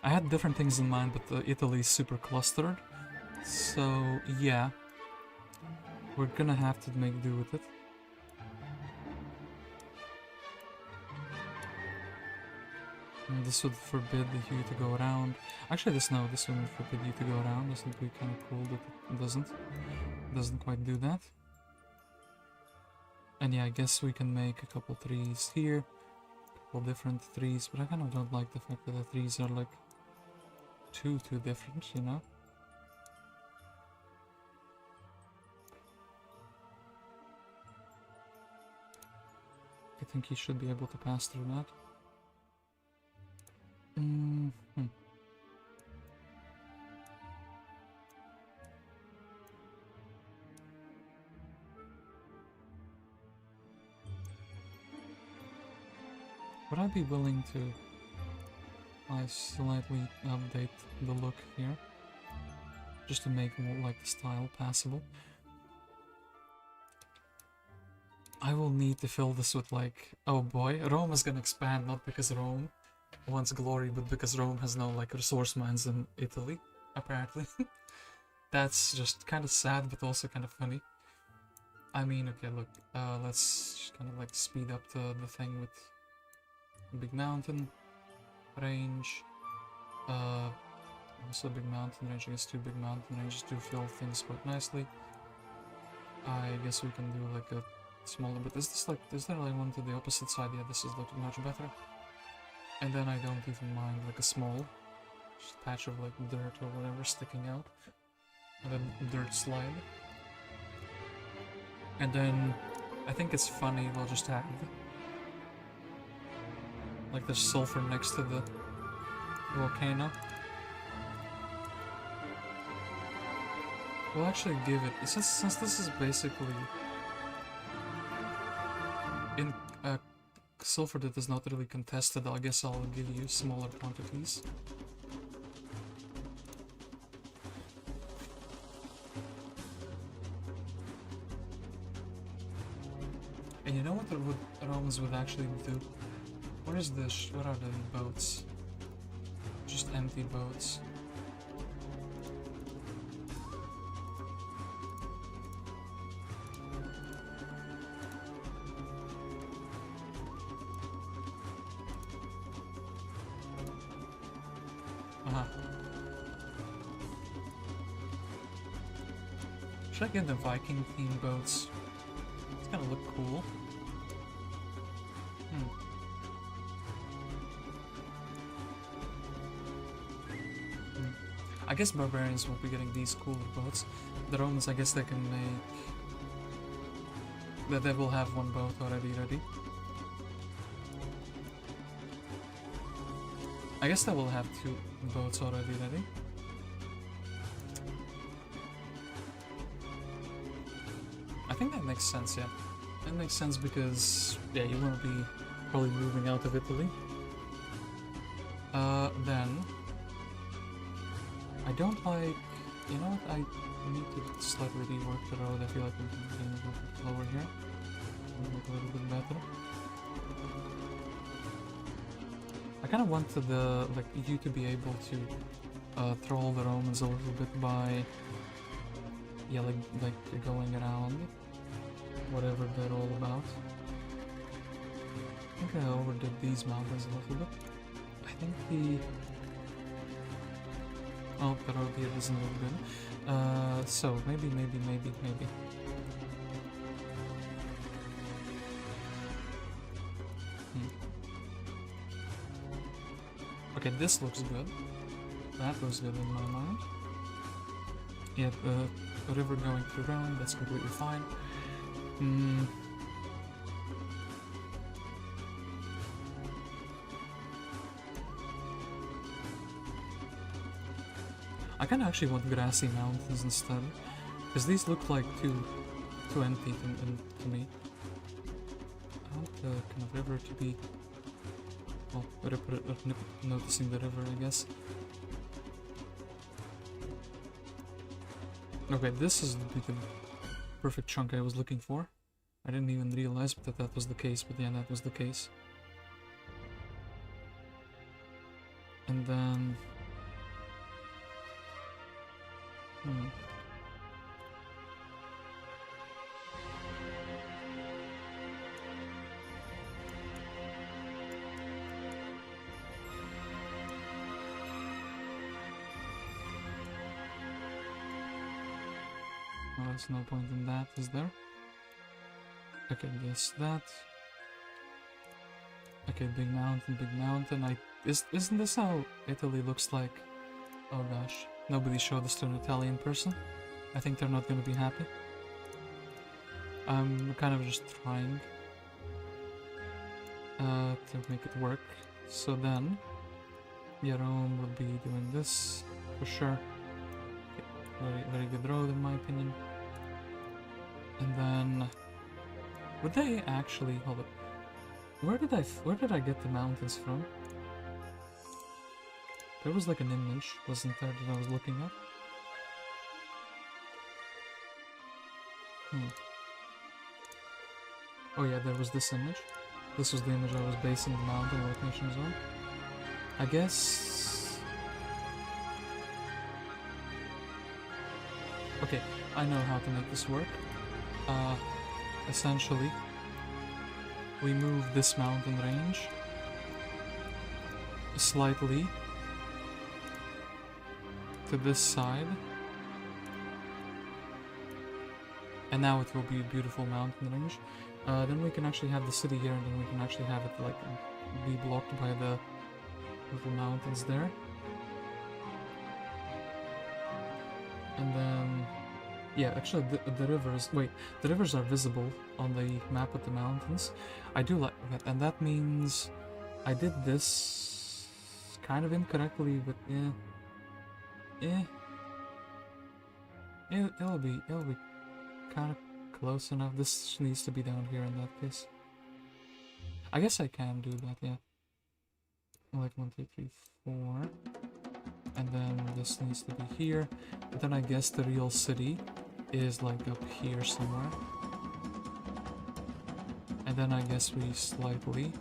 I had different things in mind, but Italy is super clustered. So, yeah. We're gonna have to make do with it. And this would forbid you to go around. Actually, this wouldn't forbid you to go around. This would be kind of cool that it doesn't. It doesn't quite do that. And yeah, I guess we can make a couple trees here. A couple different trees, but I kind of don't like the fact that the trees are like too different, you know? I think he should be able to pass through that. Would I be willing to slightly update the look here? Just to make more like the style passable. I will need to fill this with like... Oh boy, Rome is gonna expand, not because Rome wants glory, but because Rome has no like resource mines in Italy, apparently. That's just kind of sad, but also kind of funny. I mean, okay, look, let's just kind of like speed up the thing with big mountain range. Also big mountain range. I guess 2 big mountain ranges do fill things quite nicely. I guess we can do like a smaller, but is there like one to the opposite side? Yeah, this is looking much better. And then I don't even mind like a small just patch of like dirt or whatever sticking out. And a dirt slide. And then I think it's funny, we'll just have like there's sulfur next to the volcano. We'll actually give it, since this is basically in sulfur that is not really contested, I guess I'll give you smaller quantities. And you know what the Romans would actually do? What is this? What are the boats? Just empty boats. Should I get the Viking themed boats? It's gonna look cool. I guess barbarians won't be getting these cooler boats. The Romans, I guess they can make... That they will have one boat already ready. I guess they will have 2 boats already ready. I think that makes sense, yeah. That makes sense because, yeah, you won't be probably moving out of Italy. Then... I don't like... You know what? I need to slightly rework the road. I feel like we can be a little bit slower here. Make a little bit better. I kind of wanted like you to be able to troll the Romans a little bit by... Yeah, like going around. Whatever they're all about. I think I overdid these mountains a little bit. I think the... Oh, the road here doesn't look good. So maybe. Okay, this looks good. That looks good in my mind. Yeah, the river going through Rome, that's completely fine. I kind of actually want grassy mountains instead, because these look like too empty to me. I want the kind of river to be, well, noticing the river, I guess. Okay, this is the perfect chunk I was looking for. I didn't even realize that that was the case, but yeah, that was the case. And then... Well, there's no point in that, is there? Okay, yes, that. Okay, big mountain. Isn't this how Italy looks like? Oh gosh, nobody showed this to an Italian person. I think they're not gonna be happy. I'm kind of just trying to make it work. So then, Rome will be doing this for sure. Okay, very good road in my opinion. And then, would they actually hold up? Where did I get the mountains from? There was like an image, wasn't there, that I was looking at? Oh yeah, there was this image. This was the image I was basing the mountain locations on. I guess... Okay, I know how to make this work. Essentially, we move this mountain range slightly to this side, and now it will be a beautiful mountain range. Then we can actually have the city here, and then we can actually have it like be blocked by the little mountains there. And then, yeah, actually the rivers, wait, the rivers are visible on the map with the mountains. I do like that, and that means I did this kind of incorrectly, but it'll be kind of close enough. This needs to be down here in that case. I guess I can do that, yeah. Like 1, 2, 3, 4. And then this needs to be here. But then I guess the real city is like up here somewhere. And then I guess we slightly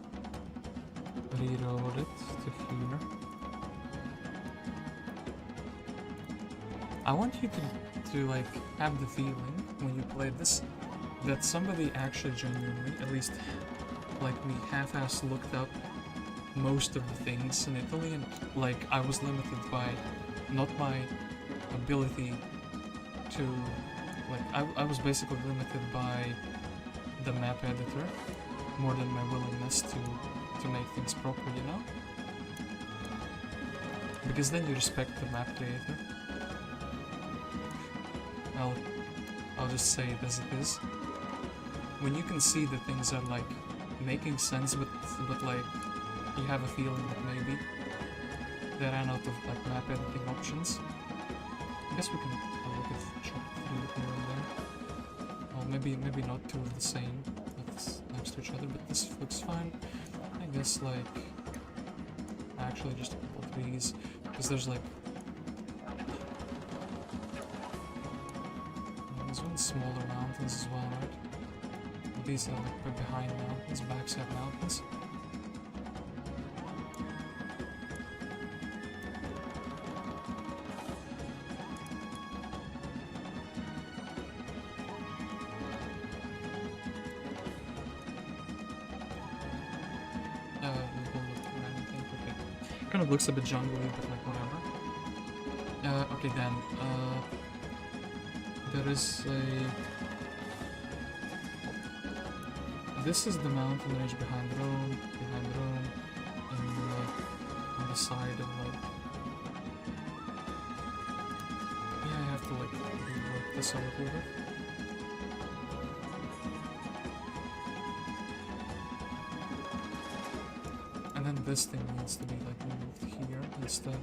reroute it to here. I want you to like have the feeling when you play this that somebody actually genuinely, at least like me, half-ass looked up most of the things in Italy, and like I was limited by not my ability to like I was basically limited by the map editor more than my willingness to make things proper, you know? Because then you respect the map creator. I'll just say it as it is. When you can see that things are like making sense, but like you have a feeling that maybe they ran out of like map editing options. I guess we can look at chop through here and there. Well, maybe not two of the same that's next to each other, but this looks fine. I guess like actually just a couple of these, because there's like there's one smaller mountains as well, right? These are like behind mountains, backside mountains. Kind of looks a bit jungly, but like whatever. Okay then, there is a... This is the mountain range behind Rome, and on the side of like... Yeah, I have to like rework this a little bit. And then this thing needs to be like moved here instead.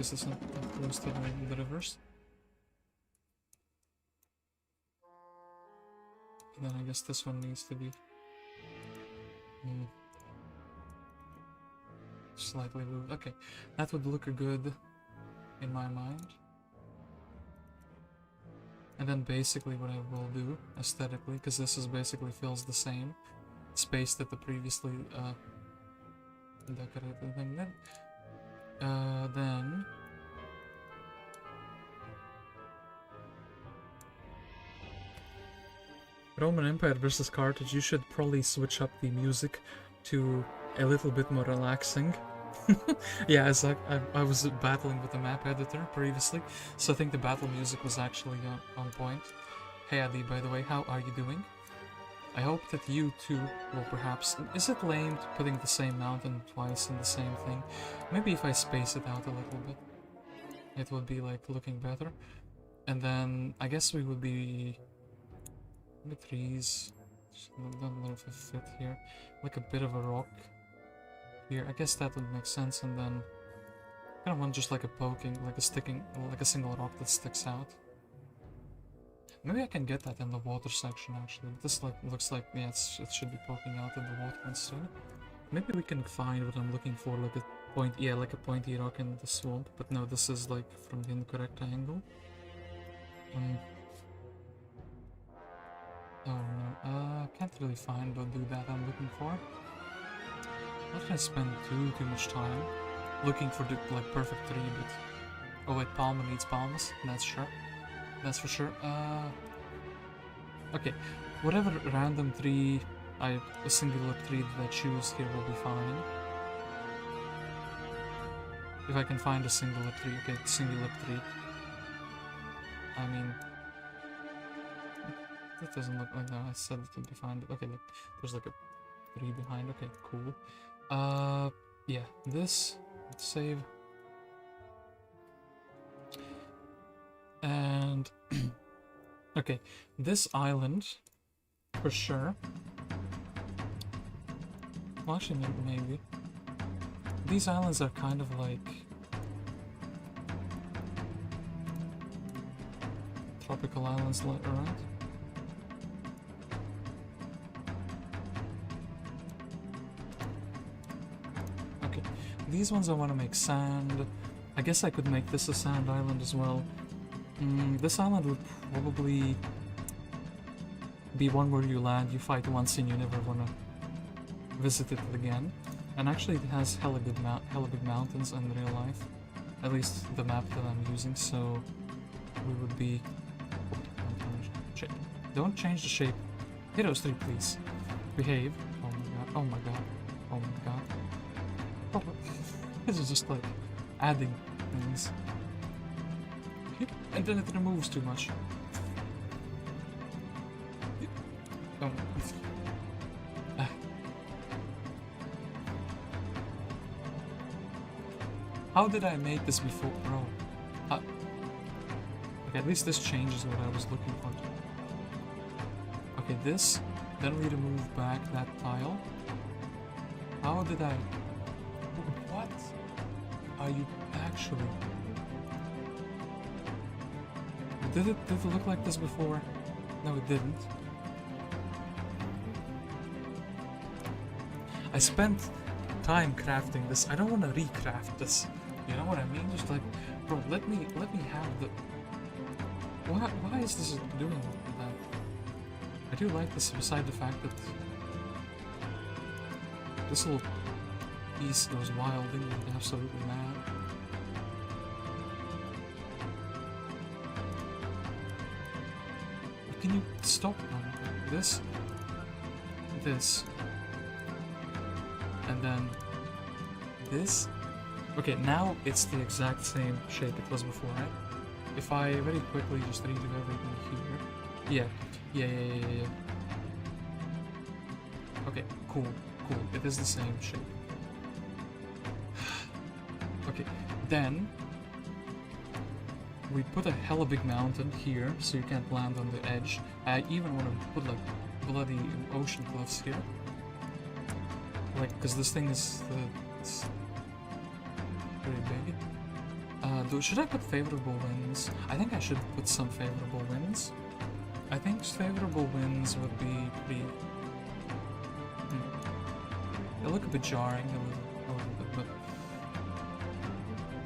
because it's not that close to the rivers. And then I guess this one needs to be slightly moved. Okay, that would look good in my mind. And then basically what I will do aesthetically, because this is basically fills the same space that the previously decorated thing did. Then Roman Empire versus Carthage, you should probably switch up the music to a little bit more relaxing. Yeah, it's like I was battling with the map editor previously, so I think the battle music was actually on point. Hey Adi, by the way, how are you doing? I hope that you too will perhaps... Is it lame putting the same mountain twice in the same thing? Maybe if I space it out a little bit, it would be like looking better. And then I guess we would be... Maybe trees. Don't know if it fit here. Like a bit of a rock here. I guess that would make sense. And then I kind of want just like a poking, like a sticking, like a single rock that sticks out. Maybe I can get that in the water section actually. This like looks like, yeah, it should be poking out in the water instead. Maybe we can find what I'm looking for, like a point, yeah, like a pointy rock in the swamp. But no, this is like from the incorrect angle. Oh no, can't really find the dude that I'm looking for. Not gonna spend too much time looking for the like perfect tree, but oh wait, Palmer needs palms. That's sure. That's for sure. Okay, whatever random tree a singular tree that I choose here will be fine. If I can find a singular tree, okay, singular tree. I mean, that doesn't look like that. I said it would be fine. Okay, look, there's like a tree behind. Okay, cool. Yeah, this, let's save. And, okay, this island, for sure. Well, actually, maybe. These islands are kind of like tropical islands, right? Okay, these ones I want to make sand. I guess I could make this a sand island as well. This island would probably be one where you land, you fight once, and you never want to visit it again. And actually, it has hella big mountains in real life. At least the map that I'm using, so we would be... Don't change the shape. Heroes 3, please. Behave. Oh my god, oh my god, oh my god. Oh, this is just like adding things. And then it removes too much. Oh. How did I make this before, bro? Okay, at least this changes what I was looking for. Okay, this. Then we remove back that tile. How did I... What are you actually... Did it look like this before? No, it didn't. I spent time crafting this. I don't want to recraft this. You know what I mean? Just like, bro, let me have the... Why is this doing that? I do like this, beside the fact that this little piece goes wild and absolutely mad. Can you stop this, and then this? Okay, now it's the exact same shape it was before, right? If I very quickly just redo everything here. Yeah. Okay, cool. It is the same shape. Okay, then we put a hella big mountain here, so you can't land on the edge. I even want to put like bloody ocean cliffs here. Like, because this thing is it's pretty big. Should I put favorable winds? I think I should put some favorable winds. I think favorable winds would be pretty... They look a bit jarring, a little bit, but...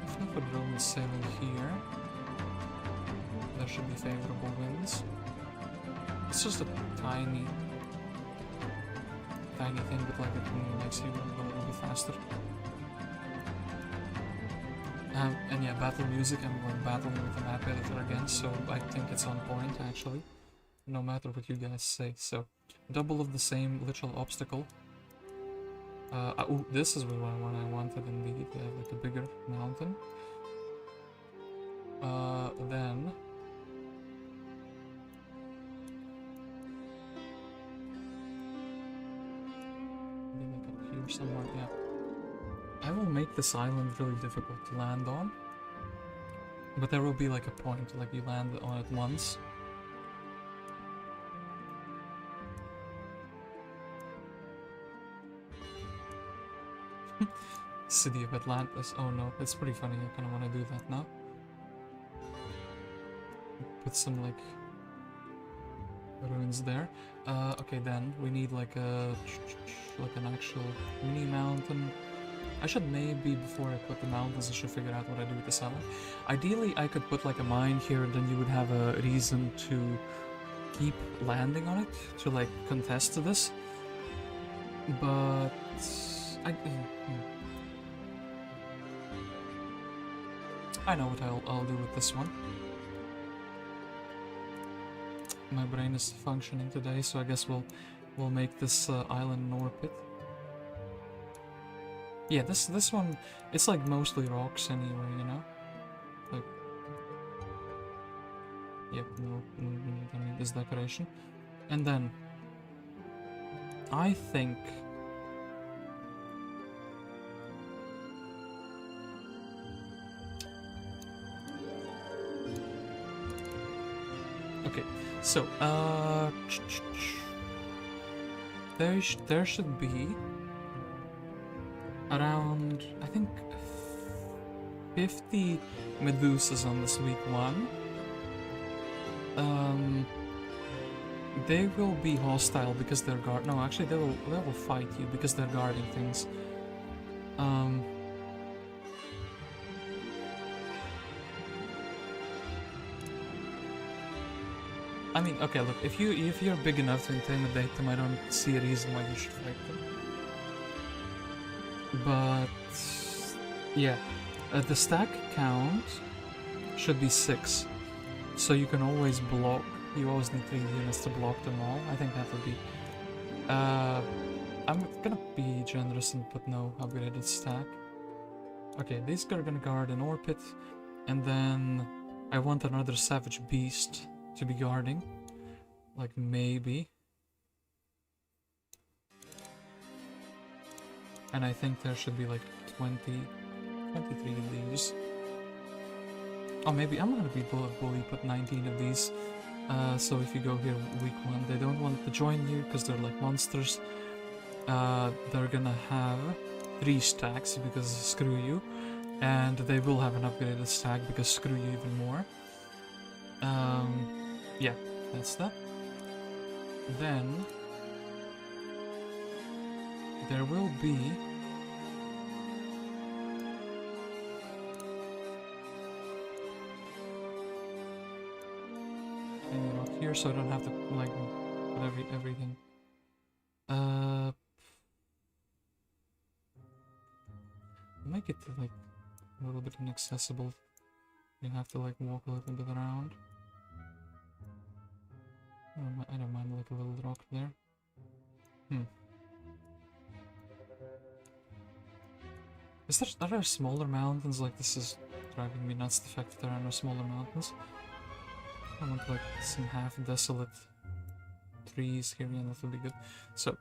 If I put Roman sailing here, there should be favorable winds. It's just a tiny thing, but like it makes you go a little bit faster. And yeah, battle music, I'm like battling with the map editor again, so I think it's on point actually, no matter what you guys say. So, double of the same literal obstacle. Oh, this is what I wanted indeed, like a bigger mountain. Then... maybe like up here somewhere, yeah. I will make this island really difficult to land on. But there will be like a point, like you land on it once. City of Atlantis. Oh no, it's pretty funny. I kind of want to do that now. Put some like ruins there. Okay, then we need like an actual mini mountain. I should maybe, before I put the mountains, I should figure out what I do with this island. Ideally, I could put like a mine here, and then you would have a reason to keep landing on it, to like contest to this. But... I know what I'll do with this one. My brain is functioning today, so I guess we'll make this island an ore pit. Yeah, this one, it's like mostly rocks anyway, you know? Like... Yep, no, I mean, this decoration. And then... I think... Okay, so, there should be... around, I think, 50 Medusas on this week 1. They will be hostile because they're no, actually they will fight you because they're guarding things. I mean, okay, look, if you're big enough to intimidate them, I don't see a reason why you should fight them. But yeah, the stack count should be 6, so you can always block. You always need 3 units to block them all. I think that would be... I'm gonna be generous and put no upgraded stack. Okay, these are gonna guard an ore pit, and then I want another savage beast to be guarding. Like, maybe. And I think there should be like 23 of these. Oh, maybe I'm gonna be bully, put 19 of these. So if you go here week 1, they don't want to join you because they're like monsters. They're gonna have 3 stacks because screw you. And they will have an upgraded stack because screw you even more. Yeah, that's that. Then... there will be... a rock here so I don't have to like put everything. Make it like a little bit inaccessible. You have to like walk a little bit around. I don't mind like a little rock there. Are there smaller mountains? Like, this is driving me nuts, the fact that there are no smaller mountains. I want like some half desolate trees here, and that would be good. So,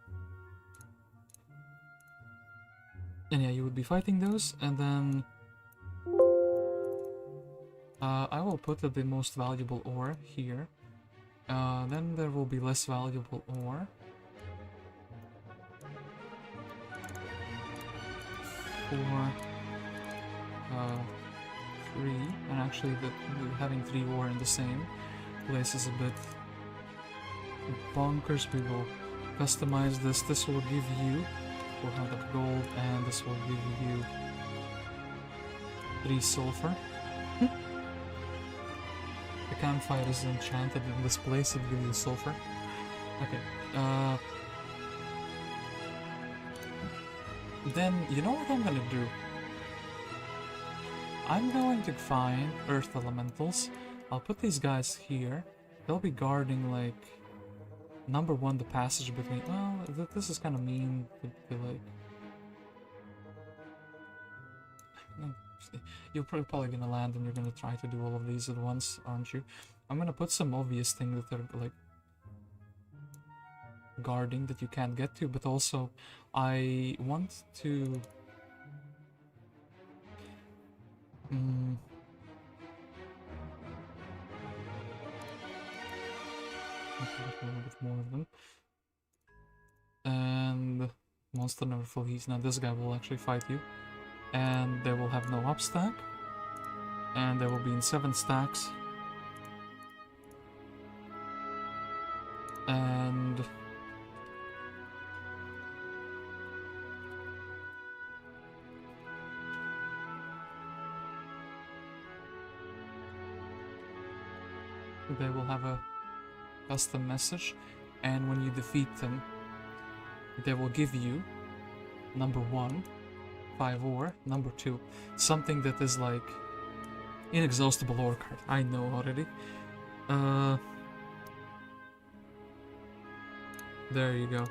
and yeah, you would be fighting those, and then I will put the most valuable ore here. Then there will be less valuable ore. For 3, and actually having 3 ore in the same place is a bit bonkers. We will customize this. This will give you 400 gold, and this will give you 3 sulfur. The campfire is enchanted in this place, it gives you sulfur. Okay, then you know what I'm gonna do? I'm going to find earth elementals. I'll put these guys here. They'll be guarding, like, number 1, the passage between... Well, this is kind of mean to like... You're probably gonna land and you're gonna try to do all of these at once, aren't you? I'm gonna put some obvious things that are, like, guarding that you can't get to, but also I want to... a little bit more of them. And monster never full heals. Now this guy will actually fight you. And they will have no up stack. And they will be in 7 stacks. And... they will have a custom message, and when you defeat them, they will give you number 1, 5 ore, number 2, something that is like inexhaustible ore card. I know already. There you go.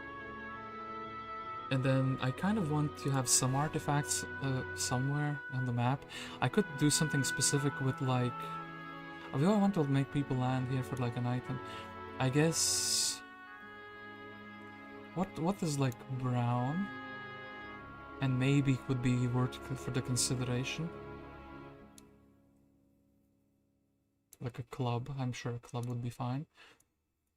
And then I kind of want to have some artifacts somewhere on the map. I could do something specific with, like, I really want to make people land here for, like, an item. I guess... What is, like, brown? And maybe could be worth for the consideration. Like a club. I'm sure a club would be fine.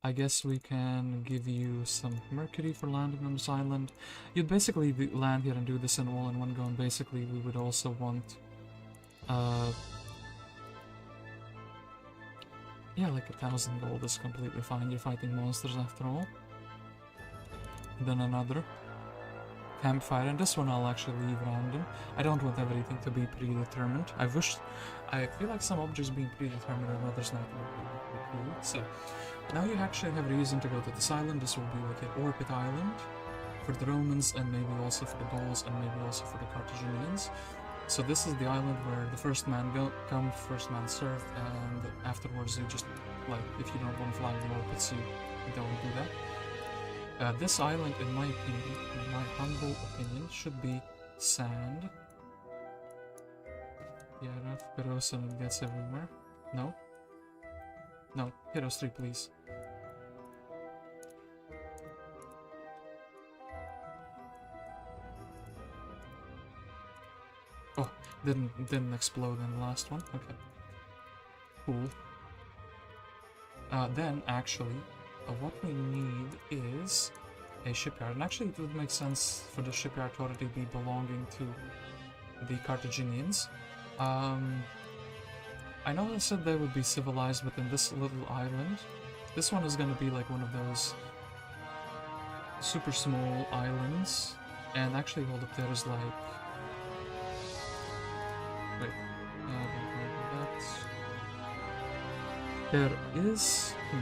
I guess we can give you some mercury for landing on this island. You'd basically land here and do this in all in one go, and basically we would also want... yeah, like 1,000 gold is completely fine. You're fighting monsters after all. Then another campfire, and this one I'll actually leave random. I don't want everything to be predetermined. I feel like some objects being predetermined and others not would be cool. So now you actually have reason to go to this island. This will be like an orbit island for the Romans, and maybe also for the Gauls, and maybe also for the Carthaginians. So this is the island where the first man comes, first man served, and afterwards you just, like, if you don't want to fly the orbits, you don't do that. This island, in my opinion, in my humble opinion, should be sand. Yeah, enough heroes and it gets everywhere. No? No, heroes 3, please. Oh, didn't explode in the last one. Okay. Cool. Then, actually, what we need is a shipyard. And actually, it would make sense for the shipyard to already be belonging to the Carthaginians. I know I said they would be civilized within this little island. This one is going to be like one of those super small islands. And actually, hold up, there's like... Wait. There is... do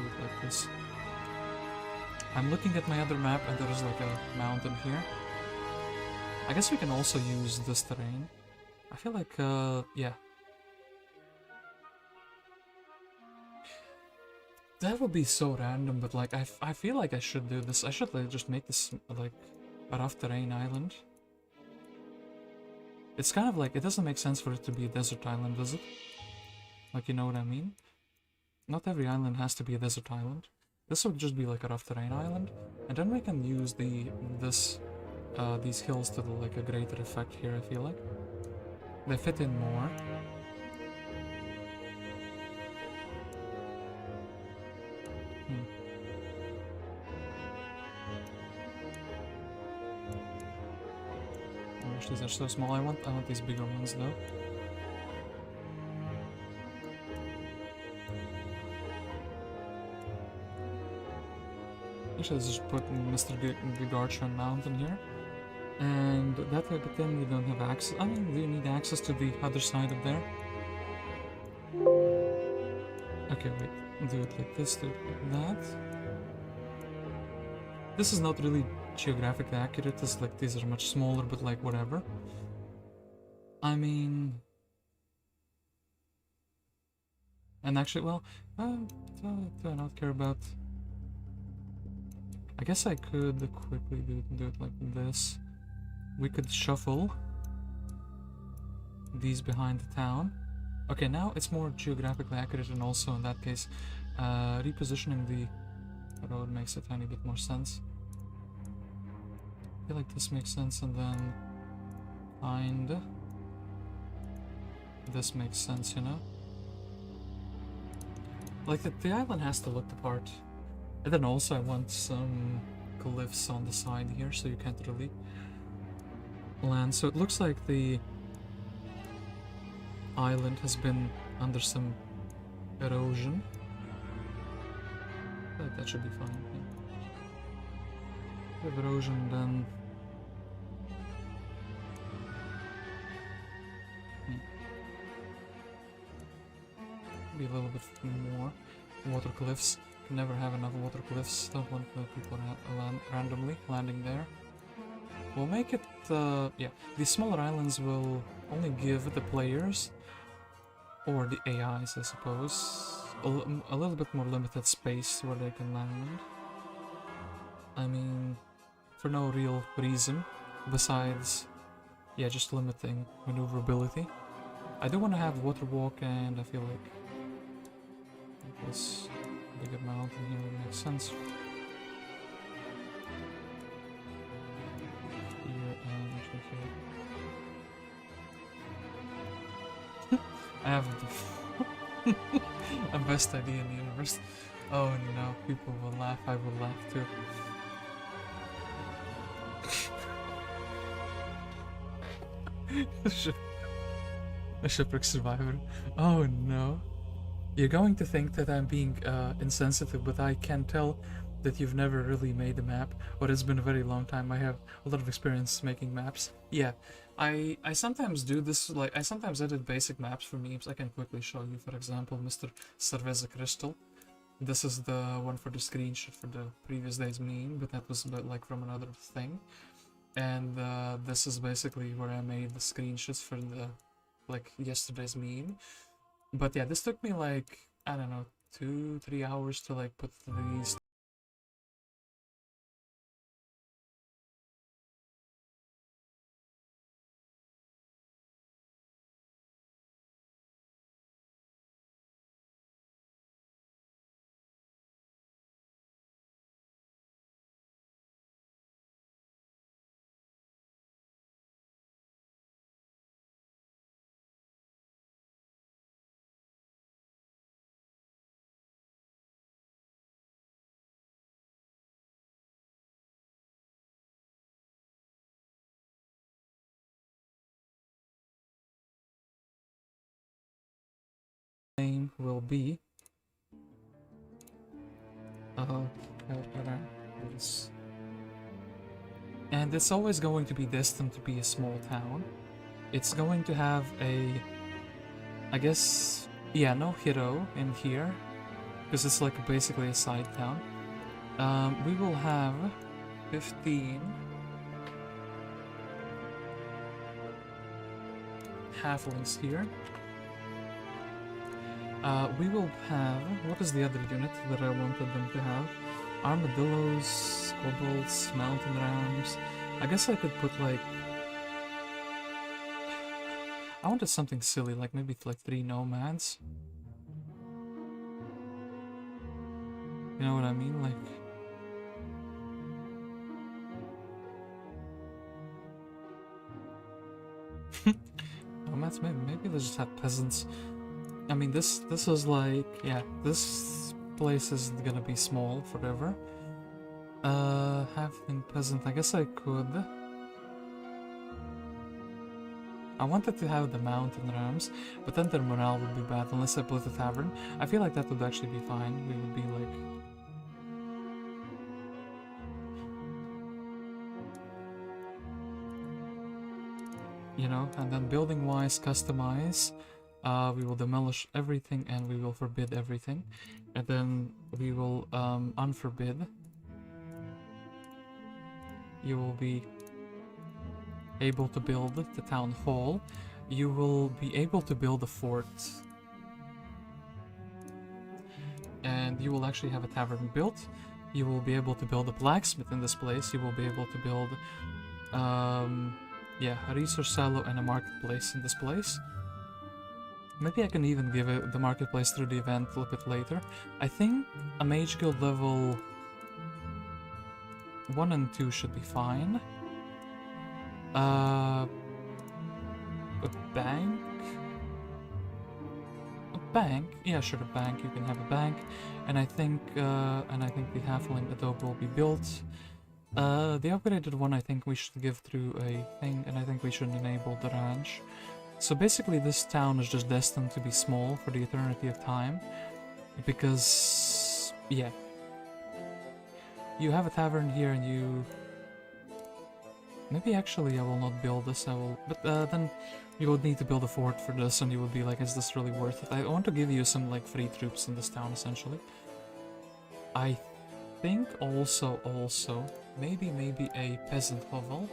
it like this. I'm looking at my other map and there's like a mountain here. I guess we can also use this terrain. I feel like, yeah. That would be so random, but like, I feel like I should do this. I should like, just make this like a rough terrain island. It's kind of like, it doesn't make sense for it to be a desert island, does it? Like, you know what I mean? Not every island has to be a desert island. This would just be like a rough terrain island, and then we can use these hills to like a greater effect here. I feel like they fit in more. gosh, these are so small. I want these bigger ones though. Actually, let's just put Mr. Garchon Mountain here. And that way, but then you don't have access. I mean, do you need access to the other side of there? Okay, wait. Do it like this, do it like that. This is not really geographically accurate. It's like these are much smaller, but like whatever. I mean... And actually, well, do I not care about... I guess I could quickly do it like this. We could shuffle these behind the town. Okay, now it's more geographically accurate, and also in that case, repositioning the road makes a tiny bit more sense. I feel like this makes sense, and then kinda this makes sense, you know? Like the island has to look the part. And then also I want some cliffs on the side here, so you can't really land. So it looks like the island has been under some erosion. But that should be fine. Yeah. With erosion, then be a little bit more water cliffs. Can never have enough water cliffs. Don't want people randomly landing there. We'll make it, yeah, the smaller islands will only give the players, or the AIs I suppose, a little bit more limited space where they can land. I mean, for no real reason, besides, yeah, just limiting maneuverability. I do want to have water walk, and I feel like this bigger mountain here would make sense. I have a best idea in the universe. Oh no, people will laugh, I will laugh too. A shipwreck survivor. Oh no. You're going to think that I'm being insensitive, but I can tell that you've never really made a map, or it's been a very long time. I have a lot of experience making maps. Yeah, I sometimes do this, like, I sometimes edit basic maps for memes. I can quickly show you, for example, Mr. Cerveza Crystal. This is the one for the screenshot for the previous day's meme, but that was like from another thing. And this is basically where I made the screenshots for the, like, yesterday's meme. But yeah, this took me like, I don't know, 2-3 hours to like put these name will be and it's always going to be destined to be a small town. It's going to have a, I guess, yeah, no hero in here, because it's like basically a side town. We will have 15 halflings here. We will have, what is the other unit that I wanted them to have? Armadillos, kobolds, mountain rams. I guess I could put like, I wanted something silly, like maybe like 3 nomads. You know what I mean? Like, nomads, maybe let's just have peasants. I mean, this is like, yeah, this place is gonna be small forever. Halfling peasant, I guess I could I wanted to have the mountain rams, but then their morale would be bad unless I built a tavern. I feel like that would actually be fine. We would be like... You know, and then building-wise, customize. We will demolish everything and we will forbid everything. And then we will unforbid. You will be able to build the town hall. You will be able to build a fort. And you will actually have a tavern built. You will be able to build a blacksmith in this place. You will be able to build yeah, a resource silo and a marketplace in this place. Maybe I can even give it the marketplace through the event a little bit later. I think a mage guild level 1 and 2 should be fine. A bank? A bank? Yeah, sure, a bank. You can have a bank. And I think the halfling adobe will be built. The upgraded one I think we should give through a thing, and I think we should enable the ranch. So basically this town is just destined to be small for the eternity of time. Because, yeah. You have a tavern here and you... Maybe actually I will not build this, I will... But then you would need to build a fort for this and you would be like, is this really worth it? I want to give you some like free troops in this town essentially. I think also, maybe a peasant hovel.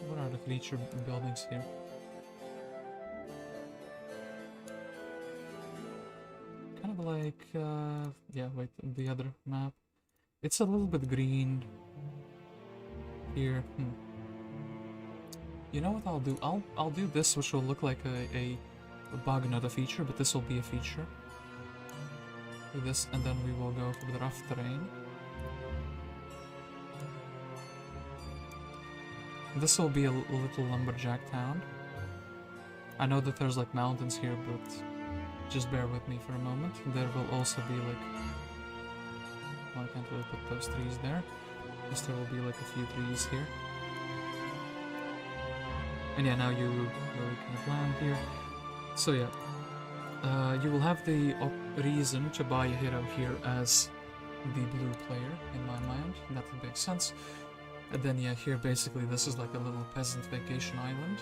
What are the creature buildings here? Kind of like, yeah, wait, the other map. It's a little bit green here. You know what I'll do? I'll do this, which will look like a bug, not a feature, but this will be a feature. Do this, and then we will go for the rough terrain. This will be a little lumberjack town. I know that there's like mountains here, but just bear with me for a moment. There will also be like... Well, I can't really put those trees there. Just there will be like a few trees here. And yeah, now you really can land here. So yeah, you will have the reason to buy a hero here as the blue player, in my mind. That would make sense. And then yeah, here basically this is like a little peasant vacation island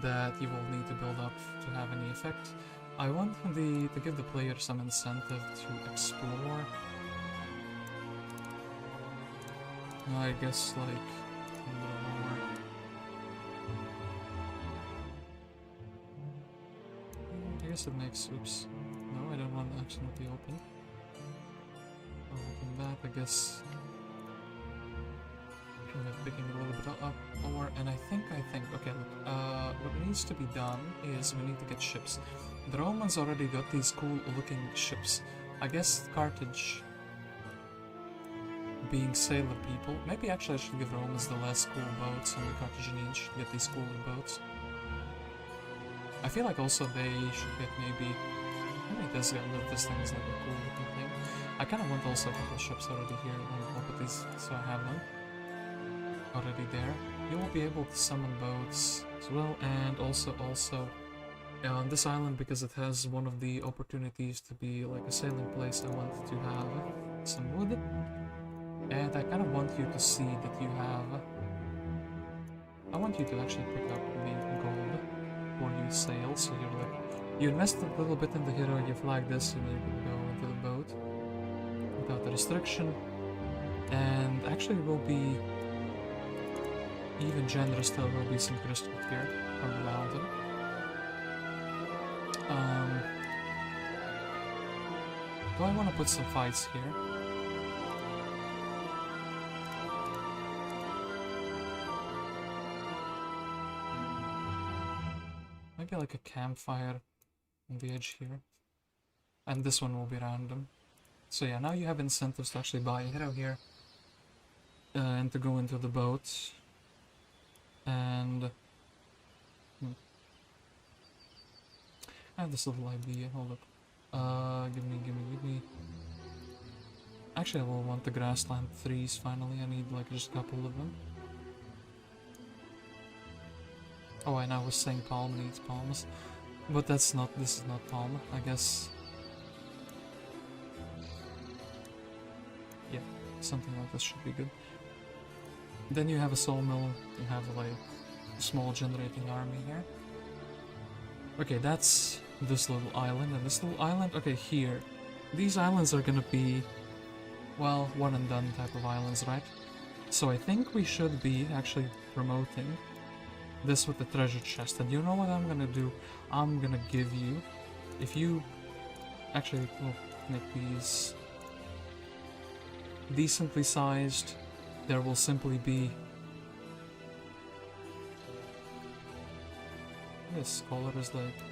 that you will need to build up to have any effect. I want to give the player some incentive to explore. I guess like a little more. I guess it makes... Oops. No, I don't want to accidentally open. I'll open that, I guess. Picking a little bit up more, and I think, okay, look, what needs to be done is we need to get ships. The Romans already got these cool looking ships. I guess Carthage being sailor people, maybe actually I should give Romans the less cool boats and the Carthaginians should get these cooler boats. I feel like also they should get maybe this thing is like a cool looking thing. I kind of want also a couple ships already here. I'll put these so I have them already there. You will be able to summon boats as well, and also on this island, because it has one of the opportunities to be like a sailing place, I want to have some wood, and I kind of want you to see that you have... I want you to actually pick up the gold before you sail, so you're like... You invest a little bit in the hero, you flag this, and you can go into the boat without the restriction, and actually it will be even generous. There will be some crystal here from the mountain. Do I want to put some fights here? Maybe like a campfire on the edge here. And this one will be random. So yeah, now you have incentives to actually buy a hero here. And to go into the boat. And... I have this little idea, hold up. Give me. Actually, I will want the grassland trees finally. I need like just a couple of them. Oh, and I was saying palm needs palms. But that's not, this is not palm, I guess. Yeah, something like this should be good. Then you have a sawmill, you have like a small generating army here. Okay, that's this little island, and this little island, okay, here. These islands are gonna be, well, one and done type of islands, right? So I think we should be actually promoting this with the treasure chest. And you know what I'm gonna do? I'm gonna give you, if you actually will make these decently sized, there will simply be this color is like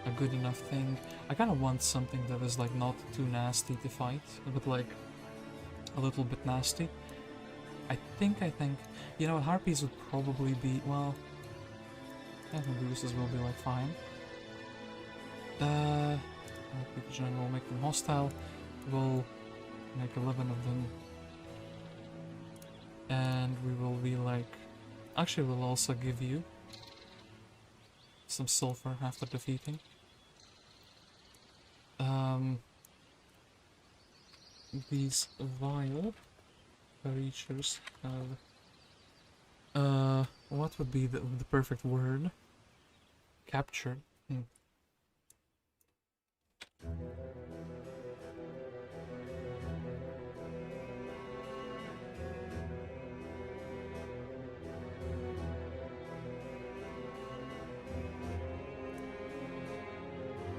a good enough thing. I kind of want something that is like not too nasty to fight, but like a little bit nasty. I think, you know, harpies would probably be, well, I think gooses will be like fine. We'll make them hostile. We'll make 11 of them. And we will be like, actually we'll also give you some sulfur after defeating. These vile creatures have, what would be the perfect word? Captured.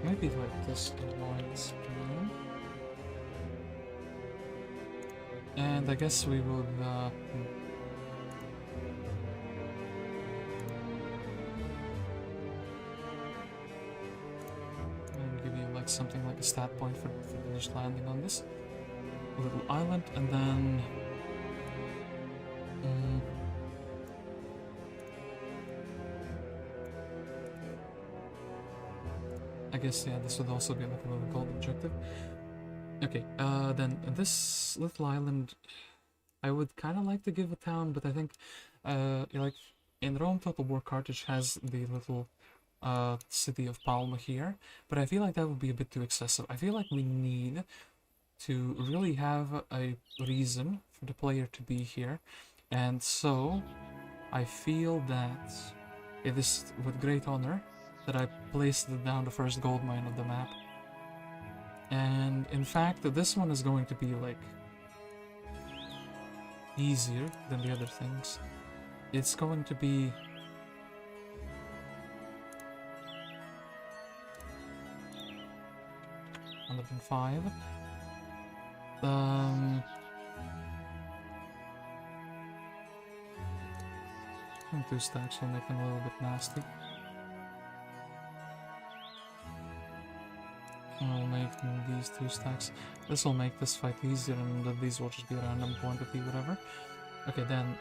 Maybe like this lines. And I guess we would I'll give you like something like a stat point for finished landing on this a little island, and then I guess, yeah, this would also be like a little gold objective. Okay, then this little island, I would kind of like to give a town, but I think, like, in Rome Total War Carthage has the little city of Palma here, but I feel like that would be a bit too excessive. I feel like we need to really have a reason for the player to be here, and so I feel that it is with great honor that I placed down the first gold mine of the map. And in fact, this one is going to be like easier than the other things. It's going to be 105. I think 2 stacks will make them a little bit nasty. I'll make these 2 stacks. This will make this fight easier, and these will just be random quantity, whatever. Okay, then,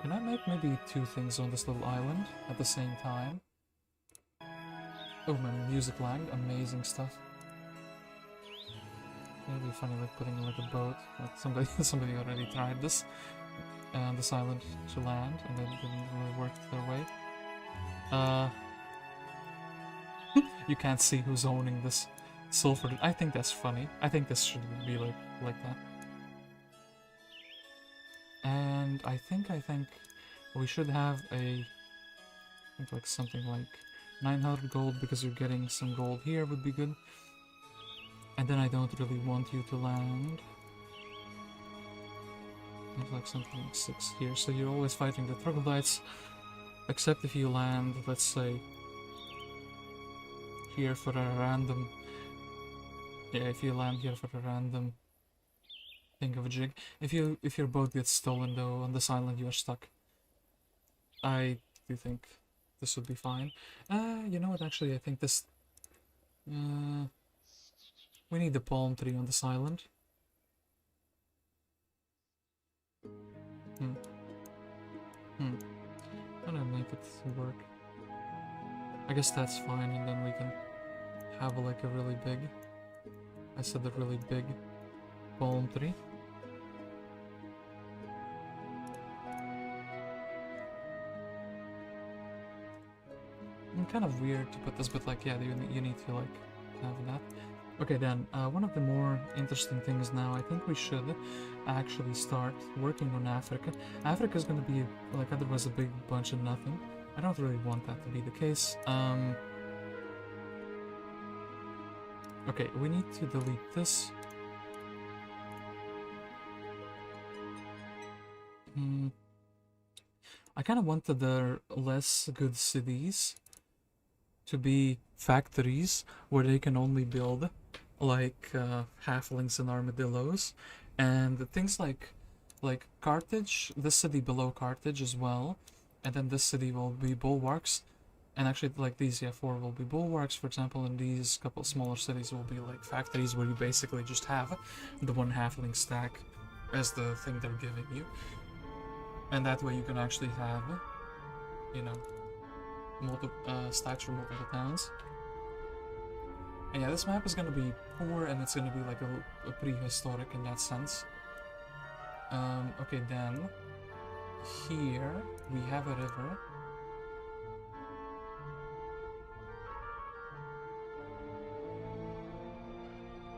can I make maybe 2 things on this little island at the same time? Oh man, music lag, amazing stuff. It'd be funny like putting like a boat, like somebody already tried this, and this island to land, and then didn't really work their way. You can't see who's owning this sulfur. I think that's funny. I think this should be like that. And I think we should have I think like something like 900 gold, because you're getting some gold here would be good. And then I don't really want you to land. There's like something like 6 here, so you're always fighting the troglodytes, except if you land, let's say, here for a random, yeah, if you land here for a random thing of a jig. If your boat gets stolen though on this island, you are stuck. I do think this would be fine. You know what, actually I think this, we need the palm tree on this island. How do I make it work? I guess that's fine, and then we can have like a really big I said a really big palm tree. Kind of weird to put this, but like, yeah, you need to like have that. Okay, then, one of the more interesting things now, I think we should actually start working on Africa. Africa is going to be, like, otherwise a big bunch of nothing. I don't really want that to be the case. Okay, we need to delete this. I kind of wanted the less good cities to be factories where they can only build like halflings and armadillos, and things like Carthage, this city below Carthage as well, and then this city will be bulwarks, and actually like these, yeah, 4 will be bulwarks, for example, and these couple smaller cities will be like factories where you basically just have the one halfling stack as the thing they're giving you, and that way you can actually have, you know, stacks from multiple towns. And yeah, this map is gonna be poor, and it's gonna be like a prehistoric in that sense. Okay, then here we have a river.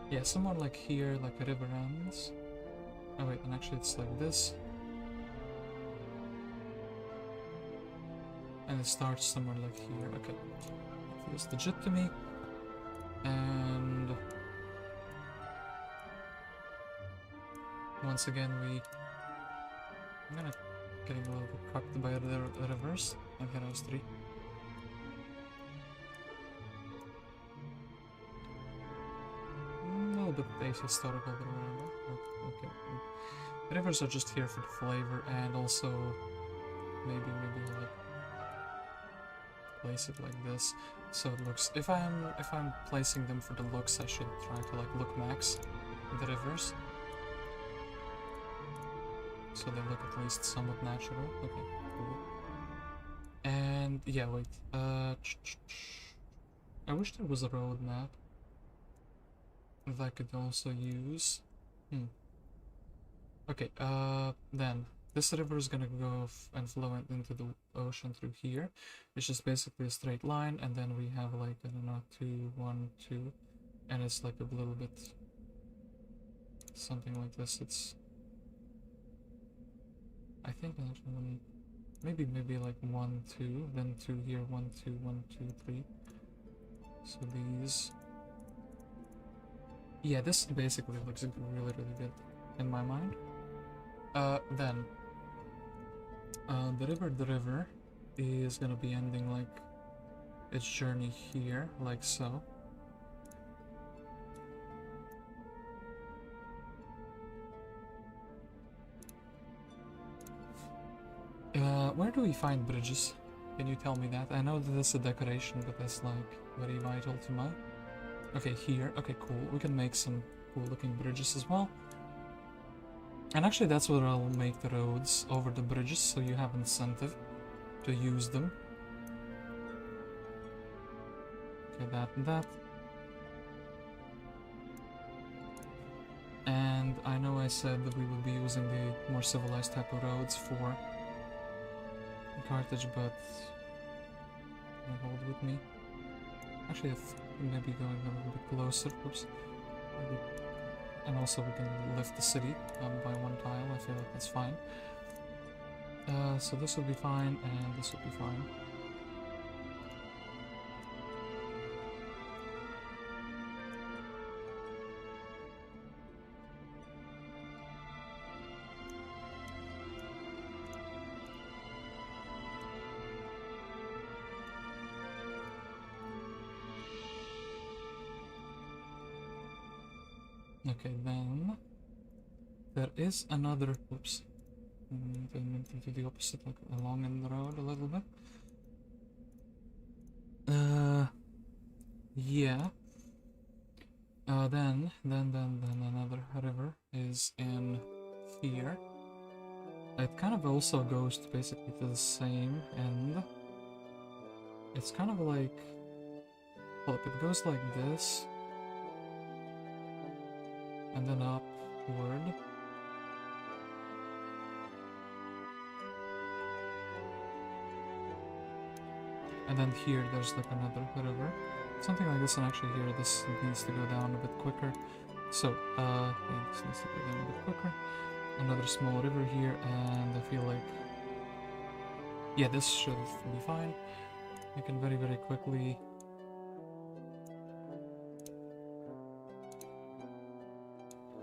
Yeah, somewhere like here, like a river ends. Oh wait, and actually it's like this. And it starts somewhere like here. Okay, it feels legit to me. And once again, I'm gonna getting a little bit cocked by the reverse. Okay, that was 3. A little bit ahistorical, but whatever. Okay. The rivers are just here for the flavor, and also maybe like place it like this, so it looks. If I'm placing them for the looks, I should try to like look max the rivers, so they look at least somewhat natural. Okay, cool. And yeah, wait. I wish there was a road map that I could also use. Okay. Then. This river is gonna go and flow into the ocean through here. It's just basically a straight line, and then we have like, I don't know, 2, 1, 2, and it's like a little bit something like this. It's, I think maybe like 1, 2, then 2 here, 1, 2, 1, 2, 3. So these, yeah, this basically looks really good in my mind. Then. The river is gonna be ending like its journey here, like so. Where do we find bridges? Can you tell me that? I know that it's a decoration, but that's like very vital to my... Okay, here. Okay, cool. We can make some cool looking bridges as well. And actually that's what I'll make the roads over the bridges, so you have incentive to use them. Okay, that and that. And I know I said that we would be using the more civilized type of roads for Carthage, but hold with me. Actually, maybe going a little bit closer. Oops. And also we can lift the city by 1 tile. I feel like that's fine. So this will be fine, and this will be fine. Okay, then there is another. Oops. To the opposite, like along in the road a little bit. Yeah. Then another river is in here. It kind of also goes to basically to the same end. It's kind of like, well, if it goes like this, and then upward. And then here there's like another river. Something like this, and actually here this needs to go down a bit quicker. So, yeah, this needs to go down a bit quicker. Another small river here, and I feel like, yeah, this should be fine. I can very, very quickly.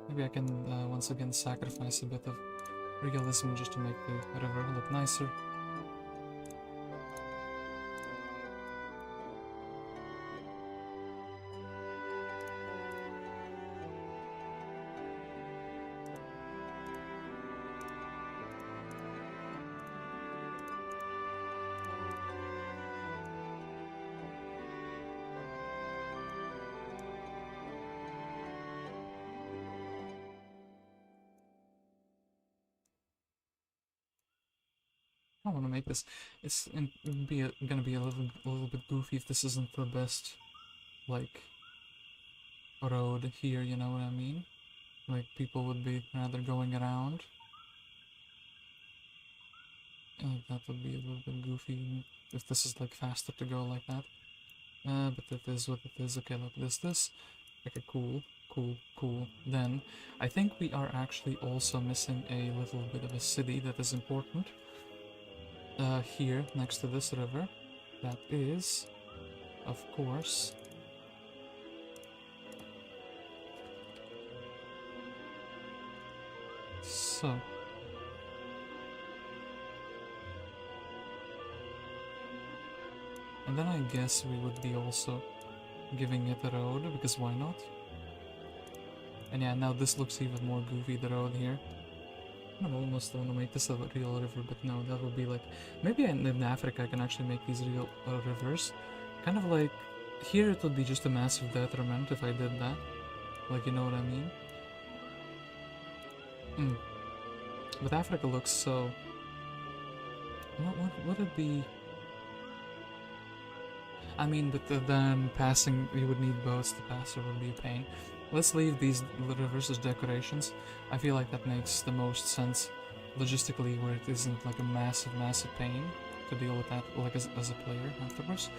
Maybe I can once again sacrifice a bit of realism just to make the river look nicer. I want to make this. It's gonna be a little bit goofy if this isn't the best, like, road here. You know what I mean? Like people would be rather going around. That would be a little bit goofy if this is like faster to go like that. But it is what it is. Okay, look, this. Okay, cool, cool, cool. Then I think we are actually also missing a little bit of a city that is important. Here next to this river, that is, of course, so. And then I guess we would be also giving it a road, because why not? And yeah, now this looks even more goofy, the road here. I almost want to make this a real river, but no, that would be like... Maybe in Africa I can actually make these real rivers. Kind of like... Here it would be just a massive detriment if I did that. Like, you know what I mean? But Africa looks so... What would it be? I mean, but then passing, you would need boats to pass, it would be a pain. Let's leave these rivers as decorations. I feel like that makes the most sense logistically, where it isn't like a massive, massive pain to deal with that, like as a player afterwards.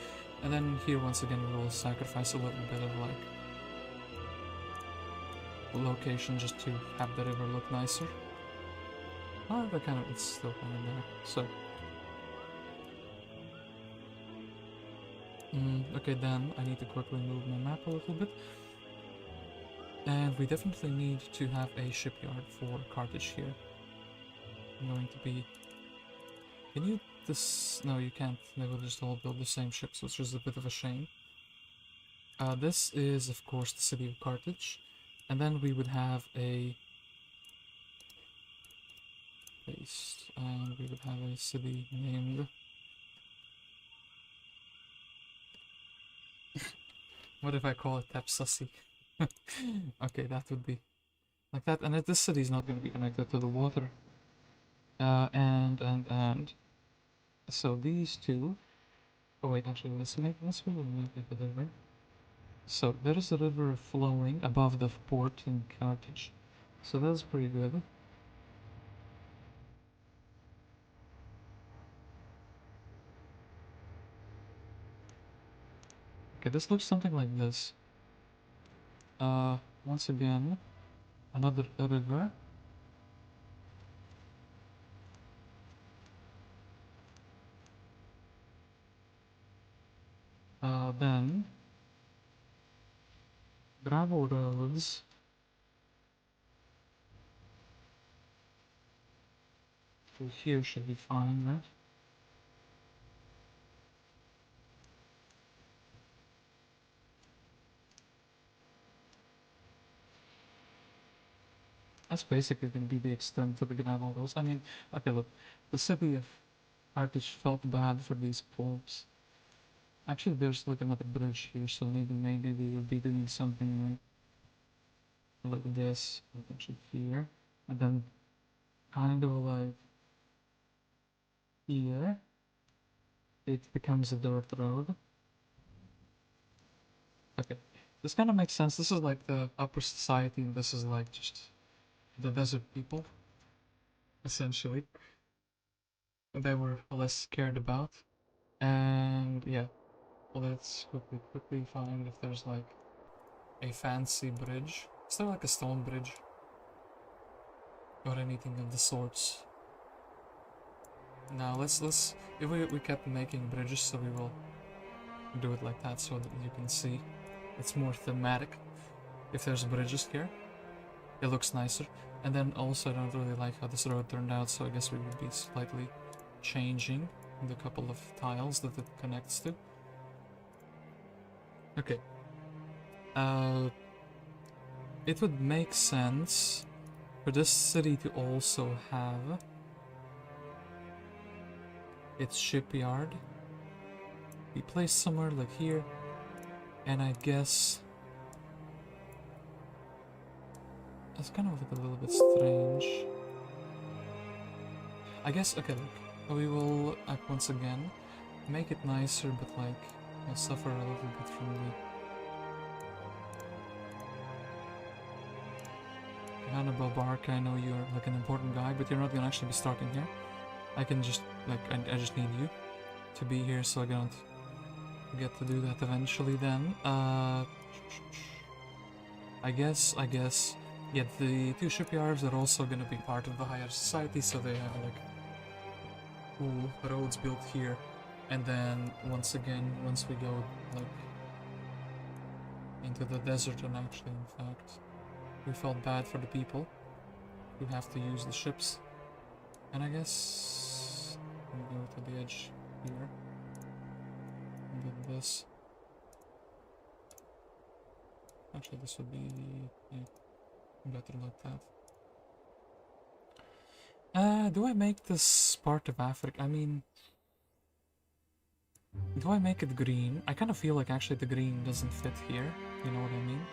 And then here, once again, we will sacrifice a little bit of like location just to have the river look nicer. Oh, that kind of, it's still kind of there. So. Okay, then I need to quickly move my map a little bit. And we definitely need to have a shipyard for Carthage here. I'm going to be... Can you... this... No, you can't. They will just all build the same ships, which is a bit of a shame. This is, of course, the city of Carthage. And then we would have a... Paste. And we would have a city named... What if I call it Tapsussy? Okay, that would be like that. And this city is not going to be connected to the water. And so these two. Oh wait, actually, let's make it the river. So there is a river flowing above the port in Carthage. So that's pretty good. Okay, this looks something like this. Once again, another river. Then gravel roads. So here should be fine, right? That's basically going to be the extent of the gravel roads. I mean, okay, look, the city of Carthage felt bad for these poles. Actually, there's like another bridge here, so maybe we will be doing something like this, actually here, and then kind of like here, it becomes a dirt road. Okay, This kind of makes sense. This is like the upper society, and this is like just the desert people, essentially. They were less cared about. And yeah, let's quickly find if there's like a fancy bridge. Is there like a stone bridge? Or anything of the sorts? Now let's if we kept making bridges, so we will do it like that so that you can see it's more thematic. If there's bridges here, it looks nicer. And then also I don't really like how this road turned out, so I guess we would be slightly changing the couple of tiles that it connects to. Okay. It would make sense for this city to also have its shipyard be placed somewhere like here, and I guess it's kind of like a little bit strange. I guess, okay, look, we will once again make it nicer, but like we'll suffer a little bit from the Hannibal Barca. I know you're like an important guy, but you're not gonna actually be starting here. I can just like I just need you to be here so I don't get to do that eventually then. I guess, yeah, the two shipyards are also gonna be part of the higher society, so they have like cool roads built here. And then once again, once we go like into the desert, and actually in fact we felt bad for the people who have to use the ships. And I guess we go to the edge here. And then this. Actually, this would be better like that. Do I make this part of Africa? I mean, do I make it green? I kind of feel like actually the green doesn't fit here. You know what I mean?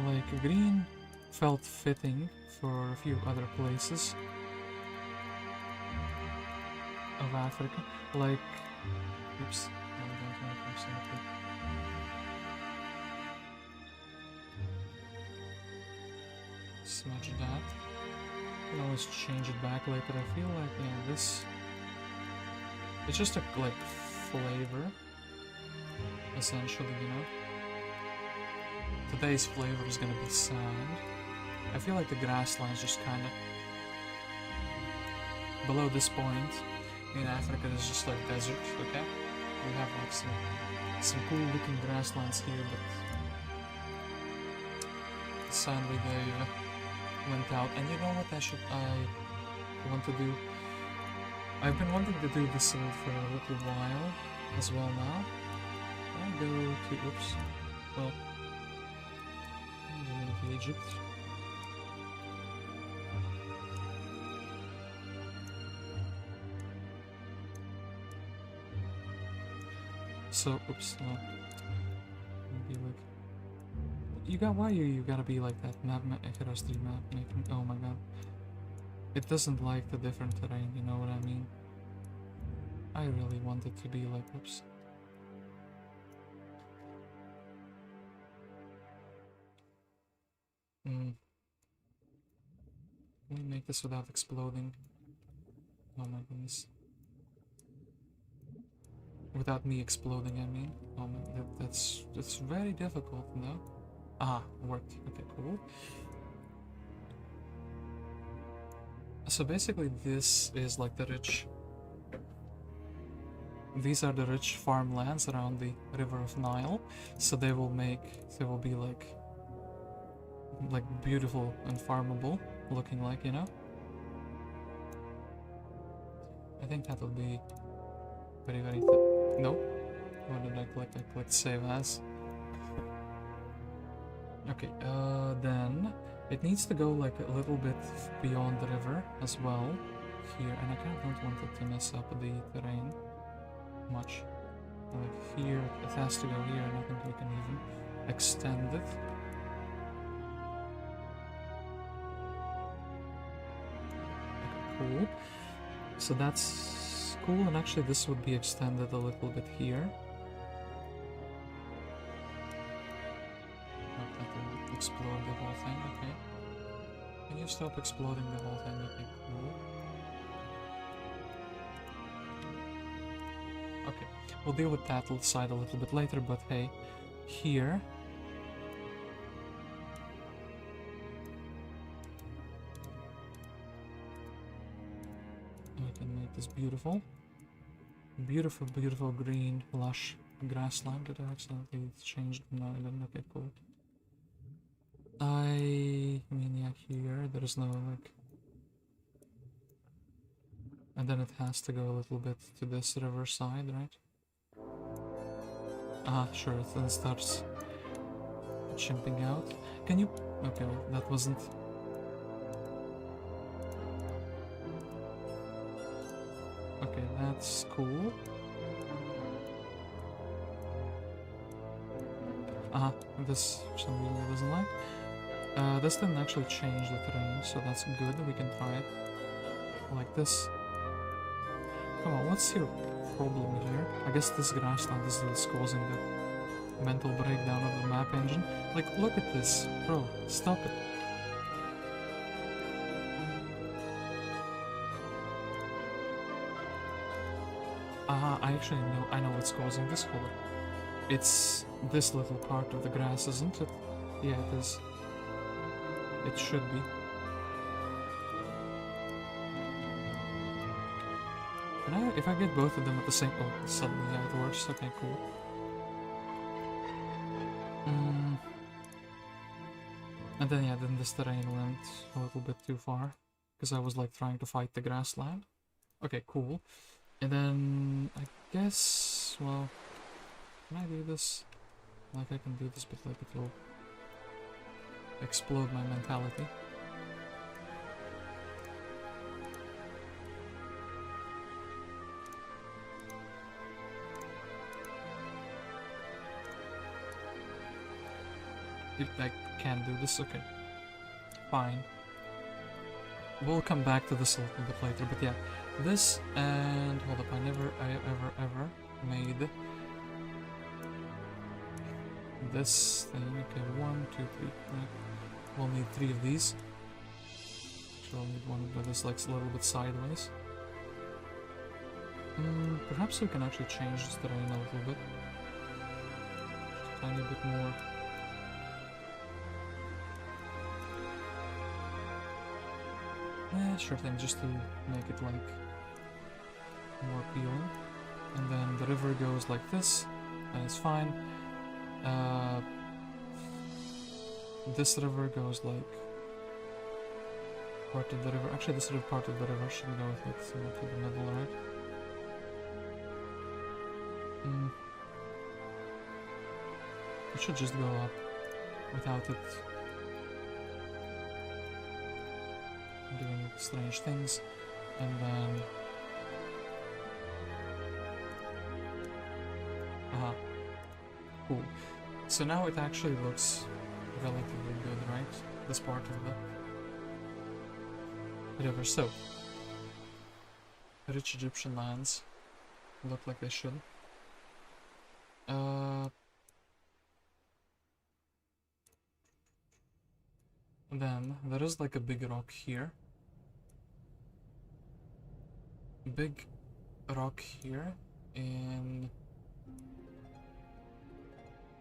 Like, green felt fitting for a few other places of Africa. Like, oops. Smudge that. You can always change it back later. I feel like, yeah, this... It's just a, like, flavor. Essentially, you know? Today's flavor is gonna be sand. I feel like the grasslands just kinda... Below this point, in Africa, there's just like desert, okay? We have like some cool looking grasslands here, but sadly they went out. And you know what I want to do? I've been wanting to do this for a little while as well now. I go to, oops, well, I'm going to Egypt. So, oops, no. Maybe like... You got, why you gotta be like that map, Heroes 3 map making, oh my god. It doesn't like the different terrain, you know what I mean? I really want it to be like, oops. Can we make this without exploding? Oh my goodness. Without me exploding, I mean. Oh my, that's very difficult, no? Ah, worked. Okay, cool. So basically this is like the rich... These are the rich farmlands around the river of Nile. So they will be like beautiful and farmable looking, like, you know? I think that will be very, very... Nope. What did I click? I clicked save as. Okay, then it needs to go like a little bit beyond the river as well here, and I kind of don't want it to mess up the terrain much. Like here, it has to go here, and I think we can even extend it. Okay, cool. So that's cool, and actually this would be extended a little bit here. explode the whole thing? Okay. Can you stop exploding the whole thing? Okay, cool. Okay, we'll deal with that side a little bit later, but hey, here... we can make this beautiful. Beautiful, beautiful green, lush grassland. Did I accidentally change? No, I didn't. Okay, cool. I mean, yeah, here, there's no, like... And then it has to go a little bit to this river side, right? Ah, sure, it then starts chimping out. Can you... Okay, well, that wasn't... Okay, that's cool. This for some reason it doesn't like. This didn't actually change the terrain, so that's good. We can try it like this. Come on, what's your problem here? I guess this grassland is what's causing the mental breakdown of the map engine. Like, look at this. Bro, stop it. I actually know, I know what's causing this color. It's this little part of the grass, isn't it? Yeah, it is. It should be. Can I, if I get both of them at the same... Oh, suddenly, yeah, it works. Okay, cool. And then, yeah, then this terrain went a little bit too far. Because I was, like, trying to fight the grassland. Okay, cool. And then, I guess, well... Can I do this? Like, I can do this, but, like, it will explode my mentality. I can't do this? Okay. Fine. We'll come back to this a little bit later, but yeah. This, and... Hold up, I never, ever made... this thing. Okay, 1, 2, 3. Right. We'll need 3 of these. So I'll need one that is like a little bit sideways. Perhaps we can actually change this terrain a little bit. Just a tiny bit more. Yeah, sure thing, just to make it like more appealing. And then the river goes like this, and it's fine. This river goes like part of the river. Actually, this part of the river should go like somewhat to the middle, right? It should just go up without it doing strange things, and then cool. So now it actually looks relatively good, right? This part of the river. So, rich Egyptian lands look like they should. Then there is like a big rock here. Big rock here, and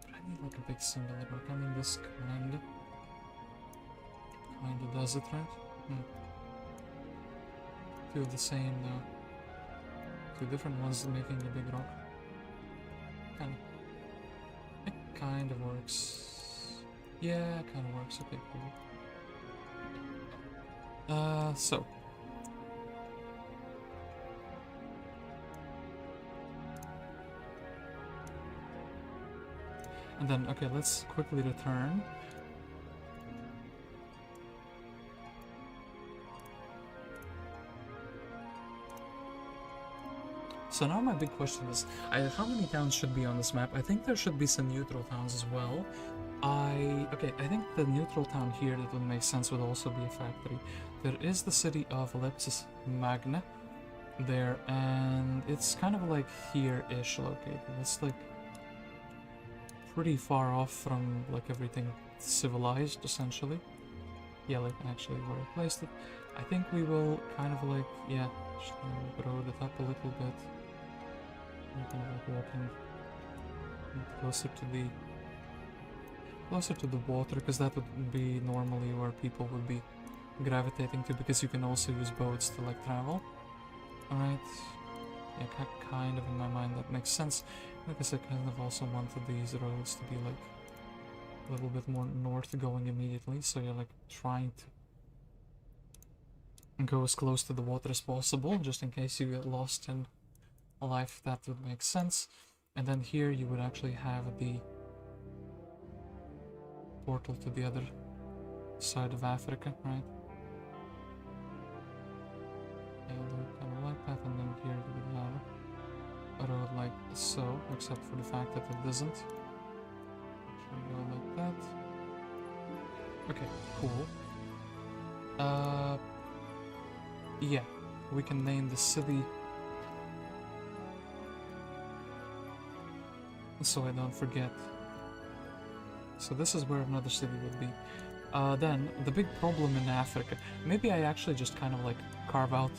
I need like a big single rock. I mean, this kinda does it, right? Two of the same though. Two different ones making a big rock. It kind of works. Yeah, it kind of works. Okay, cool. So. And then, okay, let's quickly return. So now my big question is, how many towns should be on this map? I think there should be some neutral towns as well. Okay, I think the neutral town here that would make sense would also be a factory. There is the city of Leptis Magna there, and it's kind of like here-ish located. It's like pretty far off from like everything civilized, essentially. Yeah, like actually where I placed it. I think we will kind of like, yeah, just grow it up a little bit. And kind of like walking closer to the water, because that would be normally where people would be gravitating to, because you can also use boats to like travel. Alright. Yeah, kind of in my mind that makes sense, because I kind of also wanted these roads to be like a little bit more north going immediately, so you're like trying to go as close to the water as possible, just in case you get lost in life. That would make sense. And then here you would actually have the portal to the other side of Africa, right? Yeah, kind of like that, and then here you would have a road like so, except for the fact that it doesn't. Should go like that. Okay, cool. Yeah, we can name the city so I don't forget. So this is where another city would be. Then the big problem in Africa, maybe I actually just kind of like carve out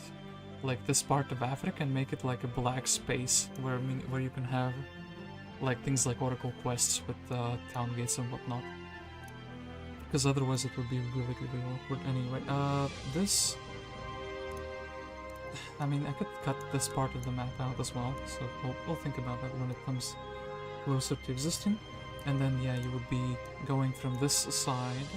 like this part of Africa and make it like a black space where you can have like things like Oracle quests with town gates and whatnot. Because otherwise it would be really, really awkward. Anyway, this... I mean, I could cut this part of the map out as well, so we'll think about that when it comes closer to existing. And then, yeah, you would be going from this side.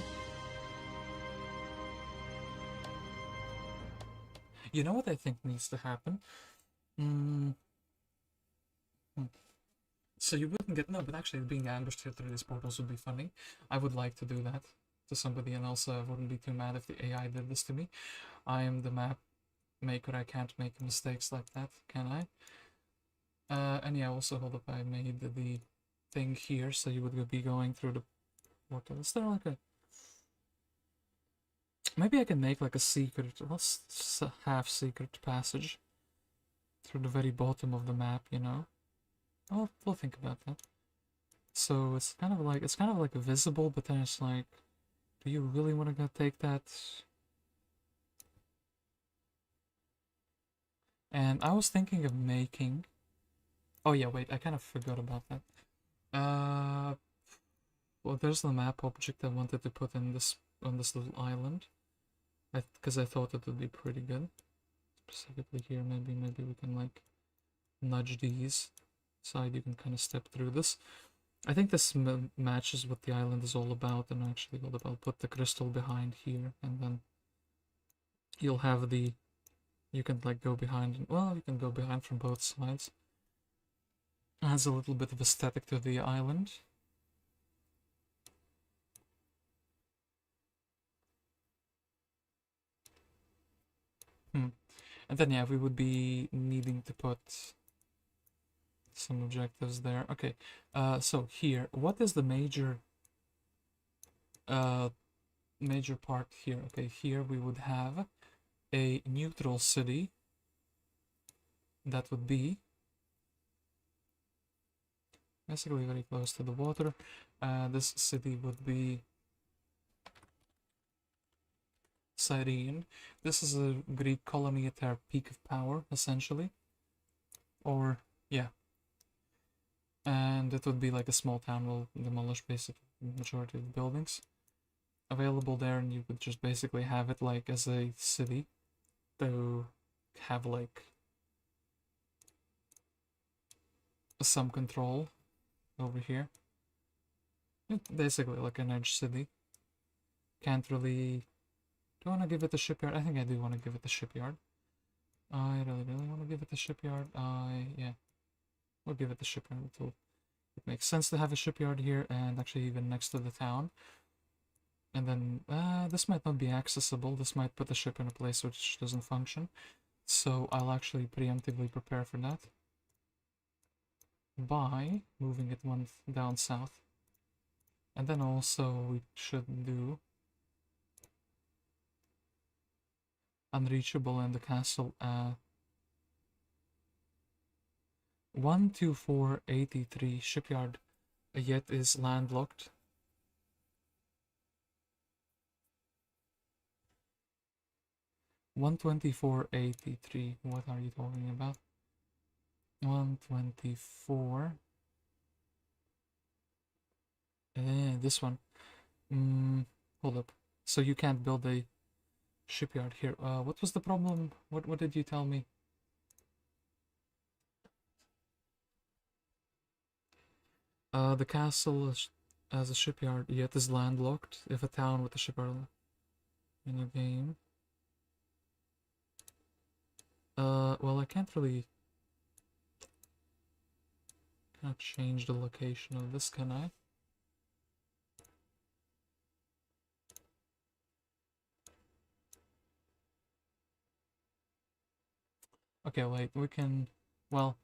You know what I think needs to happen? So you wouldn't get... No, but actually being ambushed here through these portals would be funny. I would like to do that to somebody, and also I wouldn't be too mad if the AI did this to me. I am the map maker, I can't make mistakes like that, can I? And yeah, also hold up, I made the thing here, so you would be going through the portal. Is there like a... Maybe I can make like a secret, half-secret passage through the very bottom of the map, you know? We'll think about that. So it's kind of like visible, but then it's like, do you really want to go take that? And I was thinking of making... Oh yeah, wait, I kind of forgot about that. Well, there's the map object I wanted to put in this on this little island, because I thought it would be pretty good. Specifically here, maybe we can like nudge these side. You can kind of step through this. I think this matches what the island is all about, and actually what about put the crystal behind here, and then you'll have the... You can like go behind, well, you can go behind from both sides. Adds a little bit of aesthetic to the island. And then yeah, we would be needing to put some objectives there. Okay, so here, what is the major part here? Okay, here we would have a neutral city that would be basically very close to the water. This city would be Cyrene. This is a Greek colony at their peak of power, essentially. Or, yeah. And it would be like a small town. Will demolish basically the majority of the buildings available there, and you could just basically have it like as a city to have like some control over here. Basically like an edge city. Can't really... Do I want to give it the shipyard? I think I do want to give it the shipyard. I really want to give it the shipyard. Yeah. We'll give it the shipyard. It makes sense to have a shipyard here, and actually even next to the town. And then, this might not be accessible. This might put the ship in a place which doesn't function. So I'll actually preemptively prepare for that by moving it one down south. And then also we should do unreachable in the castle. 12483 shipyard yet is landlocked. 124.83. What are you talking about? 124. This one. Hold up. So you can't build a shipyard here. What was the problem? What did you tell me? The castle as a shipyard yet is landlocked. If a town with a shipyard in a game. Well, I can't change the location of this, can I? Okay, wait, we can, well,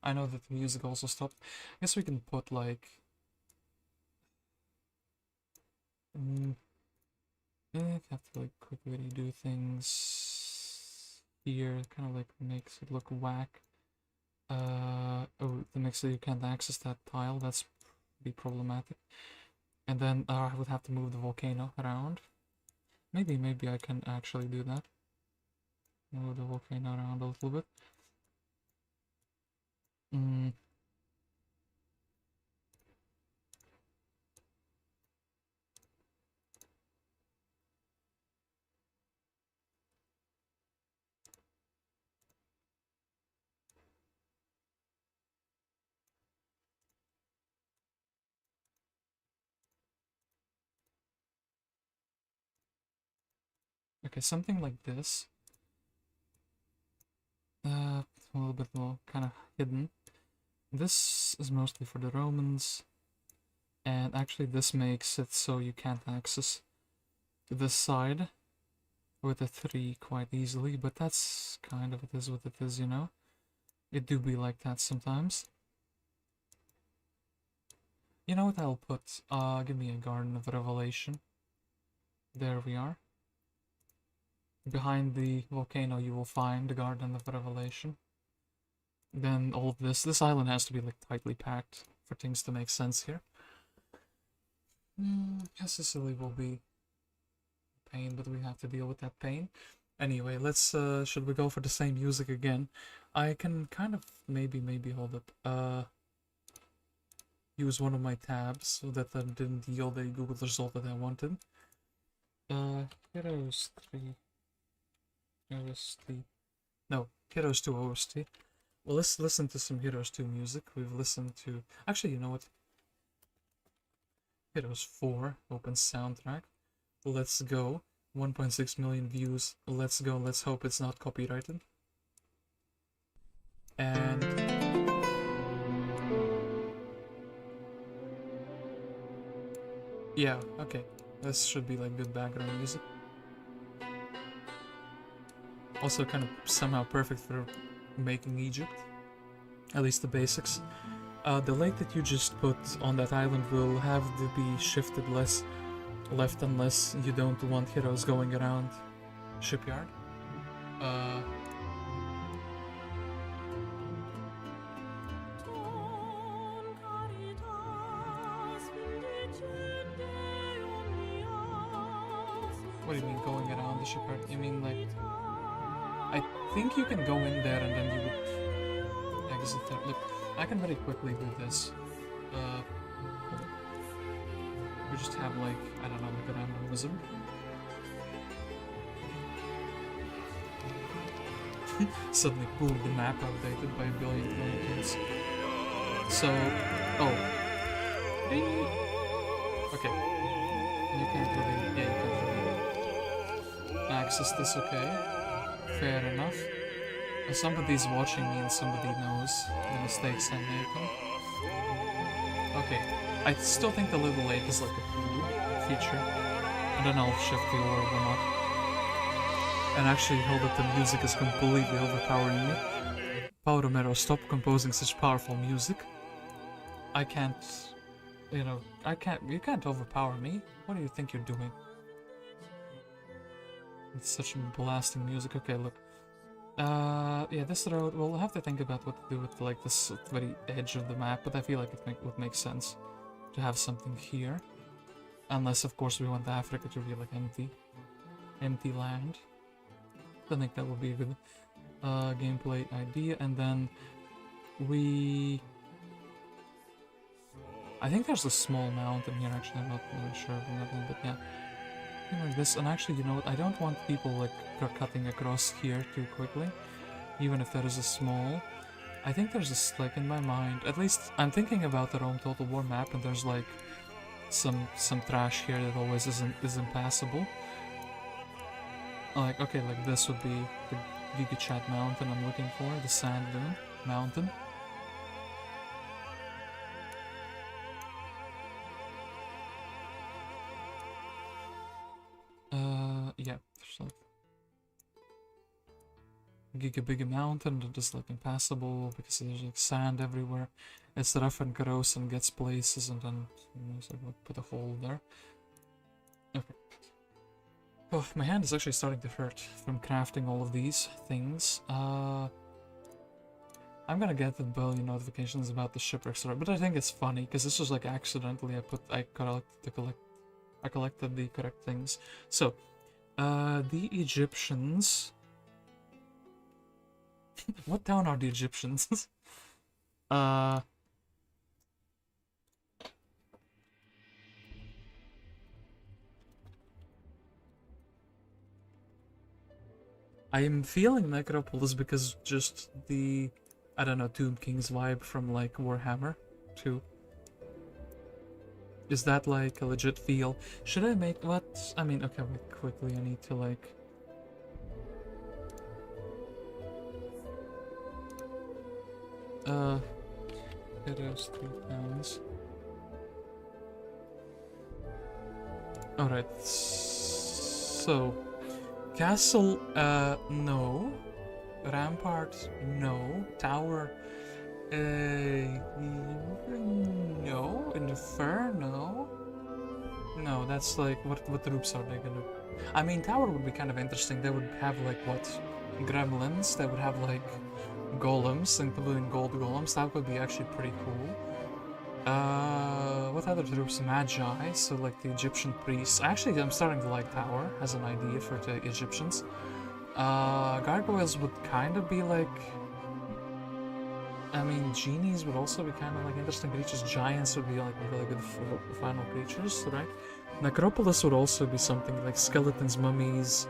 I know that the music also stopped. I guess we can put like, I have to like quickly do things here. It kind of like makes it look whack. Oh, that makes it you can't access that tile. That's pretty problematic. And then I would have to move the volcano around. Maybe I can actually do that. Move the volcano around a little bit. Okay, something like this. A little bit more kind of hidden. This is mostly for the Romans, and actually this makes it so you can't access this side with a 3 quite easily, but that's kind of it is what it is, you know? It do be like that sometimes. You know what I'll put? Give me a Garden of Revelation. There we are. Behind the volcano you will find the Garden of Revelation. Then all of this island has to be like tightly packed for things to make sense here. Sicily will be pain, but we have to deal with that pain. Anyway, let's should we go for the same music again? I can kind of maybe hold up. Use one of my tabs so that didn't yield a Google result that I wanted. Heroes 3 OST. No, Heroes 2 OST. Well, let's listen to some Heroes 2 music. We've listened to... Actually, you know what? Heroes 4 open soundtrack. Let's go. 1.6 million views. Let's go. Let's hope it's not copyrighted. And... yeah, okay. This should be like good background music. Also kind of somehow perfect for making Egypt. At least the basics. The lake that you just put on that island will have to be shifted left unless you don't want heroes going around shipyard. What do you mean going around the shipyard? You mean like... I think you can go in there and then you would exit there. Look, I can very quickly do this. We just have like, I don't know, like a random wizard. Suddenly, boom, the map updated by a billion kilometers. So, oh. Okay. You can't really, yeah, you can't really access this, okay. Fair enough. Somebody's watching me and somebody knows the mistakes I'm making. Okay, I still think the little lake is like a cool feature. And then I'll shift the orb or not. And actually, hold up, the music is completely overpowering me. Paolo Romero, stop composing such powerful music. I can't, you know, you can't overpower me. What do you think you're doing? It's such blasting music. Okay, look. Yeah, this road, we'll have to think about what to do with, like, this very edge of the map, but I feel like it would make sense to have something here. Unless, of course, we want Africa to be, like, empty. empty land. I think that would be a good gameplay idea. And then I think there's a small mountain here, actually. I'm not really sure on that one, but yeah. Like this. And actually, you know what? I don't want people like cutting across here too quickly, even if there is a small. I think there's this, like, in my mind, at least I'm thinking about the Rome Total War map, and there's like some trash here that always is impassable. Like, okay, like this would be the Giga Chat Mountain I'm looking for, the Sand Dune Mountain. Yeah, there's like Giga Mountain that is like impassable because there's like sand everywhere. It's rough and gross and gets places, and then so like put a hole there. Okay. Oh, my hand is actually starting to hurt from crafting all of these things. I'm gonna get the billion notifications about the shipwreck story, but I think it's funny because this was like accidentally I collected the correct things. So, the Egyptians. What town are the Egyptians? I am feeling Necropolis because just the, I don't know, Tomb King's vibe from like Warhammer 2. Is that like a legit feel? Should I make what? I mean, okay, wait, quickly, I need to like... It is 3 pounds. Alright, so... Castle, no. Rampart, no. Tower, no. Inferno, no. That's like, what troops are they gonna... I mean, Tower would be kind of interesting. They would have like, what? Gremlins, they would have like golems, including gold golems. That would be actually pretty cool. What other troops? Magi, so like the Egyptian priests. Actually, I'm starting to like Tower as an idea for the Egyptians. Gargoyles would kind of be like... I mean, genies would also be kind of like interesting creatures. Giants would be like really good final creatures, right? Necropolis would also be something like skeletons, mummies.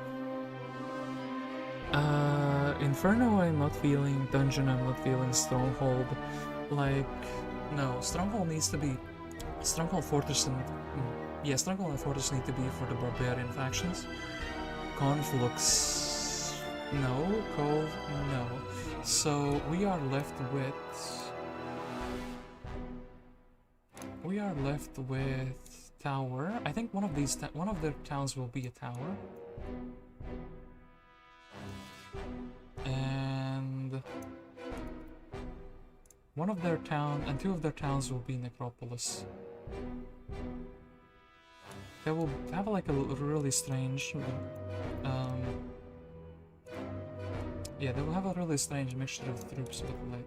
Inferno I'm not feeling, Dungeon I'm not feeling, Stronghold. Like, no, Stronghold needs to be... Stronghold, Fortress, and... yeah, Stronghold and Fortress need to be for the barbarian factions. Conflux... no. Cove... no. So, we are left with... Tower. I think one of these... one of their towns will be a tower. And... one of their town and 2 of their towns will be Necropolis. They will have like a really strange... yeah, they will have a really strange mixture of troops, but like...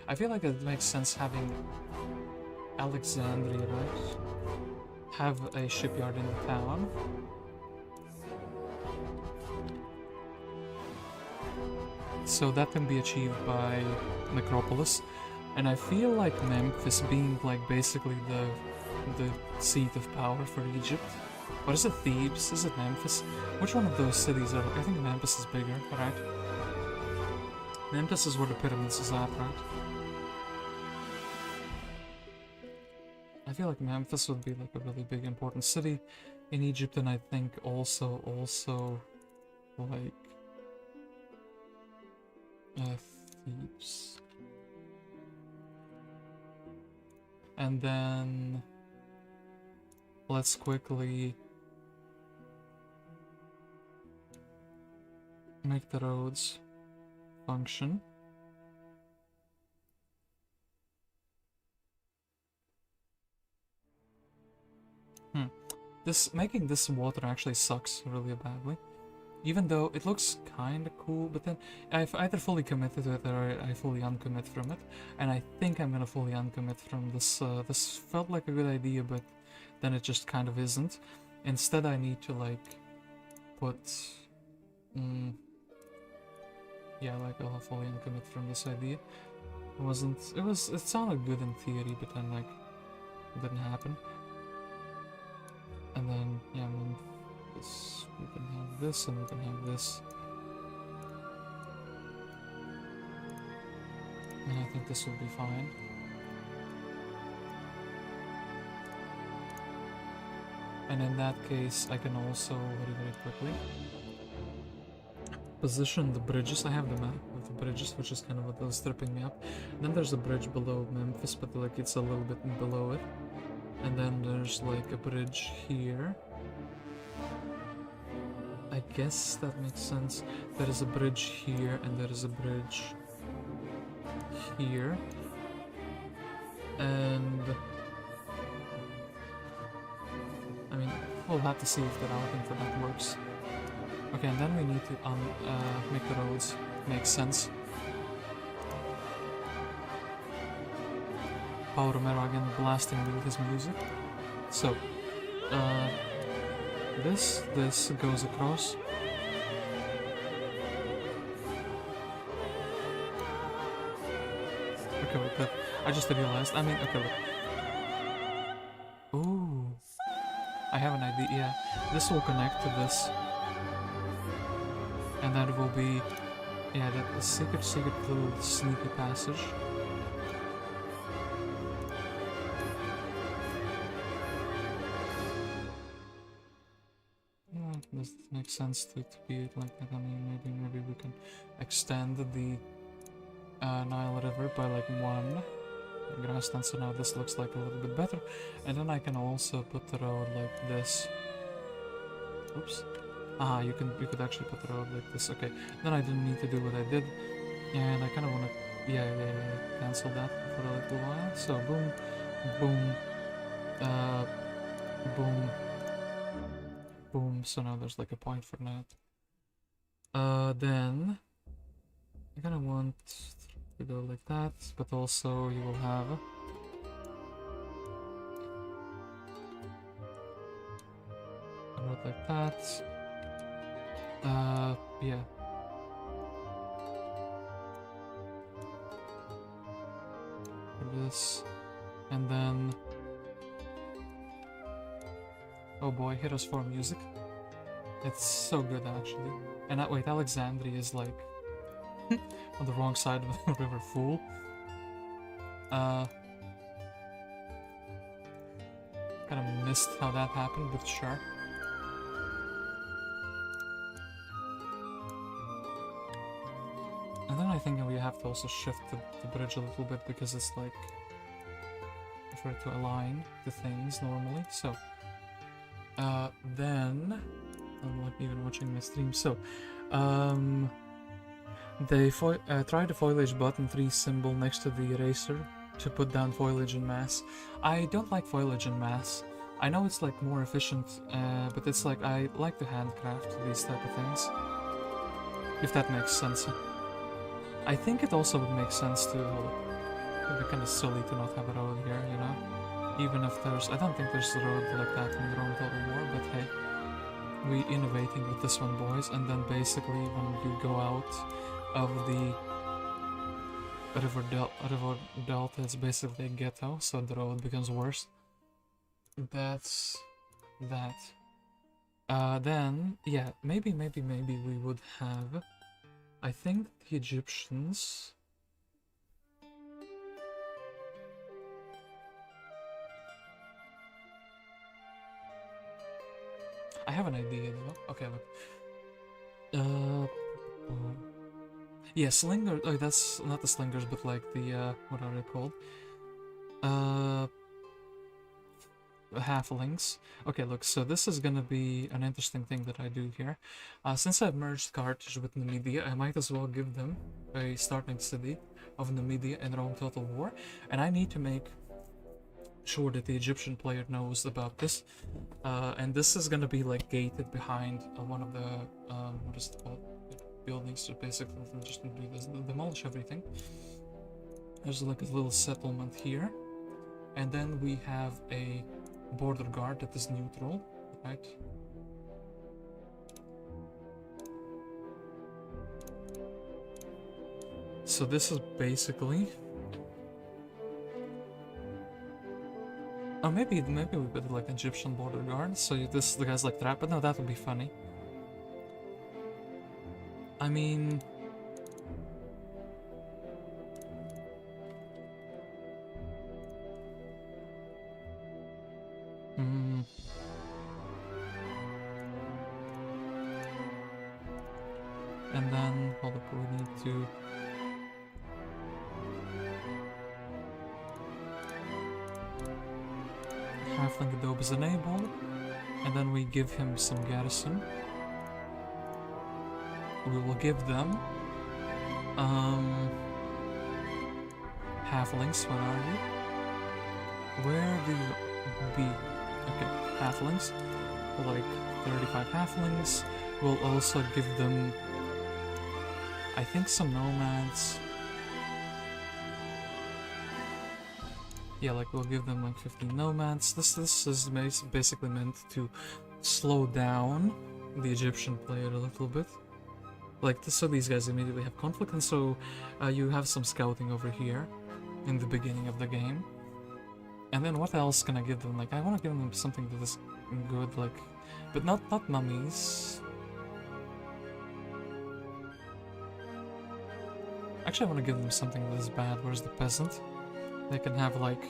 I feel like it makes sense having Alexandria, right? Have a shipyard in the town. So that can be achieved by Necropolis. And I feel like Memphis being like basically the seat of power for Egypt. Or is it Thebes? Is it Memphis? Which one of those cities are... I think Memphis is bigger, right? Memphis is where the pyramids is at, right? I feel like Memphis would be like a really big important city in Egypt, and I think also like Thebes. And then let's quickly make the roads function. Making this water actually sucks really badly. Even though it looks kinda cool, but then I've either fully committed to it or I fully uncommit from it. And I think I'm gonna fully uncommit from this. This felt like a good idea, but then it just kind of isn't. Instead I need to like put... yeah, like I'll fully uncommit from this idea. It sounded good in theory, but then like, it didn't happen. And then, yeah, I mean, this, we can have this and we can have this. And I think this will be fine. And in that case, I can also, very quickly, position the bridges. I have the map of the bridges, which is kind of what was tripping me up. Then there's a bridge below Memphis, but like it's a little bit below it. And then there's like a bridge here. I guess that makes sense. There is a bridge here, and there is a bridge here. And I mean, we'll have to see if the routing for that works. Okay, and then we need to make the roads make sense. Paul Romero again blasting me with his music. So, this goes across. Okay, wait, but I just realized, I mean, okay, look. Ooh. I have an idea, yeah. This will connect to this. And that will be, yeah, that secret little sneaky passage. This makes sense to be it like that. I mean, maybe we can extend the Nile River by like 1 grassland, so now this looks like a little bit better. And then I can also put the road like this. Oops. Ah, you could actually put the road like this. Okay, then I didn't need to do what I did. And I kind of want to, yeah, cancel that for a little while. So boom, boom, boom, boom. So now there's like a point for that. Then I kind of want to go like that, but also you will have a road like that. Yeah. For this, and then, oh boy, Heroes for music. It's so good actually. And wait, Alexandria is like on the wrong side of the river. Fool. Kind of missed how that happened, but sure. And then I think we have to also shift the bridge a little bit because it's like for it to align the things normally. So then I'm not even watching my stream. So they try the foliage button 3 symbol next to the eraser to put down foliage in mass. I don't like foliage in mass. I know it's like more efficient, but it's like I like to handcraft these type of things, if that makes sense. I think it also would make sense to, it'd be kind of silly to not have a road here, you know? Even if there's, I don't think there's a road like that in Rome Total War, but hey, we innovating with this one, boys. And then basically when you go out of the river delta, it's basically a ghetto, so the road becomes worse. That's that. Then, yeah, maybe we would have, I think the Egyptians... I have an idea though. Okay, look. Yeah, slingers. Oh, that's not the slingers, but like the what are they called? Halflings. Okay, look. So this is gonna be an interesting thing that I do here. Since I've merged Carthage with Numidia, I might as well give them a starting city of Numidia and Rome Total War, and I need to make sure that the Egyptian player knows about this. And this is gonna be like gated behind one of the what is it called? Buildings to basically just do this, demolish everything. There's like a little settlement here, and then we have a border guard that is neutral, right? So this is basically... Oh, maybe we put like Egyptian border guard, so the guy's like trapped, but no, that would be funny. I mean... And then, hold up, we need to... Halfling Adobe is enabled, and then we give him some garrison. We will give them... Halflings, where are you? Where do you be? Okay, halflings. Like 35 halflings. We'll also give them... I think some nomads. Yeah, like we'll give them like 15 nomads. This is basically meant to slow down the Egyptian player a little bit. Like this, so these guys immediately have conflict, and so you have some scouting over here in the beginning of the game. And then what else can I give them? Like I want to give them something that is good, like, but not mummies. Actually, I want to give them something that is bad. Where's the peasant? They can have, like,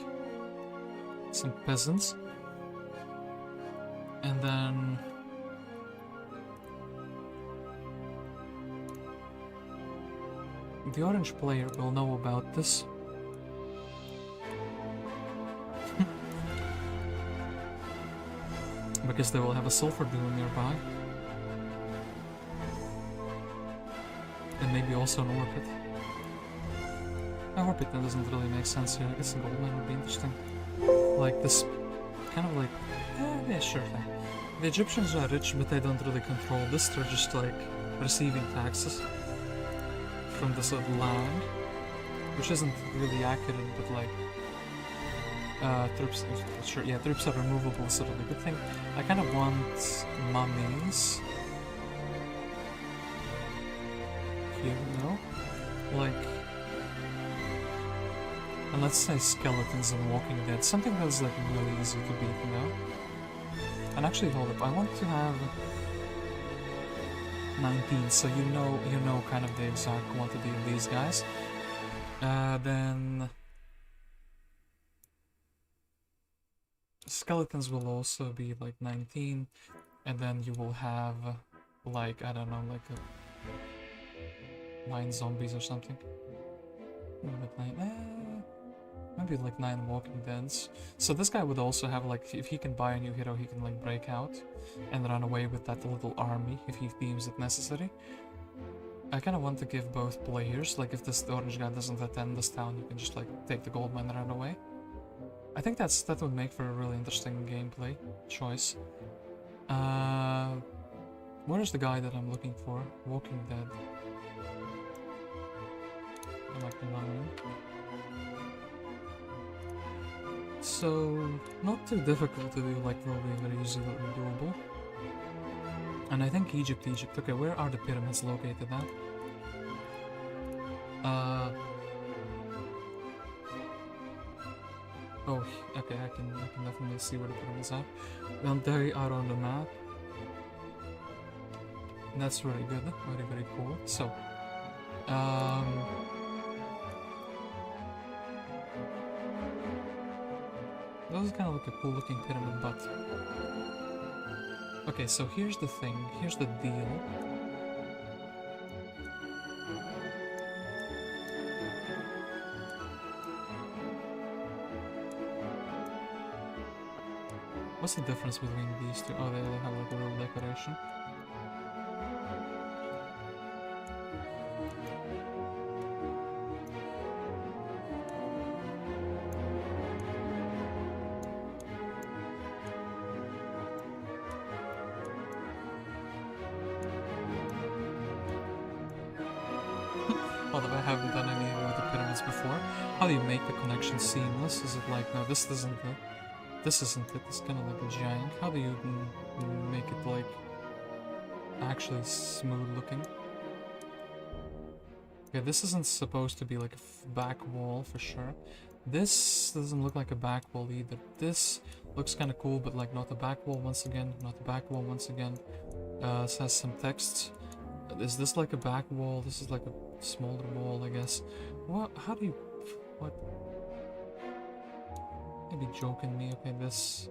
some peasants. And then... the orange player will know about this. Because they will have a sulfur dune nearby. And maybe also an orbit. Orbit that doesn't really make sense here. I guess a gold mine would be interesting. Like this, kind of like, yeah, sure thing. The Egyptians are rich, but they don't really control this. They're just like receiving taxes from this land, which isn't really accurate, but like, troops, sure, yeah, troops are removable, sort of a good thing. I kind of want mummies here, no? Like, and let's say skeletons and Walking Dead, something that's like really easy to beat, you know? And actually, hold up, I want to have 19, so you know kind of the exact quantity of these guys. Then skeletons will also be like 19, and then you will have like, I don't know, like 9 zombies or something. Maybe like 9 Walking Deads. So this guy would also have like, if he can buy a new hero, he can like break out and run away with that little army if he deems it necessary. I kind of want to give both players, like if the orange guy doesn't attend this town, you can just like take the gold mine and run away. I think that would make for a really interesting gameplay choice. Where's the guy that I'm looking for? Walking Dead. Like 9. So, not too difficult to do, like probably very easily doable. And I think Egypt. Okay, where are the pyramids located at? Oh, okay, I can definitely see where the pyramids are. Well, they are on the map. That's really good, very cool. So, this is kind of like a cool looking pyramid, but... Okay, so here's the thing, here's the deal. What's the difference between these two? Oh, they all have like a real decoration. Although I haven't done any with the pyramids before. How do you make the connection seamless? Is it like, no, this isn't it. This isn't it. It's kind of like a giant. How do you make it like actually smooth looking? Okay, this isn't supposed to be like a back wall for sure. This doesn't look like a back wall either. This looks kind of cool, but like not a back wall once again, not a back wall once again. This has some text. Is this like a back wall? This is like a smaller wall, I guess. What? How do you... What? Maybe joking me. Okay, this...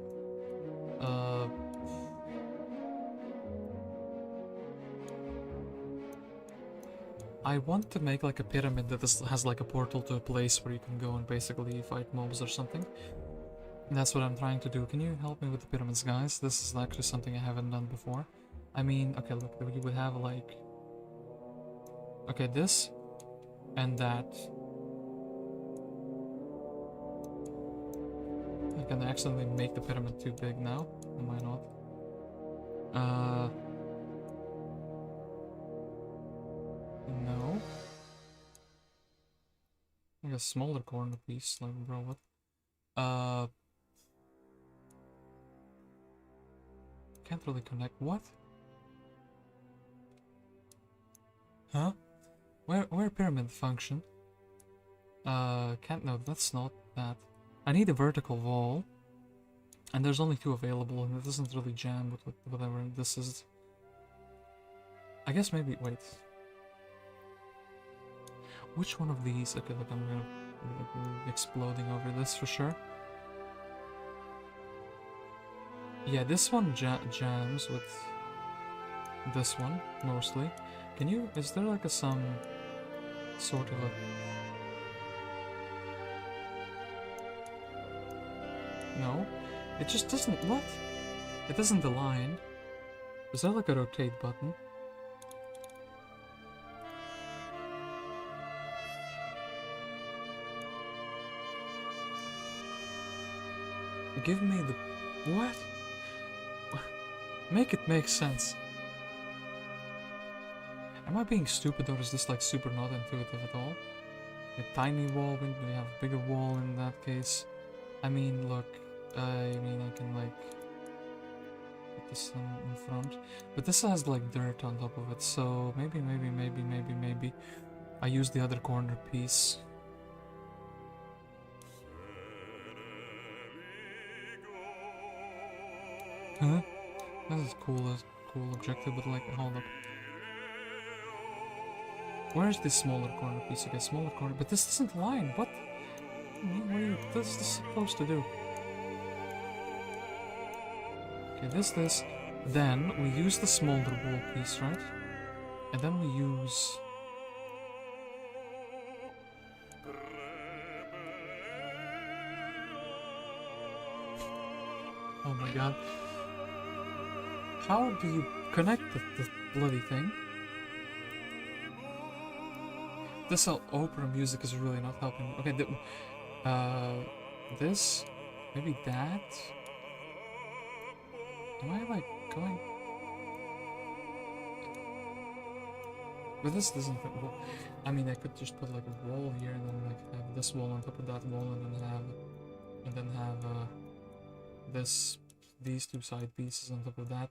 I want to make like a pyramid that has like a portal to a place where you can go and basically fight mobs or something. And that's what I'm trying to do. Can you help me with the pyramids, guys? This is actually something I haven't done before. I mean, okay, look, we would have like... Okay, this and that. I can accidentally make the pyramid too big now. Am I not? No. Like a smaller corner piece, like, bro, what? Can't really connect. What? Huh? Where pyramid function? Can't, no, that's not that. I need a vertical wall. And there's only 2 available, and it doesn't really jam with whatever this is. I guess maybe, wait. Which one of these? Okay, look, I'm gonna be exploding over this for sure. Yeah, this one jams with this one, mostly. Can you, is there like some sort of a... No? It just doesn't, what? It doesn't align. Is there like a rotate button? Give me the... What? Make it make sense. Am I being stupid, or is this like super not intuitive at all? A tiny wall, when we have a bigger wall in that case. I mean, look, I can like put this in front, but this has like dirt on top of it, so maybe I use the other corner piece. Huh? That is cool objective, but like, hold up. Where's this smaller corner piece? Okay, smaller corner, but this doesn't align. What? What is this supposed to do? Okay, this. Then we use the smaller wall piece, right? And then we use... Oh my god. How do you connect the bloody thing? This opera music is really not helping. Okay, this? Maybe that? Am I like going... But this doesn't fit well. I mean, I could just put like a wall here and then like have this wall on top of that wall and then have these 2 side pieces on top of that.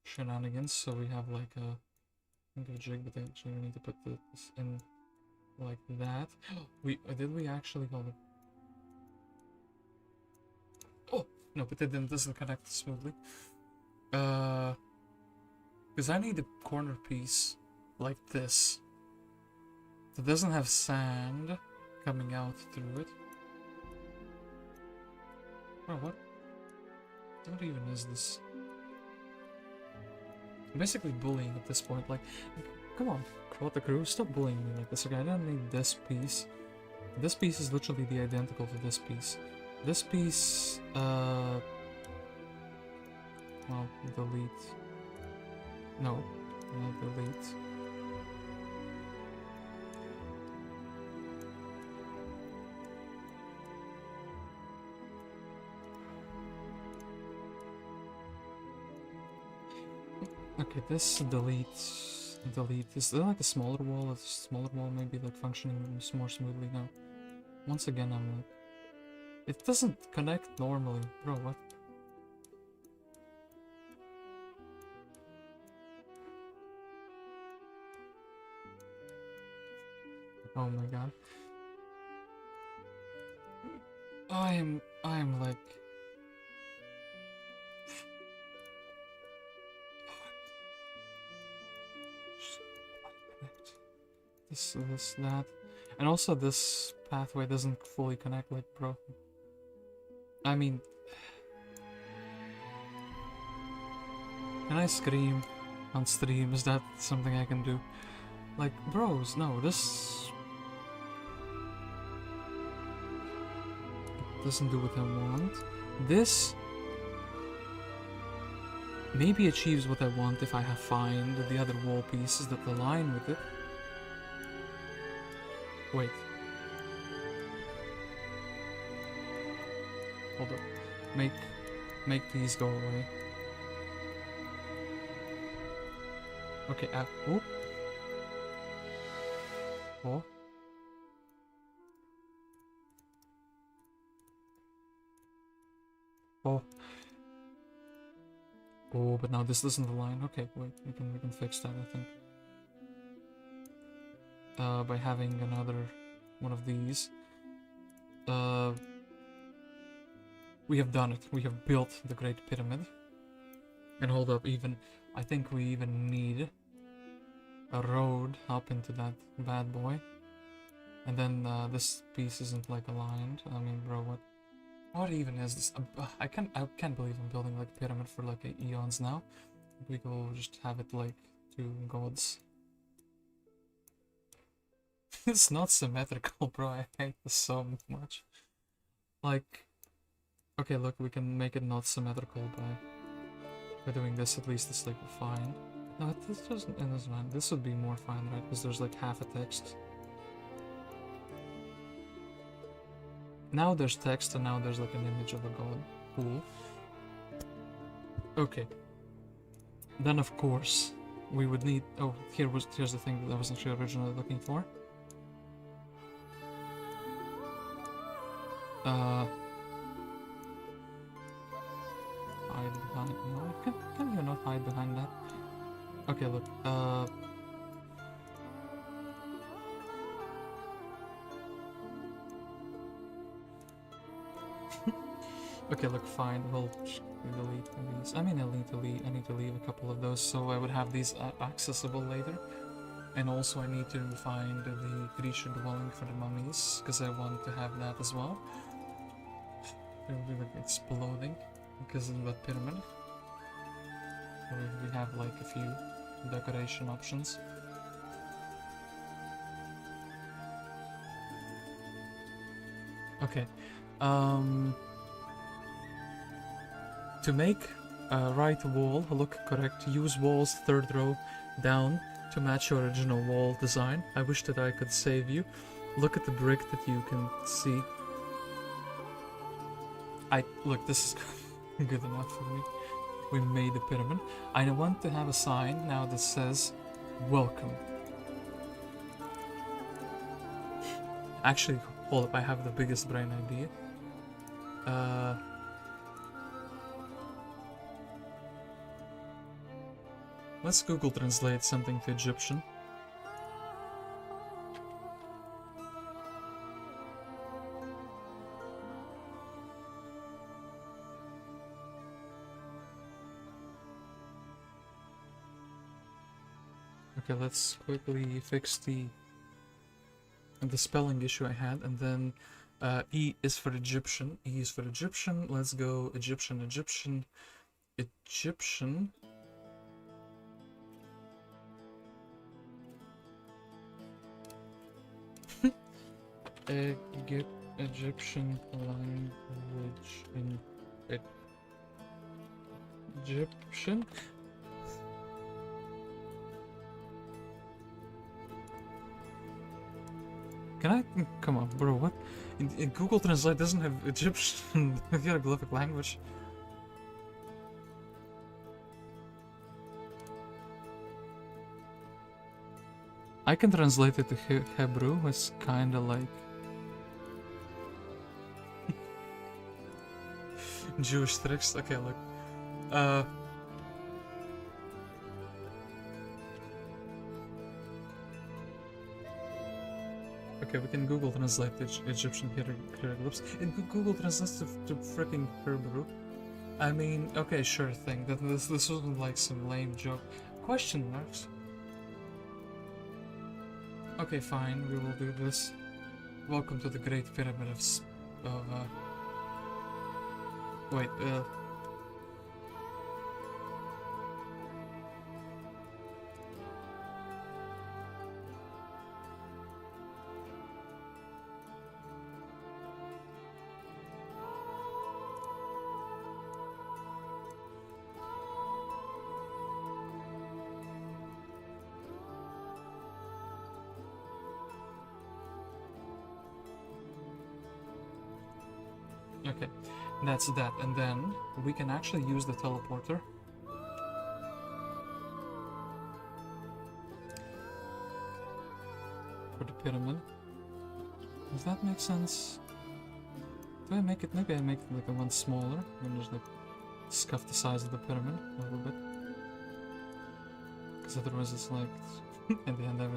Shenanigans, so we have like a... think of a jig, but actually we need to put this in like that. Did we actually hold it? Oh no, but it doesn't connect smoothly. Because I need a corner piece like this that doesn't have sand coming out through it. Oh, what even is this? I'm basically bullying at this point, like, come on, Crowd the Crew, stop bullying me like this. Okay, I don't need this piece. This piece is literally the identical to this piece. This piece, well, delete. No, not delete. Okay, this delete. Is there like a smaller wall? Is a smaller wall maybe like functioning more smoothly now? Once again, I'm like... It doesn't connect normally. Bro, what? Oh my god. I am like this, that. And also this pathway doesn't fully connect, like, bro. I mean, can I scream on stream? Is that something I can do? Like, bros, no, this doesn't do what I want. This maybe achieves what I want if I have find the other wall pieces that align with it. Wait. Hold up. Make these go away. Okay, oh. Oh. Oh. Oh, but now this doesn't align. Okay, wait, we can fix that, I think. By having another one of these. We have done it. We have built the Great Pyramid. And hold up, I think we even need a road up into that bad boy. And then this piece isn't like aligned. I mean, bro, what even is this? I can't believe I'm building like a pyramid for like eons now. We will just have it like two gods. It's not symmetrical, bro. I hate this so much. Like, okay, look, we can make it not symmetrical by doing this. At least it's like fine. No, this doesn't. It doesn't matter. This would be more fine, right? Because there's like half a text. Now there's text, and now there's like an image of a god. Cool. Okay. Then of course we would need. Oh, here's the thing that I was actually originally looking for. Hide behind. No, can you not hide behind that? Okay, look. Okay, look, fine. We'll delete these. I mean, I need to leave a couple of those so I would have these accessible later. And also I need to find the creature dwelling for the mummies, because I want to have that as well. It will be like exploding because of that pyramid. So we have like a few decoration options. Okay. To make a right wall look correct, use walls third row down to match your original wall design. I wish that I could save you. Look at the brick that you can see. Look, this is good enough for me. We made the pyramid. I want to have a sign now that says, welcome. Actually, hold up, I have the biggest brain idea. Let's Google translate something to Egyptian. Okay, let's quickly fix the spelling issue I had, and then E is for Egyptian. E is for Egyptian. Let's go Egyptian, Egyptian, Egyptian. Egyptian language in Egyptian. Can I? Come on, bro, what? In Google Translate doesn't have Egyptian hieroglyphic language. I can translate it to Hebrew, it's kinda like Jewish tricks. Okay, look. Okay, we can Google translate the Egyptian hieroglyphs. And Google translates to freaking Hebrew. I mean, okay, sure thing. This wasn't like some lame joke. Question marks. Okay, fine. We will do this. Welcome to the Great Pyramid wait. Okay, that's that, and then we can actually use the teleporter. For the pyramid. Does that make sense? Do I make it? Maybe I make it like a one smaller, and just like scuff the size of the pyramid a little bit. Because otherwise it's like, in the end I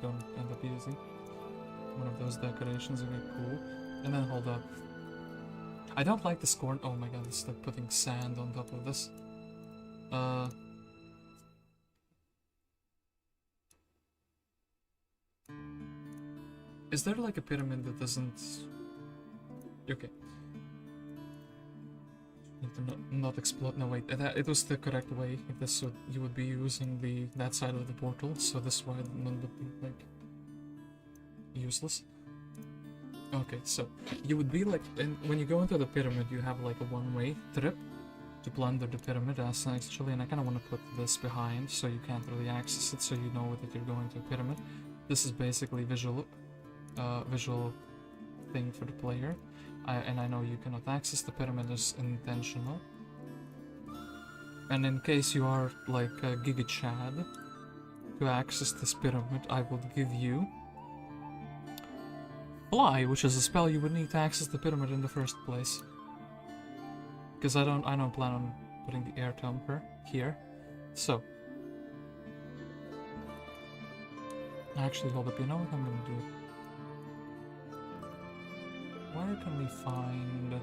don't end up using one of those decorations. Okay, cool. And then hold up. I don't like this corn. Oh my god, it's like putting sand on top of this. Is there like a pyramid that doesn't... Okay. Need to not explode. No, wait. It was the correct way. If this would, you would be using that side of the portal, so this way none would be like useless. Okay, so you would be like, when you go into the pyramid, you have like a one-way trip to plunder the pyramid, actually, and I kind of want to put this behind so you can't really access it, so you know that you're going to a pyramid. This is basically visual thing for the player, and I know you cannot access the pyramid as intentional. And in case you are like a Giga Chad, to access this pyramid, I will give you Fly, which is a spell you would need to access the pyramid in the first place. Because I don't plan on putting the air temper here. So actually, hold up, you know what I'm gonna do? Where can we find...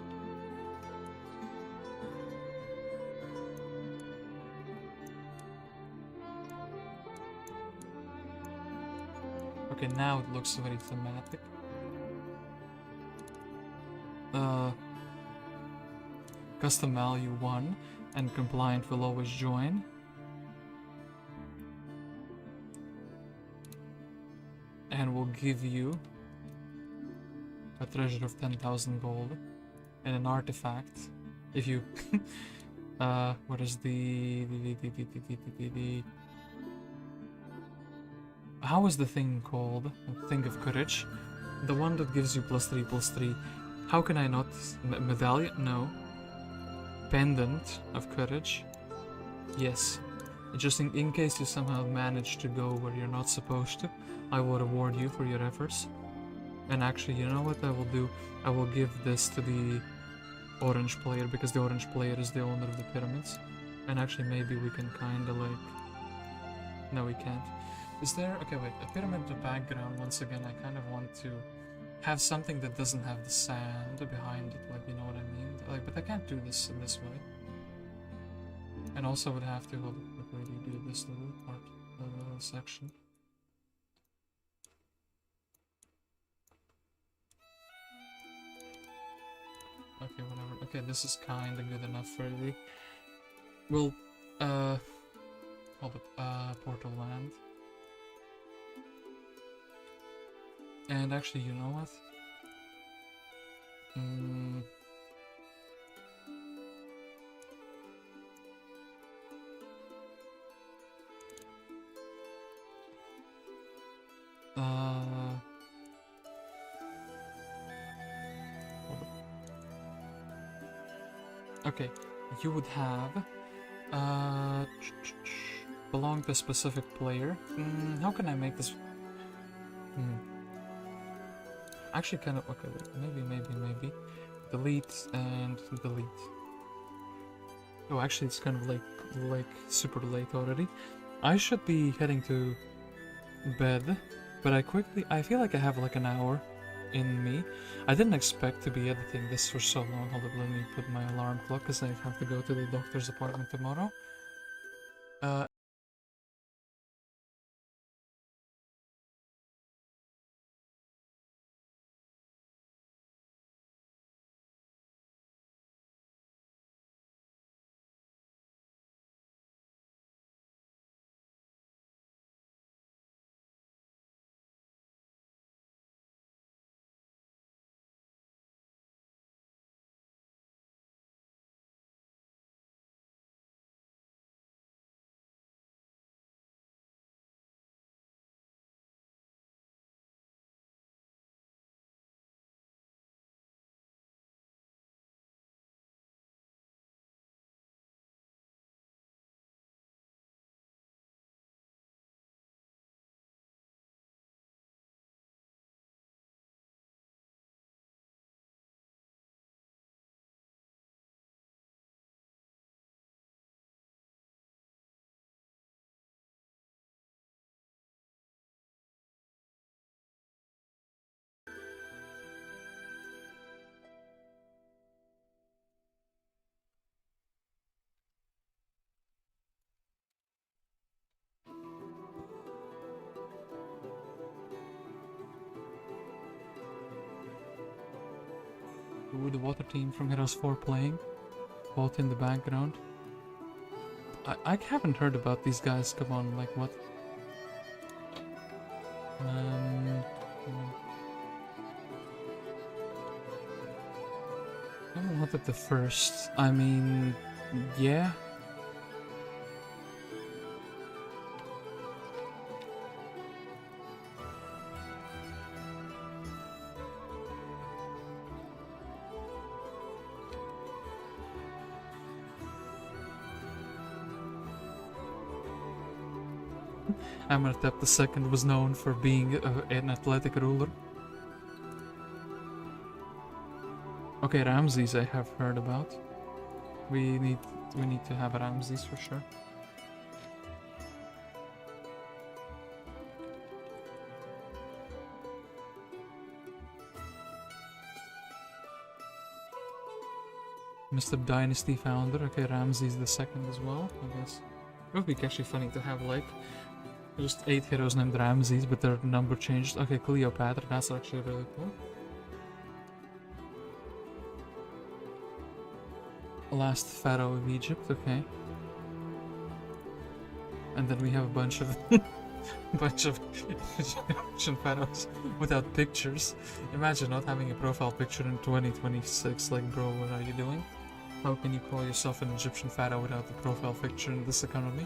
Okay, now it looks very thematic. Custom value 1 and compliant will always join. And we'll give you a treasure of 10,000 gold and an artifact. If you what is the how is the thing called? Thing of courage, the one that gives you +3/+3. How can I not? Medallion? No. Pendant of courage? Yes. Just in case you somehow manage to go where you're not supposed to, I will reward you for your efforts. And actually, you know what I will do? I will give this to the orange player, because the orange player is the owner of the pyramids. And actually, maybe we can kinda like... No, we can't. Is there... Okay, wait. A pyramid in the background, once again, I kind of want to have something that doesn't have the sand behind it, like, you know what I mean? Like, but I can't do this in this way. And also would have to really do this little part, little section. Okay, whatever. Okay, this is kinda good enough for the... We'll, hold up, Portal Land. And actually, you know what? Okay, you would have belong to a specific player. How can I make this? Actually, kind of okay. Maybe delete and delete. Oh, actually, it's kind of like super late already. I should be heading to bed, but I feel like I have like an hour in me. I didn't expect to be editing this for so long. Hold up, let me put my alarm clock because I have to go to the doctor's appointment tomorrow. Ooh, the water team from Heroes 4 playing, both in the background. I haven't heard about these guys. Come on, like what? I don't want it the first. I mean, yeah. Amenhotep II was known for being an athletic ruler. Okay, Ramses I have heard about. We need to have Ramses for sure. Mr. Dynasty founder. Okay, Ramses II as well, I guess. It would be actually funny to have like just 8 heroes named Ramses, but their number changed. Okay, Cleopatra, that's actually really cool. Last pharaoh of Egypt, okay. And then we have a bunch of Egyptian pharaohs without pictures. Imagine not having a profile picture in 2026. Like, bro, what are you doing? How can you call yourself an Egyptian pharaoh without a profile picture in this economy?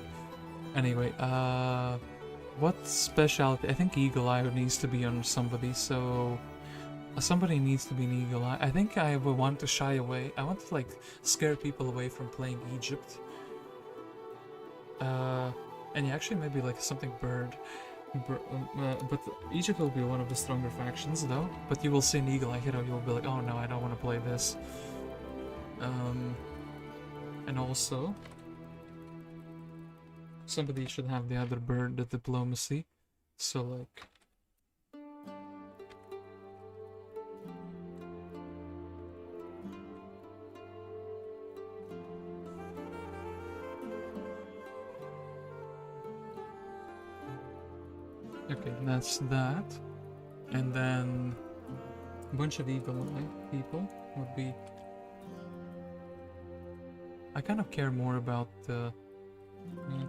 Anyway, what specialty? I think Eagle Eye needs to be on somebody, so somebody needs to be an Eagle Eye. I think I would want to shy away. I want to like scare people away from playing Egypt. And yeah, actually maybe like something bird. But Egypt will be one of the stronger factions though. But you will see an Eagle Eye hero, you will be like, oh no, I don't want to play this. And also, somebody should have the other bird, the diplomacy. So like, okay, that's that. And then a bunch of Eagle Eye people would be... I kind of care more about the... I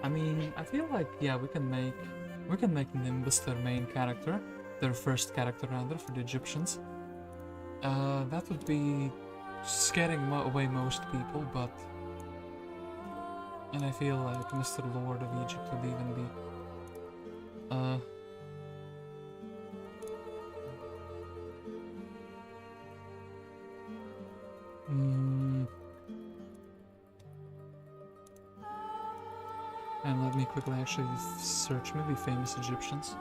mean, I feel like, yeah, we can make Nimbus their main character, their first character rather, for the Egyptians. That would be scaring away most people, but... And I feel like Mr. Lord of Egypt would even be... quickly actually search maybe famous Egyptians.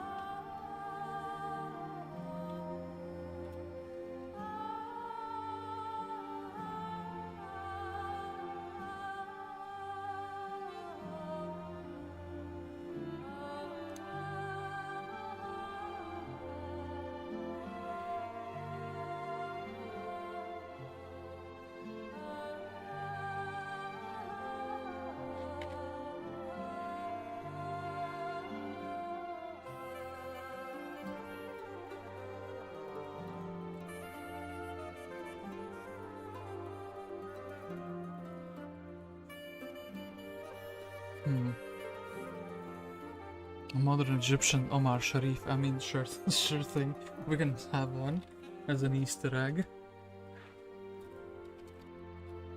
A modern Egyptian Omar Sharif. I mean, sure, sure thing. We can have one as an Easter egg.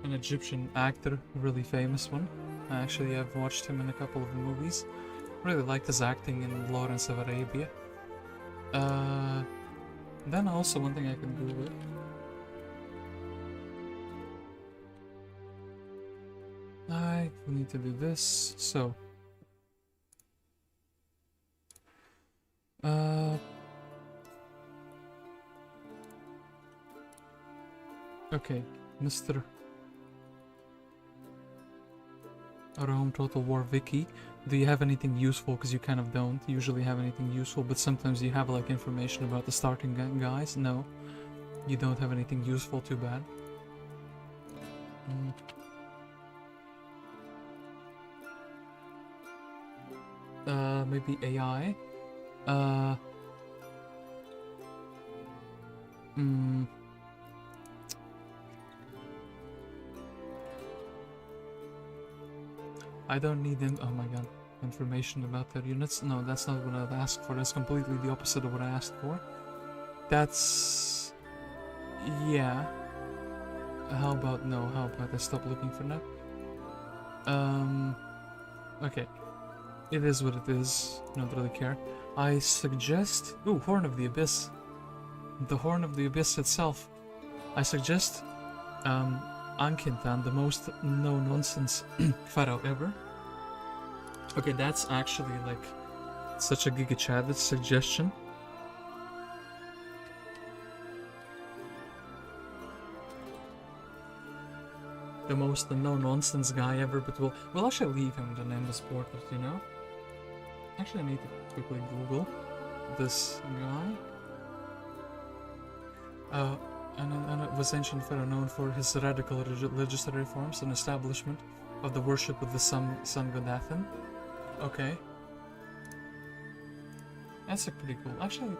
An Egyptian actor, really famous one. Actually, I've watched him in a couple of movies. Really liked his acting in Lawrence of Arabia. Then also one thing I can Google. I need to do this, so... Okay, Mr. Rome Total War Wiki. Do you have anything useful? Because you kind of don't usually have anything useful, but sometimes you have like information about the starting guys. No, you don't have anything useful, too bad. Maybe AI? I don't need oh my god, information about their units. No, that's not what I've asked for. That's completely the opposite of what I asked for. That's... yeah. How about no? How about I stop looking for that? Okay. It is what it is. Don't really care. I suggest... ooh, Horn of the Abyss. The Horn of the Abyss itself. I suggest Ankintan, the most no-nonsense pharaoh ever. Okay, that's actually like such a Giga Chad suggestion. The most no-nonsense guy ever, but we'll actually leave him the nameless portrait, you know? Actually, I need to quickly Google this guy. And it was ancient pharaoh known for his radical religious reforms and establishment of the worship of the sun god Aten. Okay. That's a pretty cool. Actually,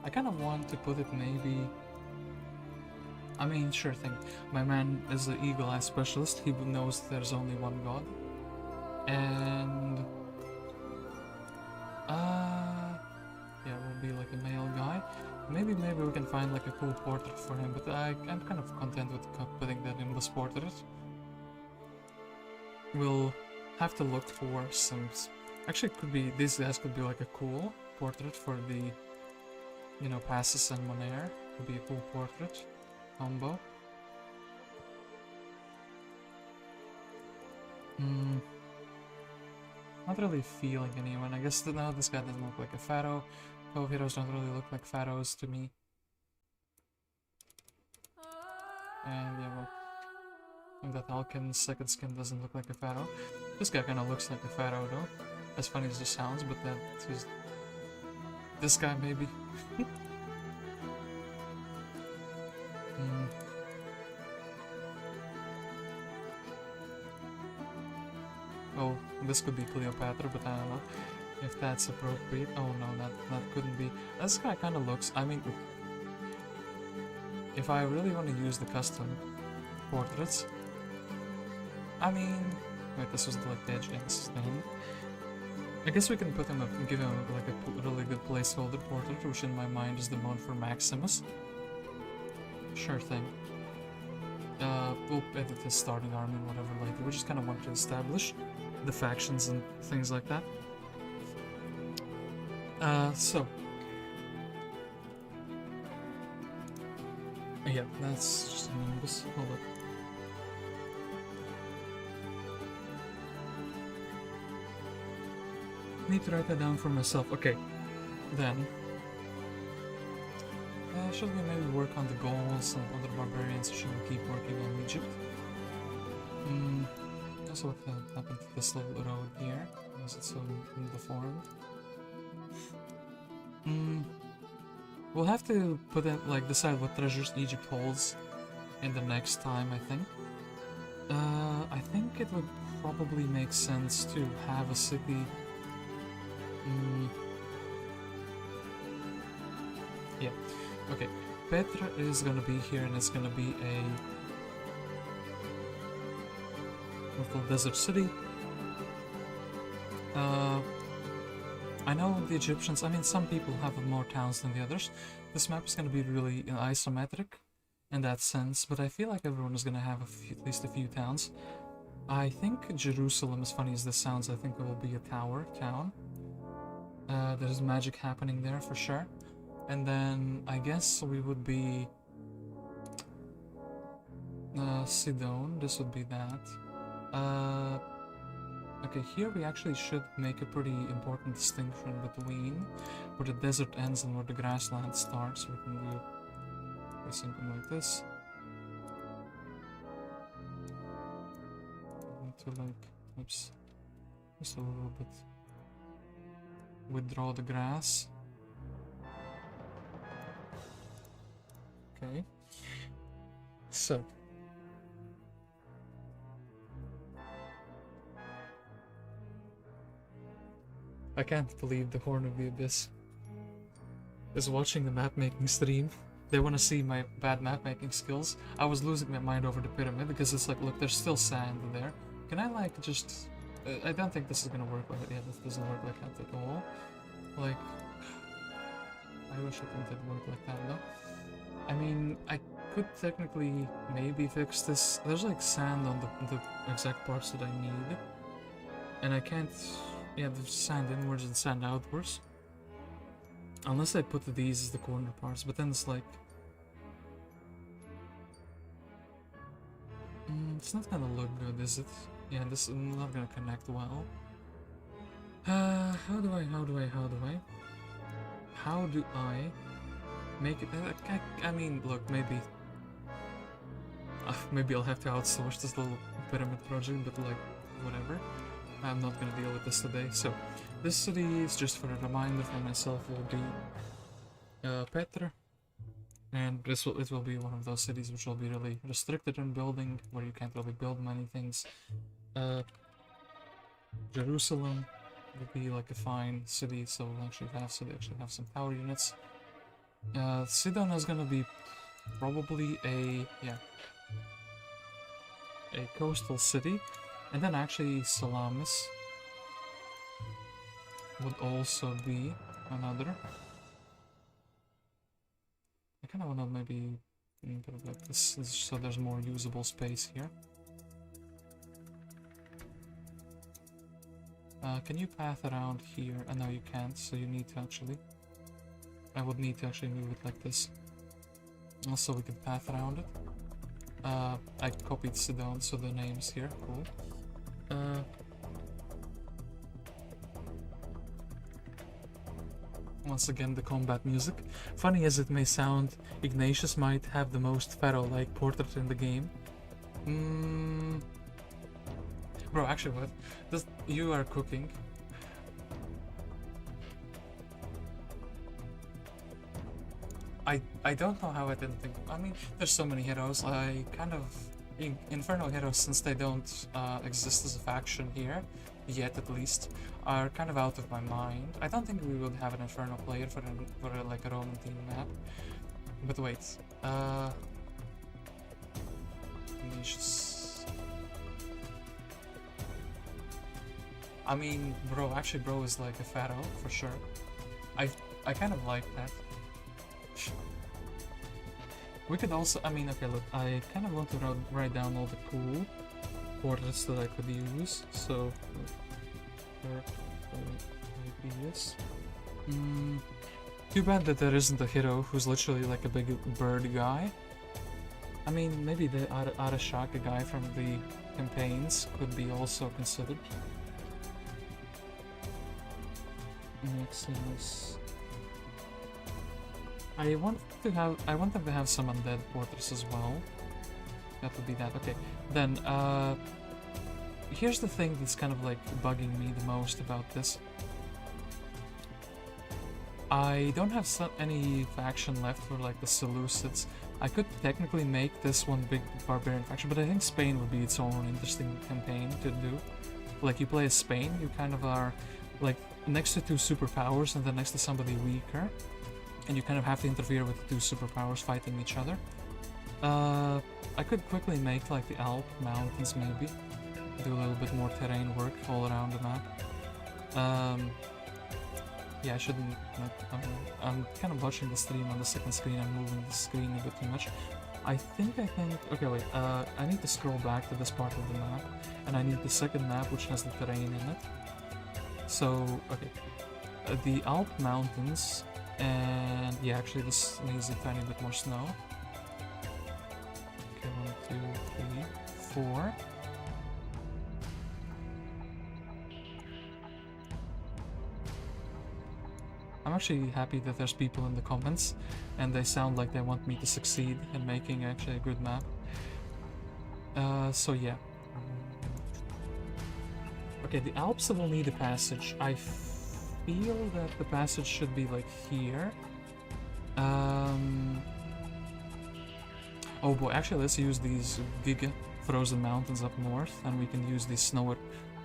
I kind of want to put it maybe... I mean, sure thing. My man is an eagle eye specialist. He knows there's only one god. And... yeah, we'll be like a male guy. Maybe we can find like a cool portrait for him, but I'm kind of content with putting that in this portrait. We'll have to look for some... actually, it could be... these guys could be like a cool portrait for the... you know, Passes and Monair. Could be a cool portrait. Combo. Not really feeling anyone. I guess no, this guy doesn't look like a pharaoh. Cove heroes don't really look like pharaohs to me. And yeah, well, that Alkin's second skin doesn't look like a pharaoh. This guy kind of looks like a pharaoh though. As funny as it sounds, but that's just... this guy maybe. Oh, this could be Cleopatra, but I don't know if that's appropriate. Oh no, that couldn't be. This guy kind of looks... I mean, if I really want to use the custom portraits... I mean... wait, this was like the edge thing. I guess we can put him up, give him like a really good placeholder portrait, which in my mind is the one for Maximus. Sure thing. We'll edit his starting army and whatever later. We just kind of want to establish the factions and things like that. So... yeah, that's just a Nimbus. Hold up. Need to write that down for myself. Okay, then. Should we maybe work on the Gauls and other barbarians, or should we keep working on Egypt? Also, what happened to this little road here? Why is it so deformed? We'll have to put in, like, decide what treasures Egypt holds in the next time, I think. I think it would probably make sense to have a city. Yeah. Okay. Petra is gonna be here, and it's gonna be a little desert city. I know the Egyptians, I mean, some people have more towns than the others. This map is gonna be really isometric in that sense, but I feel like everyone is gonna have at least a few towns. I think Jerusalem, as funny as this sounds, I think it will be a town. There's magic happening there for sure. And then I guess we would be Sidon, this would be that. Okay, here we actually should make a pretty important distinction between where the desert ends and where the grassland starts. We can do something like this. To like, oops, just a little bit. Withdraw the grass. Okay. So. I can't believe the Horn of the Abyss is watching the map making stream. They want to see my bad map making skills. I was losing my mind over the pyramid because it's like, look, there's still sand there. Can I like just... I don't think this is gonna work like that. Yeah, this doesn't work like that at all. Like... I wish it did work like that though. I mean, I could technically maybe fix this. There's like sand on the exact parts that I need. And I can't... Yeah, there's sand inwards and sand outwards. Unless I put these as the corner parts, but then it's like... it's not gonna look good, is it? Yeah, this is not gonna connect well. How do I make it? I mean, look, maybe... maybe I'll have to outsource this little pyramid project, but like, whatever. I'm not gonna deal with this today. So, this city is just for a reminder for myself. Will be Petra, and it will be one of those cities which will be really restricted in building, where you can't really build many things. Jerusalem will be like a fine city, so we'll actually have some power units. Sidon is gonna be probably a coastal city. And then actually Salamis would also be another. I kind of want to maybe put it like this so there's more usable space here. Can you path around here? No, you can't, so you need to actually... I would need to actually move it like this. Also, we can path around it. I copied Sidon, so the name's here. Cool. Once again, the combat music. Funny as it may sound, Ignatius might have the most pharaoh-like portrait in the game. Bro, actually, what? You are cooking. I don't know how I didn't think. I mean, there's so many heroes. I kind of... Inferno heroes, since they don't exist as a faction here, yet at least, are kind of out of my mind. I don't think we would have an Inferno player for like a Roman team map. But wait, Niches. I mean, bro is like a pharaoh for sure. I kind of like that. We could also, I mean, okay, look, I kind of want to write down all the cool portraits that I could use, so this. Too bad that there isn't a hero who's literally like a big bird guy. I mean, maybe the Arashaka guy from the campaigns could be also considered. makes sense. I want them to have some undead porters as well. That would be that. Okay. Then, here's the thing that's kind of like bugging me the most about this. I don't have any faction left for like the Seleucids. I could technically make this one big barbarian faction, but I think Spain would be its own interesting campaign to do. Like, you play as Spain, you kind of are like next to two superpowers and then next to somebody weaker, and you kind of have to interfere with the two superpowers fighting each other. I could quickly make like the Alp Mountains maybe, do a little bit more terrain work all around the map. Yeah, I shouldn't. I'm kind of watching the stream on the second screen. I'm moving the screen a bit too much. I think. Okay, wait. I need to scroll back to this part of the map, and I need the second map, which has the terrain in it. So, okay, the Alp Mountains, and yeah, actually, this needs a tiny bit more snow. Okay, 1, 2, 3, 4. I'm actually happy that there's people in the comments and they sound like they want me to succeed in making actually a good map. So yeah. Okay, the Alps will need a passage. I feel that the passage should be like here. Oh boy, actually let's use these giga frozen mountains up north and we can use these snowy,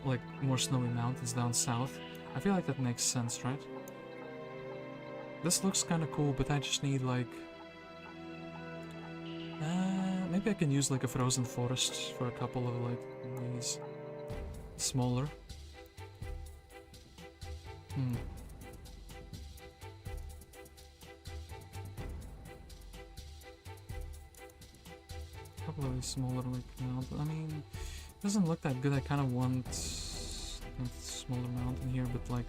like more snowy mountains down south. I feel like that makes sense, right? This looks kind of cool, but I just need like... maybe I can use like a frozen forest for a couple of like these smaller. A couple of these smaller like mountains. I mean, it doesn't look that good. I kind of want a smaller mountain here, but like...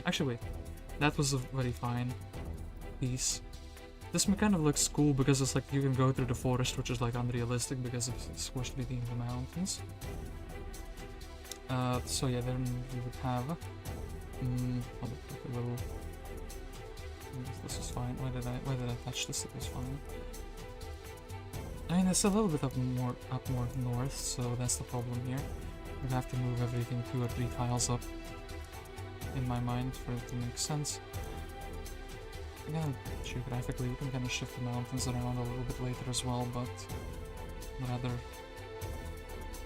Actually, wait. That was a very fine piece. This kind of looks cool because it's like you can go through the forest, which is like unrealistic because it's squished between the mountains. So yeah, then we would have... hold up, a little... This is fine. Why did I touch this? It was fine. I mean, it's a little bit up more north, so that's the problem here. We have to move everything 2 or 3 tiles up, in my mind, for it to make sense. Again, geographically, you can kind of shift the mountains around a little bit later as well, but rather...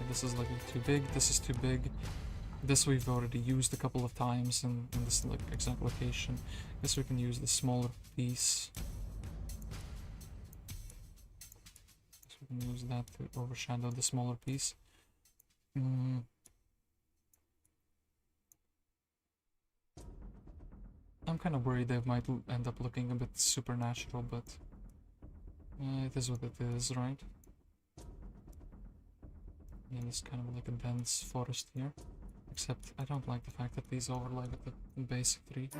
This is like too big, this is too big. This we've already used a couple of times in this like exact location. Guess we can use the smaller piece. So we can use that to overshadow the smaller piece. I'm kind of worried they might end up looking a bit supernatural, but it is what it is, right? Yeah, it's kind of like a dense forest here. Except I don't like the fact that these overlay with the basic tree.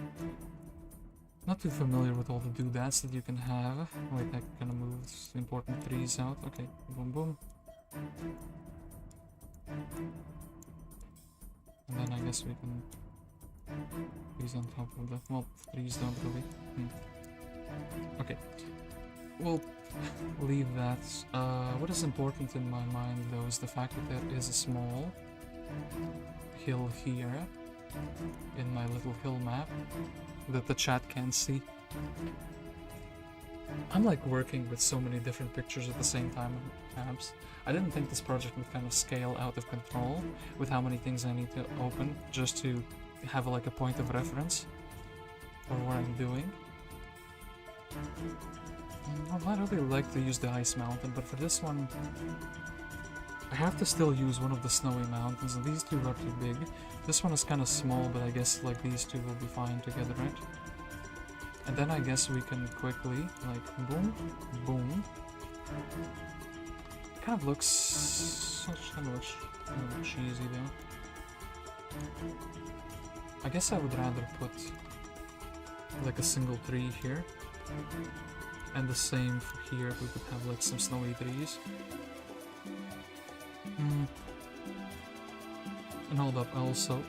Not too familiar with all the doodads that you can have. Wait, that kind of moves important trees out. Okay, boom boom. And then I guess we can... Trees on top of the... well, trees don't really... Okay. We'll leave that. What is important in my mind though is the fact that there is a small hill here in my little hill map that the chat can't see. I'm like working with so many different pictures at the same time on tabs. I didn't think this project would kind of scale out of control with how many things I need to open just to have like a point of reference for what I'm doing. I'd really like to use the ice mountain, but for this one I have to still use one of the snowy mountains, and these two are too big. This one is kind of small, but I guess like these two will be fine together, right? And then I guess we can quickly like boom, boom. Kind of looks kind of cheesy though. I guess I would rather put like a single tree here. And the same for here, we could have like some snowy trees. And hold up, also.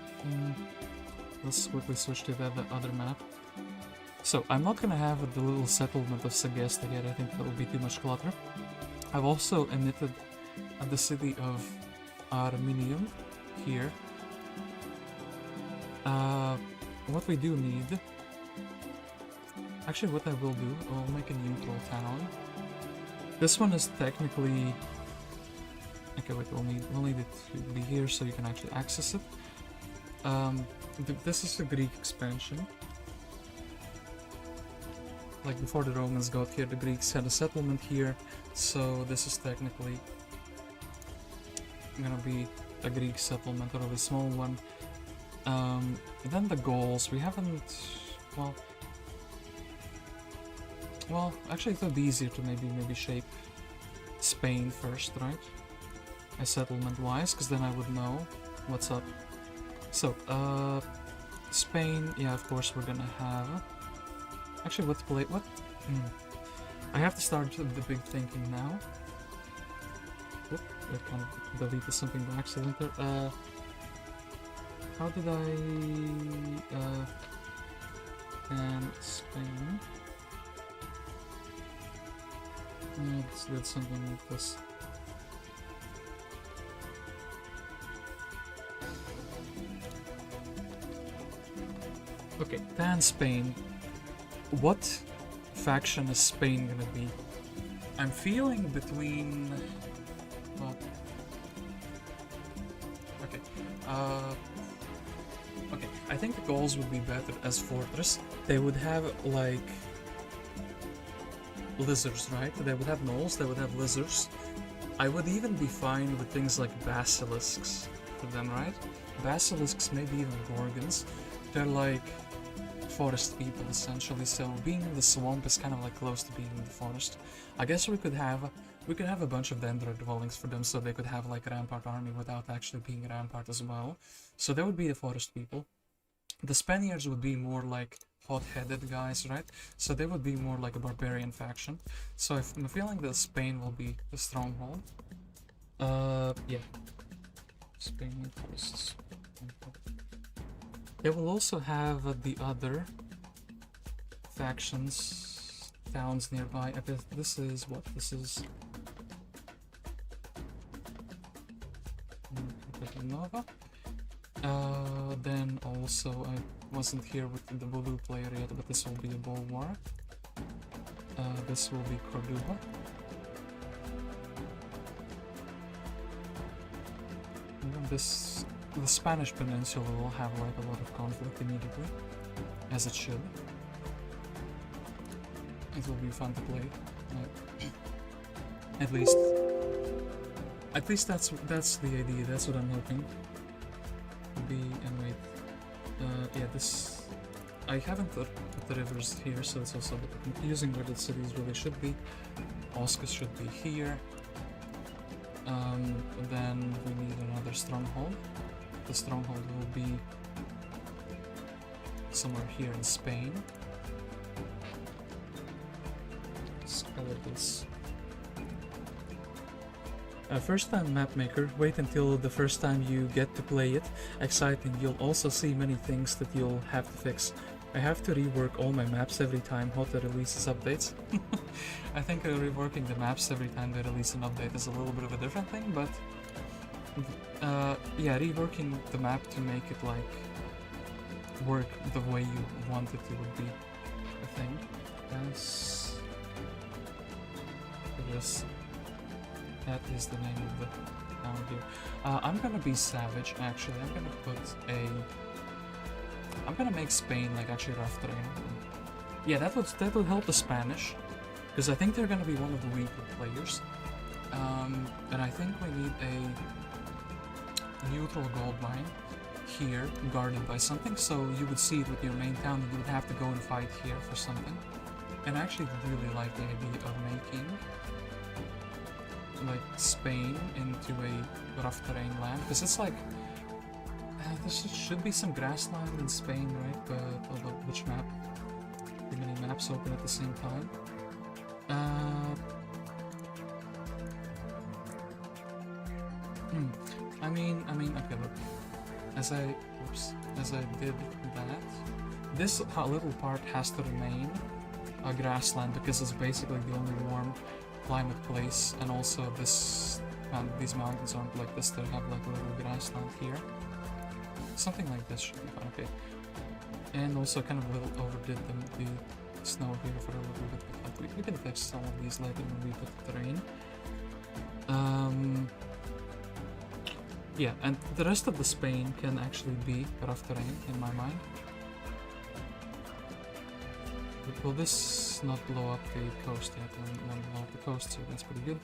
let's quickly switch to the other map. So, I'm not gonna have the little settlement of Segesta yet, I think that would be too much clutter. I've also emitted the city of Arminium here. What we do need... Actually, what I will do, I'll make a neutral town. This one is technically... Okay, wait, we'll need it to be here so you can actually access it. This is the Greek expansion. Like before the Romans got here, the Greeks had a settlement here, so this is technically gonna be a Greek settlement, or a small one. Then the Gauls, we haven't... Well, actually it would be easier to maybe shape Spain first, right? Settlement-wise, because then I would know what's up. So, Spain, yeah, of course we're gonna have... Actually, what? I have to start the big thinking now. Whoop, I kind of deleted something by accident there. How did I... and Spain... Let's do something like this. Okay, then Spain. What faction is Spain gonna be? I'm feeling between... Well... Okay. Okay, I think the Gauls would be better as fortress. They would have, like... lizards, right? They would have gnolls, they would have lizards. I would even be fine with things like basilisks for them, right? Basilisks, maybe even gorgons. They're like forest people essentially, so being in the swamp is kind of like close to being in the forest. I guess we could have a bunch of dendro dwellings for them, so they could have like a rampart army without actually being a rampart as well. So that would be the forest people. The Spaniards would be more like hot-headed guys, right? So they would be more like a barbarian faction. So I'm feeling that Spain will be the stronghold. Yeah. Spain first. They will also have the other factions, towns nearby. I guess this is what? This is... Nova. Then also, I wasn't here with the Bolu player yet, but this will be a Bulwark. This will be Cordoba. And then the Spanish Peninsula will have like a lot of conflict immediately, as it should. It will be fun to play. At least that's the idea. That's what I'm hoping. And wait, yeah, this... I haven't put the rivers here, so it's also a bit confusing where the cities really should be. Oscus should be here. Then we need another stronghold. The stronghold will be somewhere here in Spain. Let's call it this. First time map maker, wait until the first time you get to play it. Exciting, you'll also see many things that you'll have to fix. I have to rework all my maps every time Hota releases updates. I think reworking the maps every time they release an update is a little bit of a different thing, but yeah, reworking the map to make it like work the way you want it to would be a thing. Yes. That is the name of the town here. I'm gonna be savage, actually. I'm gonna make Spain like actually rough terrain. Yeah, that would help the Spanish, because I think they're gonna be one of the weaker players. And I think we need a neutral gold mine here, guarded by something. So you would see it with your main town, and you would have to go and fight here for something. And I actually really like the idea of making like Spain into a rough terrain land, because it's like there should be some grassland in Spain, right? But which map? Too many maps open at the same time. I mean, okay, look. as I did that, this little part has to remain a grassland because it's basically the only warm climate place, and also these mountains aren't like this, they have like a little grassland here. Something like this should be fine, okay. And also kind of a little overdid the snow here for a little bit, but we can fix some of these later when we put the terrain. Yeah, and the rest of the Spain can actually be rough terrain in my mind. But will this not blow up the coast yet? Won't blow up the coast, so that's pretty good.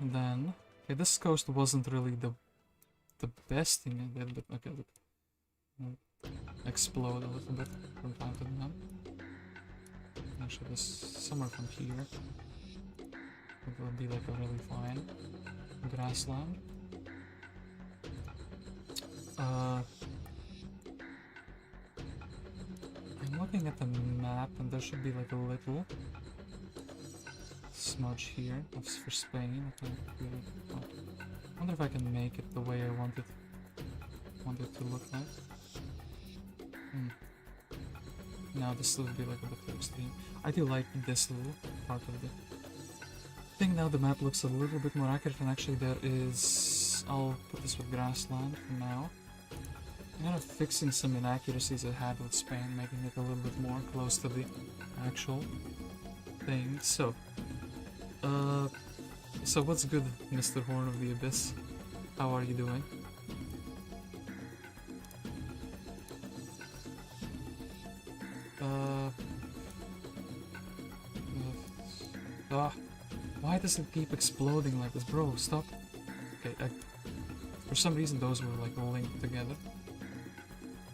Then okay, this coast wasn't really the best thing I did, but okay, look, explode a little bit from time to time. Actually, this somewhere from here it will be like a really fine grassland. I'm looking at the map, and there should be like a little smudge here. That's for Spain. I wonder if I can make it the way I want it to look like. Now this will be like a bit too extreme. I do like this little part of the thing. Now the map looks a little bit more accurate, and actually there is... I'll put this with grassland for now. I'm kind of fixing some inaccuracies I had with Spain, making it a little bit more close to the actual thing. So what's good, Mr. Horn of the Abyss? How are you doing? Why does it keep exploding like this? Bro, stop. Okay, for some reason those were like linked together.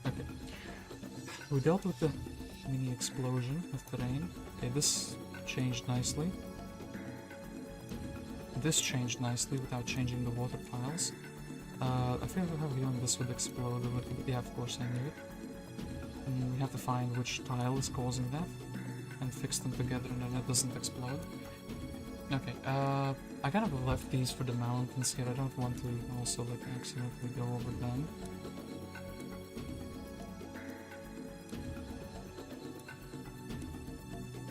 Okay. We dealt with the mini explosion of terrain. Okay, this changed nicely. This changed nicely without changing the water tiles. I feel like how young this would explode a little bit. Yeah, of course I knew it. We have to find which tile is causing that and fix them together, and then it doesn't explode. Okay, I kind of left these for the mountains here. I don't want to also like accidentally go over them.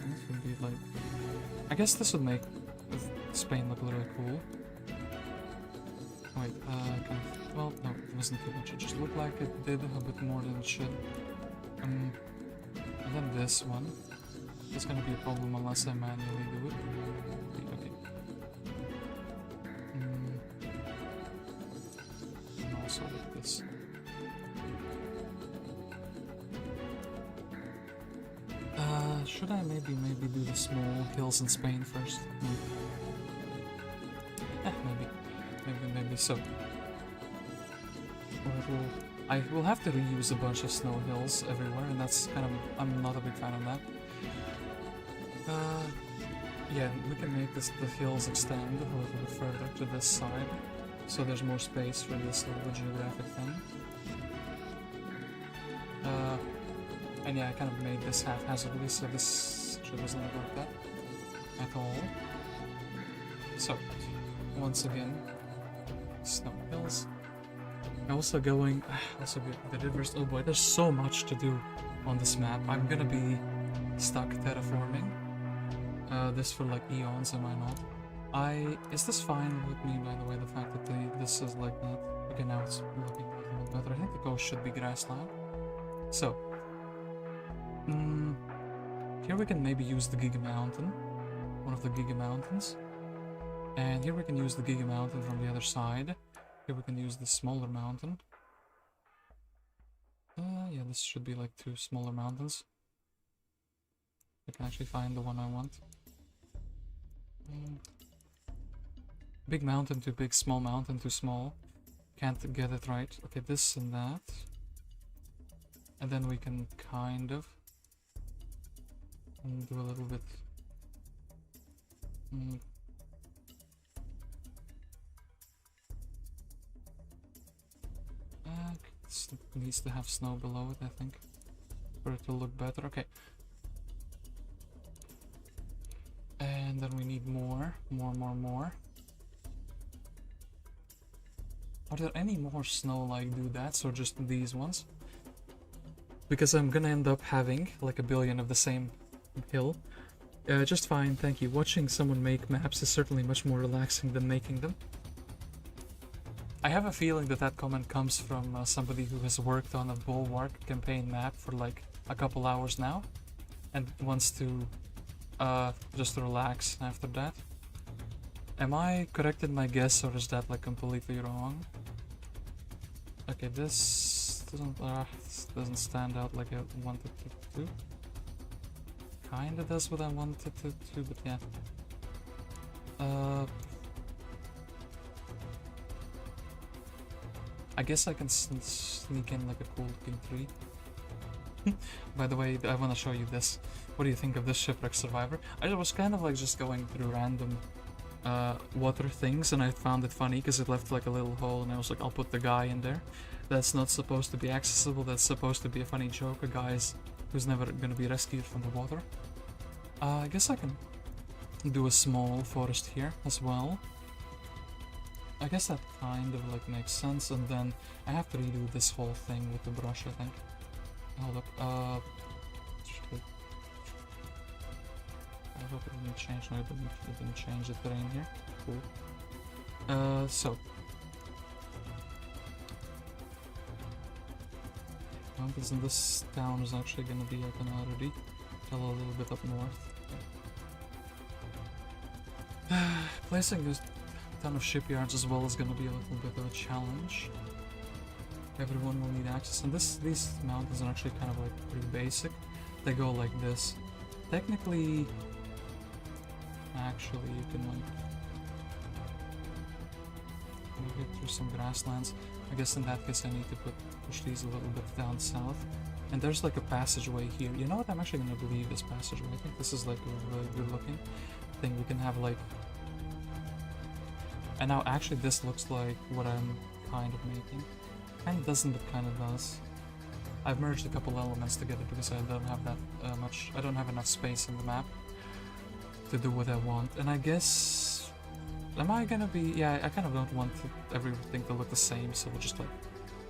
This would be like... I guess this would make Spain look really cool. Wait, kind of... Well, no, it wasn't too much. It just looked like it did a bit more than it should. And then this one. It's gonna be a problem unless I manually do it. Okay. And also with this. Should I maybe do the small hills in Spain first? Maybe so. I will have to reuse a bunch of snow hills everywhere, and that's kind of... I'm not a big fan of that. Yeah, we can make the hills extend a little bit further to this side, so there's more space for this little geographic thing. And yeah, I kind of made this haphazardly, so this actually doesn't look like that at all. So, once again, snow hills. Also going... also the rivers... Oh boy, there's so much to do on this map. I'm gonna be stuck terraforming this for like eons, am I not? Is this fine with me, by the way, the fact that this is like that? Okay, now it's looking a little bit better. I think the coast should be grassland. So, here we can maybe use the Giga Mountain, one of the Giga Mountains. And here we can use the Giga Mountain from the other side. Here we can use the smaller mountain. Yeah, this should be like two smaller mountains. I can actually find the one I want. Big mountain too big, small mountain too small. Can't get it right. Okay, this and that. And then we can kind of do a little bit. It needs to have snow below it, I think, for it to look better. Okay. And then we need more. Are there any more snow-like doodads or just these ones? Because I'm gonna end up having like a billion of the same hill. Just fine, thank you. Watching someone make maps is certainly much more relaxing than making them. I have a feeling that that comment comes from somebody who has worked on a Bulwark campaign map for like a couple hours now and wants to just relax after that. Am I correct in my guess, or is that like completely wrong? Okay, this doesn't stand out like I wanted it to. Kinda does what I wanted it to, but yeah. I guess I can sneak in like a cool looking tree. By the way, I want to show you this. What do you think of this Shipwreck Survivor? I was kind of like just going through random water things, and I found it funny because it left like a little hole, and I was like, I'll put the guy in there. That's not supposed to be accessible, that's supposed to be a funny joke, a guy who's never gonna be rescued from the water. I guess I can do a small forest here as well. I guess that kind of like makes sense, and then I have to redo this whole thing with the brush, I think. Hold up, shit. I hope it didn't change. No, it didn't change the terrain here. Cool. So. Mountains in this town is actually gonna be, I can already tell, a little bit up north. Okay. Placing a ton of shipyards as well is gonna be a little bit of a challenge. Everyone will need access, and these mountains are actually kind of like pretty basic. They go like this. Technically, actually, you can like get through some grasslands. I guess in that case I need to push these a little bit down south. And there's like a passageway here. You know what? I'm actually gonna leave this passageway. I think this is like a really good looking thing. We can have like. And now actually this looks like what I'm kind of making. Kind of doesn't, but kind of does. I've merged a couple elements together because I don't have that much. I don't have enough space in the map to do what I want. And I guess, am I gonna be? Yeah, I kind of don't want everything to look the same, so we'll just like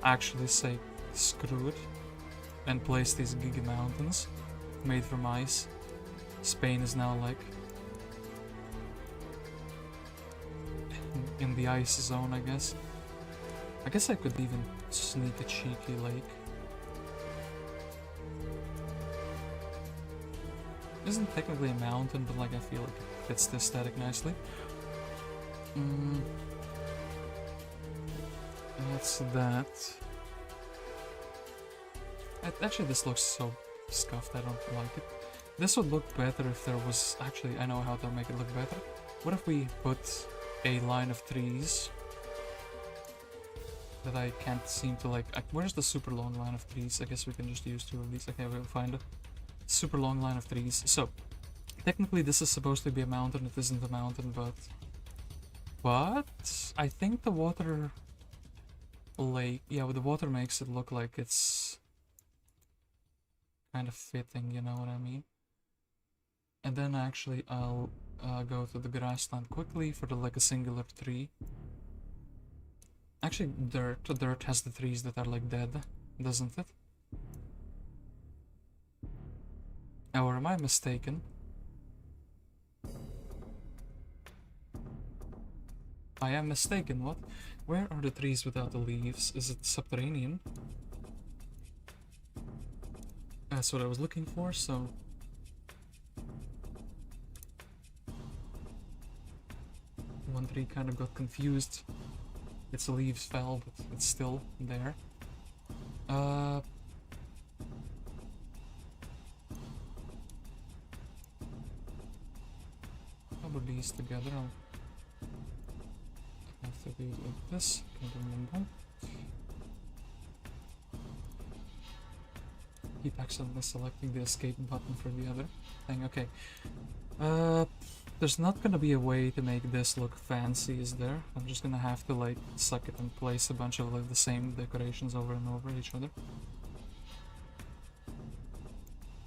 actually say screw it and place these giga mountains made from ice. Spain is now like in the ice zone, I guess. I guess I could even sneak a cheeky lake. Isn't technically a mountain, but like I feel like it fits the aesthetic nicely. That's that. Actually, this looks so scuffed, I don't like it. This would look better if there was... Actually, I know how to make it look better. What if we put a line of trees that I can't seem to like... where's the super long line of trees? I guess we can just use two of these. Okay, we'll find it. Super long line of trees. So, technically this is supposed to be a mountain. It isn't a mountain, but I think the water lake... Yeah, the water makes it look like it's kind of fitting, you know what I mean? And then actually I'll go to the grassland quickly for like a singular tree. Actually, dirt has the trees that are like dead, doesn't it? Or am I mistaken? I am mistaken, what? Where are the trees without the leaves? Is it subterranean? That's what I was looking for, so... One tree kind of got confused. Its leaves fell, but it's still there. Put these together. I'll have to do it like this. Keep accidentally selecting the escape button for the other thing. Okay. There's not gonna be a way to make this look fancy, is there? I'm just gonna have to like suck it and place a bunch of like the same decorations over and over each other.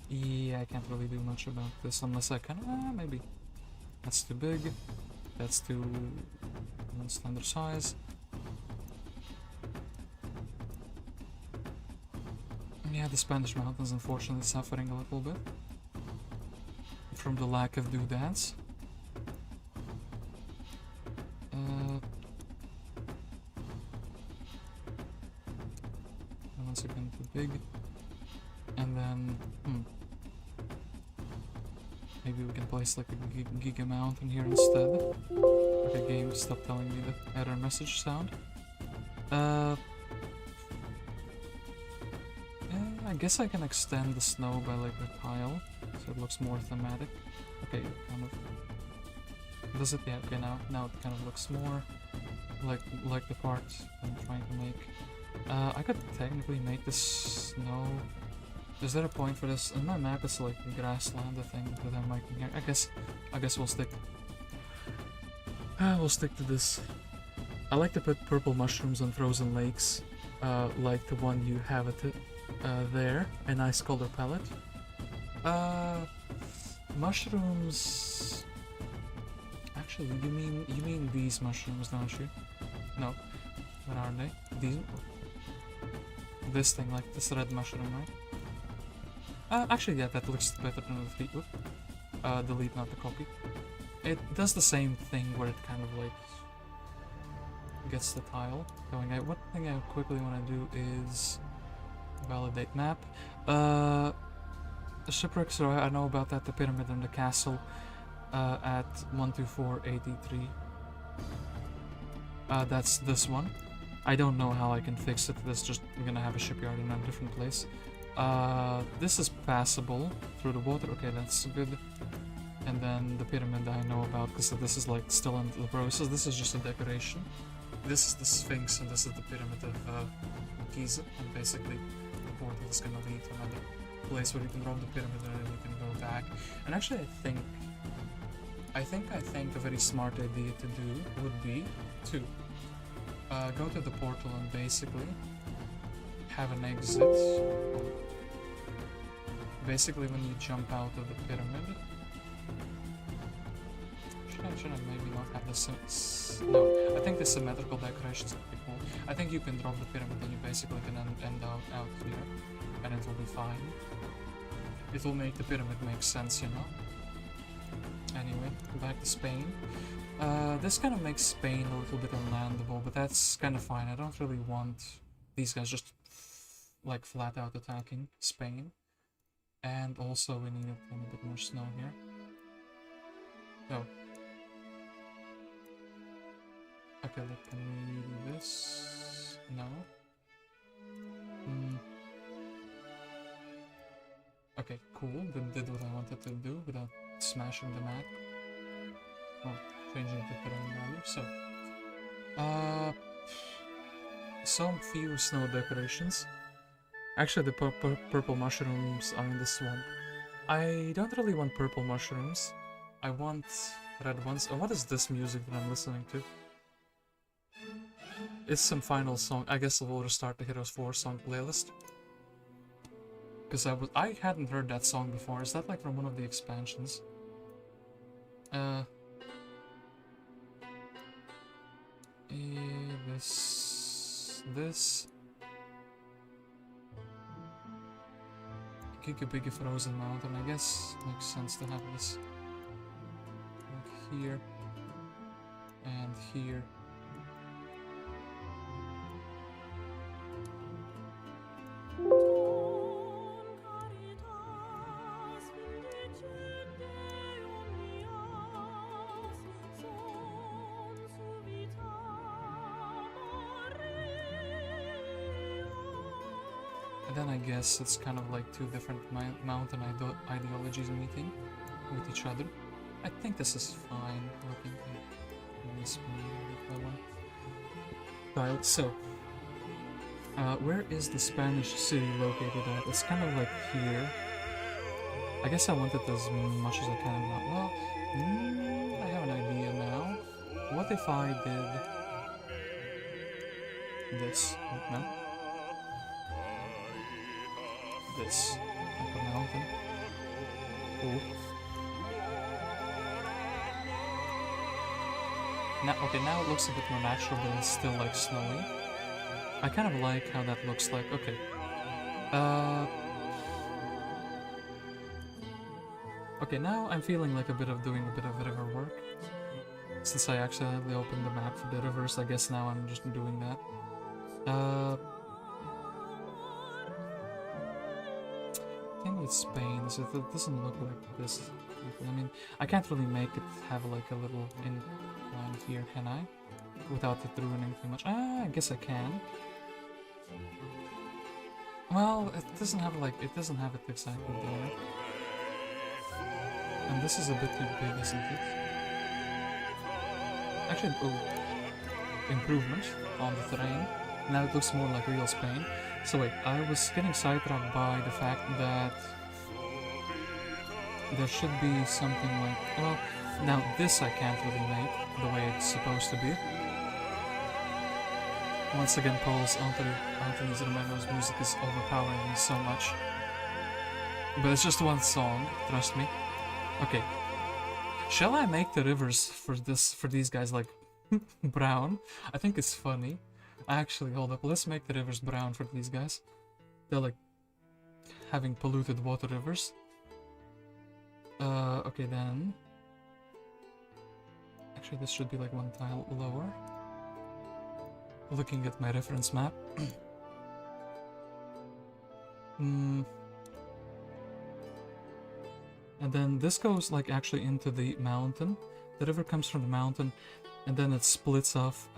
Yeah, I can't really do much about this unless I can. Maybe. That's too big. That's too non-standard size. Yeah, the Spanish mountains unfortunately suffering a little bit from the lack of doodads. Once again, too big. And then, maybe we can place like a Giga Mountain here instead. Okay, game, stop telling me the error message sound. I guess I can extend the snow by like a tile, so it looks more thematic. Okay, kind of. Does it? Yeah. Okay, now it kind of looks more like the part I'm trying to make. I could technically make this snow. Is there a point for this? In my map, it's like grassland, the thing that I'm making here. I guess we'll stick. We'll stick to this. I like to put purple mushrooms on frozen lakes, like the one you have at there, a nice color palette. Mushrooms. Actually, you mean these mushrooms, don't you? No. What are they? These. This thing, like this red mushroom, right? Actually, yeah, that looks better than the three. Delete, not the copy. It does the same thing where it kind of like gets the tile going out. One thing I quickly want to do is validate map. The shipwreck, so I know about that. The pyramid and the castle at 12483. That's this one. I don't know how I can fix it. This just I'm gonna have a shipyard in a different place. This is passable through the water. Okay, that's good. And then the pyramid I know about because this is like still in the process. This is just a decoration. This is the Sphinx and this is the pyramid of Giza. And basically the portal is gonna lead to another place where you can rob the pyramid and then you can go back. And actually I think a very smart idea to do would be to go to the portal and basically have an exit. Basically when you jump out of the pyramid. Should I maybe not have this? No, I think the symmetrical decorations would be cool. I think you can drop the pyramid and you basically can end out here. And it will be fine. It will make the pyramid make sense, you know? Anyway, back to Spain. This kind of makes Spain a little bit unlandable, but that's kind of fine. I don't really want these guys just like flat out attacking Spain. And also we need a bit more snow here. So. Okay, look, can we do this? No. Okay, cool. Did what I wanted to do without smashing the map. Well, changing the pyramid value. So, some few snow decorations. Actually, the purple mushrooms are in the swamp. I don't really want purple mushrooms. I want red ones. Oh, what is this music that I'm listening to? It's some final song. I guess we'll restart the Heroes 4 song playlist. Because I hadn't heard that song before. Is that like from one of the expansions? This. Giga Big Frozen Mountain, I guess makes sense to have this like here and here. And then I guess it's kind of like two different mountain ideologies meeting with each other. I think this is fine looking at this one. So, where is the Spanish city located at? It's kind of like here. I guess I want it as much as I can. Well, I have an idea now. What if I did this? No? This. Like a mountain. Cool. Now it looks a bit more natural, but it's still like snowy. I kind of like how that looks like. Okay. Uh, okay, now I'm feeling like doing a bit of river work. Since I accidentally opened the map for the rivers, I guess now I'm just doing that. Thing with Spain is it doesn't look like this. I mean, I can't really make it have like a little incline here, can I? Without it ruining too much. Ah, I guess I can. Well, it doesn't have it exactly there. And this is a bit too big, isn't it? Actually, oh, improvement on the terrain. Now it looks more like real Spain. So wait, I was getting sidetracked by the fact that there should be something like, well, now this I can't really make the way it's supposed to be. Once again, Paul's Anthony Zermano's music is overpowering me so much. But it's just one song, trust me. Okay. Shall I make the rivers for these guys like brown? I think it's funny. Actually, hold up, let's make the rivers brown for these guys. They're like having polluted water rivers. Okay then. Actually, this should be like one tile lower. Looking at my reference map. And then this goes like actually into the mountain. The river comes from the mountain and then it splits off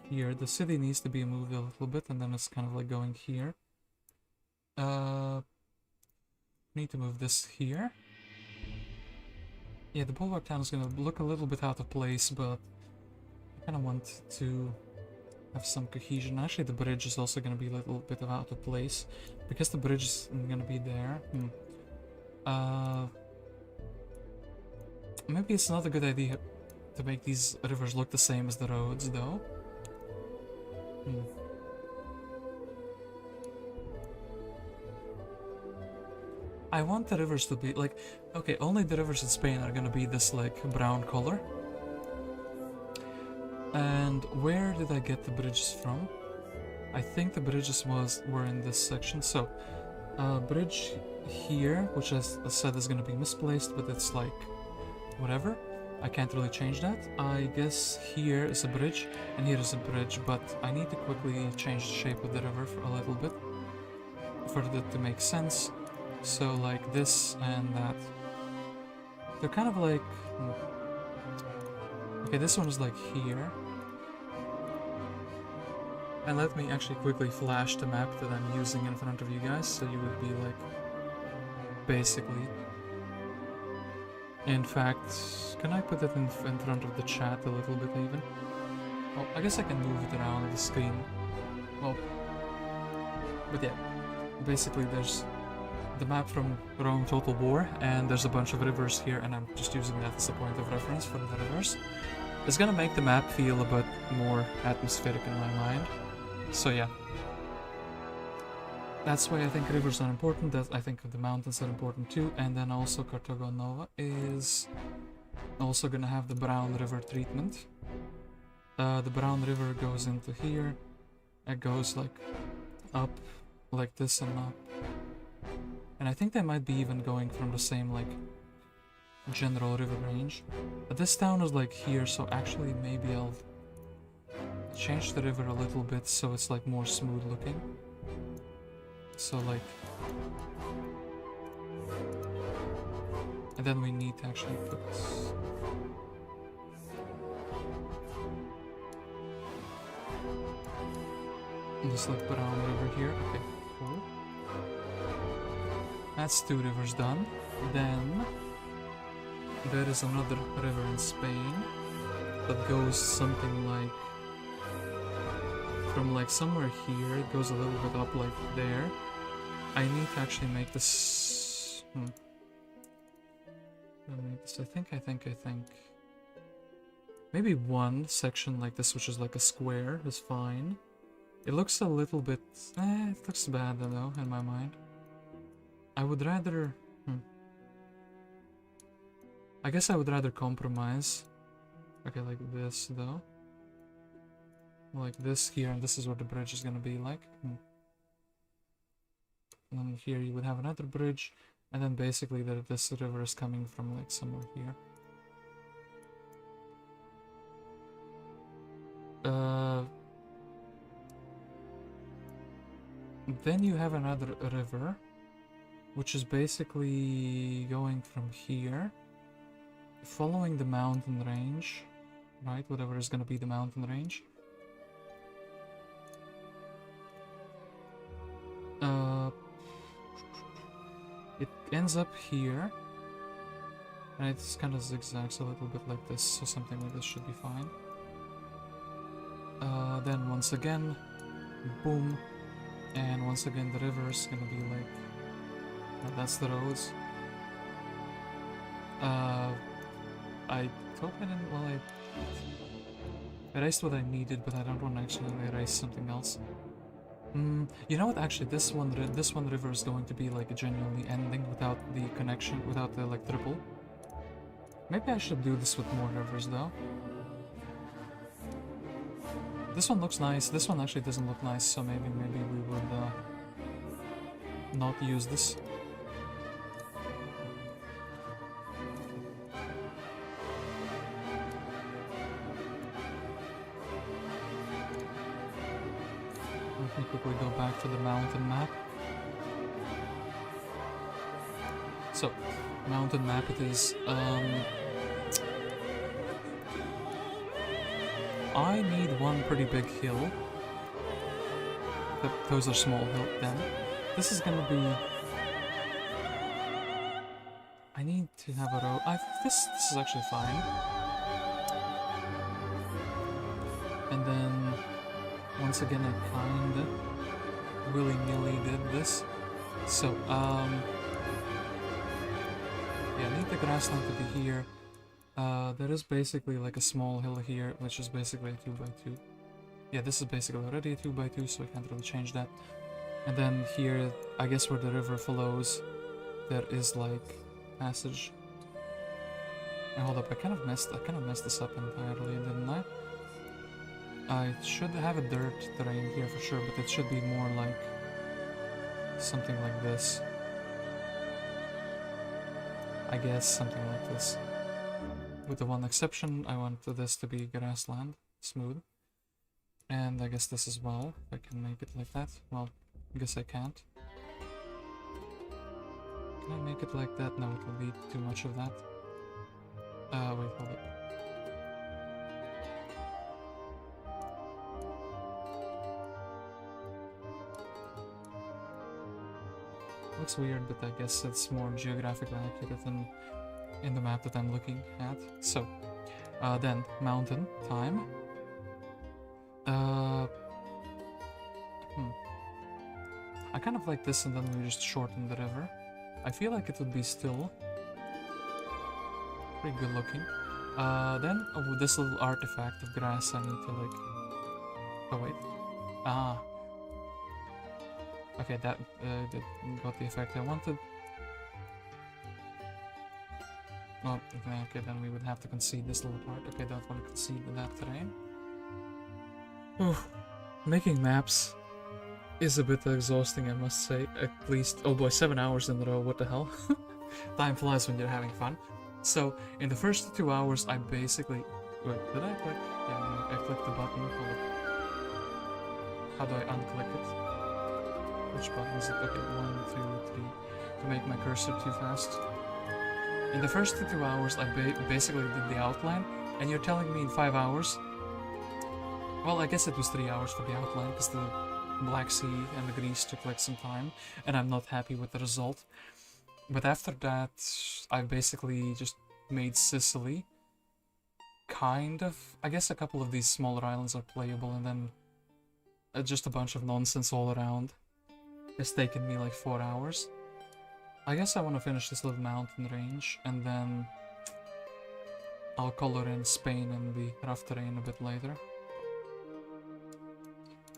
here. The city needs to be moved a little bit and then it's kind of like going here. Need to move this here. Yeah, the bulwark town is gonna look a little bit out of place, but I kind of want to have some cohesion. Actually, the bridge is also gonna be a little bit out of place because the bridge is gonna be there. Maybe it's not a good idea to make these rivers look the same as the roads, though. I want the rivers to be like, okay, only the rivers in Spain are gonna be this like brown color. And where did I get the bridges from? I think the bridges were in this section. So, bridge here, which as I said is gonna be misplaced, but it's like, whatever. I can't really change that. I guess here is a bridge, and here is a bridge, but I need to quickly change the shape of the river for a little bit, for it to make sense. So like this and that. They're kind of like... Okay, this one is like here. And let me actually quickly flash the map that I'm using in front of you guys, so you would be like... Basically... In fact, can I put it in front of the chat a little bit even? Well, I guess I can move it around the screen. Well... But yeah, basically there's the map from Rome Total War, and there's a bunch of rivers here, and I'm just using that as a point of reference for the rivers. It's gonna make the map feel a bit more atmospheric in my mind. So yeah. That's why I think rivers are important, I think the mountains are important too, and then also Cartago Nova is also gonna have the brown river treatment. The brown river goes into here, it goes like up, like this and up. And I think they might be even going from the same like general river range. But this town is like here, so actually maybe I'll change the river a little bit so it's like more smooth looking. So like... And then we need to actually put... This like brown river here. Okay, cool. That's 2 rivers done. Then there is another river in Spain that goes something like from like somewhere here, it goes a little bit up like there. I need to actually make this... I think. Maybe one section like this, which is like a square, is fine. It looks a little bit... it looks bad though, in my mind. I would rather... I guess I would rather compromise. Okay, like this though. Like this here, and this is what the bridge is gonna be like. and here you would have another bridge, and then basically this river is coming from like somewhere here. Then you have another river, which is basically going from here, following the mountain range, right? Whatever is gonna be the mountain range. It ends up here, and it's kind of zigzags a little bit like this, so something like this should be fine. Then once again, boom, and once again the river is gonna be like, that's the roads. I hope I didn't, well, I erased what I needed, but I don't want to actually erase something else. You know what, actually, this one river is going to be like genuinely ending without the connection, without the like triple. Maybe I should do this with more rivers though. This one looks nice, this one actually doesn't look nice, so maybe we would not use this. Let me quickly go back to the mountain map. So, mountain map it is. I need one pretty big hill. Those are small hills then. This is gonna be... I need to have a road. This is actually fine. And then... once again, I kinda willy-nilly did this. So, yeah, I need the grassland to be here. There is basically like a small hill here, which is basically a 2x2. Yeah, this is basically already a 2x2, so I can't really change that. And then here, I guess where the river flows, there is like passage. And hold up, I kind of messed this up entirely, didn't I? I should have a dirt terrain here for sure, but it should be more like something like this. I guess something like this. With the one exception, I want this to be grassland, smooth. And I guess this as well, if I can make it like that. Well, I guess I can't. Can I make it like that? No, it will be too much of that. Wait, hold it. Looks weird, but I guess it's more geographically accurate than in the map that I'm looking at. So, then, mountain, time. I kind of like this and then we just shorten the river. I feel like it would be still pretty good looking. Then, this little artifact of grass I need to like... Oh wait. Ah. Okay, that got the effect I wanted. Oh, okay, then we would have to concede this little part. Okay, don't want to concede that terrain. Making maps is a bit exhausting, I must say. At least, oh boy, 7 hours in a row, what the hell? Time flies when you're having fun. So, in the first 2 hours, I basically... Wait, did I click? Yeah, no, I clicked the button. How do I unclick it? Which button is it? Okay, 1, 2, 3. To make my cursor too fast. In the first 2 hours, I basically did the outline, and you're telling me in 5 hours? Well, I guess it was 3 hours for the outline, because the Black Sea and the Greece took like some time, and I'm not happy with the result. But after that, I basically just made Sicily. Kind of. I guess a couple of these smaller islands are playable, and then just a bunch of nonsense all around. It's taken me like 4 hours. I guess I want to finish this little mountain range, and then I'll color in Spain and the rough terrain a bit later.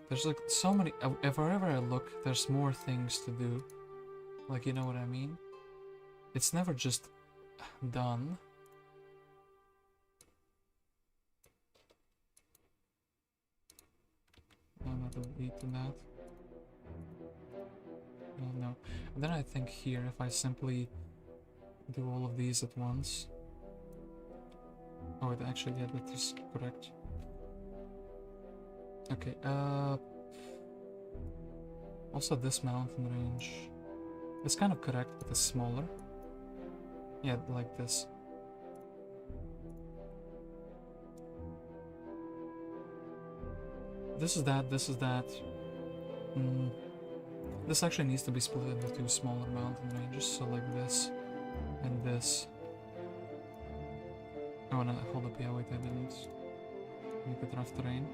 There's like so many, wherever I look, there's more things to do. Like, you know what I mean? It's never just done. Another beat to that. Oh no. And then I think here, if I simply do all of these at once. Oh, it actually, yeah, that is correct. Okay, also this mountain range. It's kind of correct, but it's smaller. Yeah, like this. This is that, this is that. This actually needs to be split into two smaller mountain ranges, so like this and this. Oh no, hold up, yeah, wait, I didn't make it rough terrain.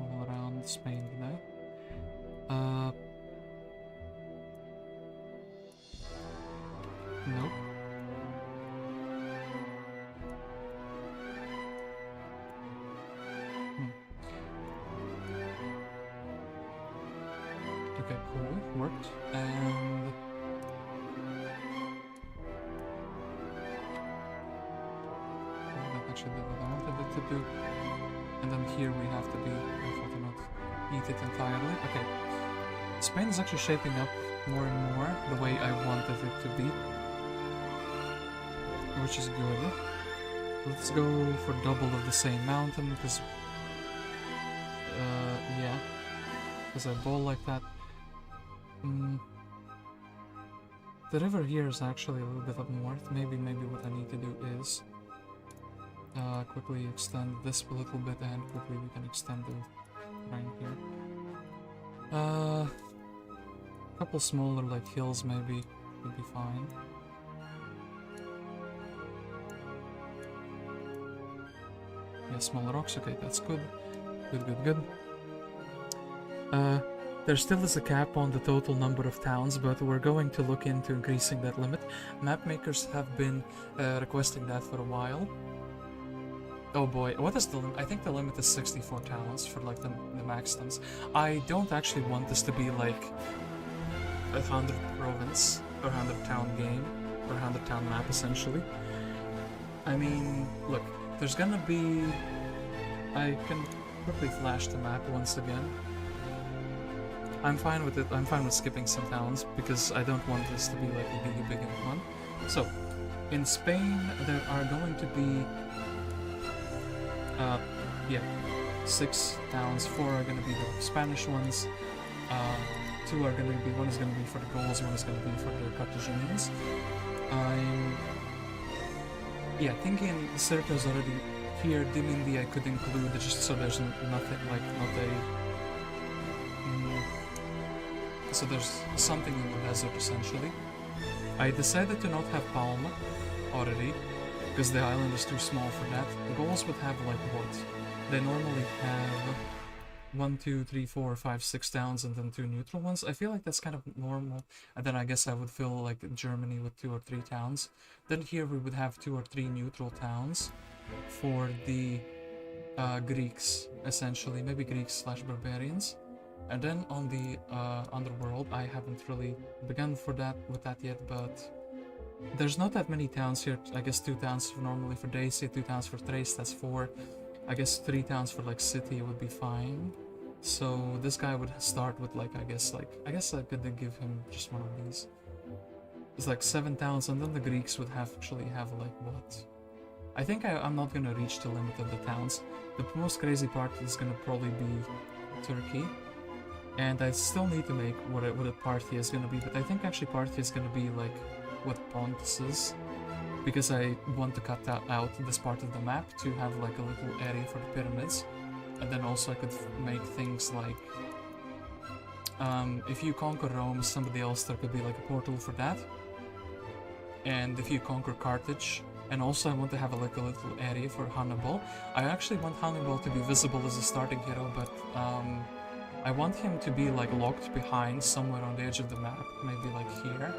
All around Spain today. Nope. Okay, cool, worked. And that actually did what I wanted it to do. And then here we have to be careful to not eat it entirely. Okay. Spain is actually shaping up more and more the way I wanted it to be. Which is good. Let's go for double of the same mountain, because yeah. Because I ball like that. The river here is actually a little bit up north. Maybe what I need to do is quickly extend this a little bit, and quickly we can extend the line here. A couple smaller like hills maybe would be fine. Yeah, smaller rocks, okay, that's good. Good. There still is a cap on the total number of towns, but we're going to look into increasing that limit. Map makers have been requesting that for a while. Oh boy, what is the limit? I think the limit is 64 towns for like the max towns. I don't actually want this to be like a 100 province or 100 town game or 100 town map essentially. I mean, look, there's gonna be... I can quickly flash the map once again. I'm fine with it. I'm fine with skipping some towns because I don't want this to be like a big one. So, in Spain there are going to be yeah, 6 towns. 4 are going to be the Spanish ones. 2 are going to be, one is going to be for the Gauls, one is going to be for the Carthaginians. I'm thinking Cirta is already here. Dimindi I could include just so there's nothing like so there's something in the desert essentially. I decided to not have Palma already because the island is too small for that. The Gauls would have like what? They normally have 1, 2, 3, 4, 5, 6 towns and then 2 neutral ones. I feel like that's kind of normal. And then I guess I would fill like Germany with 2 or 3 towns. Then here we would have 2 or 3 neutral towns for the Greeks, essentially. Maybe Greeks/barbarians. And then on the underworld, I haven't really begun with that yet, but there's not that many towns here. I guess 2 towns normally for Dacia, 2 towns for Thrace, that's 4. I guess 3 towns for like City would be fine. So this guy would start with like, I guess I could give him just one of these. It's like 7 towns, and then the Greeks would actually have like what? I think I'm not gonna reach the limit of the towns. The most crazy part is gonna probably be Turkey. And I still need to make what a Parthia is gonna be, but I think actually Parthia is gonna be like what Pontus is, because I want to cut out this part of the map to have like a little area for the pyramids, and then also I could make things like if you conquer Rome, somebody else there could be like a portal for that, and if you conquer Carthage, and also I want to have like a little area for Hannibal. I actually want Hannibal to be visible as a starting hero, but I want him to be like locked behind somewhere on the edge of the map, maybe like here,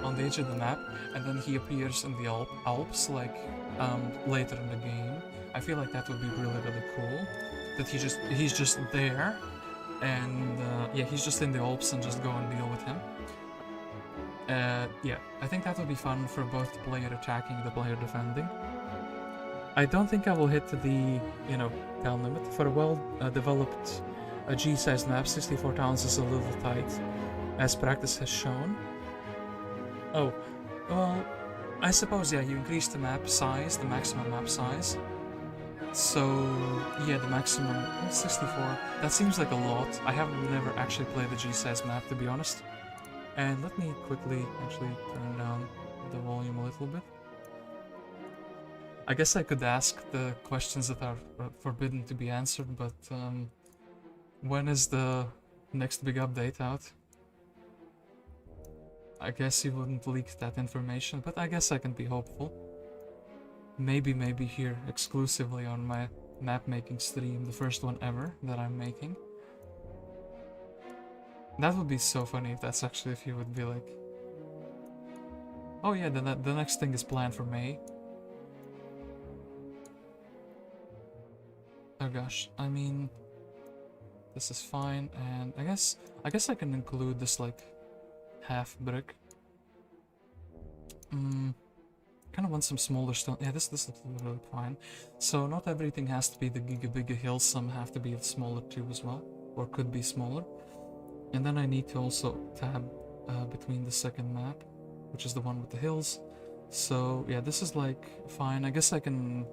on the edge of the map, and then he appears in the Alps like later in the game. I feel like that would be really cool. That he's just there, and yeah, he's just in the Alps and just go and deal with him. Yeah, I think that would be fun for both the player attacking and the player defending. I don't think I will hit the, town limit. For a well-developed a G-sized map, 64 towns is a little tight, as practice has shown. Oh, well, I suppose, yeah, you increase the map size, the maximum map size. So, yeah, the maximum, 64, that seems like a lot. I have never actually played the G-size map, to be honest. And let me quickly actually turn down the volume a little bit. I guess I could ask the questions that are forbidden to be answered, but when is the next big update out? I guess you wouldn't leak that information, but I guess I can be hopeful. Maybe here exclusively on my map making stream, the first one ever that I'm making. That would be so funny if that's actually, if you would be like, oh yeah, the next thing is planned for May. Oh gosh, I mean, this is fine, and I guess I can include this like half brick. Kind of want some smaller stone. Yeah, this is really fine. So not everything has to be the giga hills. Some have to be smaller too as well, or could be smaller. And then I need to also tab between the second map, which is the one with the hills. So yeah, this is like fine. I guess I can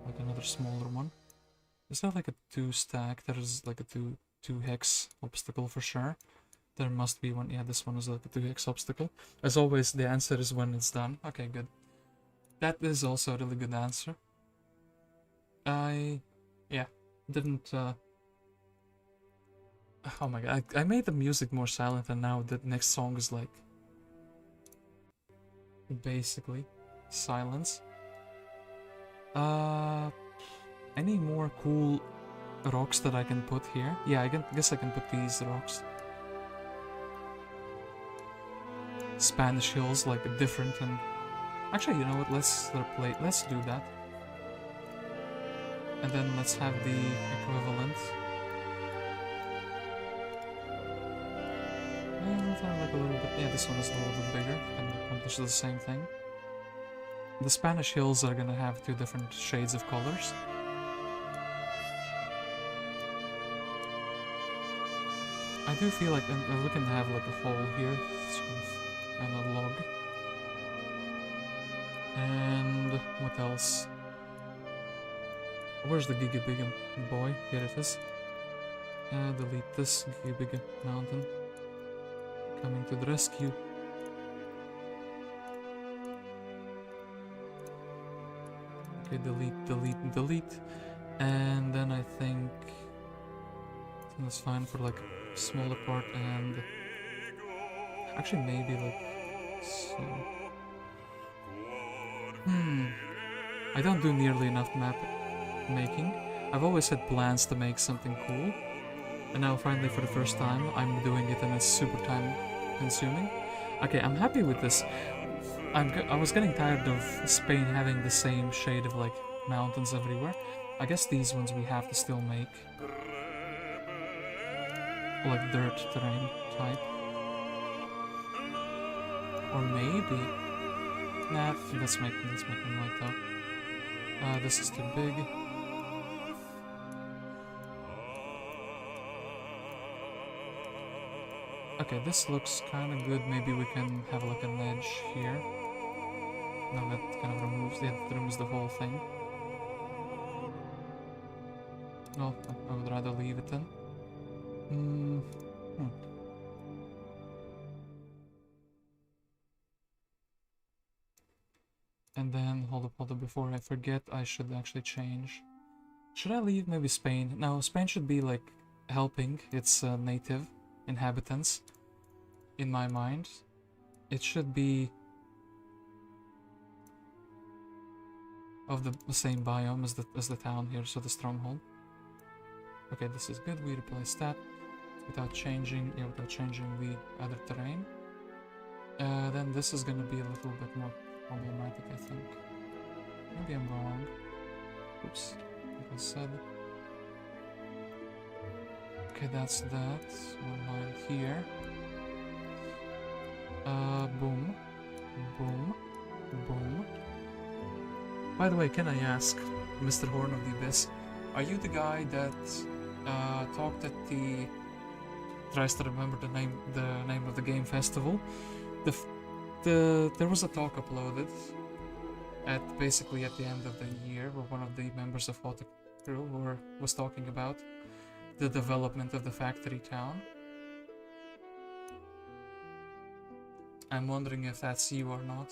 like another smaller one. Is that like a 2 stack? There is like a 2 hex obstacle for sure. There must be one. Yeah, this one is like a 2 hex obstacle. As always, the answer is when it's done. Okay, good. That is also a really good answer. Yeah, didn't oh my god, I made the music more silent, and now the next song is like basically silence. Any more cool rocks that I can put here? Yeah, I guess I can put these rocks. Spanish hills, like different, and actually, you know what? Let's do that, and then let's have the equivalent. Like a little bit. Yeah, this one is a little bit bigger and accomplishes the same thing. The Spanish hills are gonna have 2 different shades of colors. I do feel like we can have like a hole here, sort of, and a log. And what else? Where's the Giga boy? Here it is. Delete this Giga mountain. Coming to the rescue. Okay, delete. And then I think that's fine for like a smaller part, and actually maybe like so. I don't do nearly enough map making. I've always had plans to make something cool, and now finally for the first time I'm doing it, and it's super time consuming. Okay, I'm happy with this. I was getting tired of Spain having the same shade of like mountains everywhere. I guess these ones we have to still make like dirt terrain type, or maybe nah. Let's make them like that. This is too big. Okay, this looks kind of good. Maybe we can have like an edge here. No, that kind of removes the whole thing. No, I would rather leave it then. And then, hold up, before I forget, I should actually change. Should I leave maybe Spain? No, Spain should be like helping its native inhabitants. In my mind, it should be of the same biome as the town here, so the stronghold. Okay, this is good. We replace that without changing the other terrain. Then this is gonna be a little bit more problematic, I think. Maybe I'm wrong. Oops, like I said. Okay, that's that. One line here. Boom. Boom. Boom. By the way, can I ask, Mr. Horn of the Abyss, are you the guy that talked at the tries to remember the name of the game festival. There was a talk uploaded at basically at the end of the year where one of the members of Hot Crew was talking about the development of the factory town. I'm wondering if that's you or not.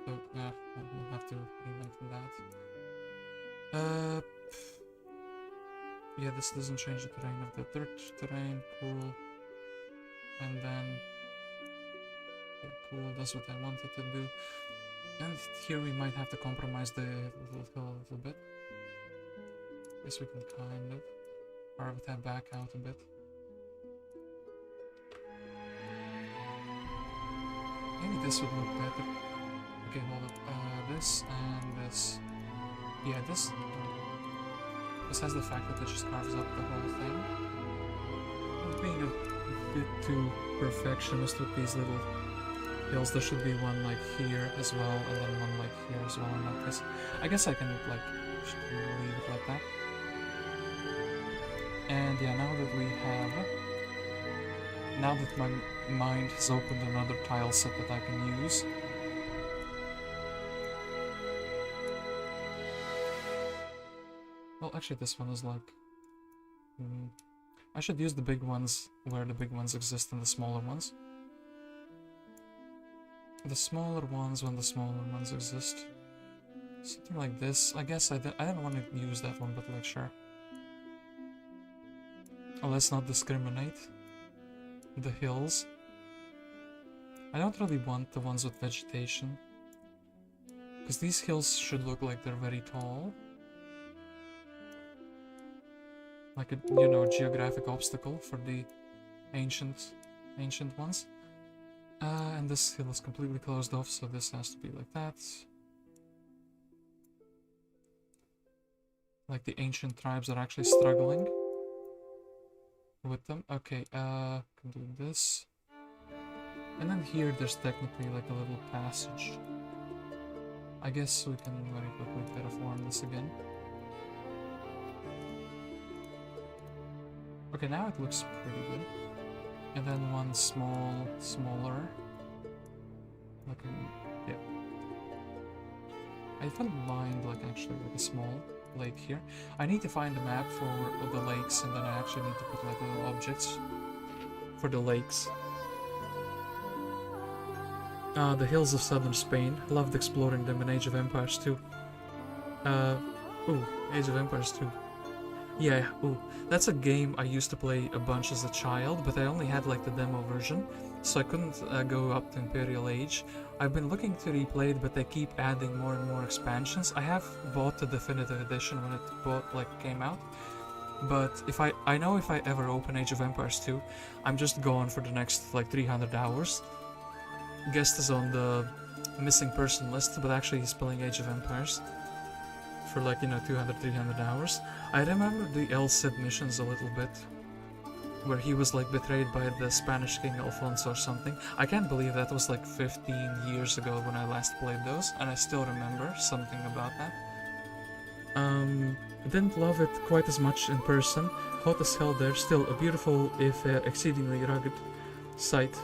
So yeah, we'll have to re-mention that. Yeah, this doesn't change the terrain of the third terrain, cool. And then, yeah, cool, that's what I wanted to do. And here we might have to compromise the little hill a little bit. Guess we can kind of carve that back out a bit. Maybe this would look better. Okay, hold up. This and this. Yeah, this has the fact that it just carves up the whole thing. I'm being a bit too perfectionist with these little hills. There should be one like here as well, and then one like here as well, and like this. I guess I can like just leave it like that. And yeah, now that my mind has opened another tile set that I can use. Well, actually this one is like... I should use the big ones where the big ones exist and the smaller ones. The smaller ones when the smaller ones exist. Something like this. I guess I don't want to use that one, but like sure. Oh, let's not discriminate. The hills. I don't really want the ones with vegetation. Because these hills should look like they're very tall. Like a, you know, geographic obstacle for the ancient ones. And this hill is completely closed off, so this has to be like that. Like the ancient tribes are actually struggling with them. Okay, can do this. And then here there's technically like a little passage. I guess we can very quickly terraform this again. Okay, now it looks pretty good. And then one smaller. Like a, yeah. I don't mind like actually like a small lake here. I need to find a map for the lakes, and then I actually need to put like little objects for the lakes. The hills of southern Spain. Loved exploring them in Age of Empires 2. Ooh, Age of Empires 2. Yeah, ooh, that's a game I used to play a bunch as a child, but I only had like the demo version, so I couldn't go up to Imperial Age. I've been looking to replay it, but they keep adding more and more expansions. I have bought the definitive edition when it came out, but I know if I ever open Age of Empires 2, I'm just going for the next like 300 hours. Guest is on the missing person list, but actually he's playing Age of Empires for like, you know, 200-300 hours. I remember the El Cid missions a little bit, where he was like betrayed by the Spanish King Alfonso or something. I can't believe that was like 15 years ago when I last played those, and I still remember something about that. Didn't love it quite as much in person. Hot as hell there, still a beautiful if exceedingly rugged sight.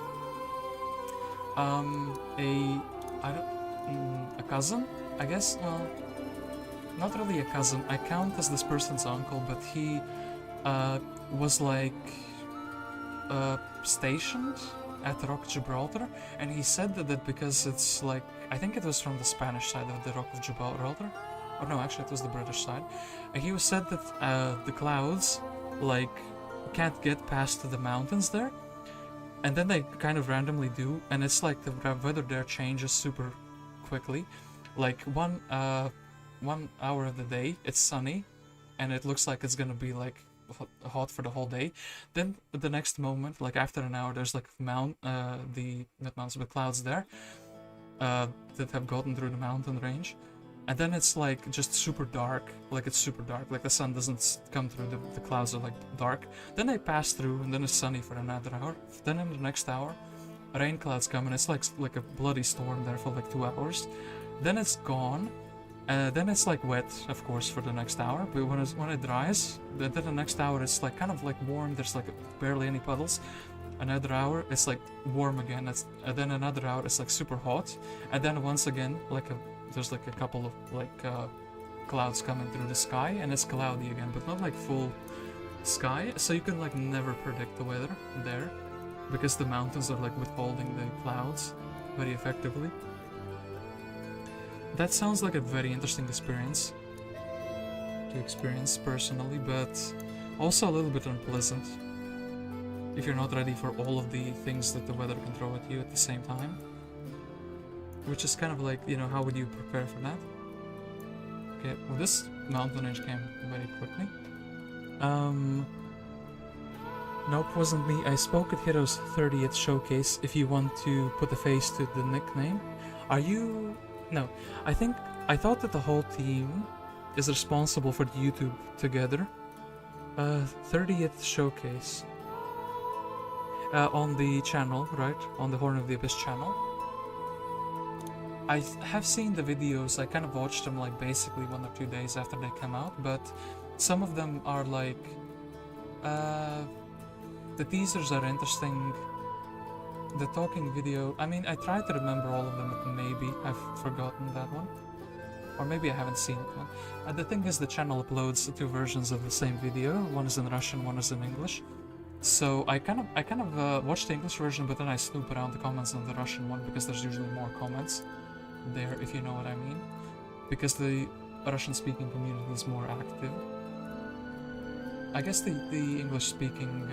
A cousin, I guess. Not really a cousin. I count as this person's uncle, but he was like stationed at Rock Gibraltar, and he said that because it's like, I think it was from the Spanish side of the Rock of Gibraltar, or no, actually it was the British side. And he said that the clouds like can't get past the mountains there, and then they kind of randomly do, and it's like the weather there changes super quickly. Like one hour of the day it's sunny and it looks like it's gonna be like hot for the whole day. Then the next moment, like after an hour, there's like not mountains but clouds there that have gotten through the mountain range, and then it's like just super dark. Like it's super dark, like the sun doesn't come through, the clouds are like dark. Then they pass through and then it's sunny for another hour. Then in the next hour rain clouds come and it's like a bloody storm there for like 2 hours. Then it's gone. Then it's like wet, of course, for the next hour. But when it dries, then the next hour it's like kind of like warm. There's like barely any puddles. Another hour it's like warm again. Then another hour it's like super hot. And then once again there's like a couple of like clouds coming through the sky, and it's cloudy again, but not like full sky. So you can like never predict the weather there, because the mountains are like withholding the clouds very effectively. That sounds like a very interesting experience to experience personally, but also a little bit unpleasant if you're not ready for all of the things that the weather can throw at you at the same time. Which is kind of like, you know, how would you prepare for that? Okay, well, this mountain range came very quickly. Nope, wasn't me. I spoke at Heroes 30th showcase. If you want to put a face to the nickname. Are you... No, I thought that the whole team is responsible for the YouTube together. 30th showcase. On the channel, right? On the Horn of the Abyss channel. I have seen the videos, I kind of watched them like basically 1 or 2 days after they come out, but some of them are like... the teasers are interesting. The talking video, I mean, I tried to remember all of them, but maybe I've forgotten that one. Or maybe I haven't seen it one. The thing is, the channel uploads 2 versions of the same video. One is in Russian, one is in English. So I kind of watched the English version, but then I snoop around the comments on the Russian one, because there's usually more comments there, if you know what I mean. Because the Russian-speaking community is more active. I guess the English-speaking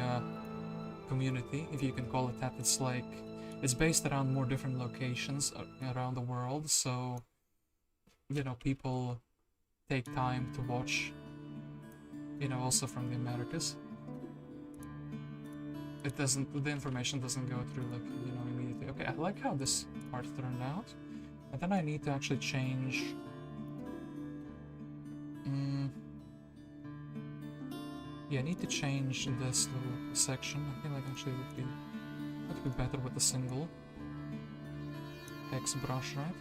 community, if you can call it that, it's based around more different locations around the world, so, you know, people take time to watch, you know, also from the Americas. The information doesn't go through, like, you know, immediately. Okay, I like how this part turned out. And then I need to actually change... Yeah, I need to change this little section. I feel like actually it would be better with a single hex brush, right?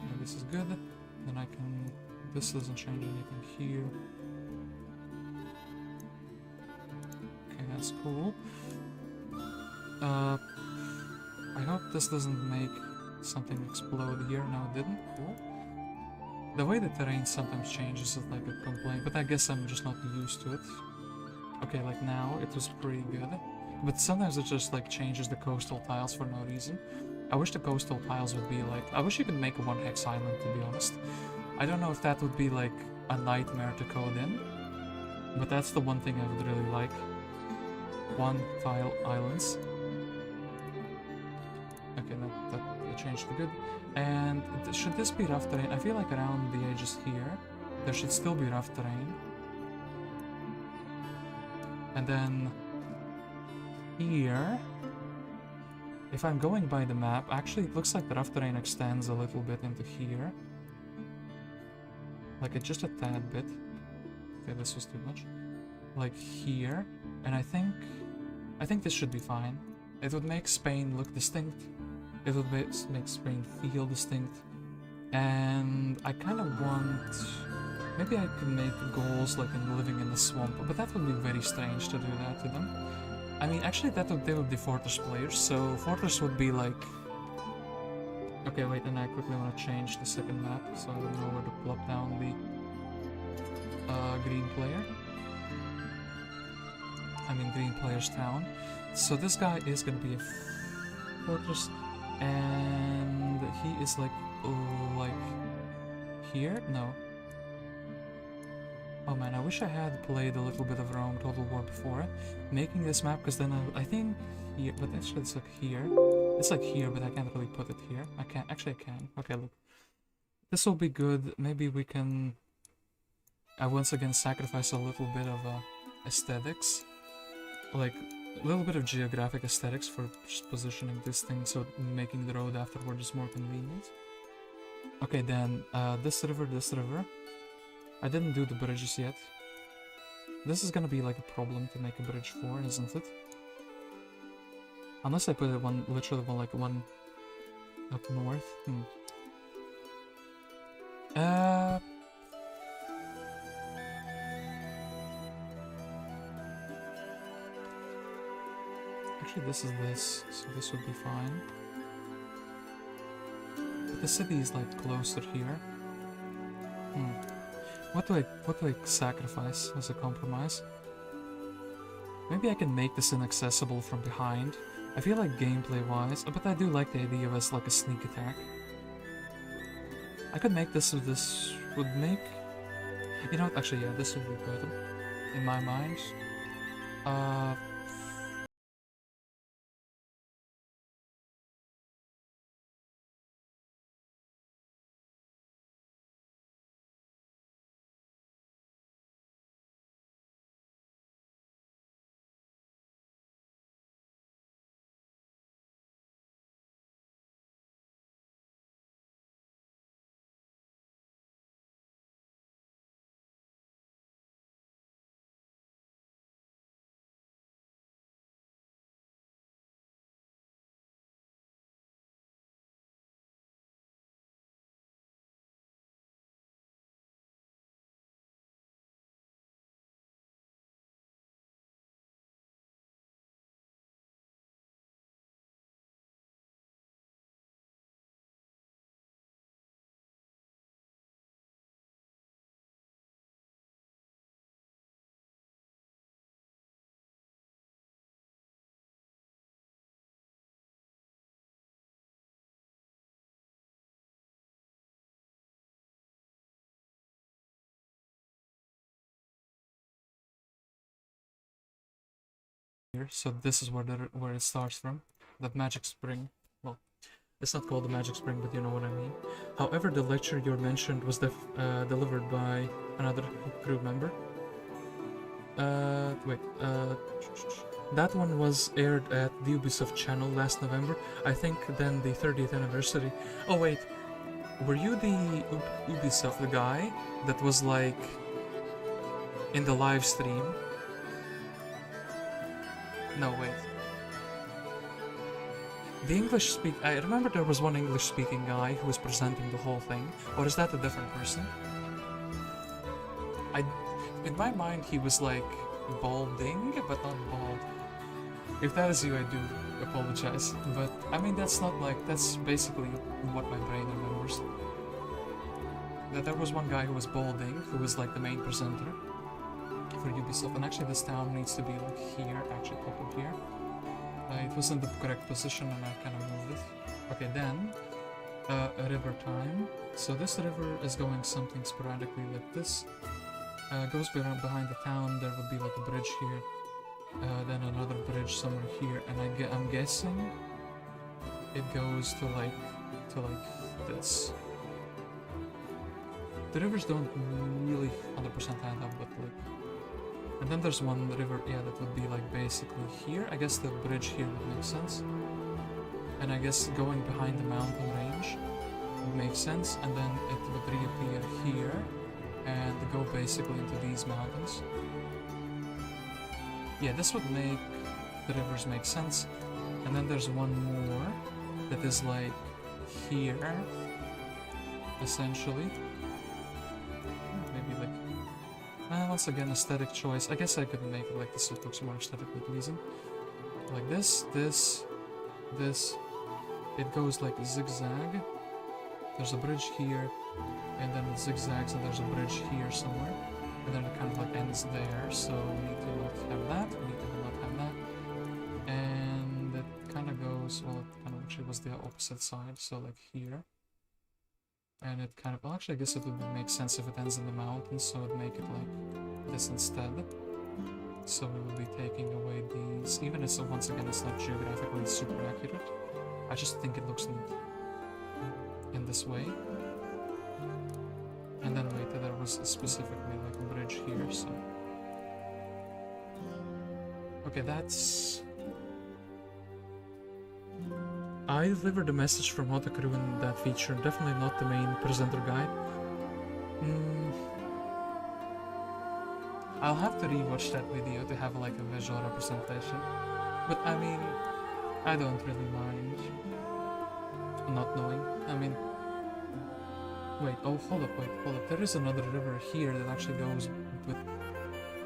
Okay, this is good. Then I can... This doesn't change anything here. Okay, that's cool. I hope this doesn't make something explode here. No, it didn't. Cool. The way the terrain sometimes changes is like a complaint, but I guess I'm just not used to it. Okay, like now it was pretty good. But sometimes it just like changes the coastal tiles for no reason. I wish the coastal tiles would be like... I wish you could make a 1-hex island, to be honest. I don't know if that would be like a nightmare to code in, but that's the one thing I would really like. 1-tile islands. Okay, that changed the good. And should this be rough terrain? I feel like around the edges here, there should still be rough terrain. And then here, if I'm going by the map, actually it looks like the rough terrain extends a little bit into here. Like just a tad bit. Okay, this was too much. Like here, and I think this should be fine. It would make Spain look distinct. It would make Spain feel distinct. And I kind of want... Maybe I could make goals like in living in the swamp, but that would be very strange to do that to them. I mean, actually they would be Fortress players, so Fortress would be like... Okay, wait, and I quickly want to change the second map, so I don't know where to plop down the green player. I mean, green player's town. So this guy is going to be a Fortress, and he is like here? No. Oh man, I wish I had played a little bit of Rome Total War before making this map, because then I think here, but actually it's like here. It's like here, but I can't really put it here. I can't. Actually, I can. Okay, look. This will be good. Maybe we can... I once again sacrifice a little bit of aesthetics. Like, a little bit of geographic aesthetics for just positioning this thing, so making the road afterward is more convenient. Okay, then, this river. I didn't do the bridges yet. This is gonna be like a problem to make a bridge for, isn't it? Unless I put it literally one up north. Uh, Actually, this is this, so this would be fine. But the city is like closer here. What do I sacrifice as a compromise? Maybe I can make this inaccessible from behind. I feel like gameplay-wise, but I do like the idea of as like a sneak attack. I could make this so this would make... You know what, actually yeah, this would be better. In my mind. Here, so this is where it starts from. That magic spring. Well, it's not called the magic spring, but you know what I mean. However, the lecture you mentioned was delivered by another crew member. That one was aired at the Ubisoft channel last November. I think then the 30th anniversary. Oh wait, were you the Ubisoft, the guy that was like in the live stream? No, wait. The I remember there was one English-speaking guy who was presenting the whole thing. Or is that a different person? In my mind, he was like balding, but not bald. If that is you, I do apologize. But I mean, that's basically what my brain remembers. That there was one guy who was balding, who was like the main presenter for Ubisoft, and actually this town needs to be like here, actually up here. It was in the correct position and I kind of moved it. Okay, then, river time. So this river is going something sporadically like this. Goes behind the town, there would be like a bridge here. Then another bridge somewhere here, and I'm guessing it goes to like this. The rivers don't really 100% add up, but like... And then there's one river, yeah, that would be like basically here. I guess the bridge here would make sense. And I guess going behind the mountain range would make sense, and then it would reappear here and go basically into these mountains. Yeah, this would make the rivers make sense. And then there's one more that is like here, essentially. Maybe like... once again, aesthetic choice. I guess I could make it like this so it looks more aesthetically pleasing. Like this, this, this. It goes like zigzag. There's a bridge here, and then it zigzags, and there's a bridge here somewhere. And then it kind of like ends there, so we need to not have that, we need to not have that. And it kind of goes, well, it kind of actually was the opposite side, so like here. And it kind of, well, actually I guess it would make sense if it ends in the mountains, so it'd make it like this instead. So we would be taking away these, even if once again it's not geographically super accurate. I just think it looks neat in this way. And then wait, there was specifically like a bridge here, so... Okay, that's... I delivered a message from Otacrew in that feature, definitely not the main presenter guy. I'll have to rewatch that video to have like a visual representation. But I mean, I don't really mind not knowing. I mean, Wait, oh, hold up. There is another river here that actually goes with...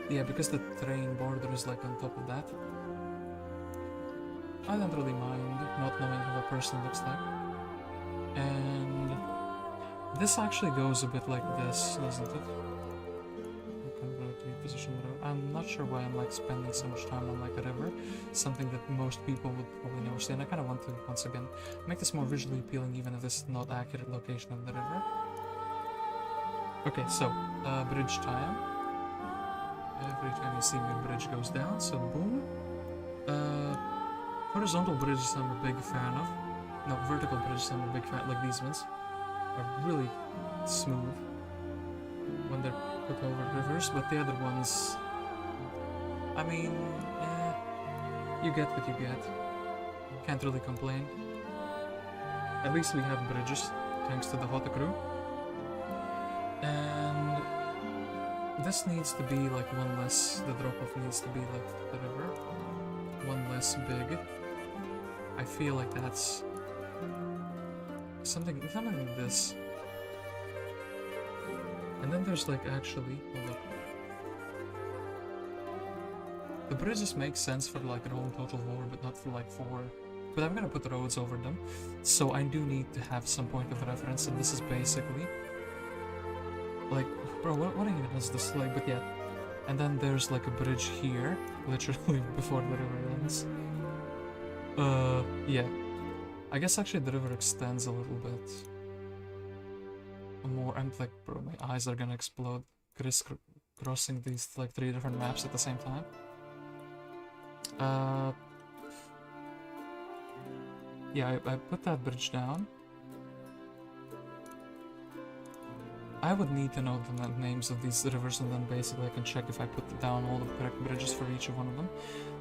Yeah, because the train border is like on top of that. I don't really mind not knowing how a person looks like. And this actually goes a bit like this, doesn't it? I'm not sure why I'm like spending so much time on like a river, something that most people would probably never see, and I kind of want to once again make this more visually appealing, even if this is not accurate location of the river. Okay, so bridge time. Every time you see me, a bridge goes down. So boom. Horizontal bridges I'm a big fan of. No, vertical bridges I'm a big fan. Like these ones are really smooth when they're put over rivers, but the other ones, I mean, you get what you get. Can't really complain. At least we have bridges, thanks to the Hotte crew. And this needs to be like one less, the drop-off needs to be like the river. One less big. I feel like that's something like this. And then there's like actually, hold up. The bridges make sense for like their own total war, but not for like but I'm gonna put the roads over them. So I do need to have some point of reference, and this is basically like, bro, what even is this like? But yeah. And then there's like a bridge here, literally before the river ends. Yeah. I guess actually the river extends a little bit more. I'm like, bro, my eyes are gonna explode crossing these like 3 different maps at the same time. Yeah, I put that bridge down. I would need to know the names of these rivers, and then basically I can check if I put down all the correct bridges for each of one of them.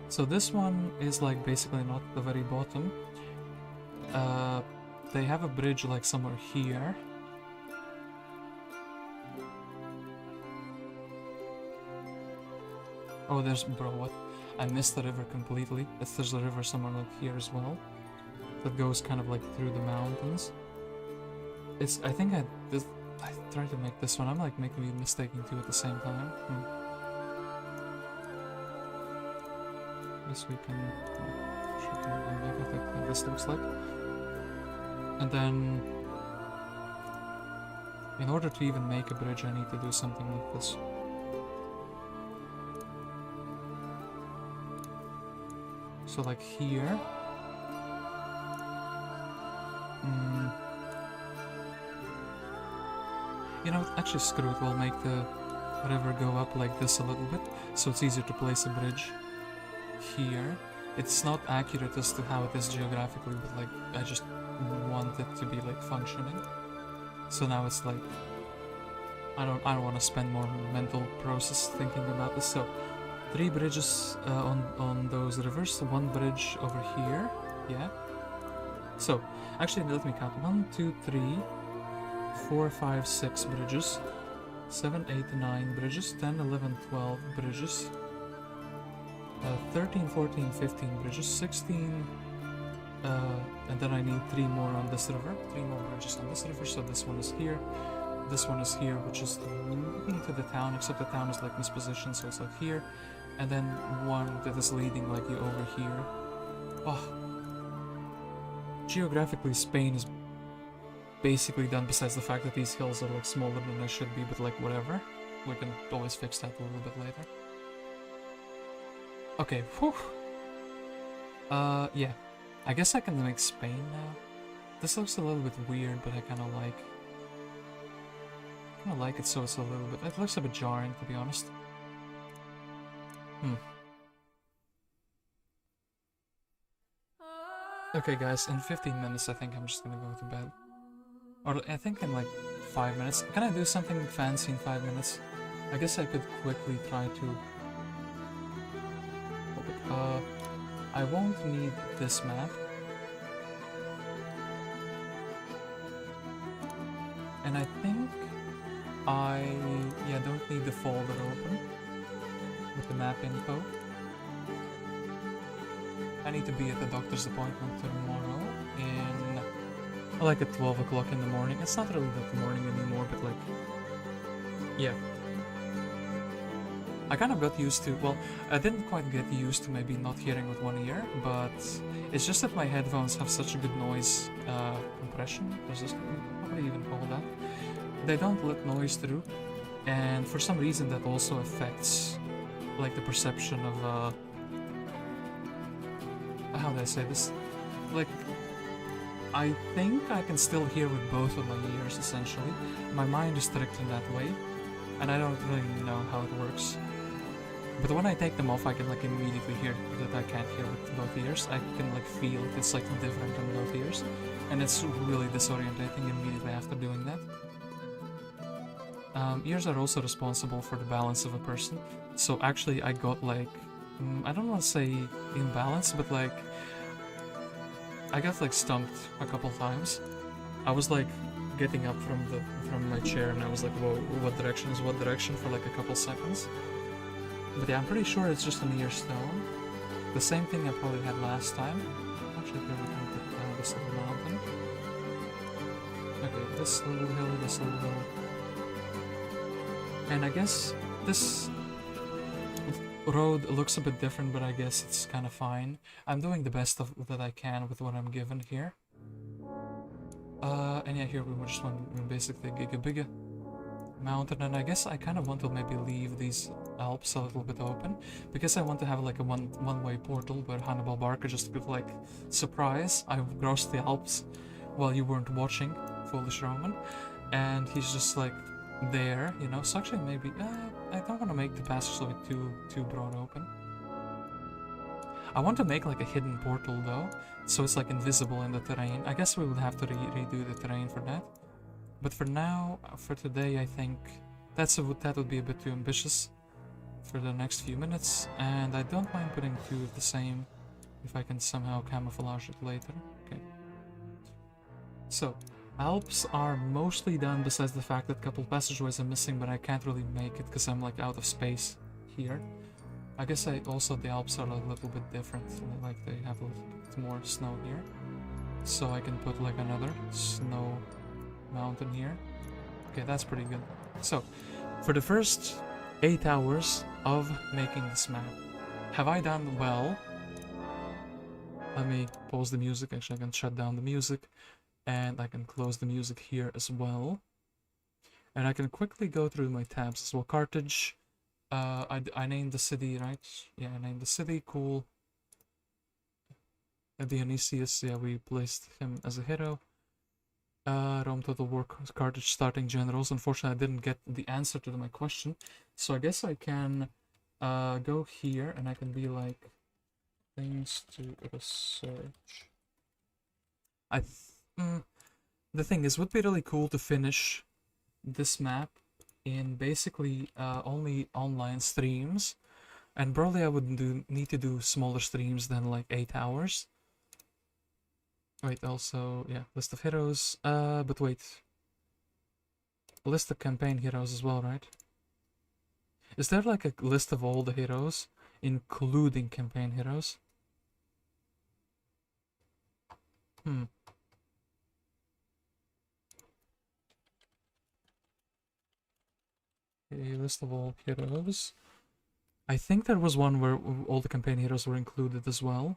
So this one is like basically not the very bottom. They have a bridge like somewhere here. Oh, there's, bro, what? I missed the river completely. There's a river somewhere like here as well, that goes kind of like through the mountains. I think I tried to make this one. I'm like making me mistaking two at the same time. Guess we can make it like this looks like. And then, in order to even make a bridge, I need to do something like this. So like here. You know, actually screw it, we'll make the river go up like this a little bit, so it's easier to place a bridge here. It's not accurate as to how it is geographically, but like, I just want it to be like functioning. So now it's like, I don't want to spend more mental process thinking about this. So 3 bridges on those rivers, 1 bridge over here, yeah. So actually let me count, 1, 2, 3, 4, 5, 6 bridges, 7, 8, 9 bridges, 10, 11, 12 bridges, 13, 14, 15 bridges, 16, and then I need 3 more on this river, 3 more bridges on this river. So this one is here, this one is here, which is leading to the town, except the town is like mispositioned, so it's like here, and then one that is leading like you over here. Oh, geographically Spain is basically done, besides the fact that these hills are like smaller than they should be, but like whatever, we can always fix that a little bit later. Okay, whew. Yeah, I guess I can make Spain now. This looks a little bit weird, but I kind of like it, so it's a little bit, it looks a bit jarring, to be honest. Okay guys, in 15 minutes I think I'm just gonna go to bed. Or I think in like 5 minutes. Can I do something fancy in 5 minutes? I guess I could quickly try to... I won't need this map. And I think yeah, don't need the folder open with the map info. I need to be at the doctor's appointment tomorrow in Like at 12 o'clock in the morning. It's not really that morning anymore, but like, yeah. I kind of got used to, well, I didn't quite get used to maybe not hearing with one ear, but it's just that my headphones have such a good noise compression. What do you even call that? They don't let noise through, and for some reason that also affects like the perception of how do I say this? Like, I think I can still hear with both of my ears essentially. My mind is tricked in that way, and I don't really know how it works. But when I take them off, I can like immediately hear that I can't hear with both ears. I can like feel it's like different in both ears, and it's really disorientating immediately after doing that. Ears are also responsible for the balance of a person. So actually, I got like, I don't want to say imbalance, but like, I got like stumped a couple times. I was like getting up from my chair, and I was like, whoa, what direction is what direction for like a couple seconds. But yeah, I'm pretty sure it's just an ear stone. The same thing I probably had last time. Actually, here we can put down this little mountain. Okay, this little hill, this little hill. And I guess this road looks a bit different, but I guess it's kind of fine. I'm doing the best of that I can with what I'm given here. And yeah, here we just want basically Giga Biga mountain, and I guess I kind of want to maybe leave these Alps a little bit open, because I want to have like a one-way portal where Hannibal Barca just could like, surprise, I crossed the Alps while you weren't watching, foolish Roman, and he's just like there, you know. So actually maybe I don't want to make the passageway too broad open. I want to make like a hidden portal though, so it's like invisible in the terrain. I guess we would have to redo the terrain for that. But for now, for today, I think that would be a bit too ambitious for the next few minutes, and I don't mind putting two of the same if I can somehow camouflage it later. Okay. So, Alps are mostly done, besides the fact that a couple passageways are missing, but I can't really make it because I'm like out of space here. I guess the Alps are a little bit different, like they have a little bit more snow here. So I can put like another snow mountain here. Okay, that's pretty good. So, for the first 8 hours of making this map, have I done well? Let me pause the music. Actually, I can shut down the music, and I can close the music here as well. And I can quickly go through my tabs as well. Carthage, I named the city, right? Yeah, I named the city, cool. Dionysius, yeah, we placed him as a hero. Rome Total War Carthage starting generals. Unfortunately, I didn't get the answer to my question, so I guess I can go here and I can be like things to research. The thing is, would be really cool to finish this map in basically only online streams, and probably I would need to do smaller streams than like 8 hours. Wait, also, yeah, list of heroes, but wait. A list of campaign heroes as well, right? Is there like a list of all the heroes, including campaign heroes? A list of all heroes. I think there was one where all the campaign heroes were included as well.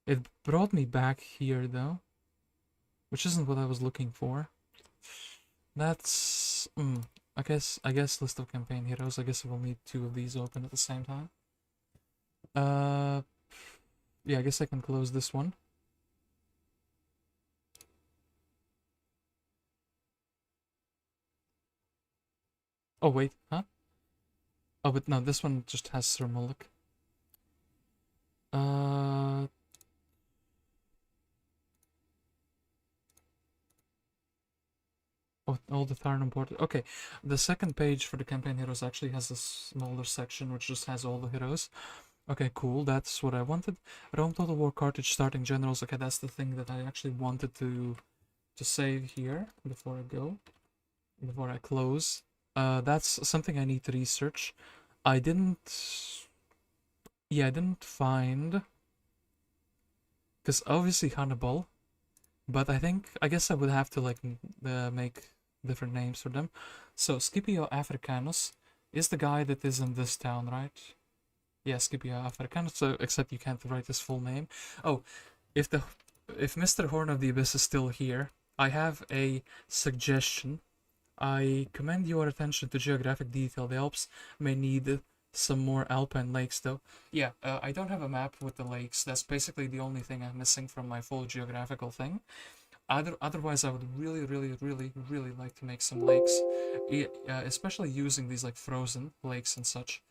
It brought me back here though, which isn't what I was looking for. That's I guess list of campaign heroes. I guess I will need 2 of these open at the same time. Yeah, I guess I can close this one. Oh wait, huh? Oh, but no, this one just has Sir Mullock. Oh, all the Tharnum portals. Okay, the second page for the campaign heroes actually has a smaller section which just has all the heroes. Okay, cool, that's what I wanted. Rome Total War Carthage starting generals. Okay, that's the thing that I actually wanted to save here before I go, before I close. That's something I need to research. I didn't find, because obviously Hannibal But I guess I would have to like make different names for them. So Scipio Africanus is the guy that is in this town, right? Yeah, Scipio Africanus. So except you can't write his full name. Oh, if the if Mr. Horn of the Abyss is still here, I have a suggestion. I commend your attention to geographic detail. The Alps may need some more alpine lakes, though. Yeah, I don't have a map with the lakes. That's basically the only thing I'm missing from my full geographical thing. Otherwise, I would really, really, really, really like to make some lakes, especially using these like frozen lakes and such.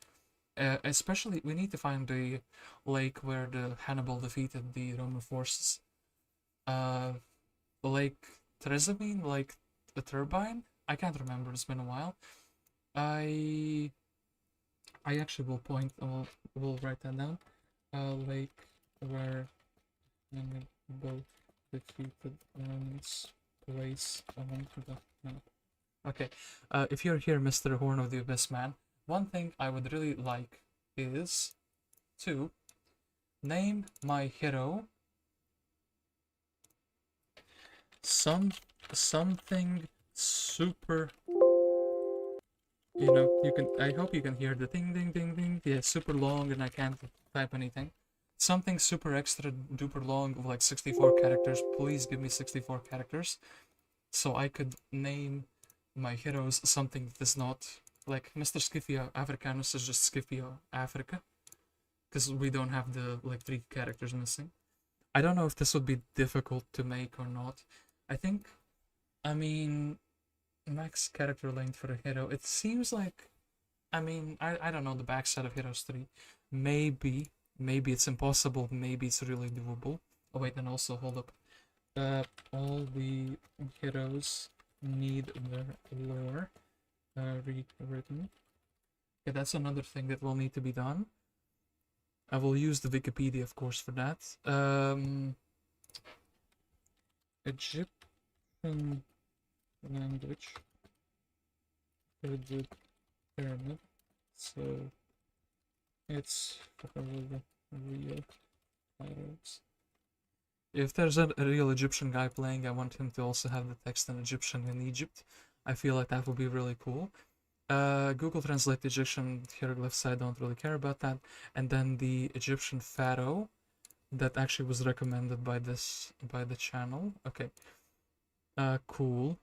Especially, we need to find the lake where the Hannibal defeated the Roman forces. Uh, Lake Trasimene, like the turbine. I can't remember. It's been a while. I actually will point. Will write that down. Lake where Hannibal defeated Romans place on the map. Okay. If you're here, Mr. Horn of the Abyss Man, one thing I would really like is to name my hero something super. You can. I hope you can hear the ding ding ding ding. Yeah, super long, and I can't type anything. Something super extra duper long of like 64 characters. Please give me 64 characters, so I could name my heroes something that is not like Mr. Scipio Africanus is just Scipio Africa, because we don't have the like 3 characters missing. I don't know if this would be difficult to make or not. I mean, max character length for a hero. It seems like, I don't know the backside of Heroes 3. Maybe it's impossible. Maybe it's really doable. Oh wait, and also hold up. All the heroes need their lore rewritten. Okay, that's another thing that will need to be done. I will use the Wikipedia, of course, for that. Egyptian language for the pyramid. So it's for the real pirates. If there's a real Egyptian guy playing, I want him to also have the text in Egyptian in Egypt. I feel like that would be really cool. Google Translate Egyptian hieroglyphs, I don't really care about that. And then the Egyptian pharaoh that actually was recommended by the channel. Okay. Cool.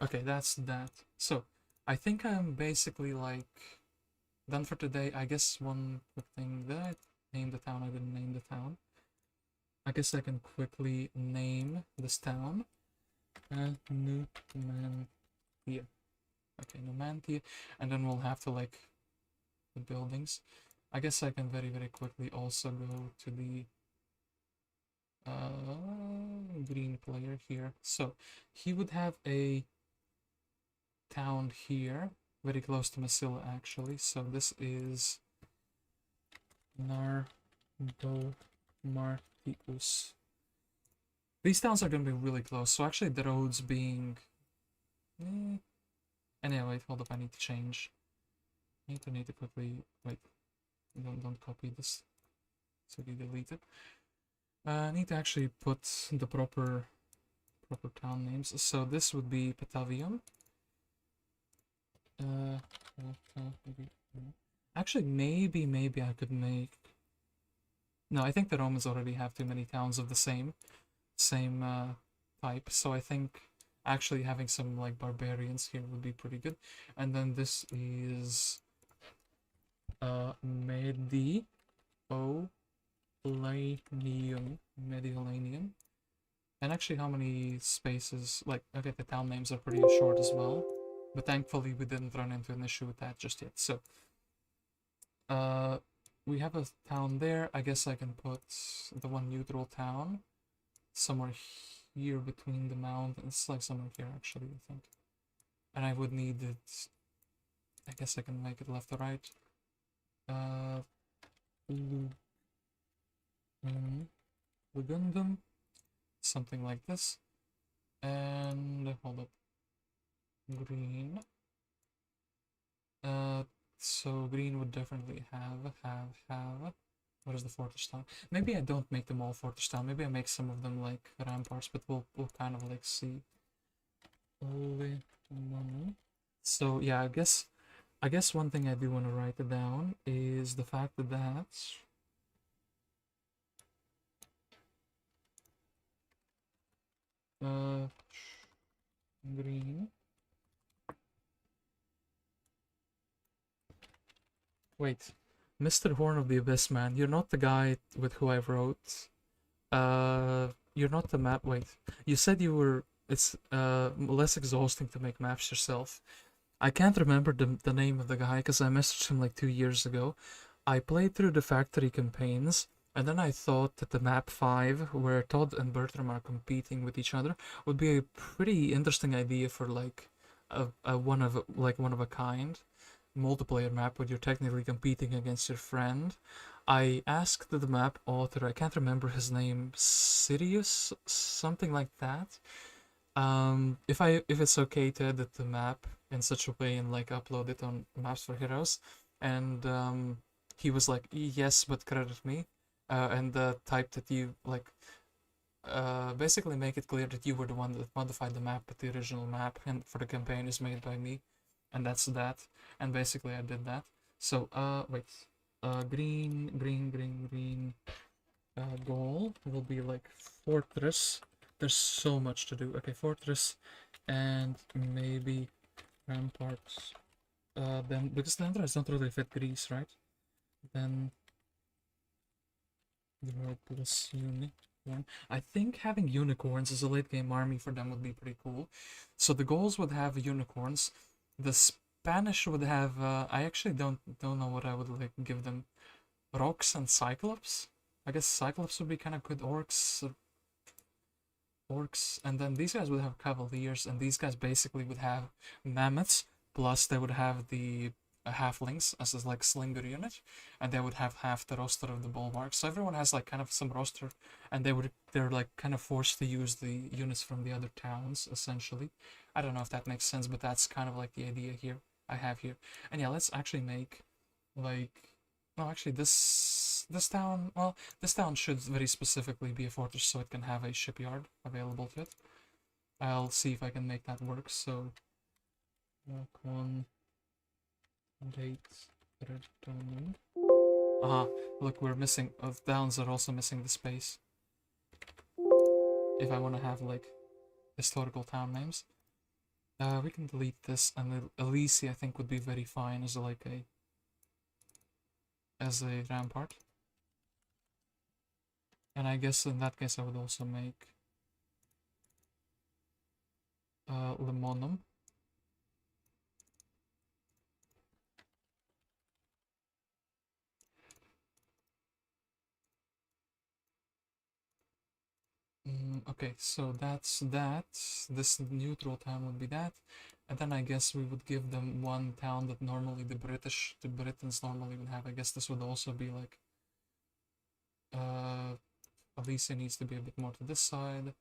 Okay, that's that. So, I think I'm basically like done for today. I guess one quick thing, did I name the town? I didn't name the town. I guess I can quickly name this town. Numantia. Okay, Numantia. And then we'll have to like the buildings. I guess I can very, very quickly also go to the green player here. So he would have a town here, very close to Massila actually. So this is Nardomartius. These towns are going to be really close. So actually the roads being... Anyway, hold up, I need to change. I need to quickly... Wait, don't copy this. So you delete it. I need to actually put the proper town names. So this would be Patavium. Actually, maybe I could make... No, I think the Romans already have too many towns of the same type. So I think actually having some like barbarians here would be pretty good. And then this is Mediolanium. And actually how many spaces, like, okay, the town names are pretty short as well. But thankfully we didn't run into an issue with that just yet. So, we have a town there. I guess I can put the one neutral town somewhere here between the mountains, like somewhere here actually, I think. And I would need it, I guess I can make it left or right. Lugundum, something like this. And hold up, green. So green would definitely have What is the fortress town? Maybe I don't make them all fortress town. Maybe I make some of them like ramparts, but we'll kind of like see. So yeah, I guess one thing I do want to write down is the fact that uh green. Wait, Mr. Horn of the Abyss, man, you're not the guy with who I wrote. You're not the map. Wait, you said you were. It's less exhausting to make maps yourself. I can't remember the name of the guy because I messaged him like 2 years ago. I played through the factory campaigns, and then I thought that the map 5, where Todd and Bertram are competing with each other, would be a pretty interesting idea for like a one of a kind multiplayer map where you're technically competing against your friend. I asked the map author, I can't remember his name, Sirius, something like that. If it's okay to edit the map in such a way and like upload it on Maps for Heroes, and he was like, yes, but credit me, and type that you like, basically make it clear that you were the one that modified the map, but the original map and for the campaign is made by me, and that's that. And basically I did that. So wait, green. Goal will be like fortress. There's so much to do. Okay, fortress and maybe ramparts. Then because the Androids don't really fit Greece, right? Then the plus unicorn. I think having unicorns as a late game army for them would be pretty cool. So the goals would have unicorns. The Spanish would have. I actually don't know what I would like give them. Rocks and Cyclops. I guess Cyclops would be kind of good. Orcs, and then these guys would have Cavaliers, and these guys basically would have Mammoths, plus they would have the Halflings as a like Slinger unit, and they would have half the roster of the Bulwark. So everyone has like kind of some roster, and they're like kind of forced to use the units from the other towns, essentially. I don't know if that makes sense, but that's kind of like the idea here I have here. And yeah, let's actually make like no, actually, this town, well, this town should very specifically be a fortress so it can have a shipyard available to it. I'll see if I can make that work. So, walk on date determined. Look, we're missing. Towns are also missing the space. If I want to have like historical town names, we can delete this, and Elise I think would be very fine as like a rampart. And I guess in that case I would also make Limonum. Okay, so that's that. This neutral town would be that. And then I guess we would give them one town that normally the Britons normally would have. I guess this would also be like Alicia needs to be a bit more to this side.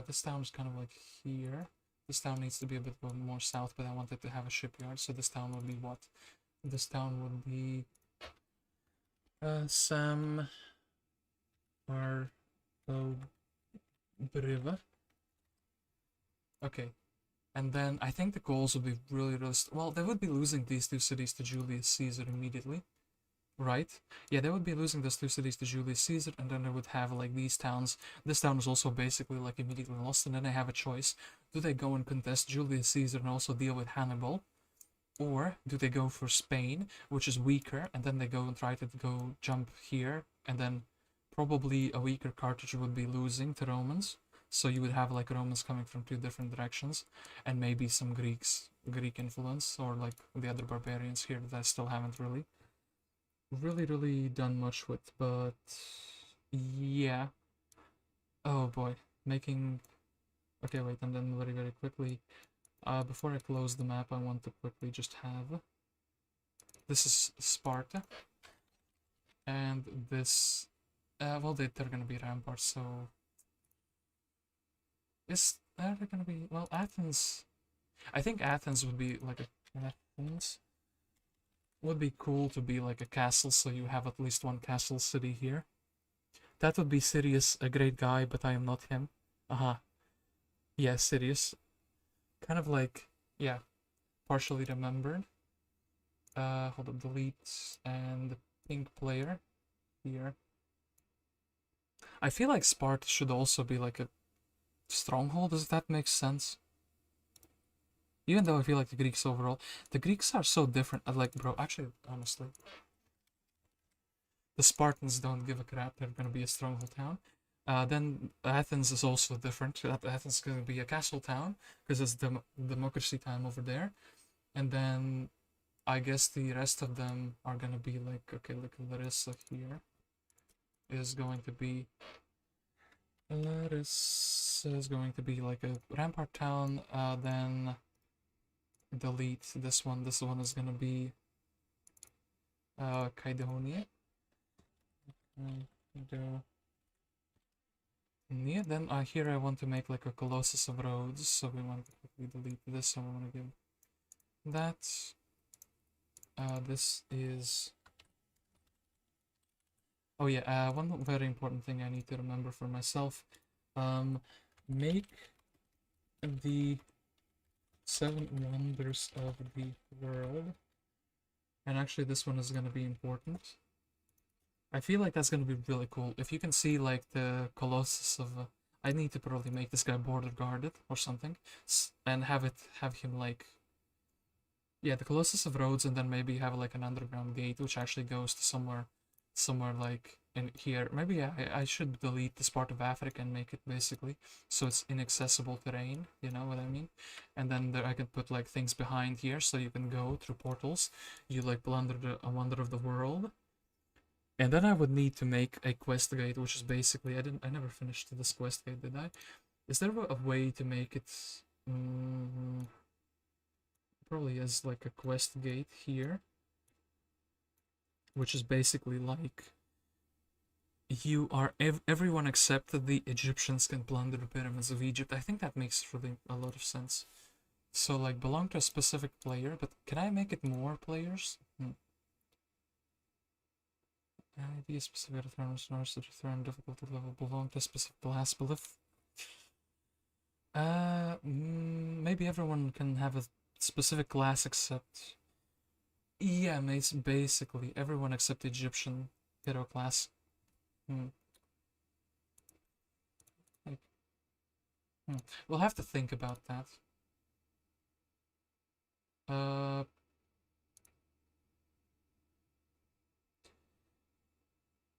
This town is kind of like here. This town needs to be a bit more south, but I wanted to have a shipyard, so this town would be what? This town would be Sam R. Briva. Okay. And then I think the goals would be really well, they would be losing these two cities to Julius Caesar immediately. Right? Yeah, they would be losing those two cities to Julius Caesar, and then they would have like these towns. This town is also basically like immediately lost, and then they have a choice. Do they go and contest Julius Caesar and also deal with Hannibal? Or do they go for Spain, which is weaker, and then they go and try to go jump here, and then probably a weaker Carthage would be losing to Romans. So you would have like Romans coming from two different directions, and maybe some Greek influence, or like the other barbarians here that I still haven't really done much with, but yeah. Oh boy, making. Okay, wait, and then very quickly, before I close the map, I want to quickly just have. This is Sparta, and this. Well, they're gonna be ramparts, so. Are they gonna be? Well, Athens. I think Athens would be like a Athens. would be cool to be like a castle, so you have at least one castle city here. That would be Sirius, a great guy, but I am not him. Aha. Yeah, Sirius. Kind of like, yeah, partially remembered. Hold up, delete, and the pink player here. I feel like Sparta should also be like a stronghold, does that make sense? Even though I feel like the Greeks overall, the Greeks are so different. Like, bro, actually, honestly, the Spartans don't give a crap. They're gonna be a stronghold town. Then Athens is also different. Athens is gonna be a castle town because it's the democracy time over there. And then I guess the rest of them are gonna be like, okay, look, Larissa here is going to be. Larissa is going to be like a rampart town. Then delete this one. This one is gonna be Kydonia. Yeah, then here I want to make like a Colossus of Rhodes, so we want to quickly delete this, so we want to give that. This is... Oh yeah, one very important thing I need to remember for myself. Make the 7 wonders of the world. And actually this one is going to be important. I feel like that's going to be really cool. If you can see like the Colossus of... I need to probably make this guy border guarded or something. And have him like... Yeah, the Colossus of Rhodes, and then maybe have like an underground gate which actually goes to somewhere like in here. Maybe I should delete this part of Africa and make it basically so it's inaccessible terrain, you know what I mean? And then there I can put like things behind here so you can go through portals. You like plunder a wonder of the world. And then I would need to make a quest gate, which is basically... I never finished this quest gate, did I? Is there a way to make it... probably as like a quest gate here, which is basically like you are everyone except the Egyptians can plunder the pyramids of Egypt. I think that makes really a lot of sense. So like belong to a specific player, but can I make it more players? Be a specific return to return difficulty level belong to a specific class. Maybe everyone can have a specific class except... Yeah, it's basically everyone except Egyptian hero class. We'll have to think about that.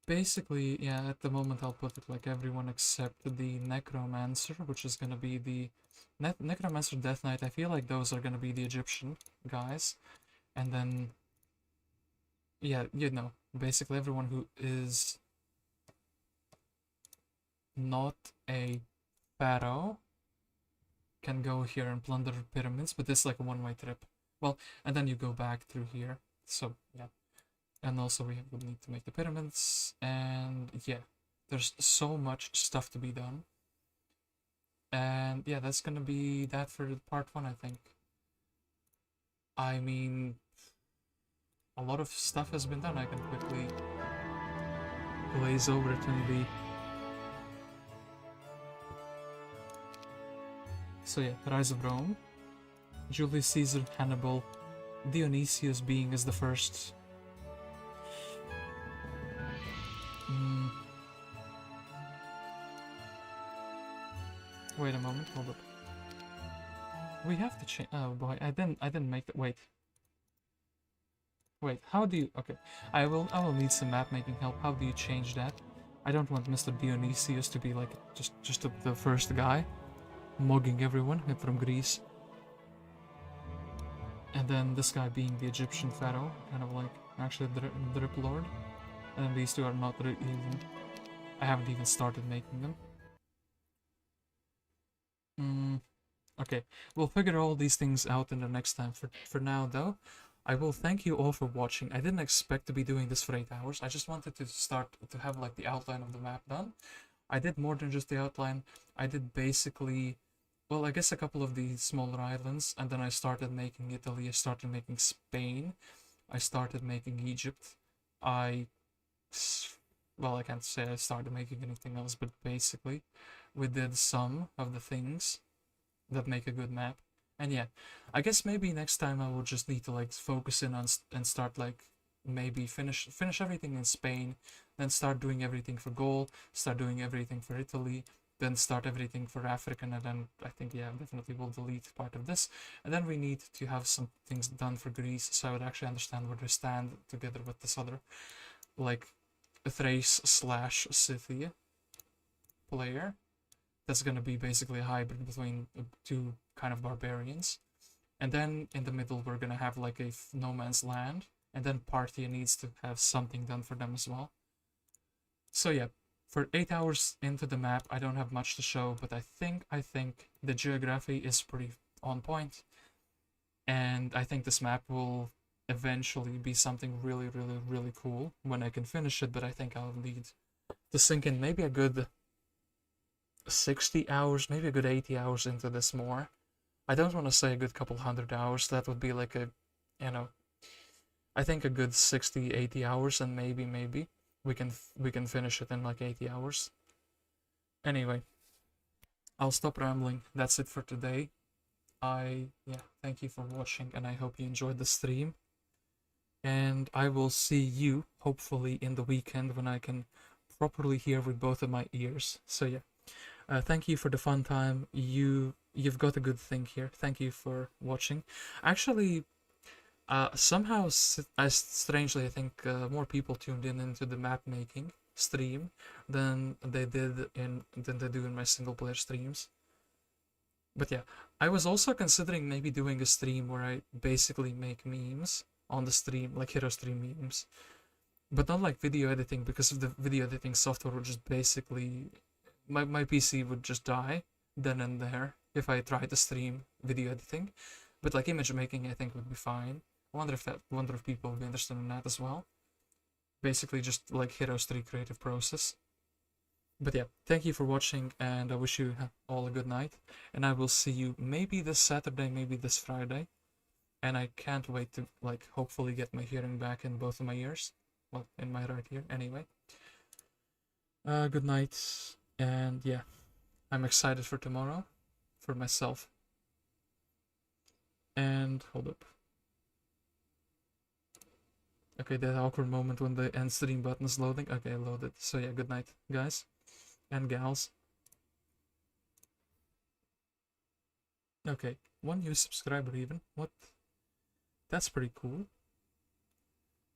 Basically, yeah, at the moment I'll put it like everyone except the Necromancer, which is gonna be the... Necromancer, Death Knight, I feel like those are gonna be the Egyptian guys. And then... Yeah, you know, basically everyone who is not a pharaoh can go here and plunder pyramids, but it's like a one-way trip. Well, and then you go back through here, so yeah. And also we would need to make the pyramids, and yeah, there's so much stuff to be done. And yeah, that's gonna be that for part 1, I think. I mean, a lot of stuff has been done. I can quickly glaze over it in the... So yeah, Rise of Rome, Julius Caesar, Hannibal, Dionysius being as the first. Wait a moment, hold up. We have to change... Oh boy, I didn't make that... Wait, how do you... Okay, I will need some map making help. How do you change that? I don't want Mr. Dionysius to be like just the first guy mugging everyone from Greece. And then this guy being the Egyptian pharaoh, kind of like actually the Drip Lord. And then these two are not really even... I haven't even started making them. Okay, we'll figure all these things out in the next time. For now, though, I will thank you all for watching. I didn't expect to be doing this for 8 hours. I just wanted to start to have like the outline of the map done. I did more than just the outline. I did basically, well, I guess a couple of the smaller islands, and then I started making Italy, I started making Spain. I started making Egypt. I well, I can't say I started making anything else, but basically we did some of the things that make a good map. And yeah, I guess maybe next time I will just need to like focus in on and start like maybe finish everything in Spain, then start doing everything for Gaul, start doing everything for Italy, then start everything for Africa, and then I think yeah, definitely we'll delete part of this, and then we need to have some things done for Greece, so I would actually understand where they stand together with this other like Thrace slash Scythia player. That's gonna be basically a hybrid between two kind of barbarians. And then in the middle we're gonna have like a no man's land, and then Parthia needs to have something done for them as well. So yeah, for 8 hours into the map I don't have much to show, but I think the geography is pretty on point, and I think this map will eventually be something really really really cool when I can finish it, but I think I'll need to sink in maybe a good 60 hours, maybe a good 80 hours into this more. I don't want to say a good couple 100 hours, that would be like a, you know, I think a good 60, 80 hours, and maybe we can finish it in like 80 hours. Anyway, I'll stop rambling. That's it for today. Yeah, thank you for watching, and I hope you enjoyed the stream. And I will see you hopefully in the weekend when I can properly hear with both of my ears. So yeah. Thank you for the fun time. You've got a good thing here. Thank you for watching. Actually, somehow, strangely, I think more people tuned in into the map making stream than they do in my single player streams. But yeah, I was also considering maybe doing a stream where I basically make memes on the stream, like hero stream memes, but not like video editing, because of the video editing software would just basically my PC would just die then and there if I tried to stream video editing. But like image making, I think would be fine. I wonder if people would be interested in that as well. Basically, just like Heroes 3 creative process. But yeah, thank you for watching, and I wish you all a good night. And I will see you maybe this Saturday, maybe this Friday. And I can't wait to like hopefully get my hearing back in both of my ears. Well, in my right ear, anyway. Good night, and yeah, I'm excited for tomorrow, for myself. And hold up. Okay, that awkward moment when the end stream button is loading. Okay, loaded. So yeah, good night, guys and gals. Okay, 1 new subscriber even. What? That's pretty cool.